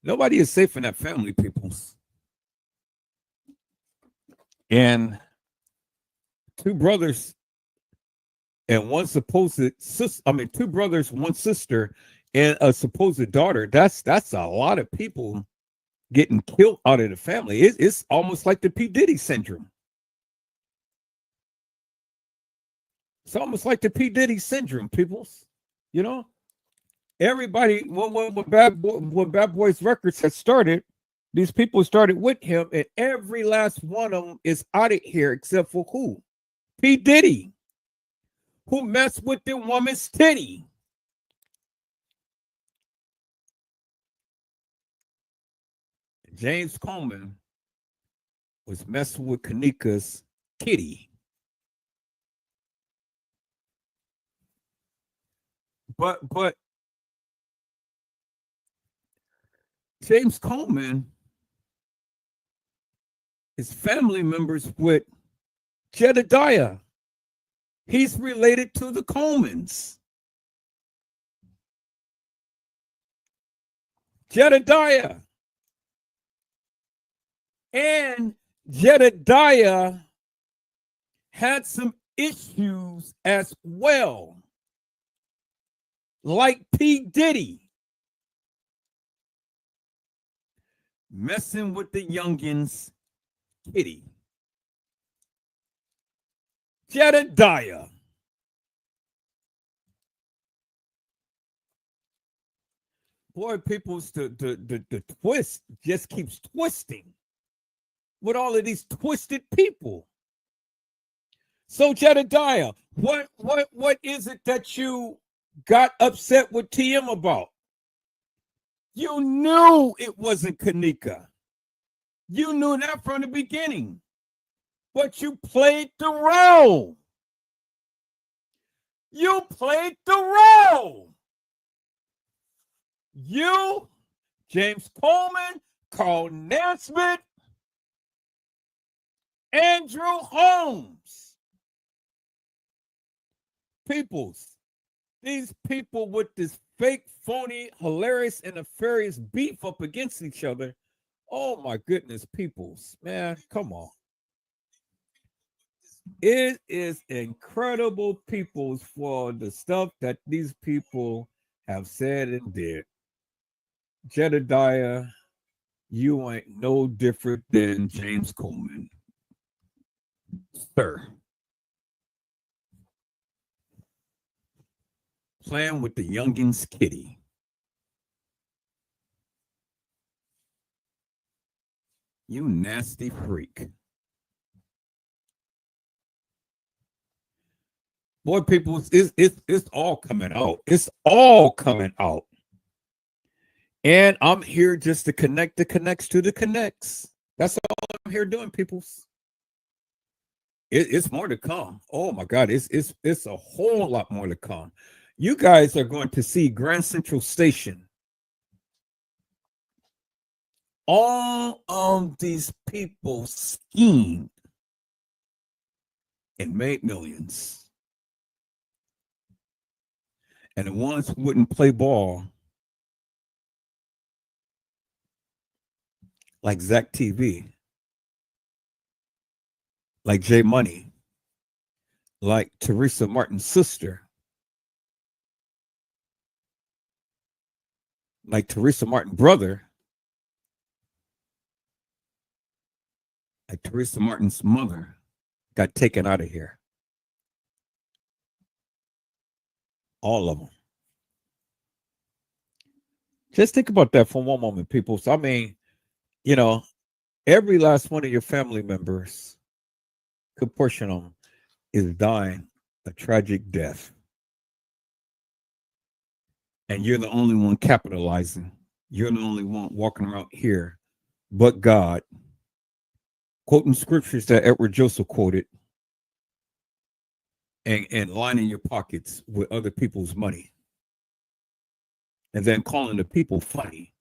Speaker 1: Nobody is safe in that family, peoples. And two brothers and one supposed sister, two brothers, one sister, and a supposed daughter. That's a lot of people getting killed out of the family. It's almost like the P. Diddy syndrome. It's almost like the P. Diddy syndrome, peoples. You know, everybody, when Bad Boys Records had started, these people started with him, and every last one of them is out of here except for who? P. Diddy, who messed with the woman's titty. James Coleman was messing with KENNEKA's kitty. But James Coleman is family members with Jedediah. He's related to the Colemans. Jedediah. And Jedediah had some issues as well, like P. Diddy, messing with the youngins' kitty. Jedediah. Boy, people's the twist just keeps twisting with all of these twisted people. So Jedediah, what is it that you got upset with TM about? You knew it wasn't KENNEKA. You knew that from the beginning. But you played the role. You played the role. You, James Coleman, Carl Naismith, Andrew Holmes. Peoples, these people with this fake, phony, hilarious, and nefarious beef up against each other. Oh my goodness, peoples, man, come on. It is incredible, peoples, for the stuff that these people have said and did. Jedediah, you ain't no different than James Coleman, sir. Playing with the youngins' kitty. You nasty freak. Boy, people, it's all coming out. It's all coming out. And I'm here just to connect the connects to the connects. That's all I'm here doing, peoples. It's more to come. Oh my God, it's a whole lot more to come. You guys are going to see Grand Central Station. All of these people schemed and made millions. And the ones who wouldn't play ball, like Zach TV, like J Money, like Teresa Martin's sister, like Teresa Martin's brother, like Teresa Martin's mother, got taken out of here. All of them. Just think about that for one moment, people. So, I mean, you know, every last one of your family members, good portion of them, is dying a tragic death. And you're the only one capitalizing. You're the only one walking around here, but God, quoting scriptures that Edward Joseph quoted, and lining your pockets with other people's money, and then calling the people funny.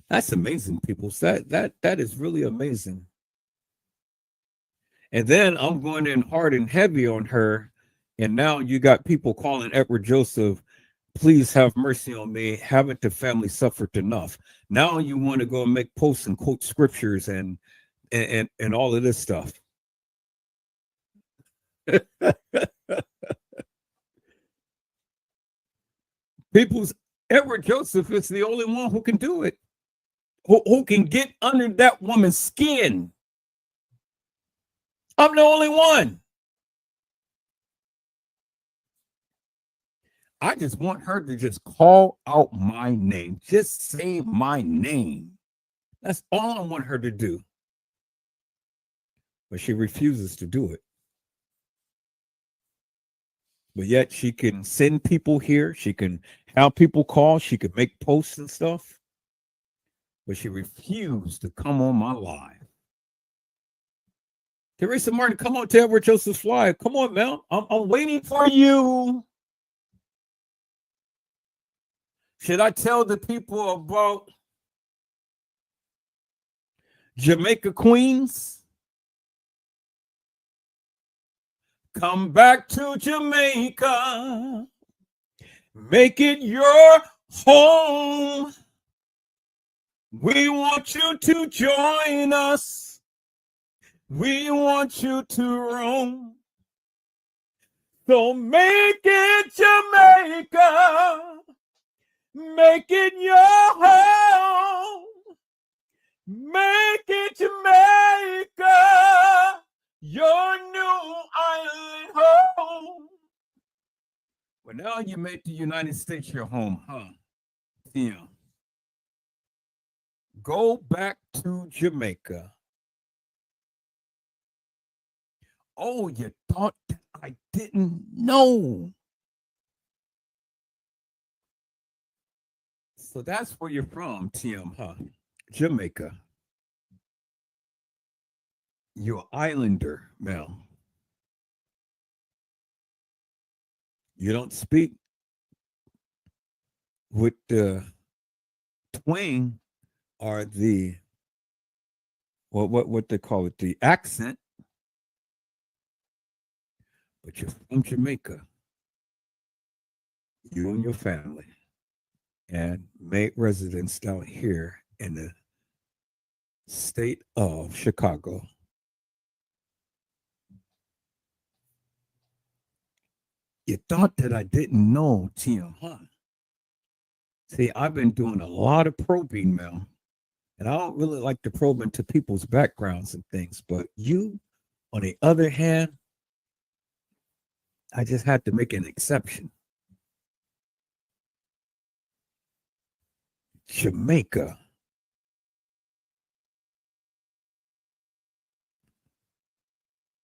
Speaker 1: That's amazing, people. That is really amazing. And then I'm going in hard and heavy on her, and now you got people calling Edward Joseph, please have mercy on me. Haven't the family suffered enough? Now you want to go and make posts and quote scriptures and all of this stuff. People's Edward Joseph is the only one who can do it, who can get under that woman's skin. I'm the only one. I just want her to just call out my name. Just say my name. That's all I want her to do. But she refuses to do it. But yet she can send people here. She can have people call. She can make posts and stuff. But she refused to come on my live. Teresa Martin, come on to Edward Joseph's live. Come on, Mel. I'm waiting for you. Should I tell the people about Jamaica Queens? Come back to Jamaica. Make it your home. We want you to join us. We want you to roam. So make it Jamaica. Make it your home. Make it Jamaica your new island home. Well, now you make the United States your home, huh? Yeah. Go back to Jamaica. Oh, you thought I didn't know. So that's where you're from, Tim, huh? Jamaica. You're an islander, Mel. You don't speak with the twang or the what they call it, the accent, but you're from Jamaica. You and your family, and made residence down here in the state of Chicago. You thought that I didn't know, Tim, huh? See, I've been doing a lot of probing, Mel, and I don't really like to probe into people's backgrounds and things, but you, on the other hand, I just had to make an exception. Jamaica.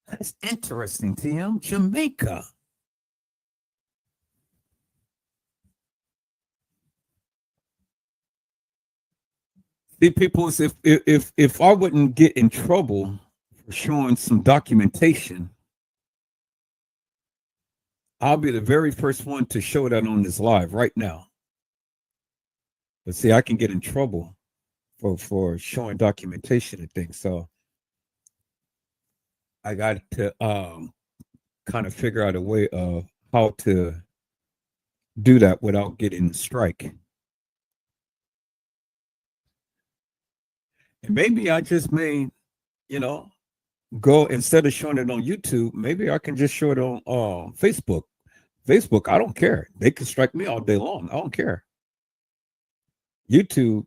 Speaker 1: That's interesting, Tim. Jamaica. See, people, if I wouldn't get in trouble for showing some documentation, I'll be the very first one to show that on this live right now. But see, I can get in trouble for showing documentation and things. So I got to kind of figure out a way of how to do that without getting a strike. And maybe I just may, you know, go instead of showing it on YouTube, maybe I can just show it on Facebook. Facebook, I don't care. They can strike me all day long. I don't care. YouTube,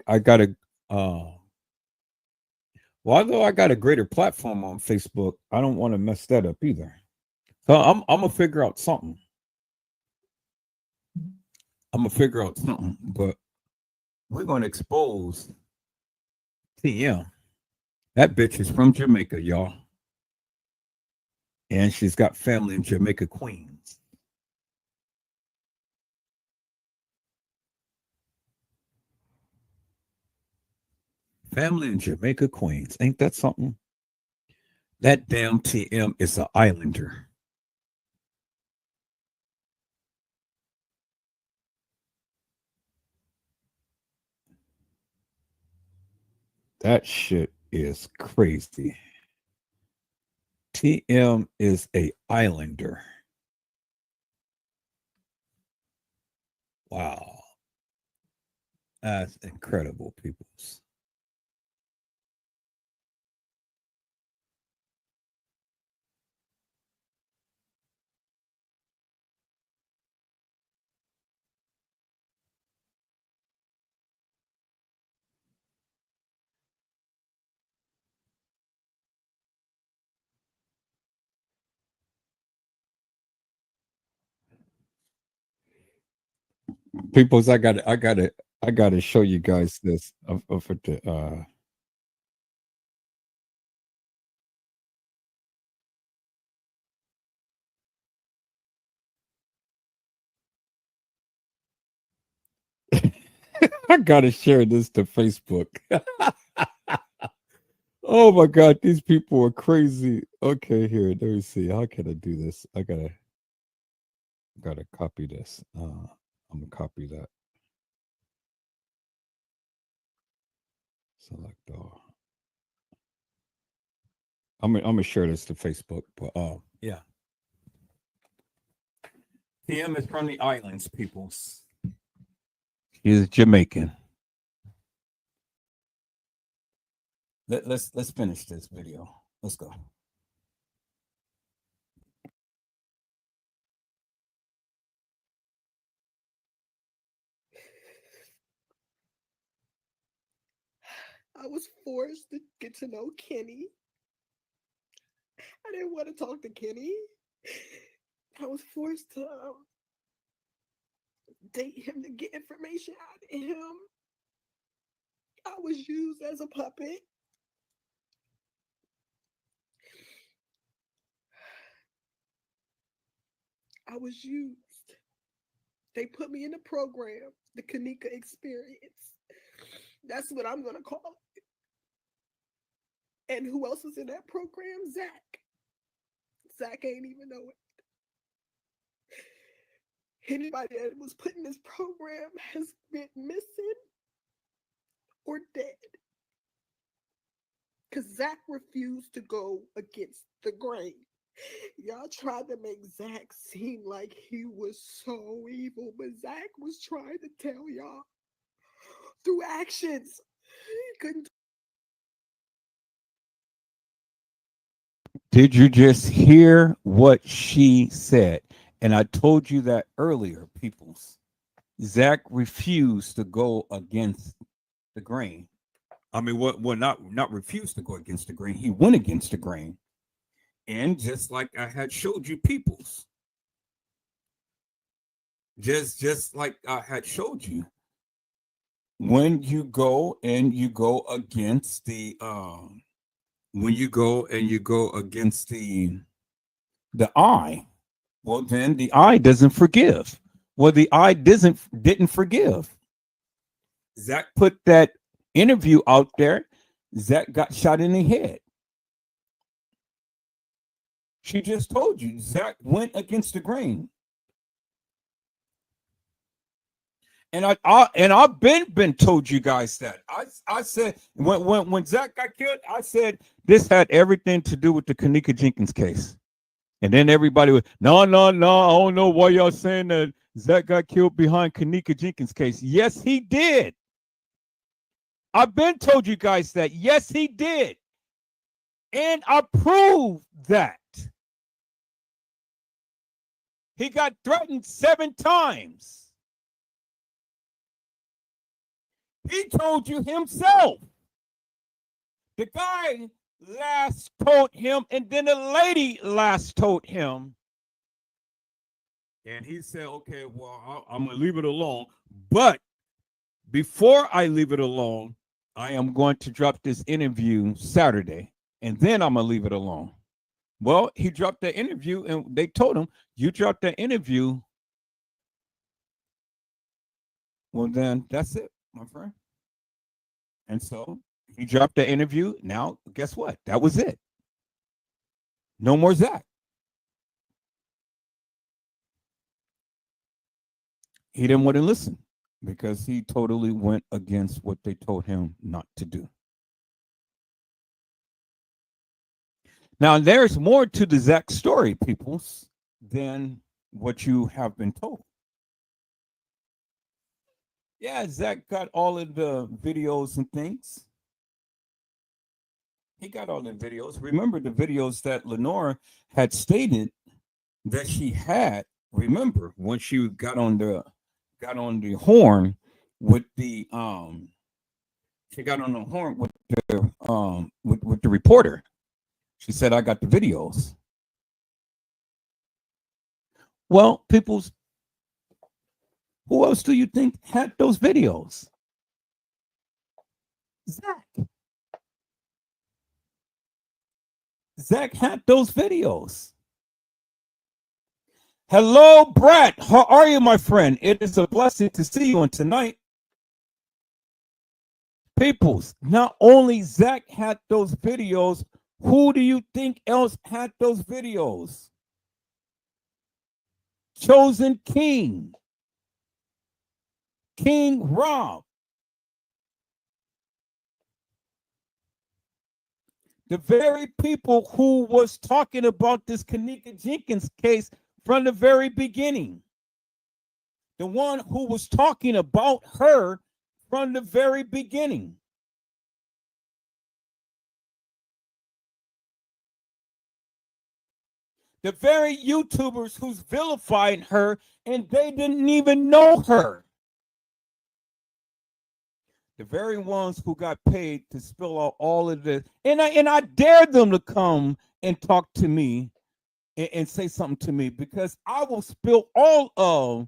Speaker 1: I got a well, although I got a greater platform on Facebook, I don't want to mess that up either. So I'm gonna figure out something. But we're gonna expose TM. That bitch is from Jamaica, y'all. And she's got family in Jamaica, Queens. Family in Jamaica, Queens. Ain't that something? That damn TM is an islander. That shit is crazy. TM is a islander. Wow. That's incredible, peoples. Peoples, I gotta show you guys this of the I gotta share this to Facebook. Oh my god, these people are crazy. Okay, here, let me see. How can I do this? I gotta copy this. I'm gonna copy that. Select all. I'm gonna share this to Facebook, but yeah. TM is from the islands, peoples. He is Jamaican. Let's finish this video. Let's go.
Speaker 6: I was forced to get to know Kenny. I didn't want to talk to Kenny. I was forced to date him to get information out of him. I was used as a puppet. I was used. They put me in the program, the KENNEKA experience. That's what I'm going to call it. And who else was in that program? Zach. Zach ain't even know it. Anybody that was put in this program has been missing or dead. Because Zach refused to go against the grain. Y'all tried to make Zach seem like he was so evil, but Zach was trying to tell y'all through actions. He couldn't.
Speaker 1: Did you just hear what she said? And I told you that earlier, peoples. Zach refused to go against the grain. I mean, not refused to go against the grain. He went against the grain. And just like I had showed you, peoples, just like I had showed you, when you go against the when you go against the I, well then the I doesn't forgive. Well, the I didn't forgive. Zach put that interview out there. Zach got shot in the head. She just told you Zach went against the grain. And I've been told you guys that. I said when Zach got killed, I said this had everything to do with the KENNEKA Jenkins case. And then everybody was, no, I don't know why y'all saying that Zach got killed behind KENNEKA Jenkins case. Yes, he did. I've been told you guys that. Yes, he did. And I proved that. He got threatened 7 times. He told you himself. The guy last told him, and then the lady last told him. And he said, okay, well, I'm going to leave it alone. But before I leave it alone, I am going to drop this interview Saturday, and then I'm going to leave it alone. Well, he dropped the interview, and they told him, you dropped the interview. Well, then that's it, my friend. And so he dropped the interview. Now, guess what? That was it. No more Zach. He didn't want to listen because he totally went against what they told him not to do. Now, there's more to the Zach story, peoples, than what you have been told. Yeah, Zach got all of the videos and things. He got all the videos. Remember the videos that Lenora had stated that she had. Remember when she got on the horn with the she got on the horn with the reporter. She said, I got the videos. Well, people's, who else do you think had those videos? Zach. Zach had those videos. Hello, Brett. How are you, my friend? It is a blessing to see you on tonight. Peoples, not only Zach had those videos, who do you think else had those videos? Chosen King. King Rob. The very people who was talking about this KENNEKA Jenkins case from the very beginning. The one who was talking about her from the very beginning. The very YouTubers who's vilifying her and they didn't even know her. The very ones who got paid to spill out all of this. And I dare them to come and talk to me and say something to me, because I will spill all of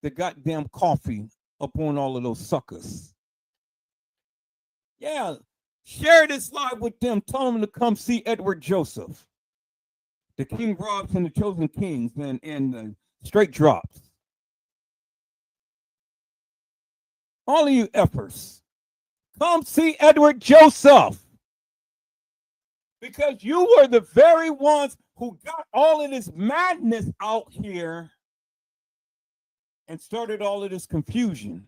Speaker 1: the goddamn coffee upon all of those suckers. Yeah, share this live with them. Tell them to come see Edward Joseph, the King Robs and the Chosen Kings, and the Straight Drops. All of you effers, come see Edward Joseph, because you were the very ones who got all of this madness out here and started all of this confusion.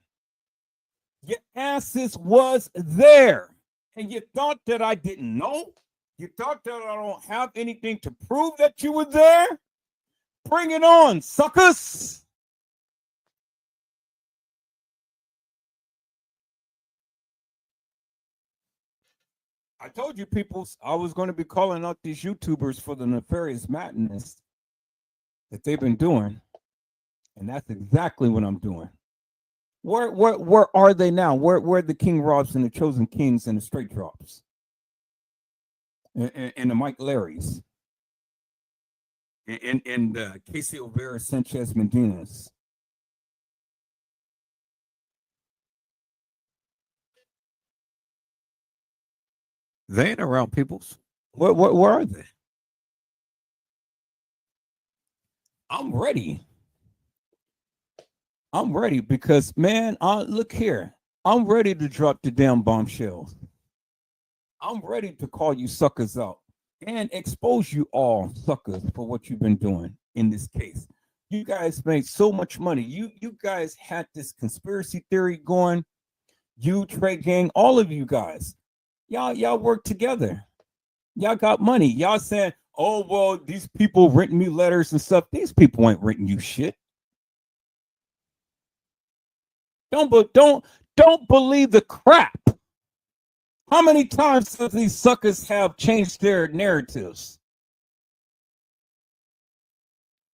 Speaker 1: Your asses was there, and you thought that I didn't know? You thought that I don't have anything to prove that you were there? Bring it on, suckers! I told you, people, I was going to be calling out these YouTubers for the nefarious madness that they've been doing, and that's exactly what I'm doing. Where are they now? Where are the King Robs and the Chosen Kings and the Straight Drops? And the Mike Larrys? And Casey Olvera Sanchez Medina's? They ain't around, peoples. Where are they? I'm ready. I'm ready because, man, look here. I'm ready to drop the damn bombshells. I'm ready to call you suckers out and expose you all suckers for what you've been doing in this case. You guys made so much money. You guys had this conspiracy theory going. You, Trey Gang, all of you guys. Y'all work together. Y'all got money. Y'all saying, oh, well, these people written me letters and stuff. These people ain't written you shit. Don't believe the crap How many times have these suckers have changed their narratives?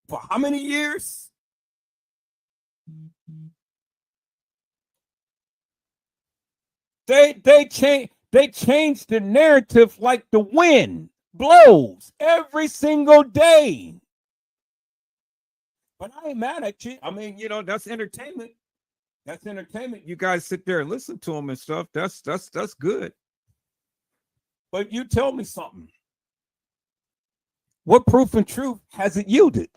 Speaker 1: For how many years? They change the narrative like the wind blows every single day. But I ain't mad at you. I mean, that's entertainment. That's entertainment. You guys sit there and listen to them and stuff. That's good. But you tell me something. What proof and truth has it yielded?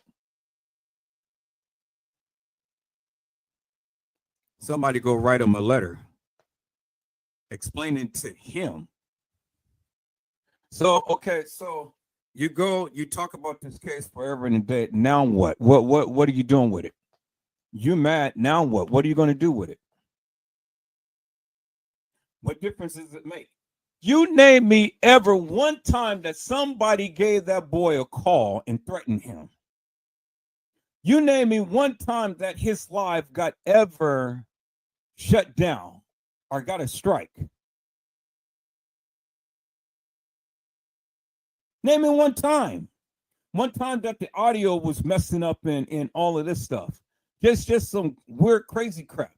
Speaker 1: Somebody go write him a letter explaining to him. So, okay, so you talk about this case forever and a day. Now what? What are you doing with it? You're mad. Now what? What are you going to do with it? What difference does it make? You name me ever one time that somebody gave that boy a call and threatened him. You name me one time that his life got ever shut down or got a strike. Name me one time. One time that the audio was messing up in all of this stuff. Just some weird, crazy crap.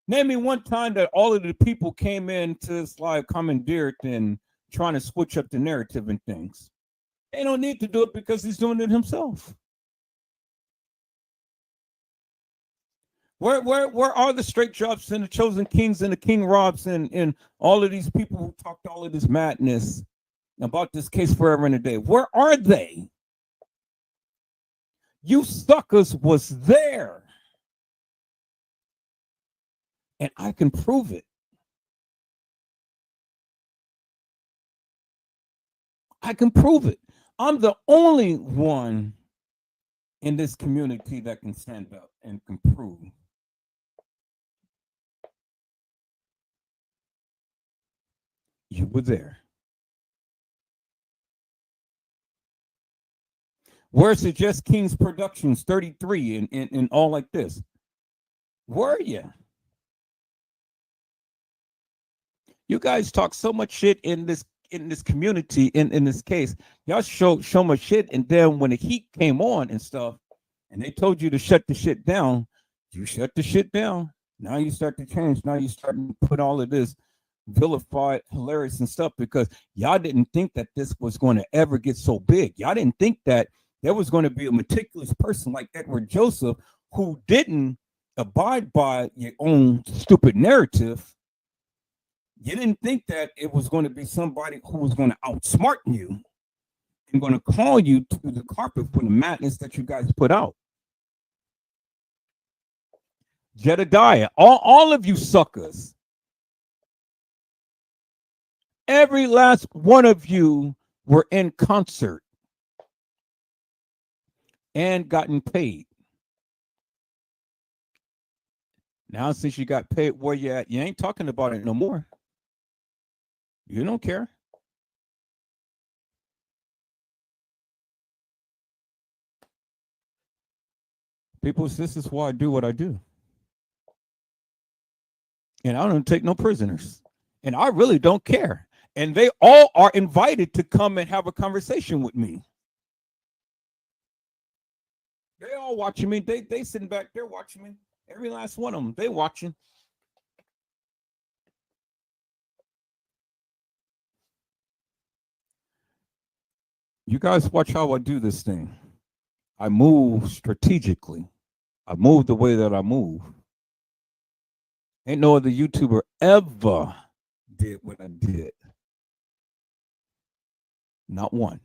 Speaker 1: Name me one time that all of the people came into this live commandeered and trying to switch up the narrative and things. They don't need to do it because he's doing it himself. Where are the straight drops and the chosen kings and the King Robs and all of these people who talked all of this madness about this case forever and a day? Where are they? You suckers was there. And I can prove it. I can prove it. I'm the only one in this community that can stand up and can prove. You were there. Where's the Just Kings Productions 33 and all like this? Were you? You guys talk so much shit in this community, in this case. Y'all show much shit, and then when the heat came on and stuff, and they told you to shut the shit down, you shut the shit down. Now you start to change. Now you start to put all of this vilified, hilarious and stuff because y'all didn't think that this was going to ever get so big. Y'all didn't think that there was going to be a meticulous person like Edward Joseph who didn't abide by your own stupid narrative. You didn't think that it was going to be somebody who was going to outsmart you and going to call you to the carpet for the madness that you guys put out. Jedediah, all of you suckers, every last one of you were in concert and gotten paid. Now, since you got paid where you at, you ain't talking about it no more. You don't care. People, this is why I do what I do. And I don't take no prisoners. And I really don't care. And they all are invited to come and have a conversation with me. They all watching me. They sitting back there watching me. Every last one of them, they watching. You guys watch how I do this thing. I move strategically. I move the way that I move. Ain't no other YouTuber ever did what I did. Not one.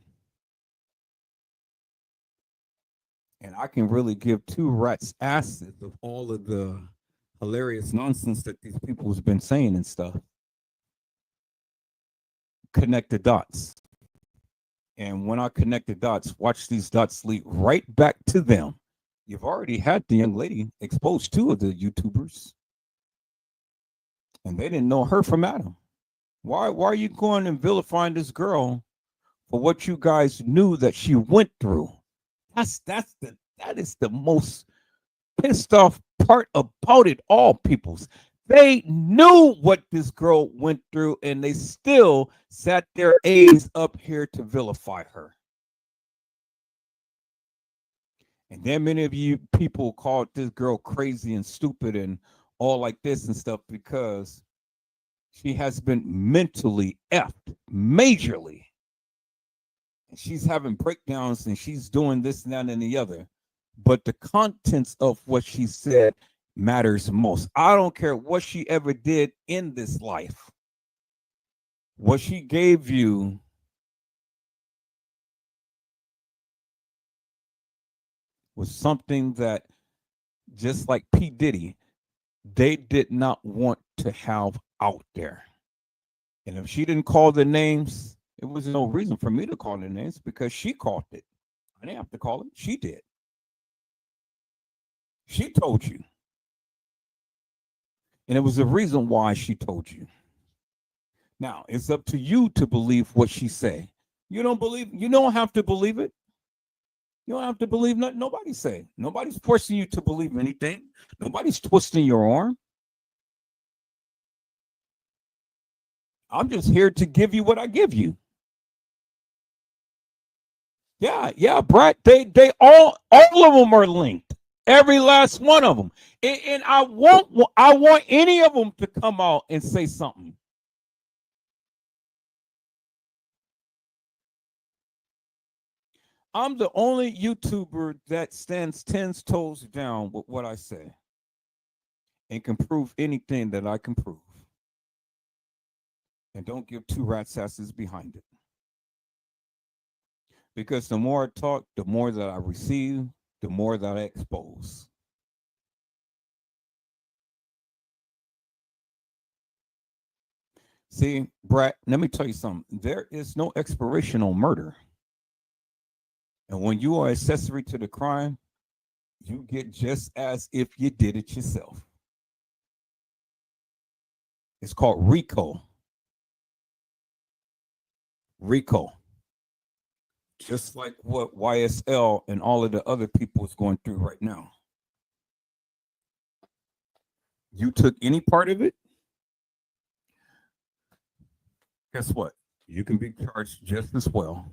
Speaker 1: And I can really give two rats' asses of all of the hilarious nonsense that these people have been saying and stuff. Connect the dots. And when I connect the dots, watch these dots lead right back to them. You've already had the young lady expose two of the YouTubers. And they didn't know her from Adam. Why are you going and vilifying this girl for what you guys knew that she went through? That is the most pissed off part about it all, peoples. They knew what this girl went through, and they still sat their A's up here to vilify her. And then many of you people called this girl crazy and stupid and all like this and stuff because she has been mentally effed majorly. And she's having breakdowns and she's doing this and that and the other. But the contents of what she said matters most. I don't care what she ever did in this life. What she gave you was something that, just like P. Diddy, they did not want to have out there. And if she didn't call the names, it was no reason for me to call the names because she called it. I didn't have to call it. She did. She told you. And it was the reason why she told you. Now, it's up to you to believe what she say. You don't believe, you don't have to believe it. You don't have to believe nothing nobody say. Nobody's forcing you to believe anything. Nobody's twisting your arm. I'm just here to give you what I give you. Yeah, Brett. They all of them are linked. Every last one of them. And I want any of them to come out and say something. I'm the only YouTuber that stands 10 toes down with what I say and can prove anything that I can prove. And don't give two rat's asses behind it. Because the more I talk, the more that I receive, the more that I expose. See, Brett, let me tell you something. There is no expiration on murder. And when you are accessory to the crime, you get just as if you did it yourself. It's called RICO. RICO. Just like what YSL and all of the other people is going through right now. You took any part of it, guess what? You can be charged just as well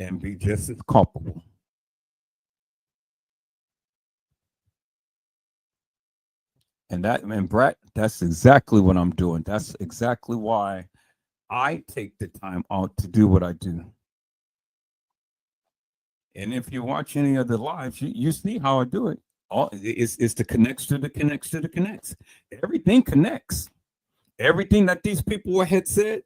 Speaker 1: and be just as culpable. And Brett, that's exactly what I'm doing. That's exactly why I take the time out to do what I do. And if you watch any of the lives, you see how I do it. All it's the connects to the connects to the connects. Everything connects. Everything that these people had said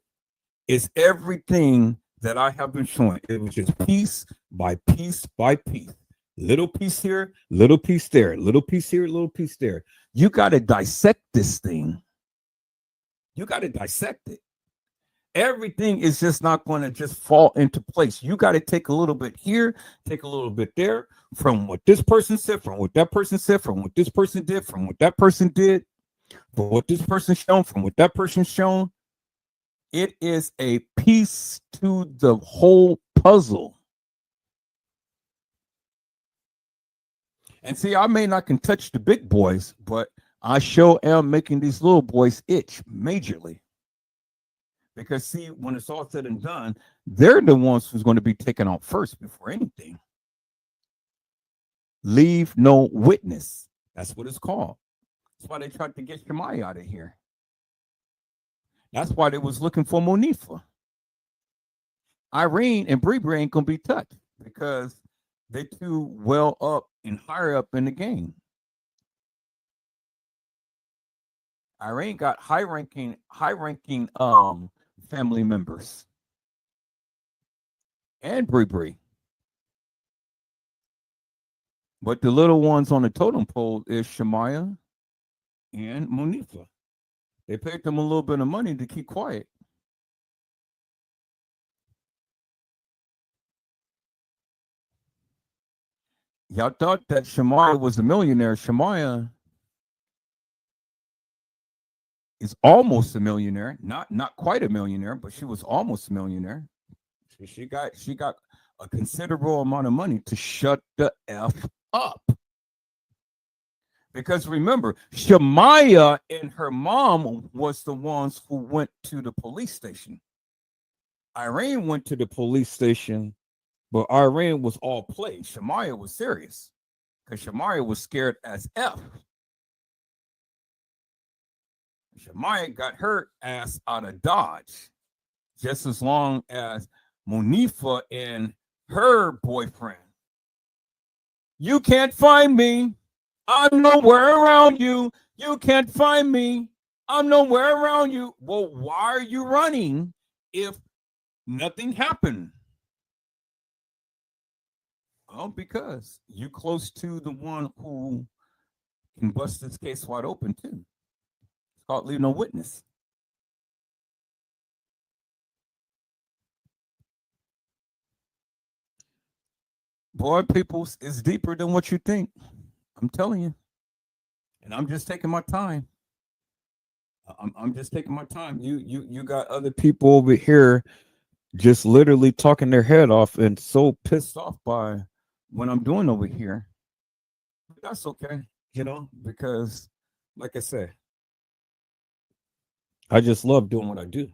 Speaker 1: is everything that I have been showing. It was just piece by piece by piece. Little piece here, little piece there, little piece here, little piece there. You got to dissect this thing. You got to dissect it. Everything is just not going to just fall into place. You got to take a little bit here, take a little bit there, from what this person said, from what that person said, from what this person did, from what that person did, from what this person shown, from what that person shown. It is a piece to the whole puzzle. And see, I may not can touch the big boys, but I sure am making these little boys itch majorly. Because see, when it's all said and done, they're the ones who's going to be taken out first before anything. Leave no witness. That's what it's called. That's why they tried to get Shemai out of here. That's why they was looking for Monifa. Irene and Bree ain't gonna be touched because they're too well up and higher up in the game. Irene got high-ranking family members. And Bree. But the little ones on the totem pole is Shemaya and Monifa. They paid them a little bit of money to keep quiet. Y'all thought that Shemaya was a millionaire. Shemaya is almost a millionaire. Not quite a millionaire, but she was almost a millionaire. She got a considerable amount of money to shut the F up. Because remember, Shemaiah and her mom was the ones who went to the police station. Irene went to the police station, but Irene was all play. Shemaiah was serious because Shemaiah was scared as F. Shemaiah got her ass out of Dodge just as long as Monifa and her boyfriend. You can't find me. I'm nowhere around you. You can't find me. I'm nowhere around you. Well, why are you running if nothing happened? Well, because you close to the one who can bust this case wide open too. It's called leave no witness. Boy, peoples, it's deeper than what you think. I'm telling you. And I'm just taking my time. I'm just taking my time. You got other people over here just literally talking their head off and so pissed off by what I'm doing over here. But that's okay, because like I said, I just love doing what I do.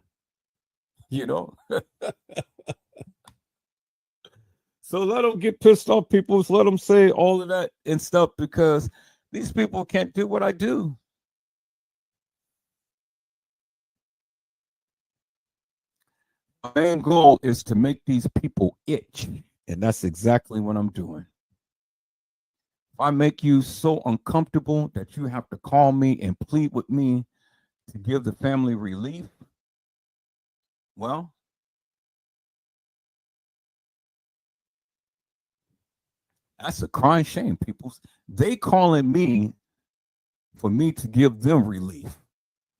Speaker 1: So let them get pissed off, people. Let them say all of that and stuff because these people can't do what I do. My main goal is to make these people itch, and that's exactly what I'm doing. If I make you so uncomfortable that you have to call me and plead with me to give the family relief, well, that's a crying shame, people. They calling me for me to give them relief.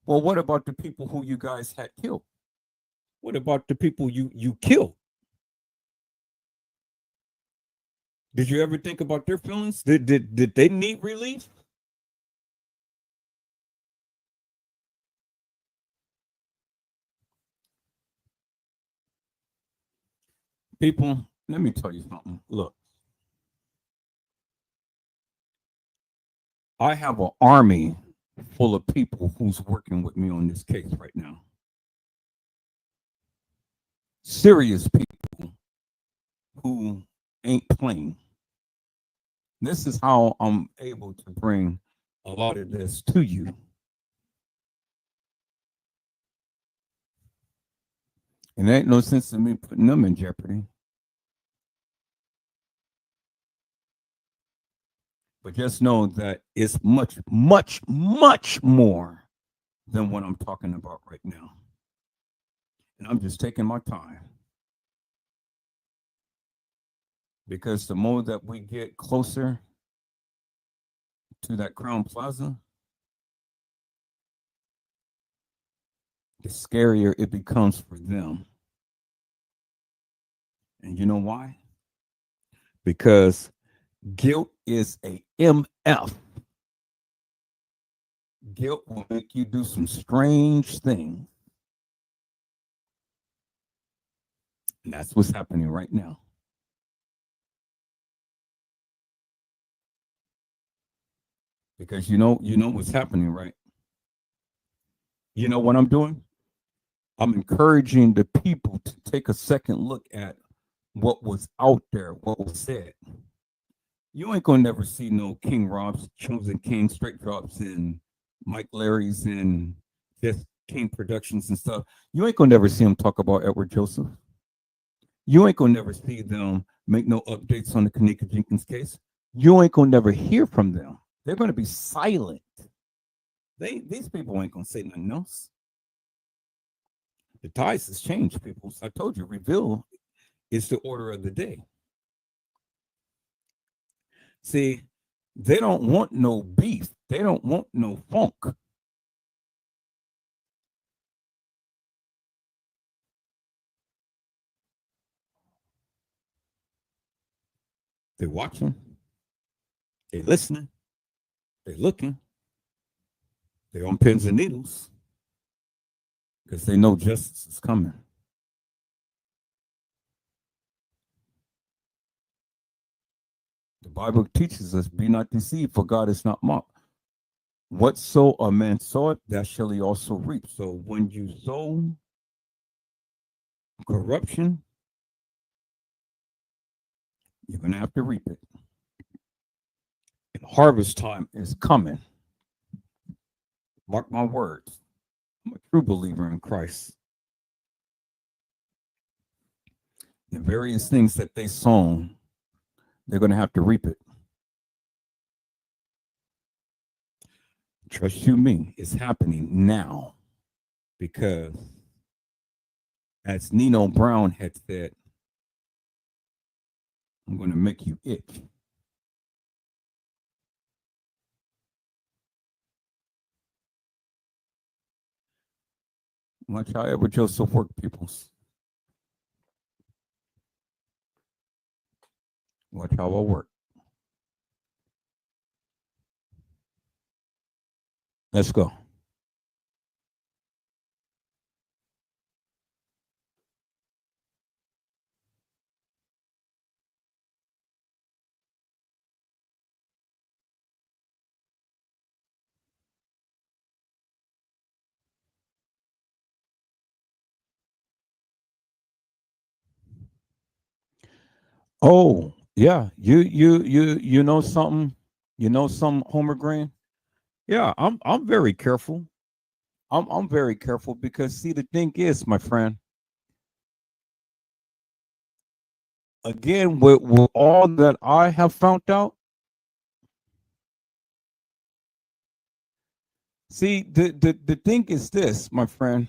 Speaker 1: Well, what about the people who you guys had killed? What about the people you killed? Did you ever think about their feelings? Did they need relief? People, let me tell you something. Look, I have an army full of people who's working with me on this case right now. Serious people who ain't playing. This is how I'm able to bring a lot of this to you. And there ain't no sense in me putting them in jeopardy. But just know that it's much, much, much more than what I'm talking about right now. And I'm just taking my time. Because the more that we get closer to that Crown Plaza, the scarier it becomes for them. And you know why? Because guilt is a MF. Guilt will make you do some strange things. And that's what's happening right now. Because you know what's happening, right? You know what I'm doing? I'm encouraging the people to take a second look at what was out there, what was said. You ain't gonna never see no King Rob's Chosen King straight drops and Mike Larry's and just King Productions and stuff. You ain't gonna never see them talk about Edward Joseph. You ain't gonna never see them make no updates on the KENNEKA Jenkins case. You ain't gonna never hear from them. They're gonna be silent. These people ain't gonna say nothing else. The tides has changed, people. I told you, reveal is the order of the day. See, they don't want no beef. They don't want no funk. They're watching. They're listening. They're looking. They're on pins and needles because they know justice is coming. The Bible teaches us, be not deceived, for God is not mocked. What sow a man soweth, that shall he also reap. So when you sow corruption, you're going to have to reap it. And harvest time is coming. Mark my words. I'm a true believer in Christ. The various things that they sown, they're going to have to reap it. Trust you me, it's happening now. Because as Nino Brown had said, I'm going to make you itch. Watch however Joseph work, peoples. Watch how I work. Let's go. Oh, yeah. You know something? You know some Homer Green? Yeah, I'm very careful. I'm very careful because see the thing is, my friend, again with all that I have found out, see the thing is this, my friend,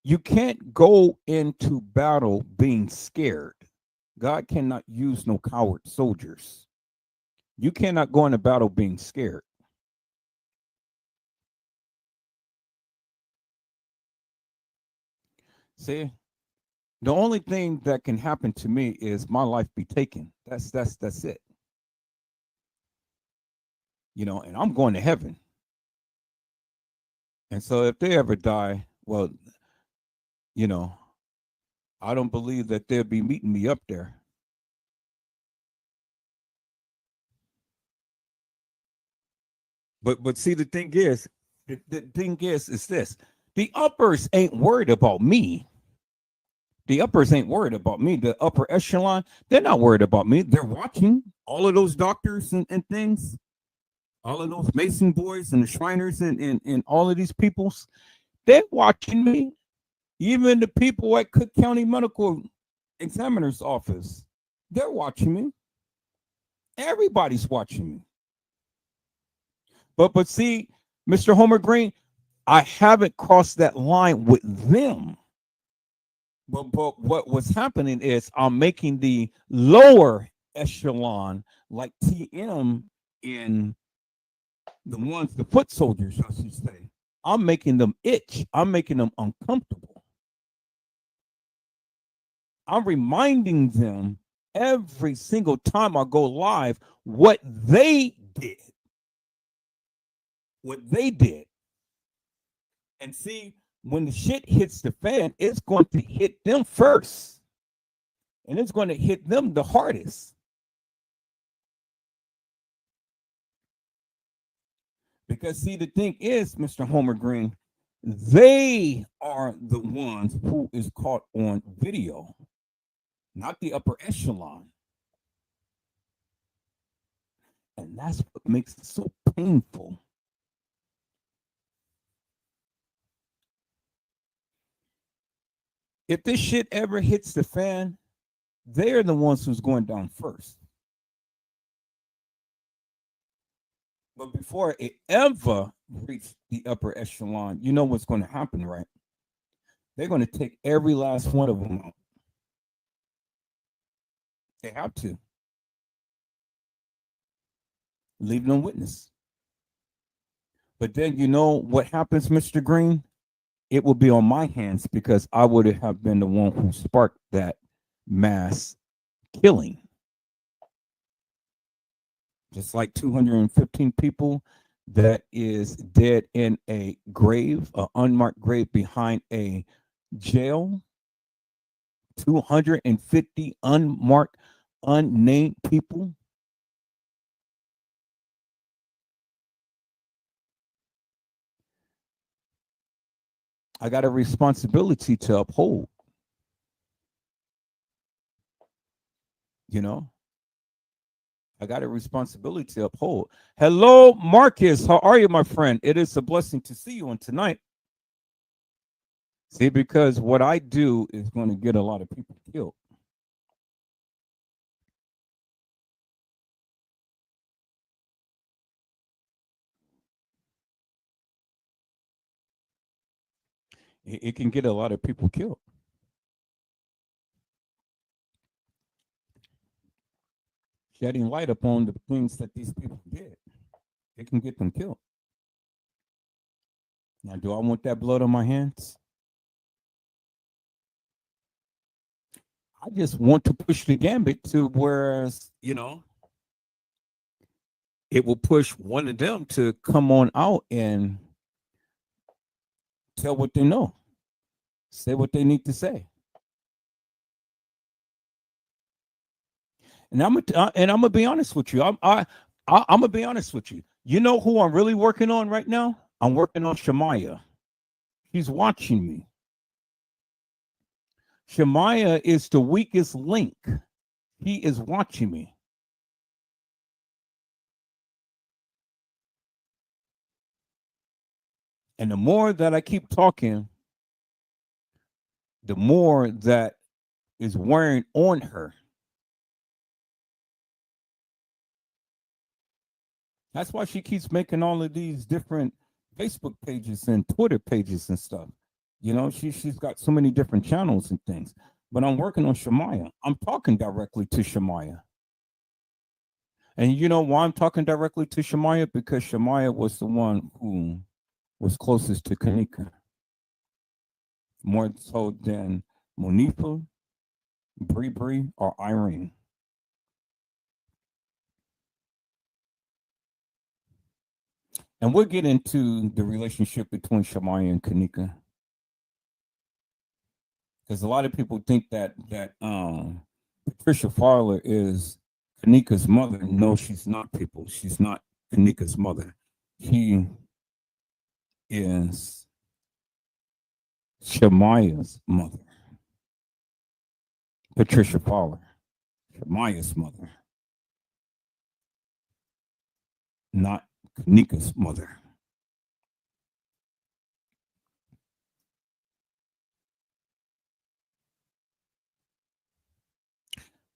Speaker 1: you can't go into battle being scared. God cannot use no coward soldiers. You cannot go into battle being scared. See, the only thing that can happen to me is my life be taken. That's it. You know, and I'm going to heaven. And so if they ever die, well, you know, I don't believe that they'll be meeting me up there. But see, the thing is this: the uppers ain't worried about me. The uppers ain't worried about me. The upper echelon, they're not worried about me. They're watching all of those doctors and things, all of those Mason boys and the Shriners and all of these peoples. They're watching me. Even the people at Cook County Medical Examiner's Office, they're watching me. Everybody's watching me. But see, Mr. Homer Green, I haven't crossed that line with them. But what was happening is I'm making the lower echelon like TM in the ones, the foot soldiers, I should say. I'm making them itch. I'm making them uncomfortable. I'm reminding them every single time I go live what they did. What they did. And see, when the shit hits the fan, it's going to hit them first. And it's going to hit them the hardest. Because see, the thing is, Mr. Homer Green, they are the ones who is caught on video, not the upper echelon. And that's what makes it so painful. If this shit ever hits the fan, they're the ones who's going down first. But before it ever reaches the upper echelon, you know what's going to happen, right? They're going to take every last one of them out. They have to. Leave no witness. But then you know what happens, Mr. Green? It will be on my hands because I would have been the one who sparked that mass killing. Just like 215 people that is dead in a grave, an unmarked grave behind a jail. 250 unmarked, unnamed people. I got a responsibility to uphold, you know? I got a responsibility to uphold. Hello, Marcus. How are you, my friend? It is a blessing to see you on tonight. See, because what I do is going to get a lot of people killed. It can get a lot of people killed. Shedding light upon the things that these people did, it can get them killed. Now, do I want that blood on my hands? I just want to push the gambit to whereas, it will push one of them to come on out and tell what they know, say what they need to say. And I'm gonna be honest with you. I'm gonna be honest with you. You know who I'm really working on right now? I'm working on Shemaiah. He's watching me. Shemaiah is the weakest link. He is watching me. And the more that I keep talking, the more that is wearing on her. That's why she keeps making all of these different Facebook pages and Twitter pages and stuff. She's got so many different channels and things. But I'm working on Shemaiah. I'm talking directly to Shemaiah. And you know why I'm talking directly to Shemaiah? Because Shemaiah was the one who was closest to KENNEKA. More so than Monifa, Bree, or Irene. And we'll get into the relationship between Shemaiah and KENNEKA. Because a lot of people think that Patricia Farler is KENNEKA's mother. No, she's not, people. She's not KENNEKA's mother. She is Shemaiah's mother. Patricia Farler, Shemaiah's mother. Not KENNEKA's mother.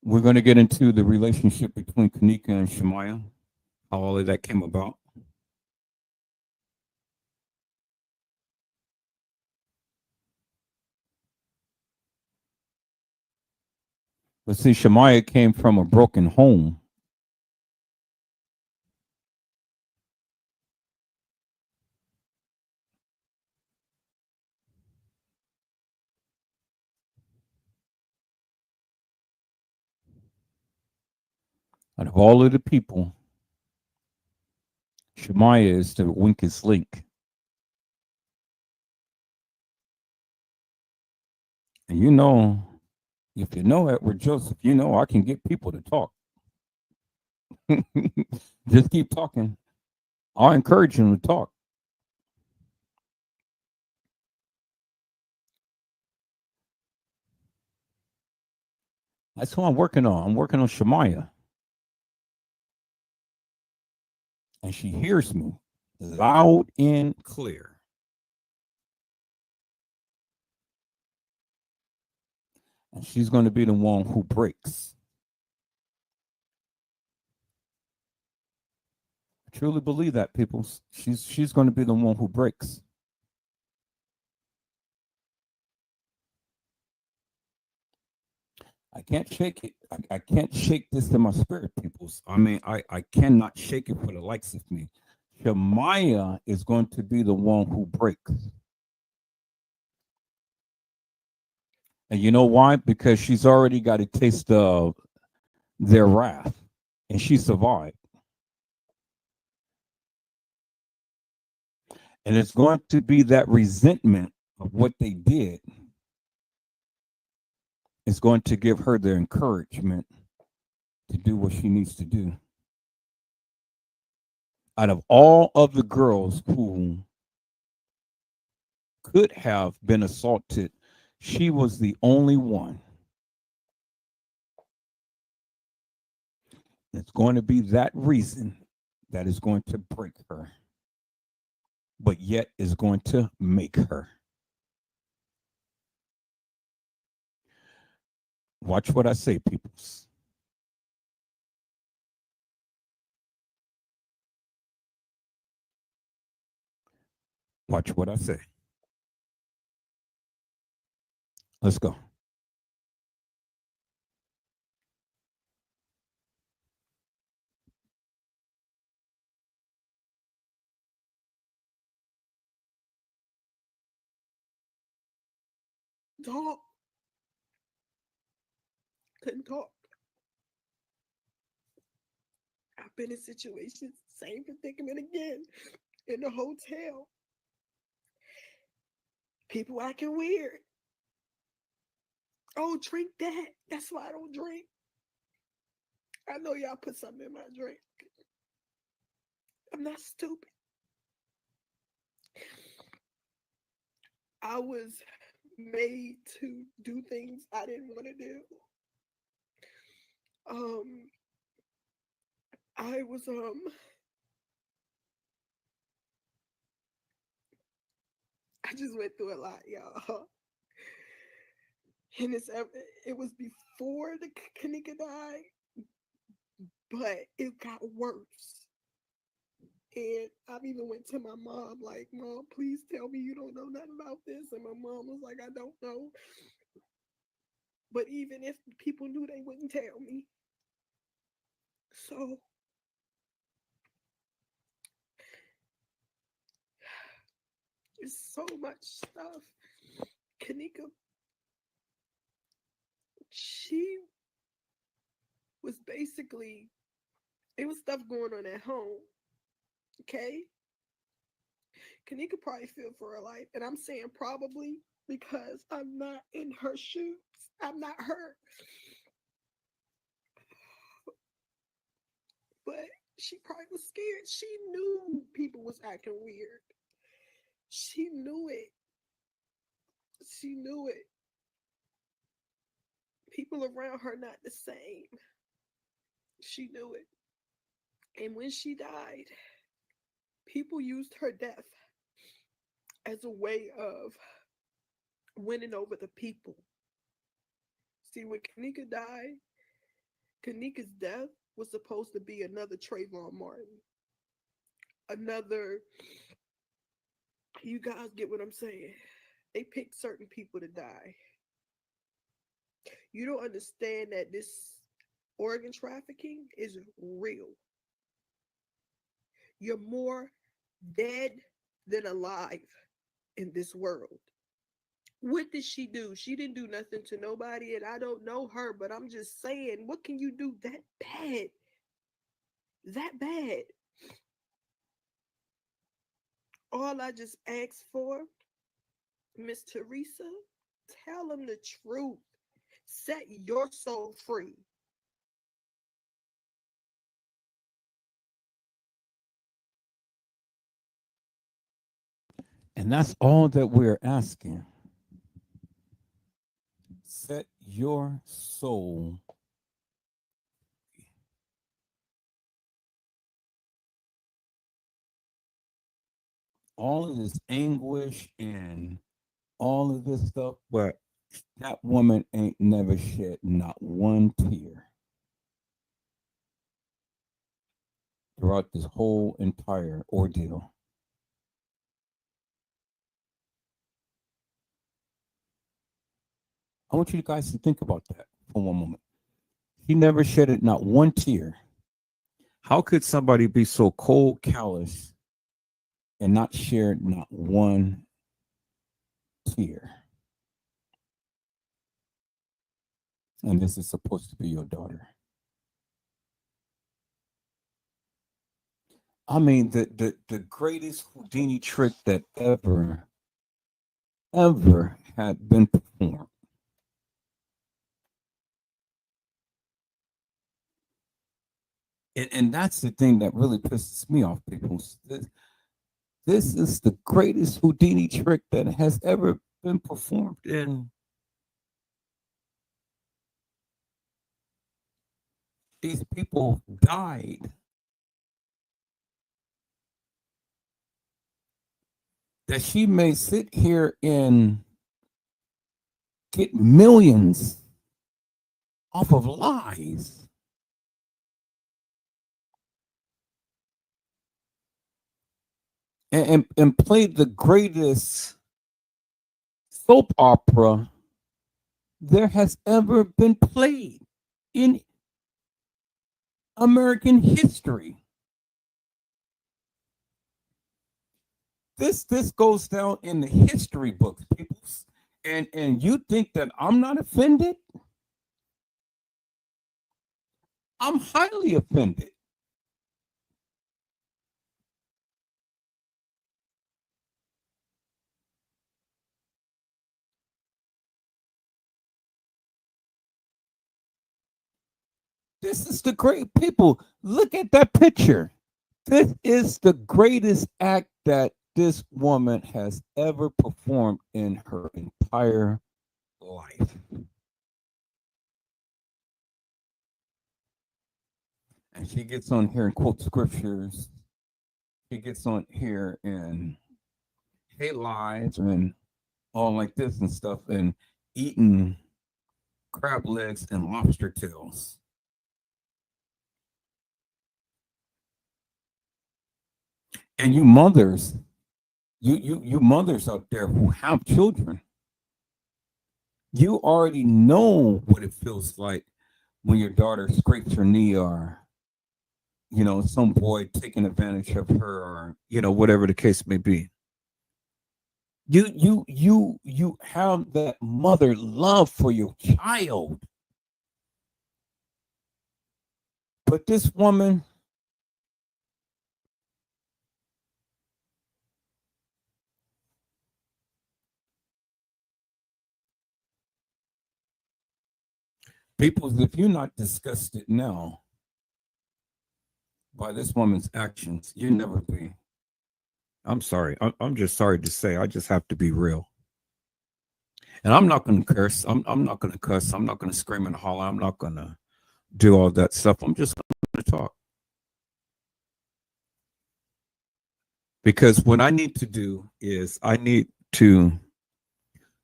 Speaker 1: We're going to get into the relationship between KENNEKA and Shemaiah, how all of that came about. But see, Shemaiah came from a broken home. Out of all of the people, Shemaiah is the weakest link. And if you know Edward Joseph, I can get people to talk. Just keep talking. I'll encourage them to talk. That's who I'm working on. I'm working on Shemaiah. And she hears me loud and clear. And she's going to be the one who breaks. I truly believe that, people. She's going to be the one who breaks. I can't shake it. I can't shake this in my spirit, peoples. I mean, I cannot shake it for the likes of me. Shemaiah is going to be the one who breaks. And you know why? Because she's already got a taste of their wrath, and she survived. And it's going to be that resentment of what they did. It's going to give her the encouragement to do what she needs to do. Out of all of the girls who could have been assaulted, she was the only one. It's going to be that reason that is going to break her, but yet is going to make her. Watch what I say, peoples. Watch what I say. Let's go.
Speaker 6: Talk. Couldn't talk. I've been in situations, same predicament again, in the hotel. People acting weird. Oh, drink that. That's why I don't drink. I know y'all put something in my drink. I'm not stupid. I was made to do things I didn't want to do. I was I just went through a lot, y'all. And it was before the kENNEKA died, but it got worse. And I even went to my mom, like, Mom, please tell me you don't know nothing about this. And my mom was like, I don't know. But even if people knew, they wouldn't tell me. So it's so much stuff. kENNEKA, she was basically, it was stuff going on at home. Okay? kENNEKA probably feel for her life. And I'm saying probably because I'm not in her shoes. I'm not her. But she probably was scared. She knew people was acting weird. She knew it. She knew it. People around her not the same. She knew it. And when she died, people used her death as a way of winning over the people. See, when kENNEKA died, kENNEKA's death was supposed to be another Trayvon Martin. Another, you guys get what I'm saying? They picked certain people to die. You don't understand that this organ trafficking is real. You're more dead than alive in this world. What did she do? She didn't do nothing to nobody, and I don't know her, but I'm just saying, what can you do that bad? That bad. All I just asked for, Miss Teresa, tell them the truth. Set your soul free.
Speaker 1: And that's all that we're asking. Set your soul. All of this anguish and all of this stuff, but that woman ain't never shed not one tear throughout this whole entire ordeal. I want you guys to think about that for one moment. He never shedded not one tear. How could somebody be so cold, callous, and not share not one tear? And this is supposed to be your daughter. I mean, the greatest Houdini trick that ever had been performed. And that's the thing that really pisses me off, people. This is the greatest Houdini trick that has ever been performed in. These people died. That she may sit here and get millions off of lies. And play the greatest soap opera there has ever been played in American history. This goes down in the history books, people. And you think that I'm not offended? I'm highly offended. This is the great people. Look at that picture. This is the greatest act that this woman has ever performed in her entire life. And she gets on here and quotes scriptures. She gets on here and hate lies and all like this and stuff and eating crab legs and lobster tails. And you mothers, you mothers out there who have children, you already know what it feels like when your daughter scrapes her knee or some boy taking advantage of her or whatever the case may be. You have that mother love for your child. But this woman, people, if you're not disgusted now by this woman's actions, you never be. I'm sorry. I'm just sorry to say. I just have to be real. And I'm not going to curse. I'm not going to cuss. I'm not going to scream and holler. I'm not going to do all that stuff. I'm just going to talk. Because what I need to do is I need to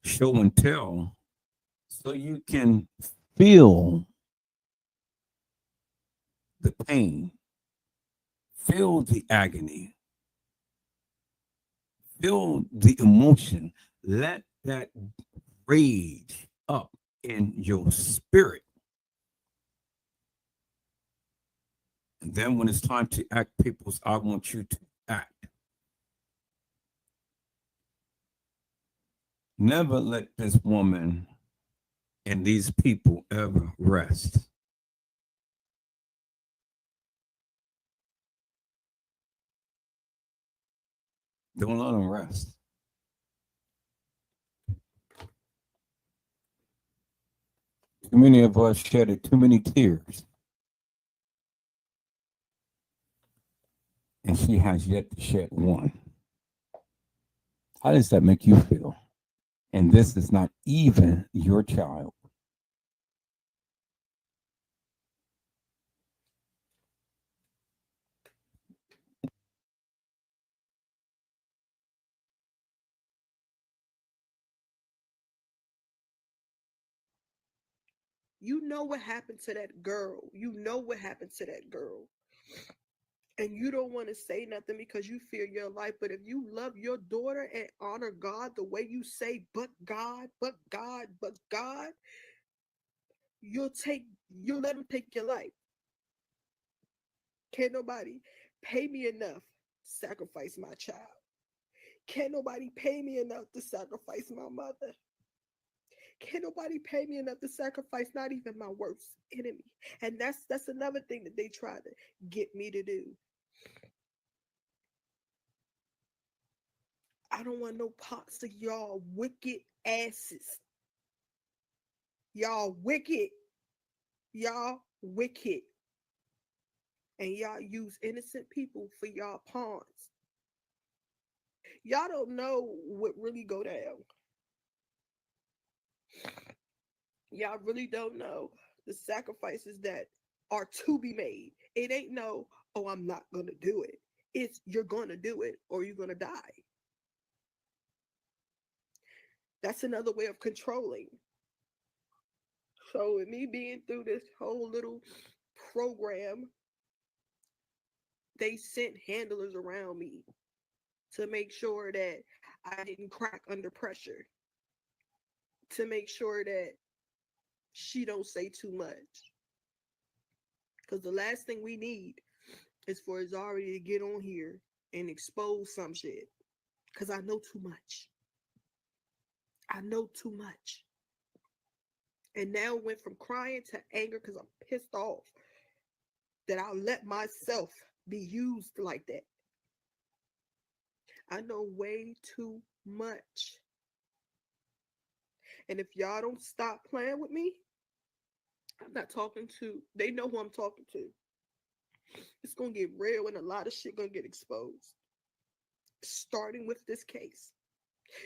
Speaker 1: show and tell so you can feel the pain, feel the agony, feel the emotion. Let that rage up in your spirit. And then when it's time to act, peoples, I want you to act. Never let this woman and these people ever rest. Don't let them rest. Too many of us shedded too many tears. And she has yet to shed one. How does that make you feel? And this is not even your child.
Speaker 6: You know what happened to that girl. You know what happened to that girl. And you don't want to say nothing because you fear your life. But if you love your daughter and honor God the way you say, but God, but God, but God, you'll let him take your life. Can't nobody pay me enough to sacrifice my child. Can't nobody pay me enough to sacrifice my mother. Can't nobody pay me enough to sacrifice not even my worst enemy. And that's another thing that they try to get me to do. I don't want no parts of y'all wicked asses. Y'all wicked. Y'all wicked. And y'all use innocent people for y'all pawns. Y'all don't know what really go down. Y'all really don't know the sacrifices that are to be made. It ain't no, oh, I'm not going to do it. It's you're going to do it or you're going to die. That's another way of controlling. So with me being through this whole little program, they sent handlers around me to make sure that I didn't crack under pressure, to make sure that she don't say too much. Because the last thing we need is for Zari to get on here and expose some shit. Because I know too much. I know too much. And now it went from crying to anger because I'm pissed off that I let myself be used like that. I know way too much. And if y'all don't stop playing with me, I'm not talking to, they know who I'm talking to. It's going to get real and a lot of shit going to get exposed. Starting with this case.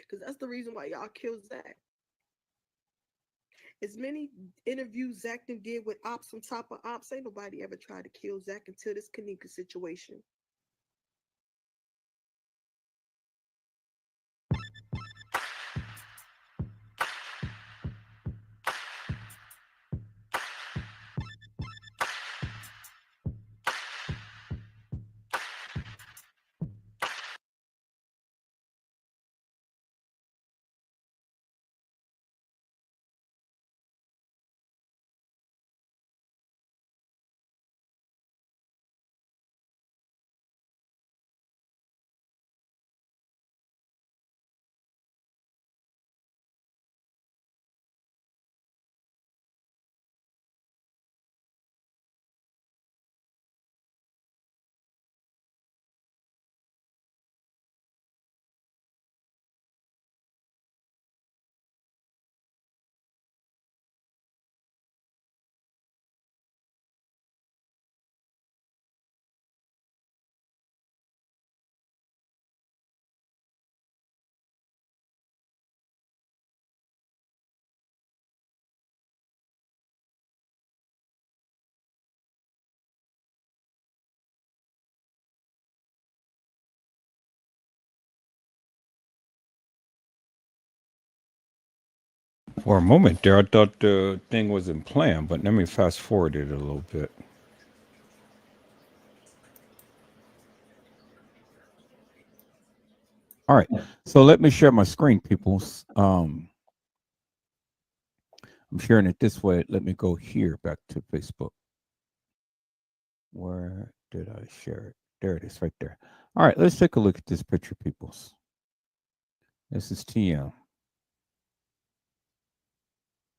Speaker 6: Because that's the reason why y'all killed Zach. As many interviews Zach did with ops on top of ops, ain't nobody ever tried to kill Zach until this KENNEKA situation.
Speaker 1: For a moment there, I thought the thing wasn't playing, but let me fast forward it a little bit. All right, so let me share my screen, peoples. I'm sharing it this way. Let me go here back to Facebook. Where did I share it? There it is, right there. All right, let's take a look at this picture, peoples. This is TM.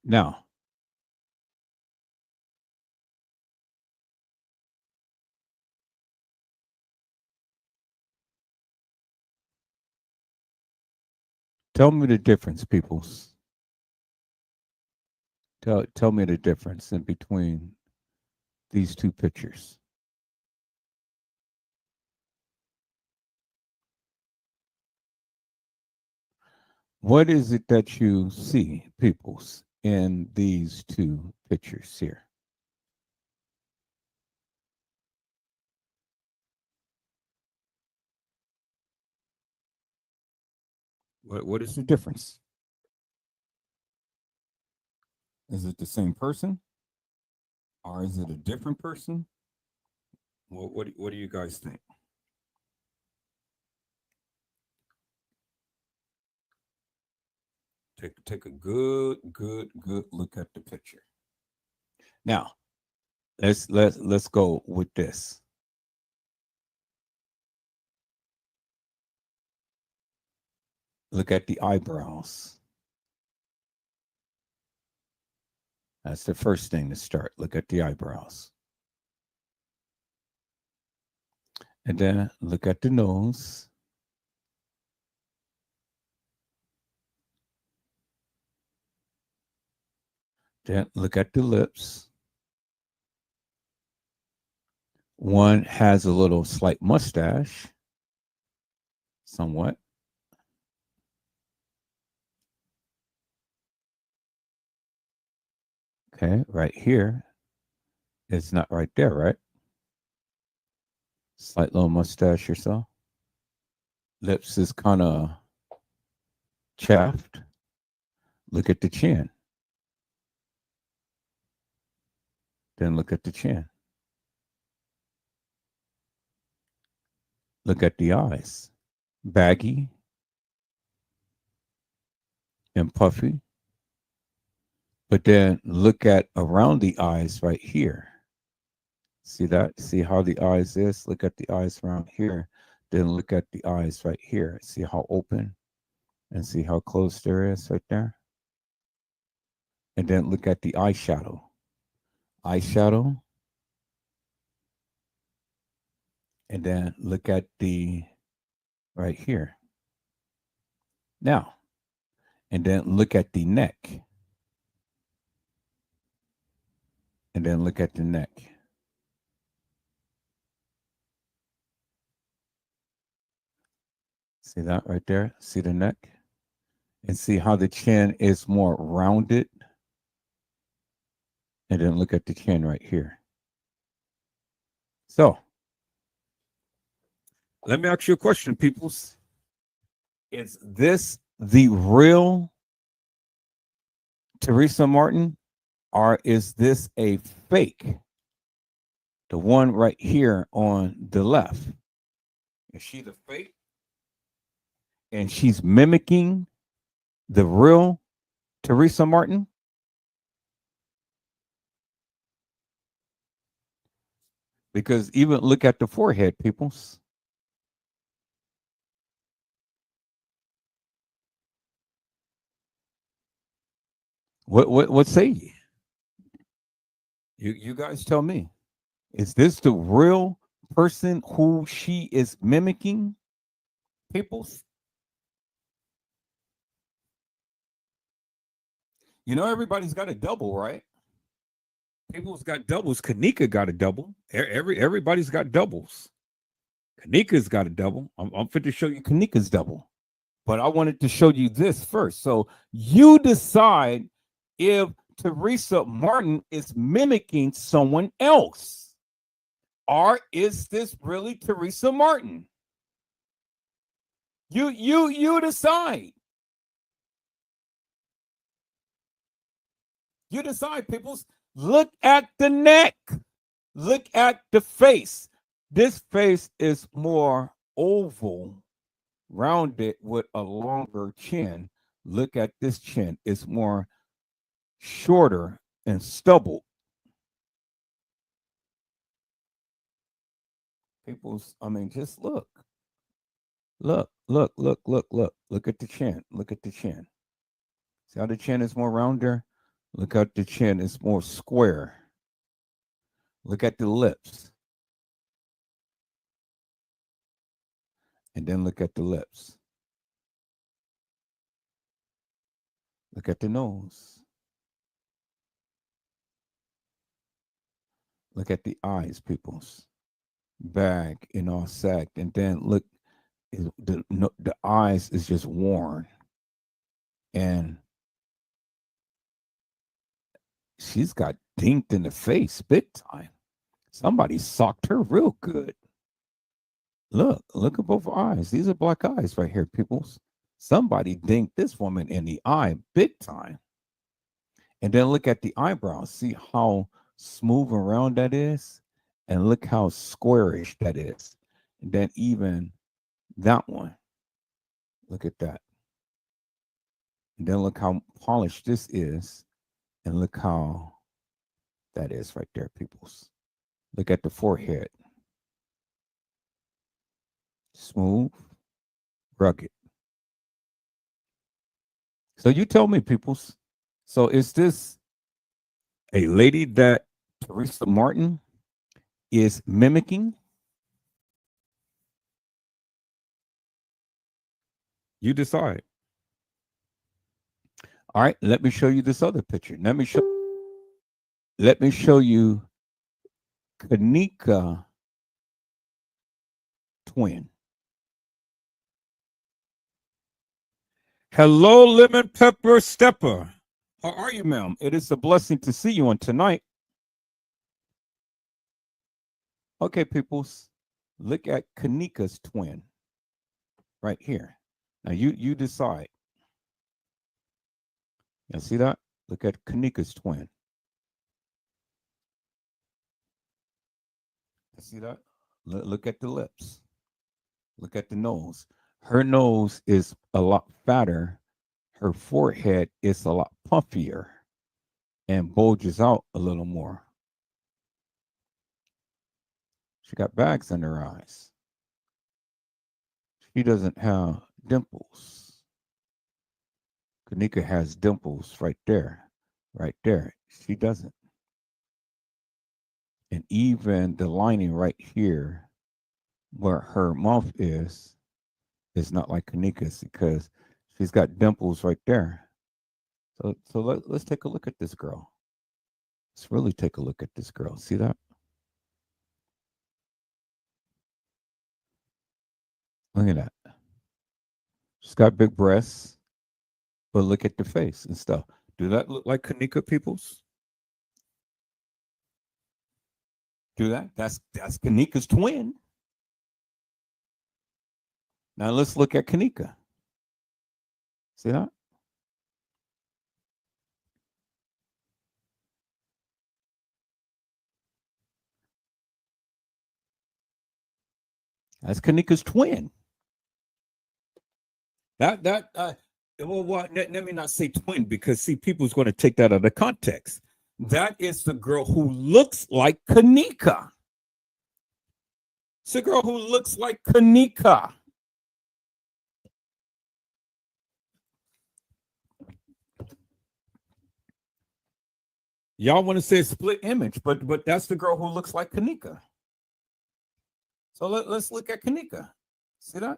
Speaker 1: Now, tell me the difference, peoples. Tell me the difference in between these two pictures. What is it that you see, peoples, in these two pictures here? What is the difference? Is it the same person? Or is it a different person? What do you guys think? Take a good look at the picture. Now, let's go with this. Look at the eyebrows. That's the first thing to start. Look at the eyebrows. And then look at the nose. Then look at the lips. One has a little slight mustache, somewhat. Okay, right here. It's not right there, right? Slight little mustache or so. Lips is kind of chaffed. Look at the chin. Then look at the chin. Look at the eyes. Baggy and puffy. But then look at around the eyes right here. See that? See how the eyes is? Look at the eyes around here. Then look at the eyes right here. See how open and see how close there is right there? And then look at the eyeshadow. Eyeshadow. And then look at the right here. Now, and then look at the neck. And then look at the neck. See that right there? See the neck? And see how the chin is more rounded. And then look at the chin right here. So, let me ask you a question, peoples. Is this the real Teresa Martin, or is this a fake? The one right here on the left. Is she the fake? And she's mimicking the real Teresa Martin? Because even look at the forehead, peoples. What say ye? You guys tell me. Is this the real person who she is mimicking? Peoples? You know everybody's got a double, right? People's got doubles. KENNEKA got a double. Everybody's got doubles. KENNEKA's got a double. I'm fit to show you KENNEKA's double. But I wanted to show you this first. So you decide if Teresa Martin is mimicking someone else. Or is this really Teresa Martin? You decide. You decide, peoples. Look at the neck. Look at the face. This face is more oval, rounded with a longer chin. Look at this chin. It's more shorter and stubbled. People's, I mean, just look. Look. Look at the chin. Look at the chin. See how the chin is more rounder? Look at the chin. It's more square. Look at the lips. And then look at the lips. Look at the nose. Look at the eyes, peoples. Bag and all sagged. And then look, the eyes is just worn. And she's got dinked in the face big time. Somebody socked her real good. Look at both eyes. These are black eyes right here, peoples. Somebody dinked this woman in the eye big time. And then look at the eyebrows. See how smooth and round that is? And look how squarish that is. And then even that one. Look at that. And then look how polished this is. And look how that is right there, peoples. Look at the forehead. Smooth, rugged. So you tell me, peoples. So is this a lady that Teresa Martin is mimicking? You decide. All right, let me show you this other picture. Let me show you KENNEKA twin. Hello, lemon pepper stepper. How are you, ma'am? It is a blessing to see you on tonight. Okay, peoples, look at KENNEKA's twin right here. Now you decide. You see that? Look at KENNEKA's twin. You see that? Look at the lips. Look at the nose. Her nose is a lot fatter. Her forehead is a lot puffier and bulges out a little more. She got bags under her eyes. She doesn't have dimples. KENNEKA has dimples right there. Right there. She doesn't. And even the lining right here where her mouth is not like KENNEKA's because she's got dimples right there. So let's take a look at this girl. Let's really take a look at this girl. See that? Look at that. She's got big breasts, but look at the face and stuff. Do that look like KENNEKA, peoples? Do that? That's KENNEKA's twin. Now let's look at KENNEKA. See that? That's KENNEKA's twin. Well, let me not say twin because see, people's going to take that out of context. That is the girl who looks like KENNEKA. It's a girl who looks like KENNEKA. Y'all want to say split image, but that's the girl who looks like KENNEKA. So let's look at KENNEKA. See that?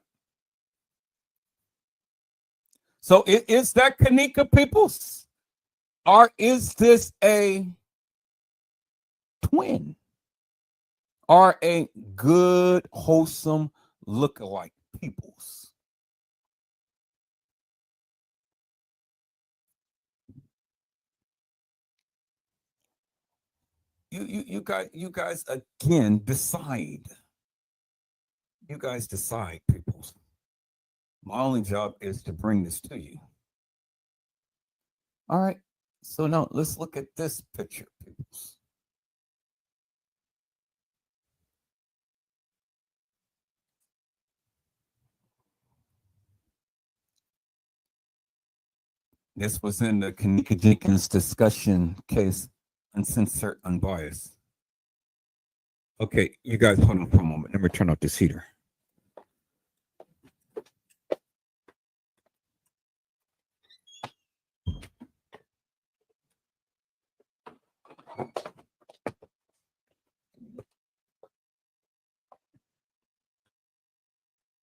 Speaker 1: So is that KENNEKA, peoples? Or is this a twin? Or a good, wholesome look-alike, peoples? You guys again decide. You guys decide, peoples. My only job is to bring this to you. All right. So now let's look at this picture, peoples. This was in the KENNEKA Jenkins discussion case, uncensored, unbiased. Okay, you guys hold on for a moment. Let me turn off this heater.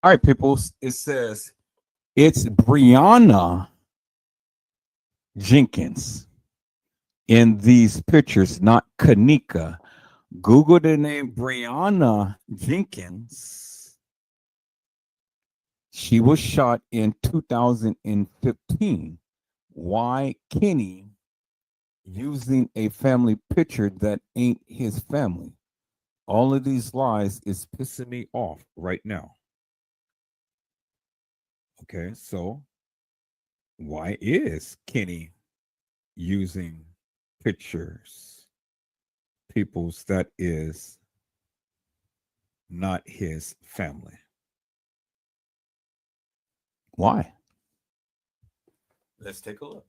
Speaker 1: All right, people. It says it's Brianna Jenkins in these pictures, not KENNEKA. Google the name Brianna Jenkins. She was shot in 2015. Why Kenny using a family picture that ain't his family? All of these lies is pissing me off right now. Okay, so why is Kenny using pictures, people's that is not his family? Why? Let's take a look.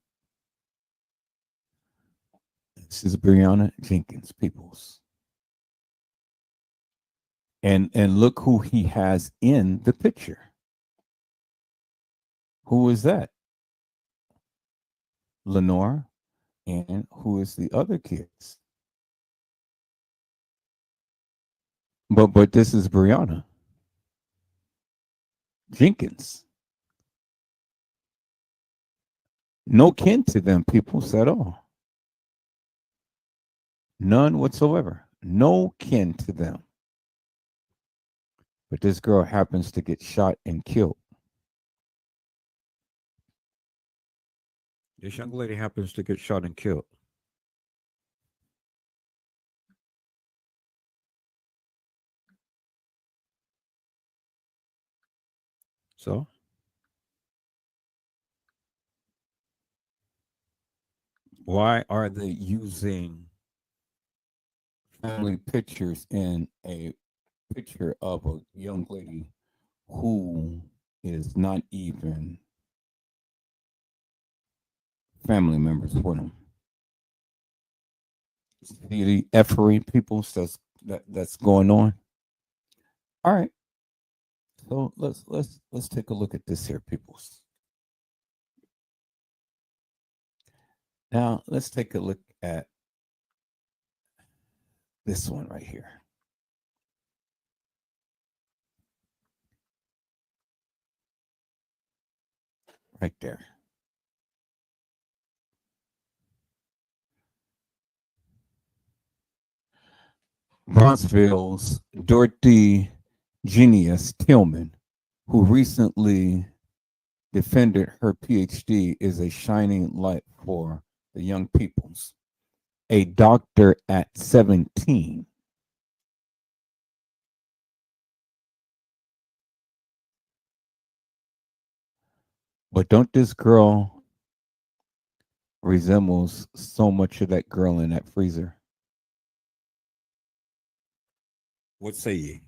Speaker 1: This is Brianna Jenkins, peoples. And look who he has in the picture. Who is that? Lenore. And who is the other kids? But this is Brianna Jenkins. No kin to them peoples at all. None whatsoever. No kin to them. But this girl happens to get shot and killed. This young lady happens to get shot and killed. So why are they using family pictures in a picture of a young lady who is not even family members for them? See the effery people that's going on. All right, so let's take a look at this here, peoples. Now let's take a look at this one right here, right there. Bronzeville's Dorothy Genius Tillman, who recently defended her PhD, is a shining light for the young peoples. A doctor at 17. But don't this girl resembles so much of that girl in that freezer? What say ye?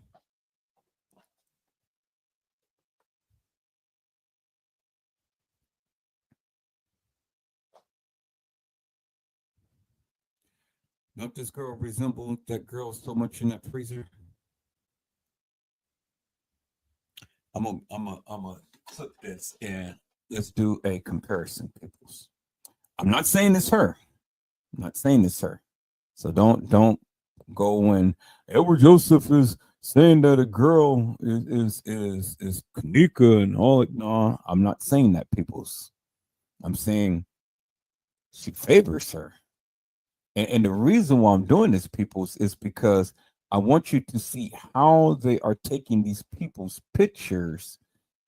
Speaker 1: Don't this girl resemble that girl so much in that freezer? I'm gonna clip this and let's do a comparison, peoples. I'm not saying it's her. I'm not saying it's her. So don't go and Edward Joseph is saying that a girl is Kenneka and all it. No, I'm not saying that, peoples. I'm saying she favors her. And the reason why I'm doing this, peoples, is because I want you to see how they are taking these people's pictures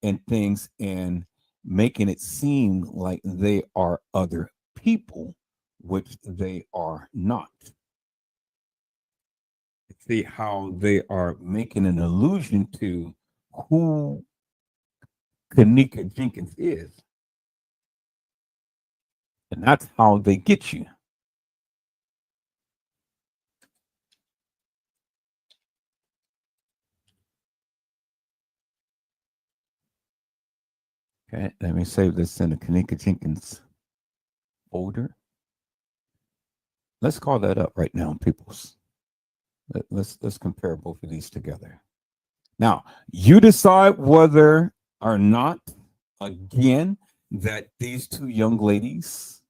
Speaker 1: and things and making it seem like they are other people, which they are not. See how they are making an allusion to who Kenneka Jenkins is. And that's how they get you. Okay, let me save this in the Kenneka Jenkins folder. Let's call that up right now, peoples. Let's compare both of these together. Now, you decide whether or not, again, that these two young ladies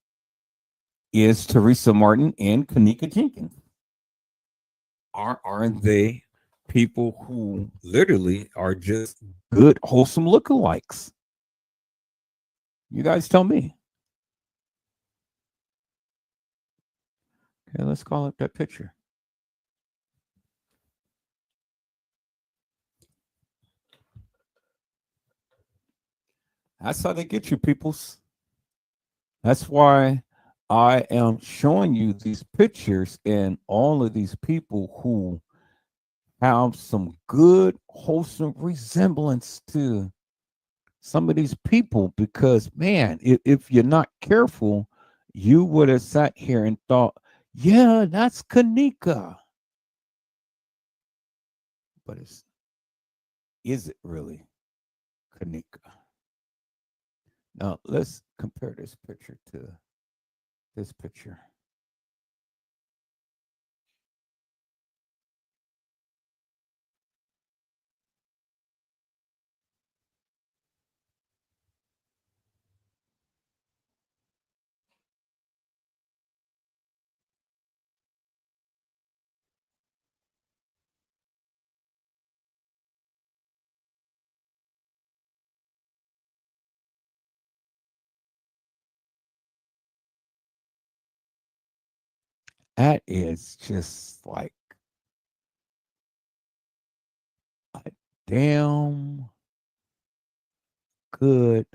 Speaker 1: is Teresa Martin and Kenneka Jenkins. Aren't they people who literally are just good, wholesome lookalikes? You guys tell me. Okay, let's call up that picture. That's how they get you, peoples. That's why I am showing you these pictures and all of these people who have some good, wholesome resemblance to some of these people. Because, man, if you're not careful, you would have sat here and thought, yeah, that's Kenneka. But is it really Kenneka? Now, let's compare this picture to this picture. That is just like a damn good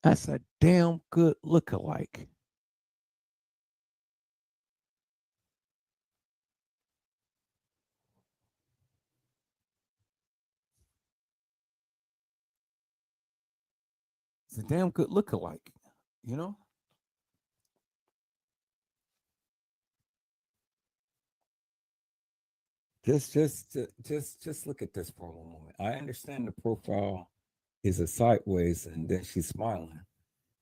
Speaker 1: That's a damn good lookalike. It's a damn good lookalike, you know? Just look at this for a moment. I understand the profile is a sideways and then she's smiling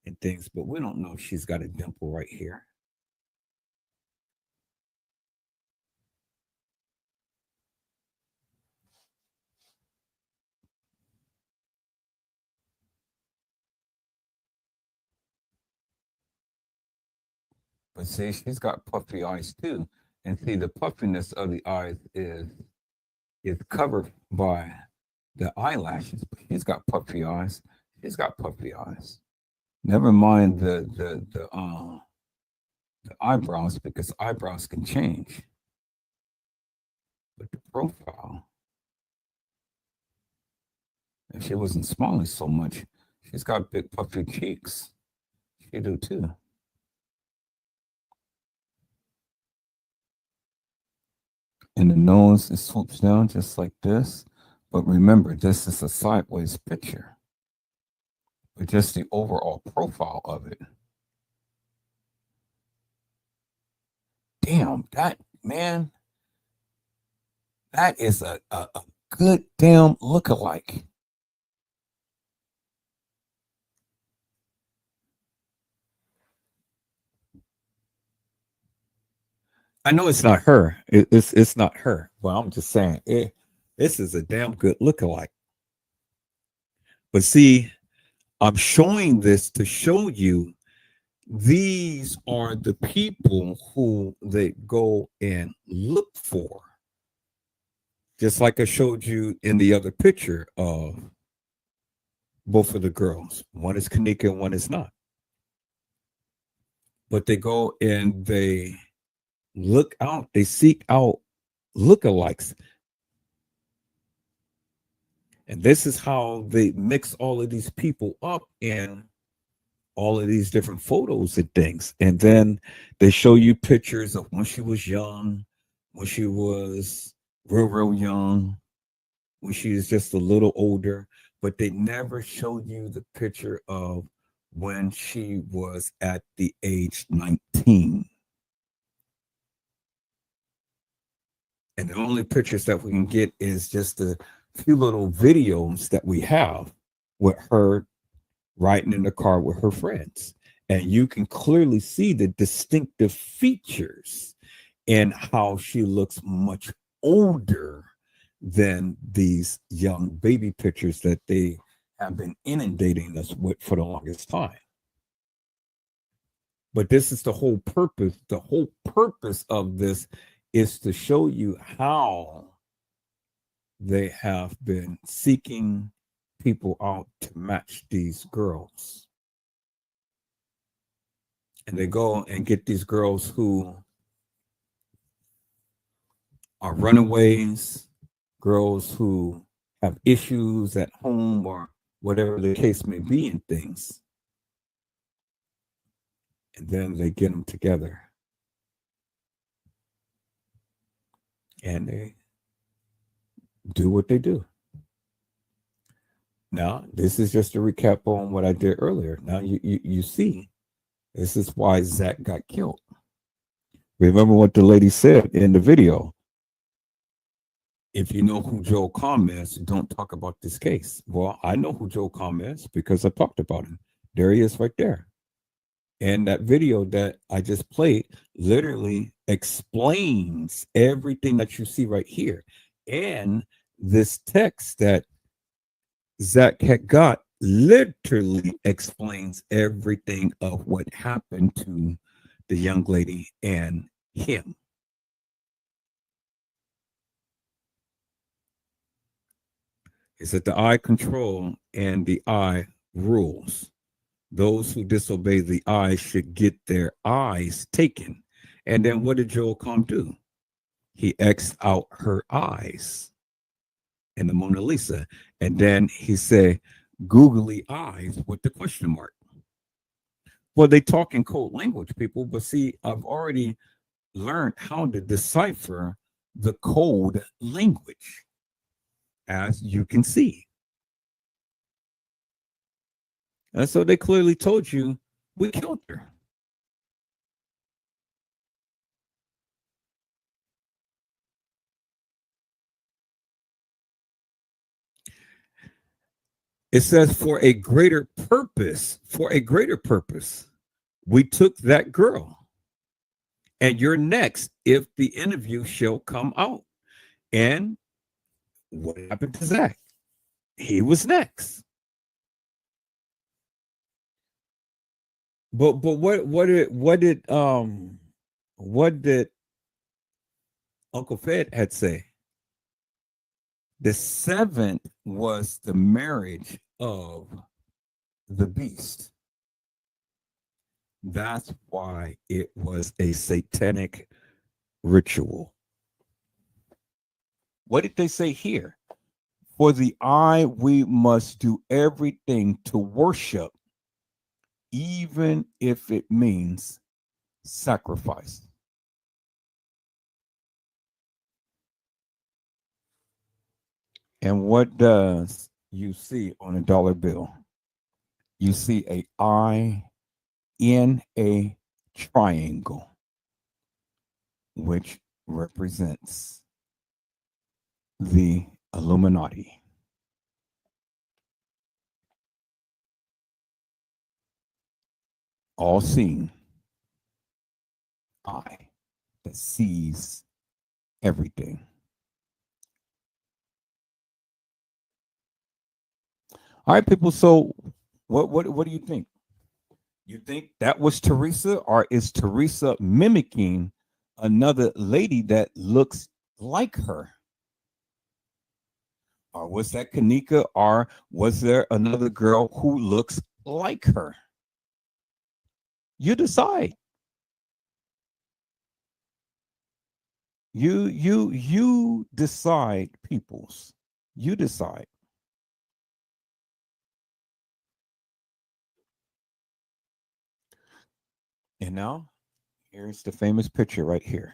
Speaker 1: and things, but we don't know if she's got a dimple right here. But see, she's got puffy eyes too. And see, the puffiness of the eyes is covered by the eyelashes. She's got puffy eyes. She's got puffy eyes. Never mind the eyebrows, because eyebrows can change. But the profile, if she wasn't smiling so much, she's got big puffy cheeks. She do too. And the nose, it swoops down just like this. But remember, this is a sideways picture. But just the overall profile of it. Damn, that, man, that is a good damn lookalike. I know it's not her. It's not her. Well, I'm just saying, this is a damn good lookalike. But see, I'm showing this to show you these are the people who they go and look for. Just like I showed you in the other picture of both of the girls. One is kENNEKA and one is not. But they go and they look out, they seek out lookalikes. And this is how they mix all of these people up in all of these different photos and things. And then they show you pictures of when she was young, when she was real young, when she was just a little older, but they never showed you the picture of when she was at the age 19. And the only pictures that we can get is just a few little videos that we have with her riding in the car with her friends. And you can clearly see the distinctive features and how she looks much older than these young baby pictures that they have been inundating us with for the longest time. But this is the whole purpose. The whole purpose of this is to show you how they have been seeking people out to match these girls. And they go and get these girls who are runaways, girls who have issues at home or whatever the case may be and things. And then they get them together. And they do what they do. Now, this is just a recap on what I did earlier. Now, you see, this is why Zach got killed. Remember what the lady said in the video. If you know who Joel Comm is, don't talk about this case. Well, I know who Joel Comm is because I talked about him. There he is right there. And that video that I just played literally explains everything that you see right here. And this text that Zach had got literally explains everything of what happened to the young lady and him. Is that the eye control and the eye rules. Those who disobey the eye should get their eyes taken. And then what did Joel Comm do? He X'd out her eyes in the Mona Lisa. And then he said, googly eyes with the question mark. Well, they talk in code language, people, but see, I've already learned how to decipher the code language, as you can see. And so they clearly told you we killed her. It says for a greater purpose, we took that girl. And you're next if the interview shall come out. And what happened to Zach? He was next. But what did Uncle Fed had say? The seventh was the marriage of the beast. That's why it was a satanic ritual. What did they say here? For the eye, we must do everything to worship, even if it means sacrifice. And what does you see on a dollar bill? You see a eye in a triangle, which represents the Illuminati. All seeing eye that sees everything. All right, people. So, what do you think? You think that was Teresa, or is Teresa mimicking another lady that looks like her? Or was that kENNEKA, or was there another girl who looks like her? You decide. You decide, peoples. You decide. And now, here's the famous picture right here.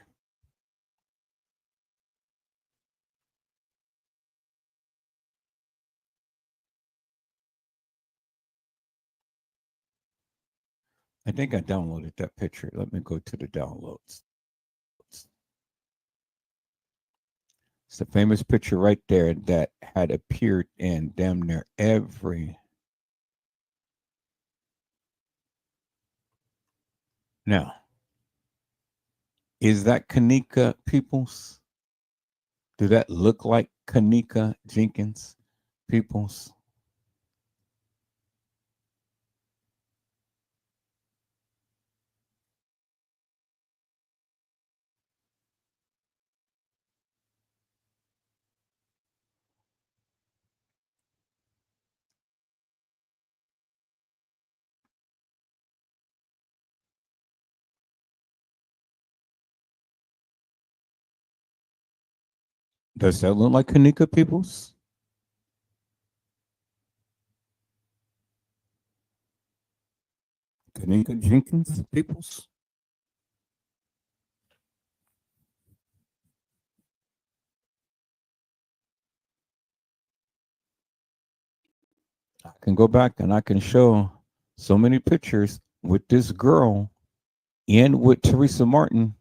Speaker 1: I think I downloaded that picture. Let me go to the downloads. It's the famous picture right there that had appeared in damn near every. Now, is that kENNEKA, peoples? Do that look like kENNEKA Jenkins, peoples? Does that look like kENNEKA, peoples? kENNEKA Jenkins, peoples? I can go back and I can show so many pictures with this girl and with Teresa Martin.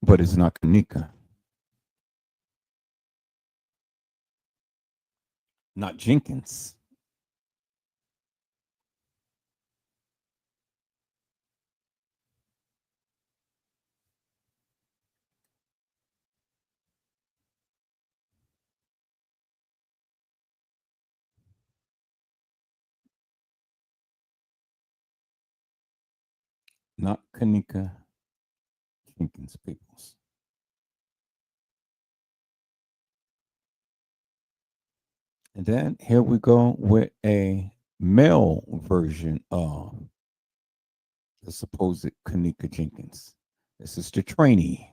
Speaker 1: But it's not kENNEKA. Not Jenkins. Not kENNEKA Jenkins, peoples. And then here we go with a male version of the supposed kENNEKA Jenkins. This is the trainee.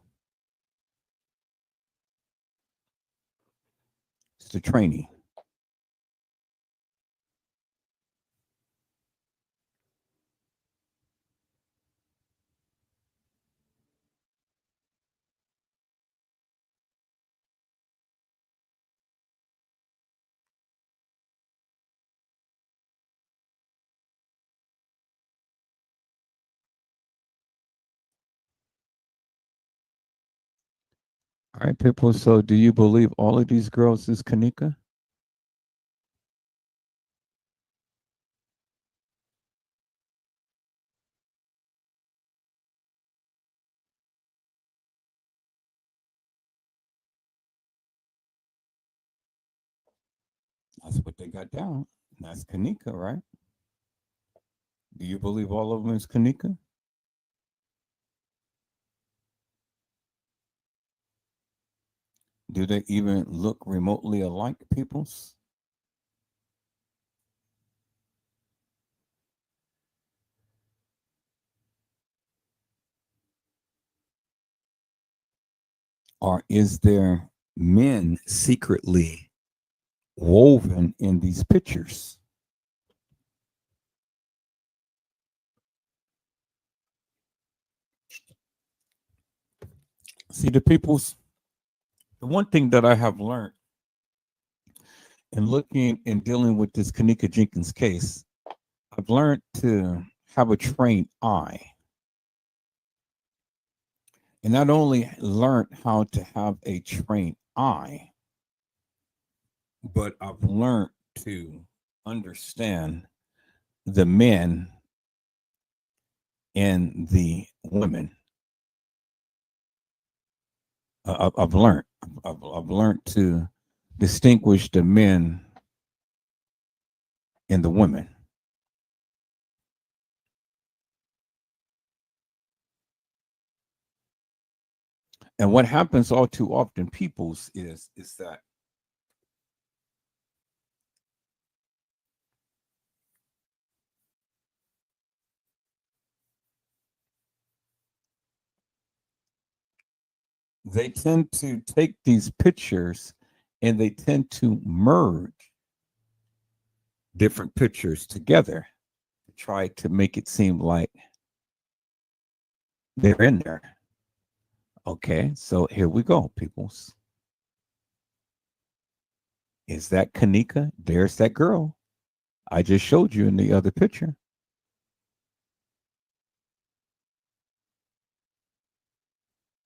Speaker 1: It's the trainee. All right, people. So do you believe all of these girls is kENNEKA? That's what they got down. That's kENNEKA, right? Do you believe all of them is kENNEKA? Do they even look remotely alike, peoples? Or is there men secretly woven in these pictures? See, the people's, the one thing that I have learned in looking and dealing with this kENNEKA Jenkins case, I've learned to have a trained eye. And not only learned how to have a trained eye, but I've learned to understand the men and the women. I've learned. I've learned to distinguish the men and the women. And what happens all too often, peoples, is that they tend to take these pictures and they tend to merge different pictures together to try to make it seem like they're in there. Okay, so here we go, peoples. Is that kENNEKA? There's that girl I just showed you in the other picture.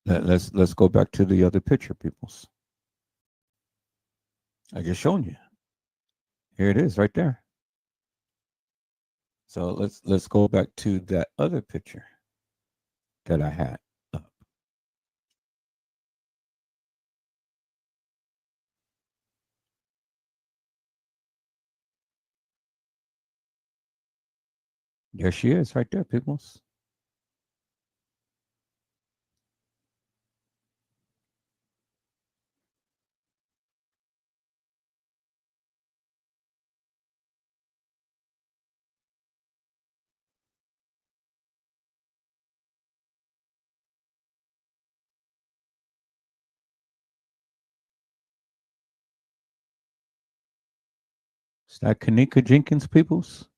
Speaker 1: Let's go back to the other picture, peoples. I just shown you. Here it is, right there. So let's go back to that other picture that I had up. There she is, right there, peoples. Is that kENNEKA Jenkins, peoples?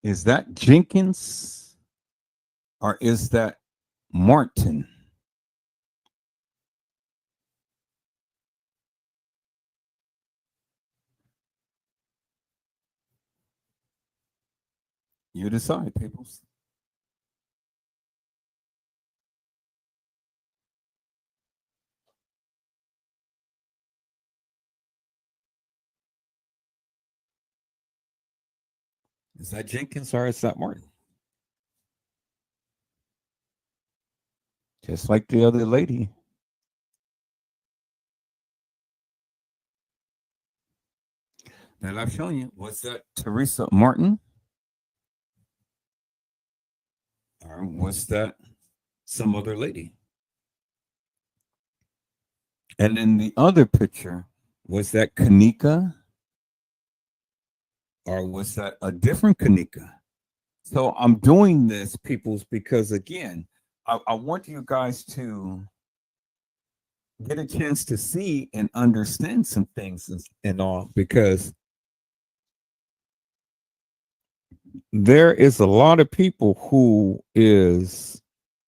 Speaker 1: Is that Jenkins or is that Martin? You decide, peoples. Is that Jenkins or is that Martin? Just like the other lady. That I've shown you. Was that Teresa Martin? Or was that some other lady? And in the other picture, was that kENNEKA? Or was that a different kENNEKA? So I'm doing this, peoples, because again, I want you guys to get a chance to see and understand some things and all, because there is a lot of people who is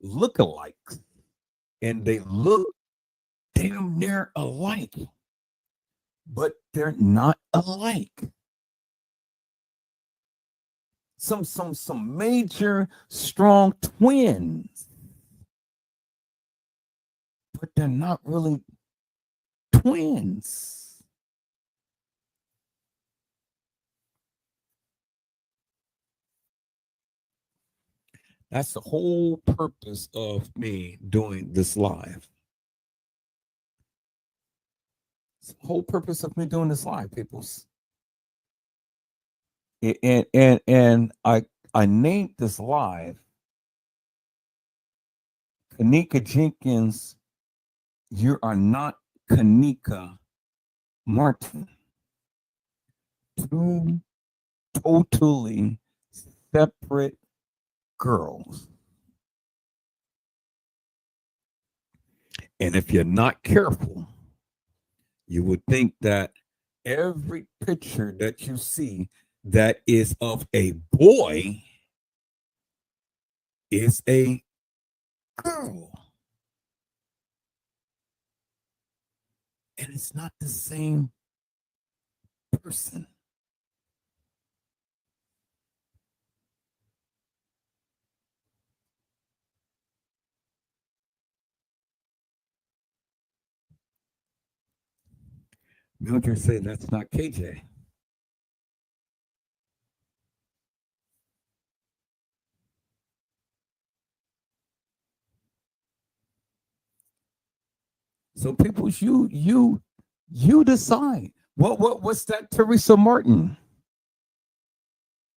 Speaker 1: lookalikes and they look damn near alike. but they're not alike. Some major strong twins, but they're not really twins. That's the whole purpose of me doing this live. It's the whole purpose of me doing this live, peoples. And I named this live kENNEKA Jenkins. You are not kENNEKA Martin. Two totally separate girls. And if you're not careful, you would think that every picture that you see that is of a boy is a girl. And it's not the same person. Mildred say that's not KJ. So people, you decide. What's that Teresa Martin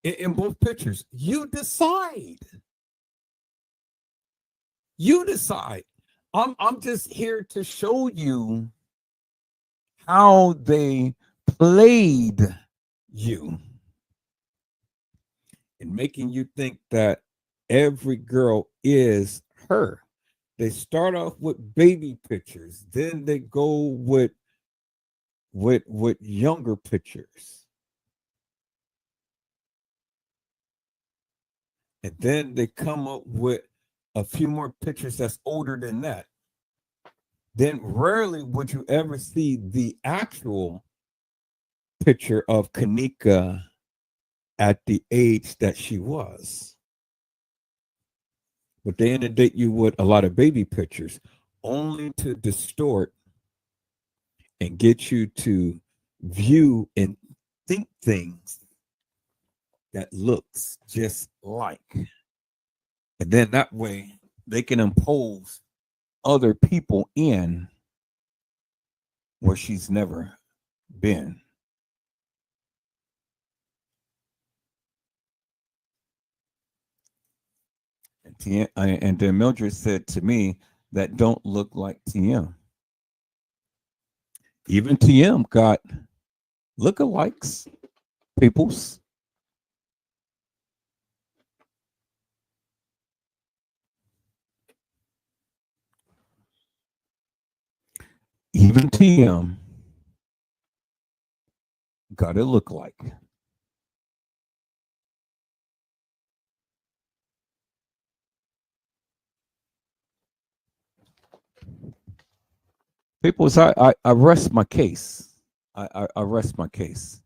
Speaker 1: in both pictures? You decide. You decide. I'm just here to show you how they played you and making you think that every girl is her. They start off with baby pictures, then they go with younger pictures, and then they come up with a few more pictures that's older than that. Then rarely would you ever see the actual picture of kENNEKA at the age that she was. But they inundate you with a lot of baby pictures only to distort and get you to view and think things that looks just like. And then that way they can impose other people in where she's never been. And then Mildred said to me that don't look like TM. Even TM got lookalikes, peoples. Even TM got a lookalike. People, I rest my case. I rest my case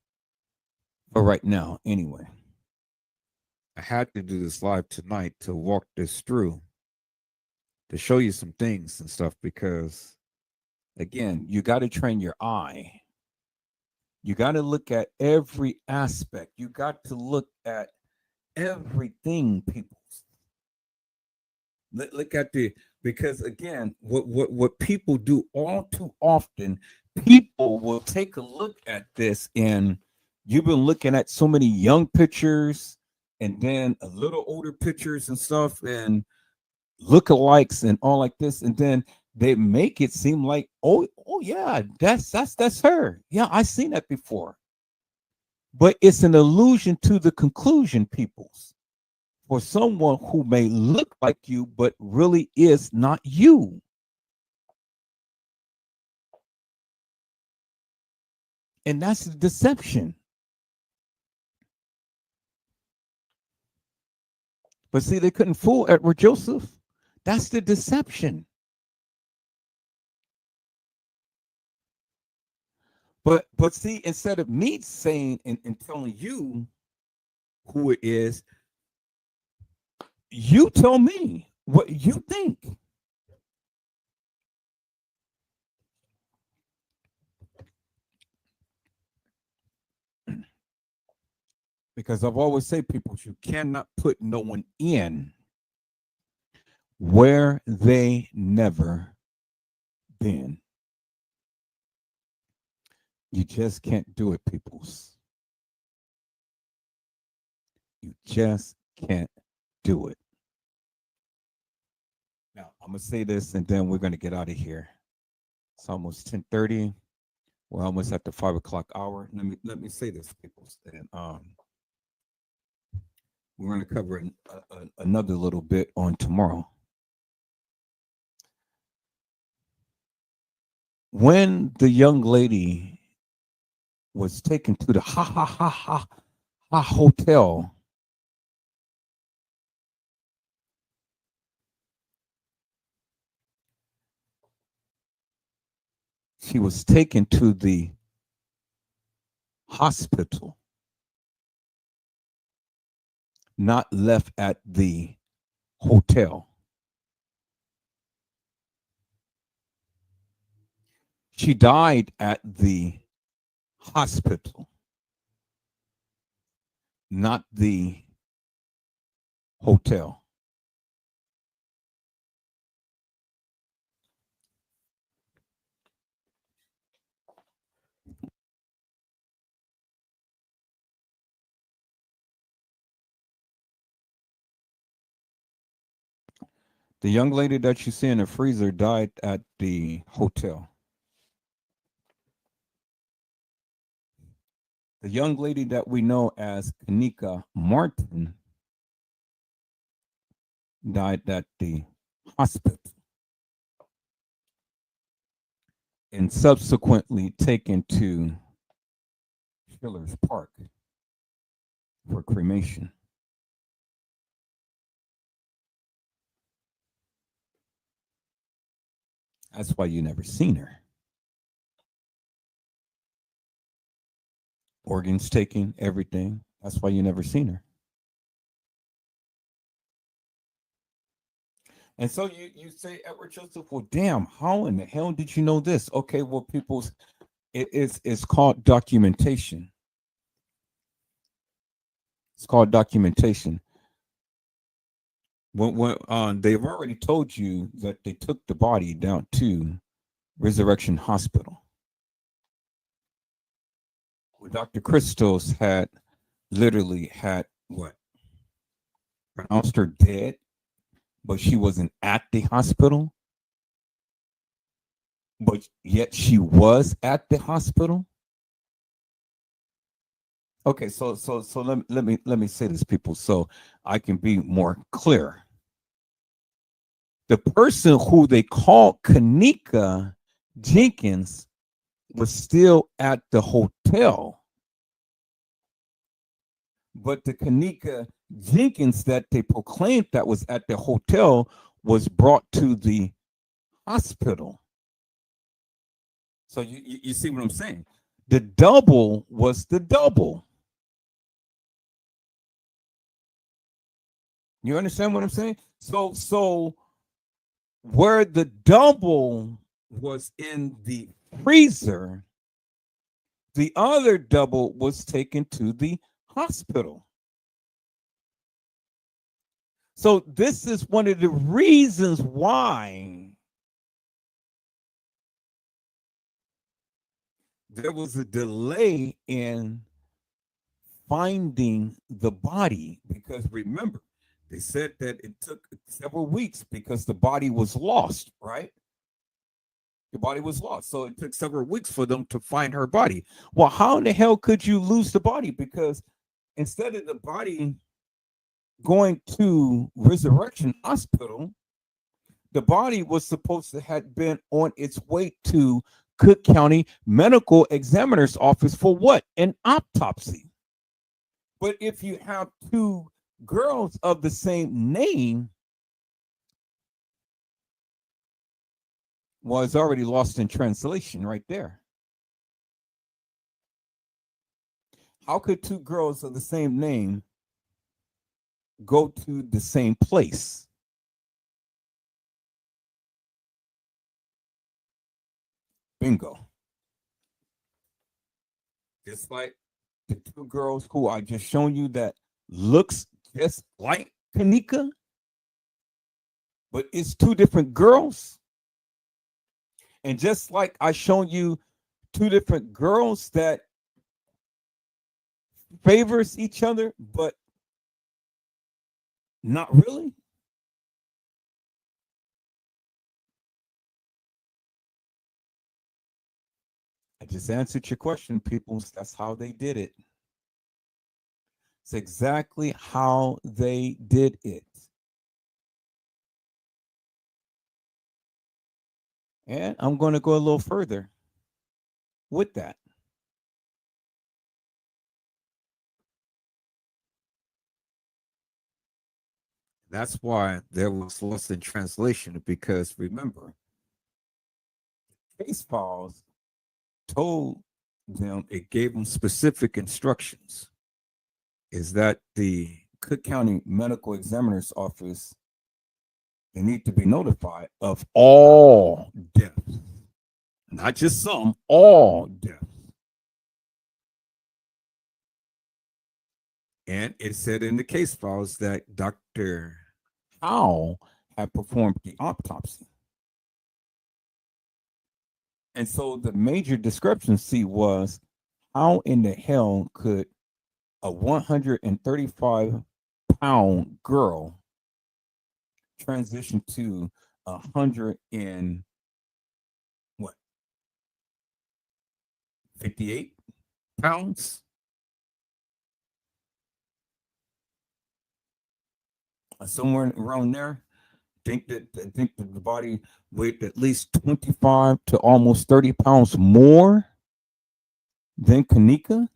Speaker 1: for right now, anyway. I had to do this live tonight to walk this through, to show you some things and stuff, because, again, you got to train your eye. You got to look at every aspect. You got to look at everything, people. Look at because again, what people do all too often, people will take a look at this, and you've been looking at so many young pictures and then a little older pictures and stuff and lookalikes and all like this, and then they make it seem like, oh yeah, that's her. Yeah, I've seen that before. But it's an allusion to the conclusion, peoples. For someone who may look like you, but really is not you. And that's the deception. But see, they couldn't fool Edward Joseph. That's the deception. But see, instead of me saying and telling you who it is, you tell me what you think. Because I've always said, people, you cannot put no one in where they never been. You just can't do it, peoples. You just can't do it. Now, I'm gonna say this, and then we're gonna get out of here. It's almost 10:30. We're almost at the 5 o'clock hour. Let me say this, peoples. And we're gonna cover another little bit on tomorrow. When the young lady was taken to the ha hotel, she was taken to the hospital, not left at the hotel. She died at the hospital, not the hotel. The young lady that you see in the freezer died at the hotel. The young lady that we know as KENNEKA Martin died at the hospital and subsequently taken to Schiller's Park for cremation. That's why you never seen her. Organs taken, everything. That's why you never seen her. And so you say, Edward Joseph, well, damn, how in the hell did you know this? Okay, well, people's it's called documentation. It's called documentation. When they've already told you that they took the body down to Resurrection Hospital. Well, Dr. Christos had literally had what? Pronounced her dead, but she wasn't at the hospital. But yet she was at the hospital. Okay, so let me say this, people, so I can be more clear. The person who they called KENNEKA Jenkins was still at the hotel, but the KENNEKA Jenkins that they proclaimed that was at the hotel was brought to the hospital. So you see what I'm saying? The double was the double. You understand what I'm saying? So where the double was in the freezer, the other double was taken to the hospital. So this is one of the reasons why there was a delay in finding the body, because remember, they said that it took several weeks because the body was lost, right? The body was lost. So it took several weeks for them to find her body. Well, how in the hell could you lose the body? Because instead of the body going to Resurrection Hospital, the body was supposed to have been on its way to Cook County Medical Examiner's Office for what? An autopsy. But if you have two girls of the same name, well, it's already lost in translation right there. How could two girls of the same name go to the same place? Bingo. Just like the two girls who I just shown you that looks just like KENNEKA, but it's two different girls. And just like I shown you two different girls that favors each other, but not really. I just answered your question, people. That's how they did it. It's exactly how they did it. And I'm going to go a little further with that. That's why there was lost in translation, because remember, case files told them, it gave them specific instructions, is that the Cook County Medical Examiner's Office, they need to be notified of all deaths, not just some, all deaths. And it said in the case files that Dr. Howe had performed the autopsy. And so the major discrepancy was, how in the hell could a 135-pound girl transition to 100 and what, 58 pounds? Somewhere around there. Think that the body weighed at least 25 to almost 30 pounds more than KENNEKA,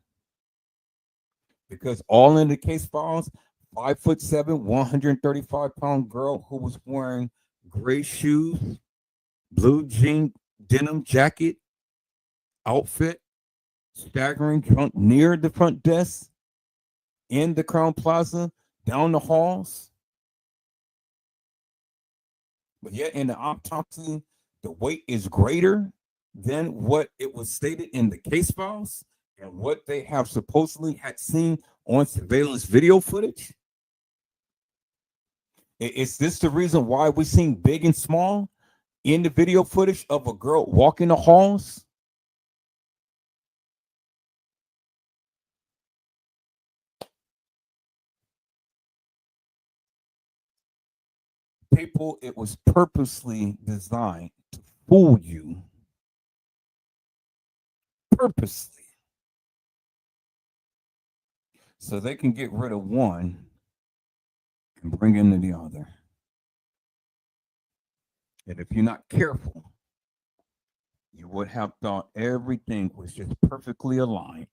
Speaker 1: because all in the case files, 5'7", 135-pound girl who was wearing gray shoes, blue jean denim jacket, outfit, staggering drunk near the front desk, in the Crown Plaza, down the halls. But yet in the autopsy, the weight is greater than what it was stated in the case files and what they have supposedly had seen on surveillance video footage. Is this the reason why we're seeing big and small in the video footage of a girl walking the halls? People, it was purposely designed to fool you. Purposely. So they can get rid of one and bring in the other. And if you're not careful, you would have thought everything was just perfectly aligned.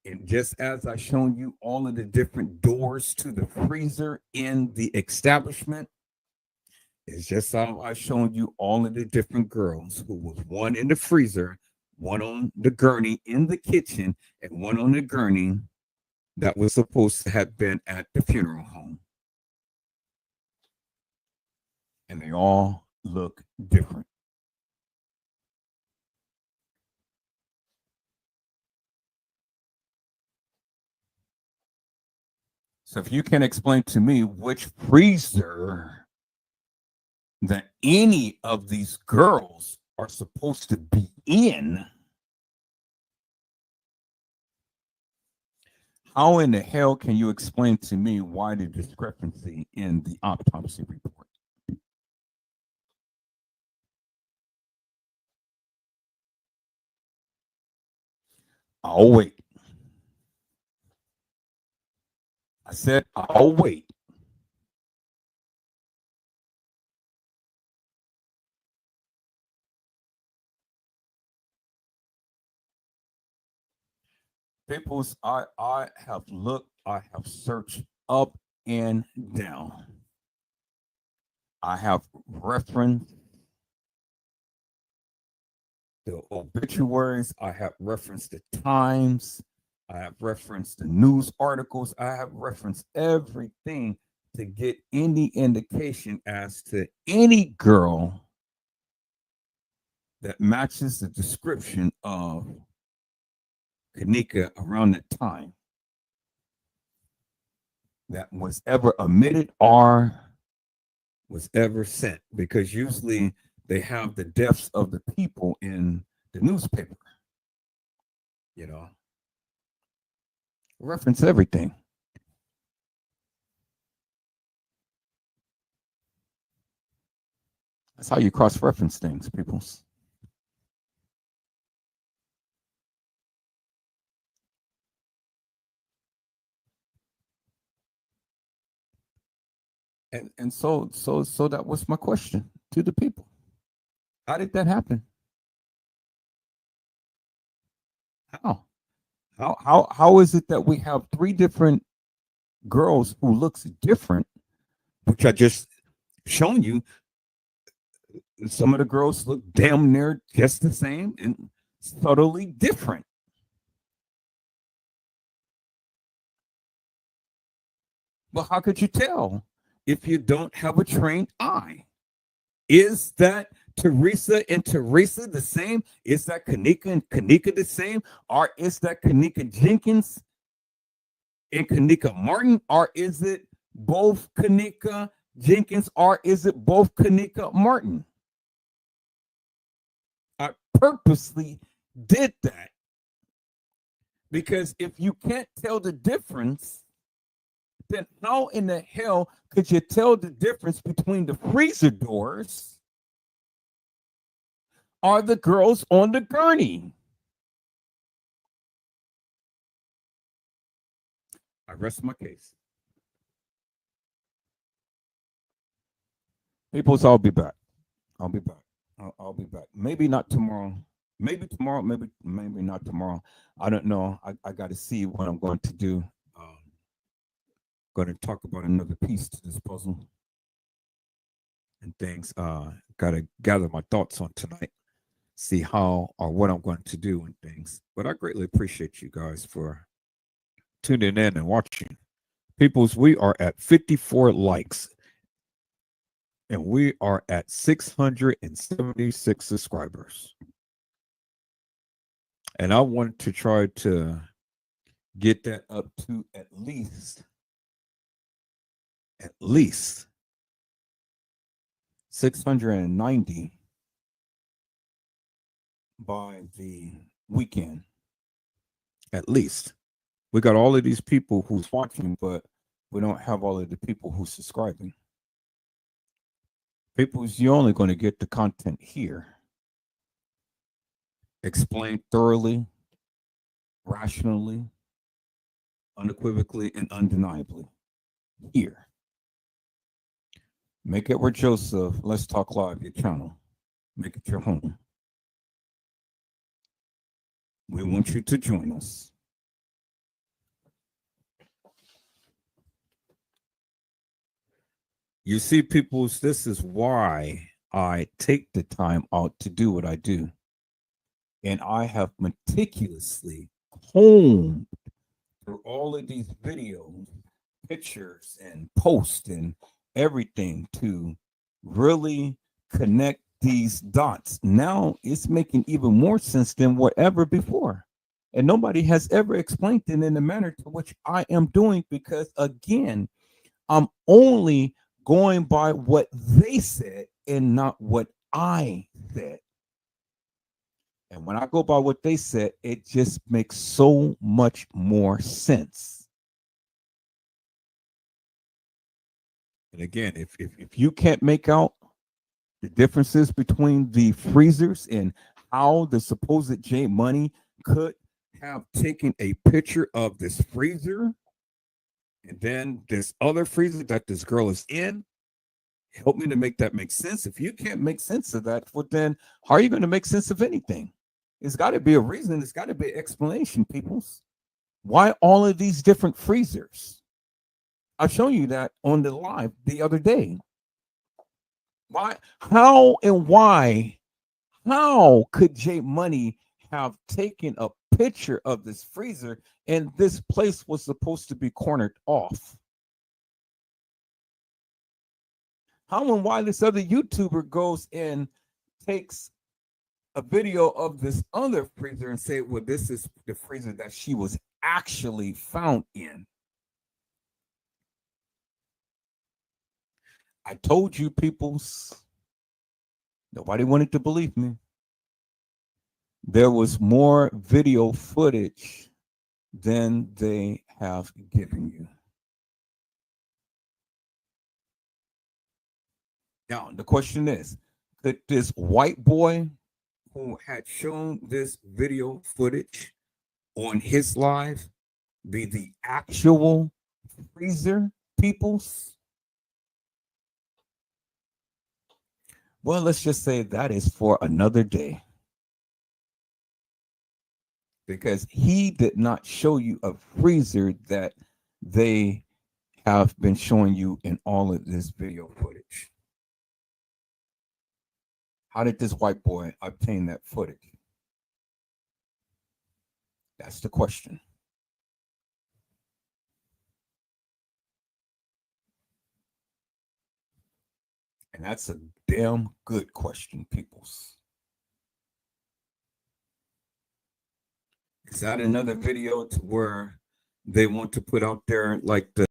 Speaker 1: And just as I shown you all of the different doors to the freezer in the establishment, it's just how I shown you all of the different girls, who was one in the freezer, one on the gurney in the kitchen, and one on the gurney that was supposed to have been at the funeral home. And they all look different. So if you can explain to me which freezer that any of these girls are supposed to be in, how in the hell can you explain to me why the discrepancy in the autopsy report? I'll wait. I said, I'll wait. Peoples, I have looked, I have searched up and down. I have referenced the obituaries. I have referenced the times. I have referenced the news articles. I have referenced everything to get any indication as to any girl that matches the description of KENNEKA around that time that was ever omitted or was ever sent, because usually they have the deaths of the people in the newspaper, you know, reference everything. That's how you cross-reference things, peoples. And so that was my question to the people. How did that happen? How is it that we have three different girls who looks different, which I just shown you? Some of the girls look damn near just the same and subtly different. Well, how could you tell if you don't have a trained eye? Is that Teresa and Teresa the same? Is that KENNEKA and KENNEKA the same? Or is that KENNEKA Jenkins and KENNEKA Martin? Or is it both KENNEKA Jenkins? Or is it both KENNEKA Martin? I purposely did that because if you can't tell the difference, then how in the hell could you tell the difference between the freezer doors or the girls on the gurney? I rest my case. Peoples, I'll be back. I'll be back. I'll be back. Maybe not tomorrow. Maybe tomorrow. Maybe not tomorrow. I don't know. I got to see what I'm going to do. Going to talk about another piece to this puzzle and things. Got to gather my thoughts on tonight. See how or what I'm going to do and things. But I greatly appreciate you guys for tuning in and watching. Peoples, we are at 54 likes. And we are at 676 subscribers. And I want to try to get that up to at least 690 by the weekend. At least. We got all of these people who's watching, but we don't have all of the people who's subscribing. People, you're only going to get the content here. Explained thoroughly, rationally, unequivocally, and undeniably. Here. Make it where Joseph, Let's Talk Live, your channel. Make it your home. We want you to join us. You see, peoples, this is why I take the time out to do what I do. And I have meticulously combed through all of these videos, pictures, and posts and everything to really connect these dots. Now it's making even more sense than whatever before. And nobody has ever explained it in the manner to which I am doing, because, again, I'm only going by what they said and not what I said. And when I go by what they said, it just makes so much more sense. And again, if you can't make out the differences between the freezers and how the supposed J Money could have taken a picture of this freezer and then this other freezer that this girl is in, help me to make that make sense. If you can't make sense of that, well, then how are you going to make sense of anything? It's got to be a reason. It's got to be an explanation, peoples. Why all of these different freezers? I've shown you that on the live the other day. Why? How and why? How could J Money have taken a picture of this freezer, and this place was supposed to be cornered off. How and why this other YouTuber goes and takes a video of this other freezer and say, well, this is the freezer that she was actually found in. I told you, peoples, nobody wanted to believe me. There was more video footage than they have given you. Now, the question is, could this white boy who had shown this video footage on his live be the actual freezer, peoples? Well, let's just say that is for another day. Because he did not show you a freezer that they have been showing you in all of this video footage. How did this white boy obtain that footage? That's the question. And that's a damn good question, peoples. Is that another video to where they want to put out there like the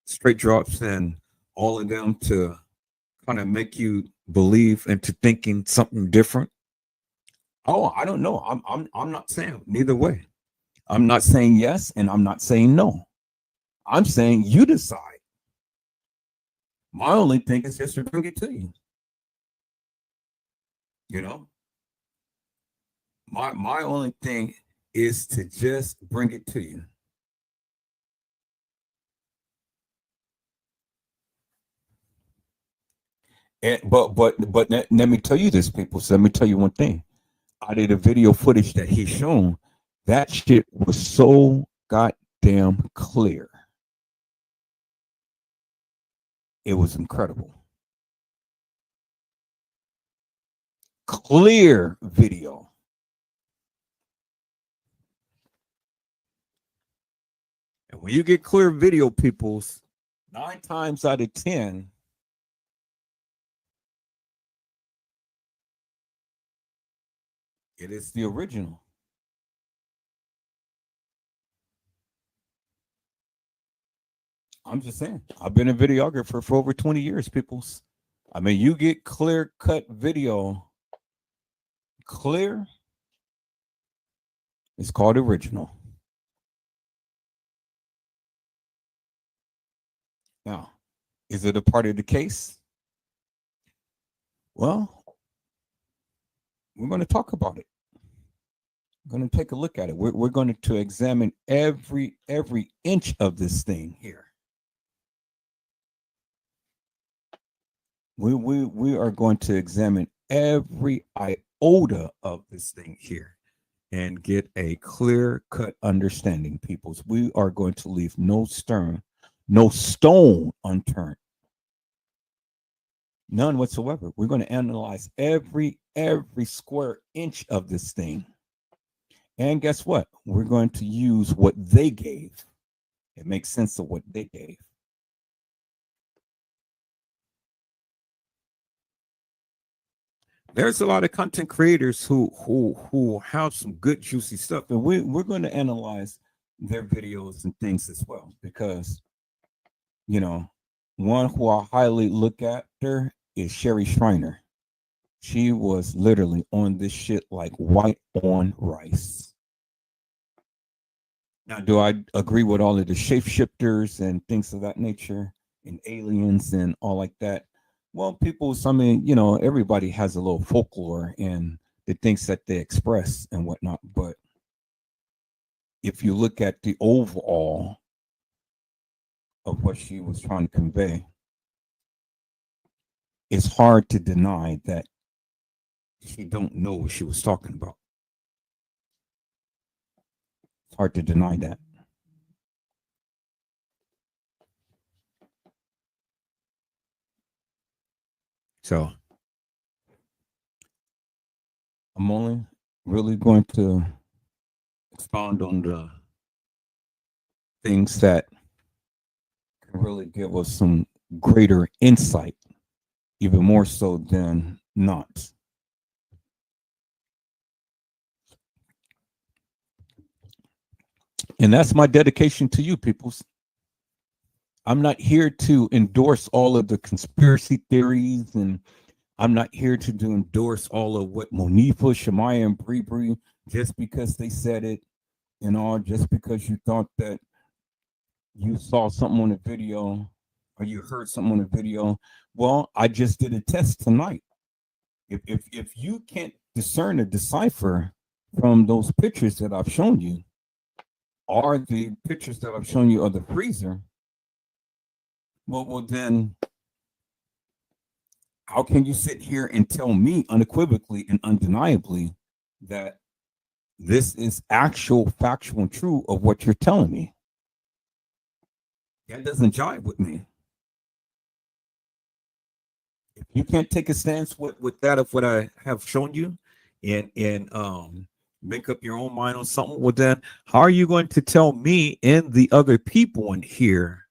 Speaker 1: straight drops and all of them to kind of make you believe into thinking something different? Oh, I don't know. I'm not saying neither way. I'm not saying yes and I'm not saying no. I'm saying you decide. My only thing is just to bring it to you. You know? My only thing is to just bring it to you. And, but let me tell you this, people. So let me tell you one thing. Out of the video footage that he's shown, that shit was so goddamn clear. It was incredible. Clear video. And when you get clear video, peoples, 9 times out of 10, it is the original. I'm just saying. I've been a videographer for over 20 years, peoples. I mean, you get clear cut video, clear, it's called original. Now, is it a part of the case? Well, we're going to talk about it. We're going to take a look at it. We're going to examine every inch of this thing here. We are going to examine every iota of this thing here and get a clear cut understanding, peoples. We are going to leave no stone unturned. None whatsoever. We're going to analyze every square inch of this thing. And guess what? We're going to use what they gave. It makes sense of what they gave. There's a lot of content creators who have some good juicy stuff, and we're going to analyze their videos and things as well, because you know, one who I highly look at her is Sherry Shriner. She was literally on this shit like white on rice. Now, do I agree with all of the shapeshifters and things of that nature and aliens and all like that? Well, people, I mean, you know, everybody has a little folklore and the things that they express and whatnot. But if you look at the overall of what she was trying to convey, it's hard to deny that she don't know what she was talking about. It's hard to deny that. So I'm only really going to expound on the things that can really give us some greater insight, even more so than not. And that's my dedication to you, peoples. I'm not here to endorse all of the conspiracy theories, and I'm not here to endorse all of what Monifa, Shemaya, and Bree just because they said it, and all just because you thought that you saw something on a video or you heard something on a video. Well, I just did a test tonight. If you can't discern or decipher from those pictures that I've shown you, or the pictures that I've shown you of the freezer, well then how can you sit here and tell me unequivocally and undeniably that this is actual factual and true of what you're telling me? That doesn't jive with me. If you can't take a stance with that of what I have shown you and make up your own mind on something, well then how are you going to tell me and the other people in here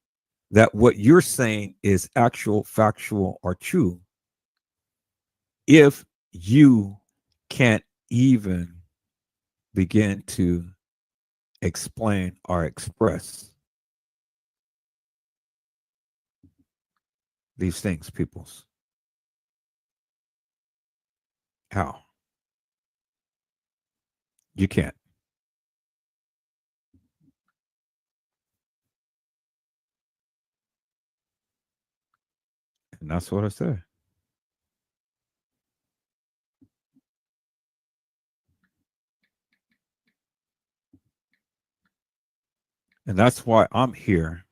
Speaker 1: that what you're saying is actual, factual, or true if you can't even begin to explain or express these things, peoples? How? You can't. And that's what I said. And that's why I'm here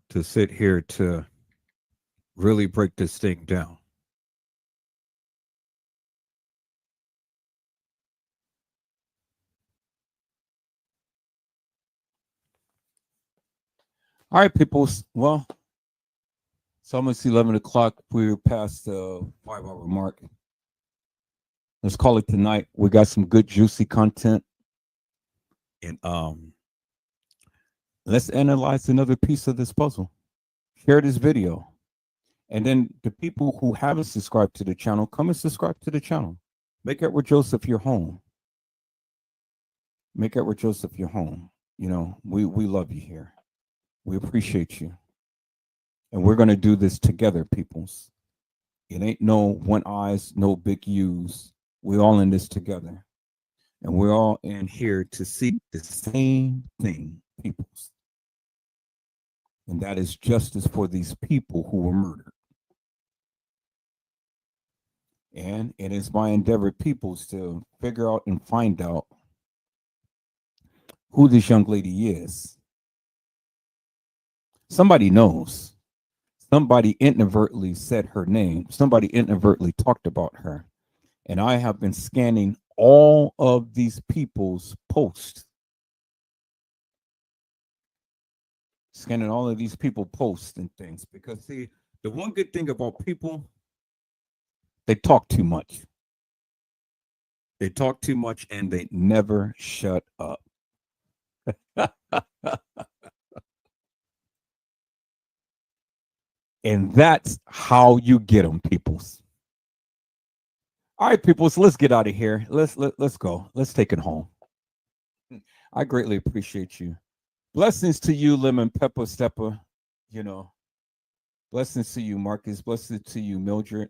Speaker 1: to sit here to really break this thing down. All right, people. Well, it's almost 11 o'clock. We're past the 5 hour mark. Let's call it tonight. We got some good, juicy content. And let's analyze another piece of this puzzle. Share this video. And then the people who haven't subscribed to the channel, come and subscribe to the channel. Make Edward Joseph your home. Make Edward Joseph your home. You know, we love you here. We appreciate you. And we're going to do this together, peoples. It ain't no one eyes, no big U's. We're all in this together. And we're all in here to seek the same thing, peoples. And that is justice for these people who were murdered. And it is my endeavor, peoples, to figure out and find out who this young lady is. Somebody knows. Somebody inadvertently said her name. Somebody inadvertently talked about her. And I have been scanning all of these people's posts. Scanning all of these people posts and things. Because see, the one good thing about people, they talk too much. They talk too much and they never shut up. And that's how you get them, peoples. All right, peoples, let's get out of here. Let's go. Let's take it home. I greatly appreciate you. Blessings to you, Lemon Pepper Stepper. You know, blessings to you, Marcus. Blessings to you, Mildred,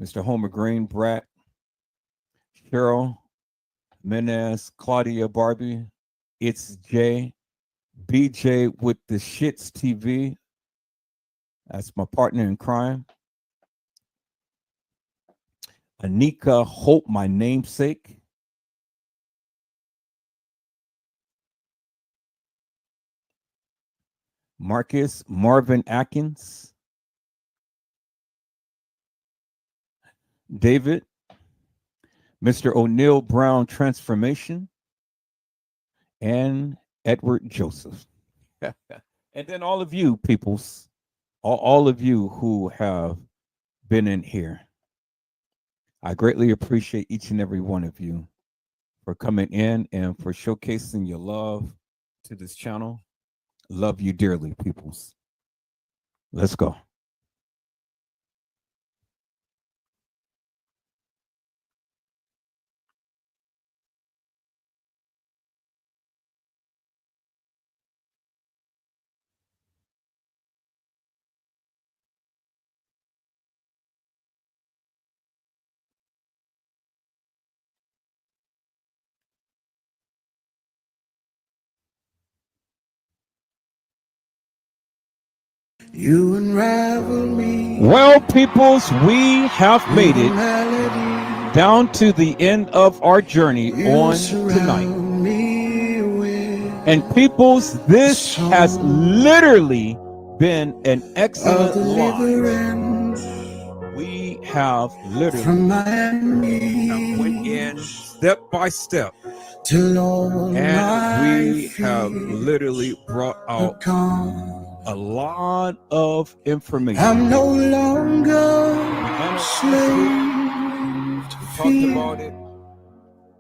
Speaker 1: Mr. Homer Green, Brat, Cheryl, Menez, Claudia, Barbie. It's Jay, BJ with the Shits TV. That's my partner in crime. Anika Hope, my namesake. Marcus Marvin Atkins. David. Mr. O'Neill Brown Transformation. And Edward Joseph. And then all of you peoples, all of you who have been in here, I greatly appreciate each and every one of you for coming in and for showcasing your love to this channel. Love you dearly, peoples. Let's go.
Speaker 2: You unravel me.
Speaker 1: Well, peoples, we have made it
Speaker 2: Melody.
Speaker 1: down to the end of our journey
Speaker 2: You
Speaker 1: on tonight.
Speaker 2: surround me with
Speaker 1: And peoples, this has literally been an excellent live.
Speaker 2: deliverance
Speaker 1: We have literally
Speaker 2: from my
Speaker 1: went
Speaker 2: enemies
Speaker 1: in step by step,
Speaker 2: till all
Speaker 1: and we
Speaker 2: my
Speaker 1: have
Speaker 2: fears
Speaker 1: literally brought
Speaker 2: are
Speaker 1: out
Speaker 2: gone.
Speaker 1: a lot of information.
Speaker 2: I'm no longer
Speaker 1: analyzed it,
Speaker 2: slave to
Speaker 1: we talked
Speaker 2: fear,
Speaker 1: about it,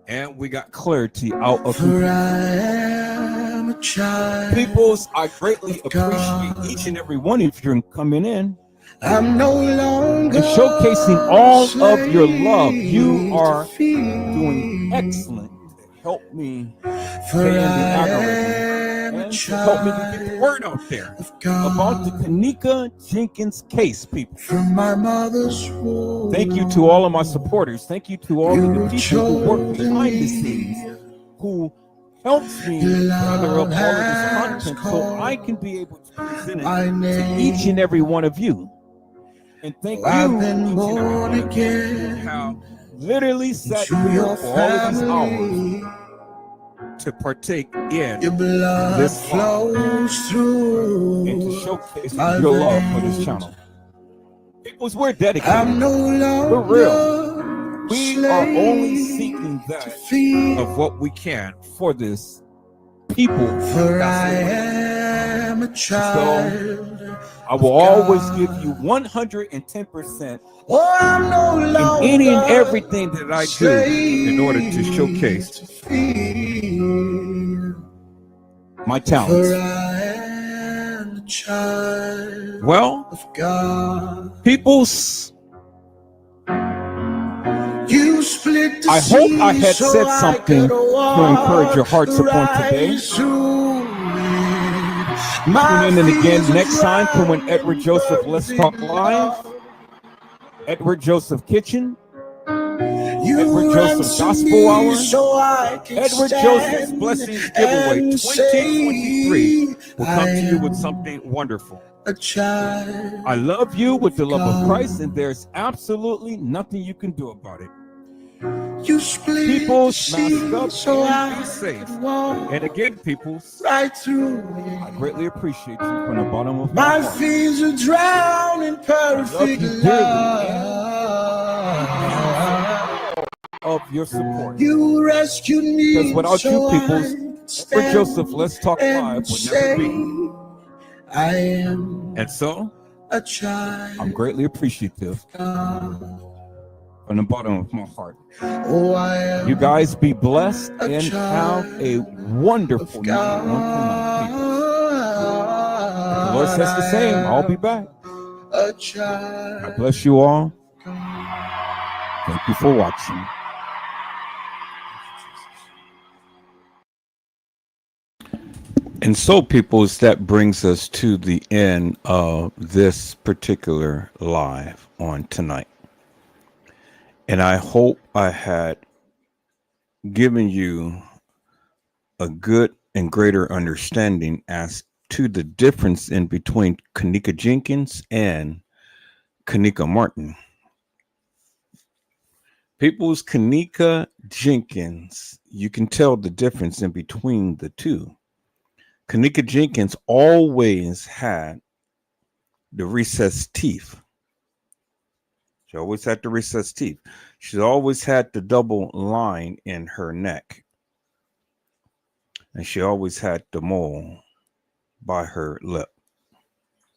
Speaker 1: and we got clarity out of
Speaker 2: for
Speaker 1: confusion.
Speaker 2: I am a child.
Speaker 1: Peoples, I greatly
Speaker 2: of God.
Speaker 1: appreciate each and every one of you coming in
Speaker 2: I'm no longer
Speaker 1: and showcasing all of your love. You
Speaker 2: slave
Speaker 1: are
Speaker 2: to fear,
Speaker 1: doing excellent to help me
Speaker 2: for
Speaker 1: stay in the
Speaker 2: I
Speaker 1: algorithm
Speaker 2: am a
Speaker 1: and to help me to get the
Speaker 2: child
Speaker 1: word out there
Speaker 2: of God.
Speaker 1: about the kENNEKA Jenkins case, people.
Speaker 2: From my mother's womb,
Speaker 1: Thank you to all of my supporters. Thank you to all of
Speaker 2: you
Speaker 1: the people who work
Speaker 2: chosen
Speaker 1: behind the
Speaker 2: me.
Speaker 1: scenes, who helps me
Speaker 2: Your
Speaker 1: gather up
Speaker 2: love
Speaker 1: all of this
Speaker 2: has
Speaker 1: content so I
Speaker 2: called
Speaker 1: can be able to present it
Speaker 2: my
Speaker 1: to each and
Speaker 2: name.
Speaker 1: every one of you. And thank
Speaker 2: I've
Speaker 1: you,
Speaker 2: been
Speaker 1: each and every
Speaker 2: born
Speaker 1: one of you, who
Speaker 2: again
Speaker 1: have literally sat
Speaker 2: into
Speaker 1: here
Speaker 2: your
Speaker 1: for all of these hours
Speaker 2: family.
Speaker 1: to partake in
Speaker 2: Your blood
Speaker 1: this live
Speaker 2: flows through
Speaker 1: and to showcase
Speaker 2: my
Speaker 1: your love for this
Speaker 2: veins.
Speaker 1: channel. Peoples, we're
Speaker 2: I'm
Speaker 1: dedicated.
Speaker 2: no
Speaker 1: We're real.
Speaker 2: longer
Speaker 1: We are only
Speaker 2: slave
Speaker 1: seeking
Speaker 2: to
Speaker 1: that
Speaker 2: fear,
Speaker 1: of what we can for this people.
Speaker 2: for
Speaker 1: That's
Speaker 2: I
Speaker 1: it.
Speaker 2: am a child.
Speaker 1: I will always give you 110%
Speaker 2: Oh, I'm no
Speaker 1: in
Speaker 2: longer
Speaker 1: any and everything that I do in order to
Speaker 2: slave
Speaker 1: showcase
Speaker 2: to fear,
Speaker 1: my
Speaker 2: for
Speaker 1: talents.
Speaker 2: I am a child
Speaker 1: Well,
Speaker 2: of God.
Speaker 1: peoples,
Speaker 2: You split the
Speaker 1: I hope I
Speaker 2: sea
Speaker 1: had
Speaker 2: so
Speaker 1: said
Speaker 2: I
Speaker 1: something
Speaker 2: could
Speaker 1: to encourage your
Speaker 2: walk
Speaker 1: hearts upon today.
Speaker 2: right through it.
Speaker 1: Tune
Speaker 2: My
Speaker 1: in and again
Speaker 2: fears are
Speaker 1: next time to when
Speaker 2: drowned
Speaker 1: Edward
Speaker 2: in
Speaker 1: Joseph Let's Talk
Speaker 2: perfect
Speaker 1: Live,
Speaker 2: love.
Speaker 1: Edward Joseph Kitchen,
Speaker 2: You
Speaker 1: Edward Joseph
Speaker 2: ransom
Speaker 1: Gospel
Speaker 2: me
Speaker 1: Hour,
Speaker 2: so I can
Speaker 1: Edward Joseph's
Speaker 2: stand
Speaker 1: Blessings Giveaway
Speaker 2: and
Speaker 1: 2023
Speaker 2: say
Speaker 1: will
Speaker 2: I
Speaker 1: come to you with
Speaker 2: am
Speaker 1: something wonderful.
Speaker 2: a child.
Speaker 1: I love you with the love of
Speaker 2: God.
Speaker 1: Christ, and there's absolutely nothing you can do about it.
Speaker 2: You split
Speaker 1: People,
Speaker 2: the sea
Speaker 1: mask up
Speaker 2: so
Speaker 1: and
Speaker 2: I
Speaker 1: be safe.
Speaker 2: could walk
Speaker 1: And again, people,
Speaker 2: right through
Speaker 1: I
Speaker 2: it.
Speaker 1: greatly appreciate you from the bottom of my
Speaker 2: My
Speaker 1: heart.
Speaker 2: fears are drowned in perfect
Speaker 1: you dearly,
Speaker 2: love.
Speaker 1: Of your support.
Speaker 2: You rescued me
Speaker 1: Because without
Speaker 2: so
Speaker 1: you, peoples,
Speaker 2: I could
Speaker 1: Edward
Speaker 2: stand
Speaker 1: Joseph Let's Talk Live
Speaker 2: and
Speaker 1: would never
Speaker 2: say
Speaker 1: be.
Speaker 2: I am
Speaker 1: And so,
Speaker 2: a child.
Speaker 1: I'm greatly appreciative
Speaker 2: of God.
Speaker 1: from the bottom of my heart.
Speaker 2: Oh, I am
Speaker 1: You guys be blessed
Speaker 2: a
Speaker 1: and have a
Speaker 2: child
Speaker 1: wonderful
Speaker 2: of
Speaker 1: night on tonight, people. If the Lord
Speaker 2: God.
Speaker 1: says the same, I'll be back.
Speaker 2: A child.
Speaker 1: God bless you all.
Speaker 2: of God.
Speaker 1: Thank you for watching. And so, peoples, that brings us to the end of this particular live on tonight. And I hope I had given you a good and greater understanding as to the difference in between kENNEKA Jenkins and kENNEKA Martin. People's kENNEKA Jenkins, you can tell the difference in between the two. kENNEKA Jenkins always had the recessed teeth. She always had the recessed teeth. She always had the double line in her neck. And she always had the mole by her lip.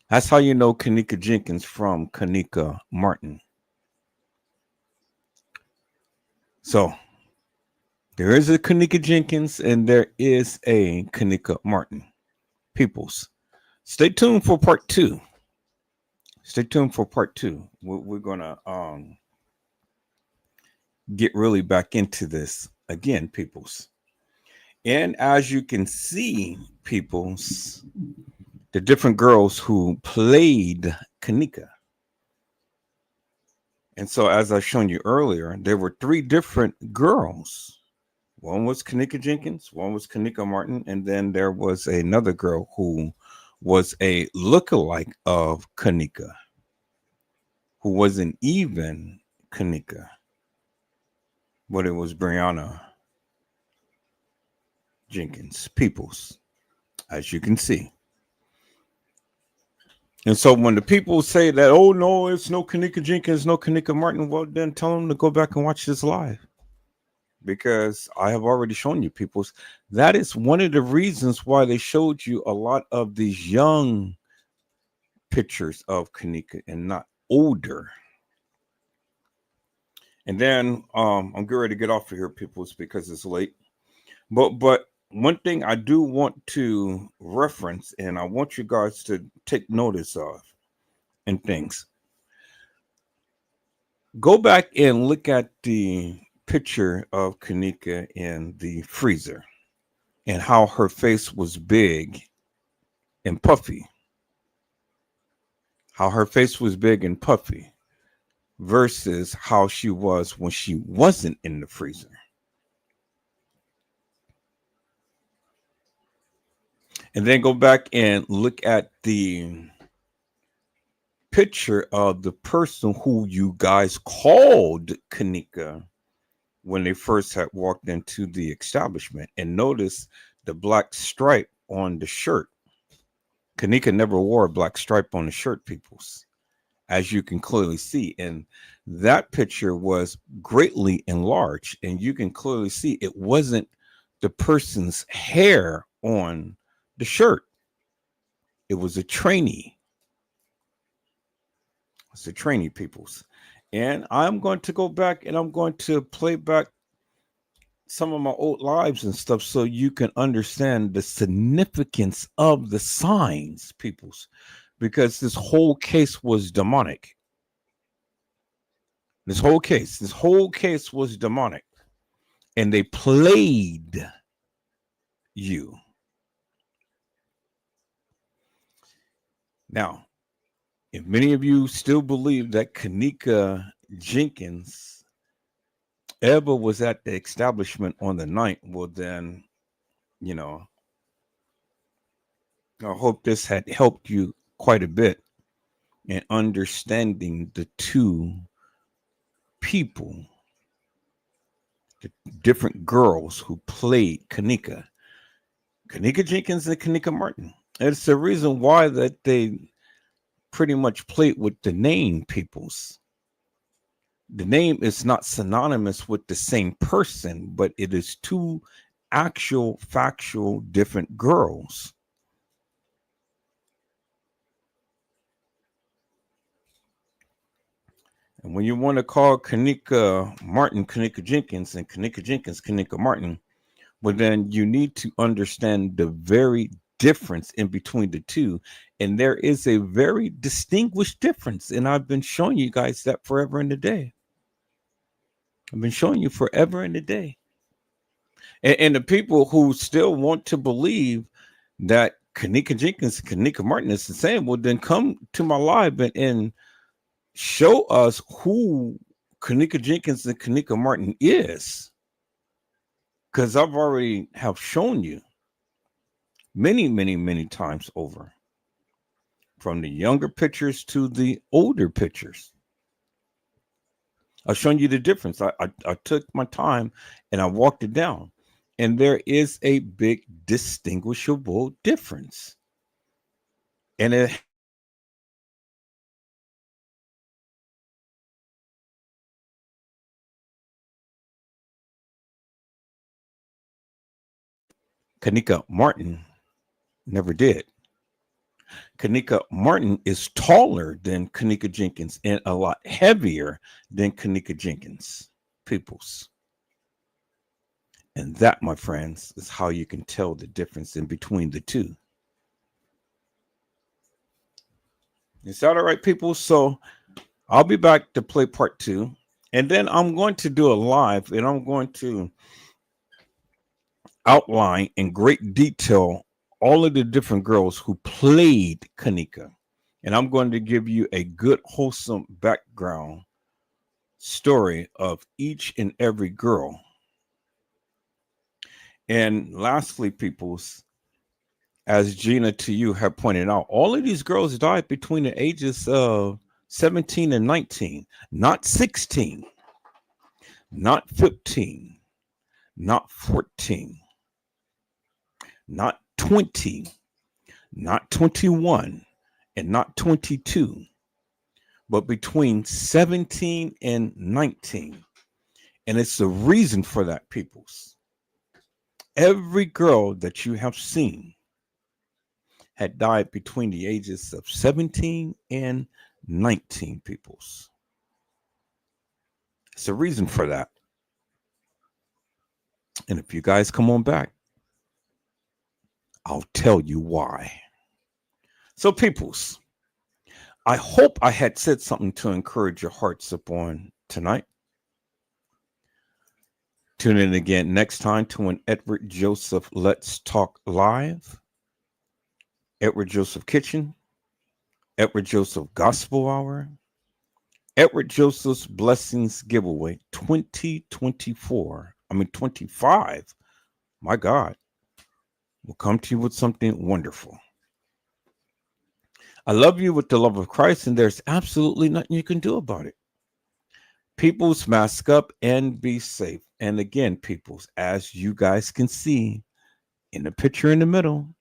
Speaker 1: That's how you know Kenneka Jenkins from Kenneka Martin. So there is a Kenneka Jenkins and there is a Kenneka Martin. Peoples, stay tuned for part two. Stay tuned for part two. We're gonna get really back into this again, peoples. And as you can see, peoples, the different girls who played Kenneka. And so, as I shown you earlier, there were three different girls. One was Kenneka Jenkins, one was Kenneka Martin, and then there was another girl who was a lookalike of Kenneka, who wasn't even Kenneka, but it was Brianna Jenkins Peoples, as you can see. And so when the people say that, oh no, it's no Kenneka Jenkins, no Kenneka Martin, well then tell them to go back and watch this live. Because I have already shown you, peoples, that is one of the reasons why they showed you a lot of these young pictures of Kenneka and not older. And then I'm getting ready to get off of here, peoples, because it's late. But one thing I do want to reference, and I want you guys to take notice of, and things. Go back and look at the picture of Kenneka in the freezer and how her face was big and puffy. How her face was big and puffy versus how she was when she wasn't in the freezer. And then go back and look at the picture of the person who you guys called Kenneka when they first had walked into the establishment, and notice the black stripe on the shirt. Kenneka never wore a black stripe on the shirt, peoples, as you can clearly see. And that picture was greatly enlarged, and you can clearly see it wasn't the person's hair on the shirt. It was a trainee. It's a trainee, peoples. And I'm going to go back and I'm going to play back some of my old lives and stuff so you can understand the significance of the signs, peoples, because this whole case was demonic. This whole case was demonic, and they played you. Now, if many of you still believe that Kenneka Jenkins ever was at the establishment on the night, well then, you know, I hope this had helped you quite a bit in understanding the two people, the different girls who played Kenneka Jenkins and Kenneka Martin. And it's the reason why that they pretty much played with the name, peoples. The name is not synonymous with the same person, but it is two actual factual different girls. And when you want to call Kenneka Martin Kenneka Jenkins and Kenneka Jenkins Kenneka Martin, well, then you need to understand the very difference in between the two. And there is a very distinguished difference. And I've been showing you guys that forever and a day. I've been showing you forever and a day. And the people who still want to believe that Kenneka Jenkins, Kenneka Martin is the same, well, then come to my live and show us who Kenneka Jenkins and Kenneka Martin is. Because I've already have shown you many times over, from the younger pictures to the older pictures. I've shown you the difference. I took my time and I walked it down, and there is a big distinguishable difference. And it Kenneka Martin never did. kENNEKA Martin is taller than kENNEKA Jenkins and a lot heavier than kENNEKA Jenkins, peoples. And that, my friends, is how you can tell the difference in between the two. Is that all right, people? So I'll be back to play part 2. And then I'm going to do a live, and I'm going to outline in great detail all of the different girls who played kENNEKA. And I'm going to give you a good, wholesome background story of each and every girl. And lastly, peoples, as Gina to you have pointed out, all of these girls died between the ages of 17 and 19, not 16, not 15, not 14, not 20, not 21, and not 22, but between 17 and 19. And it's the reason for that, peoples. Every girl that you have seen had died between the ages of 17 and 19, peoples. It's a reason for that. And if you guys come on back, I'll tell you why. So, peoples, I hope I had said something to encourage your hearts upon tonight. Tune in again next time to an Edward Joseph Let's Talk Live. Edward Joseph Kitchen, Edward Joseph Gospel Hour, Edward Joseph's Blessings Giveaway 25. My God, we'll come to you with something wonderful. I love you with the love of Christ, and there's absolutely nothing you can do about it. Peoples, mask up and be safe. And again, peoples, as you guys can see in the picture in the middle,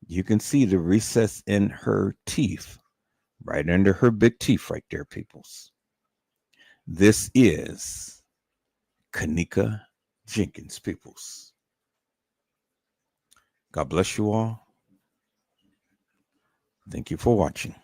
Speaker 1: you can see the recess in her teeth, right under her big teeth right there, peoples. This is kENNEKA Jenkins, peoples. God bless you all. Thank you for watching.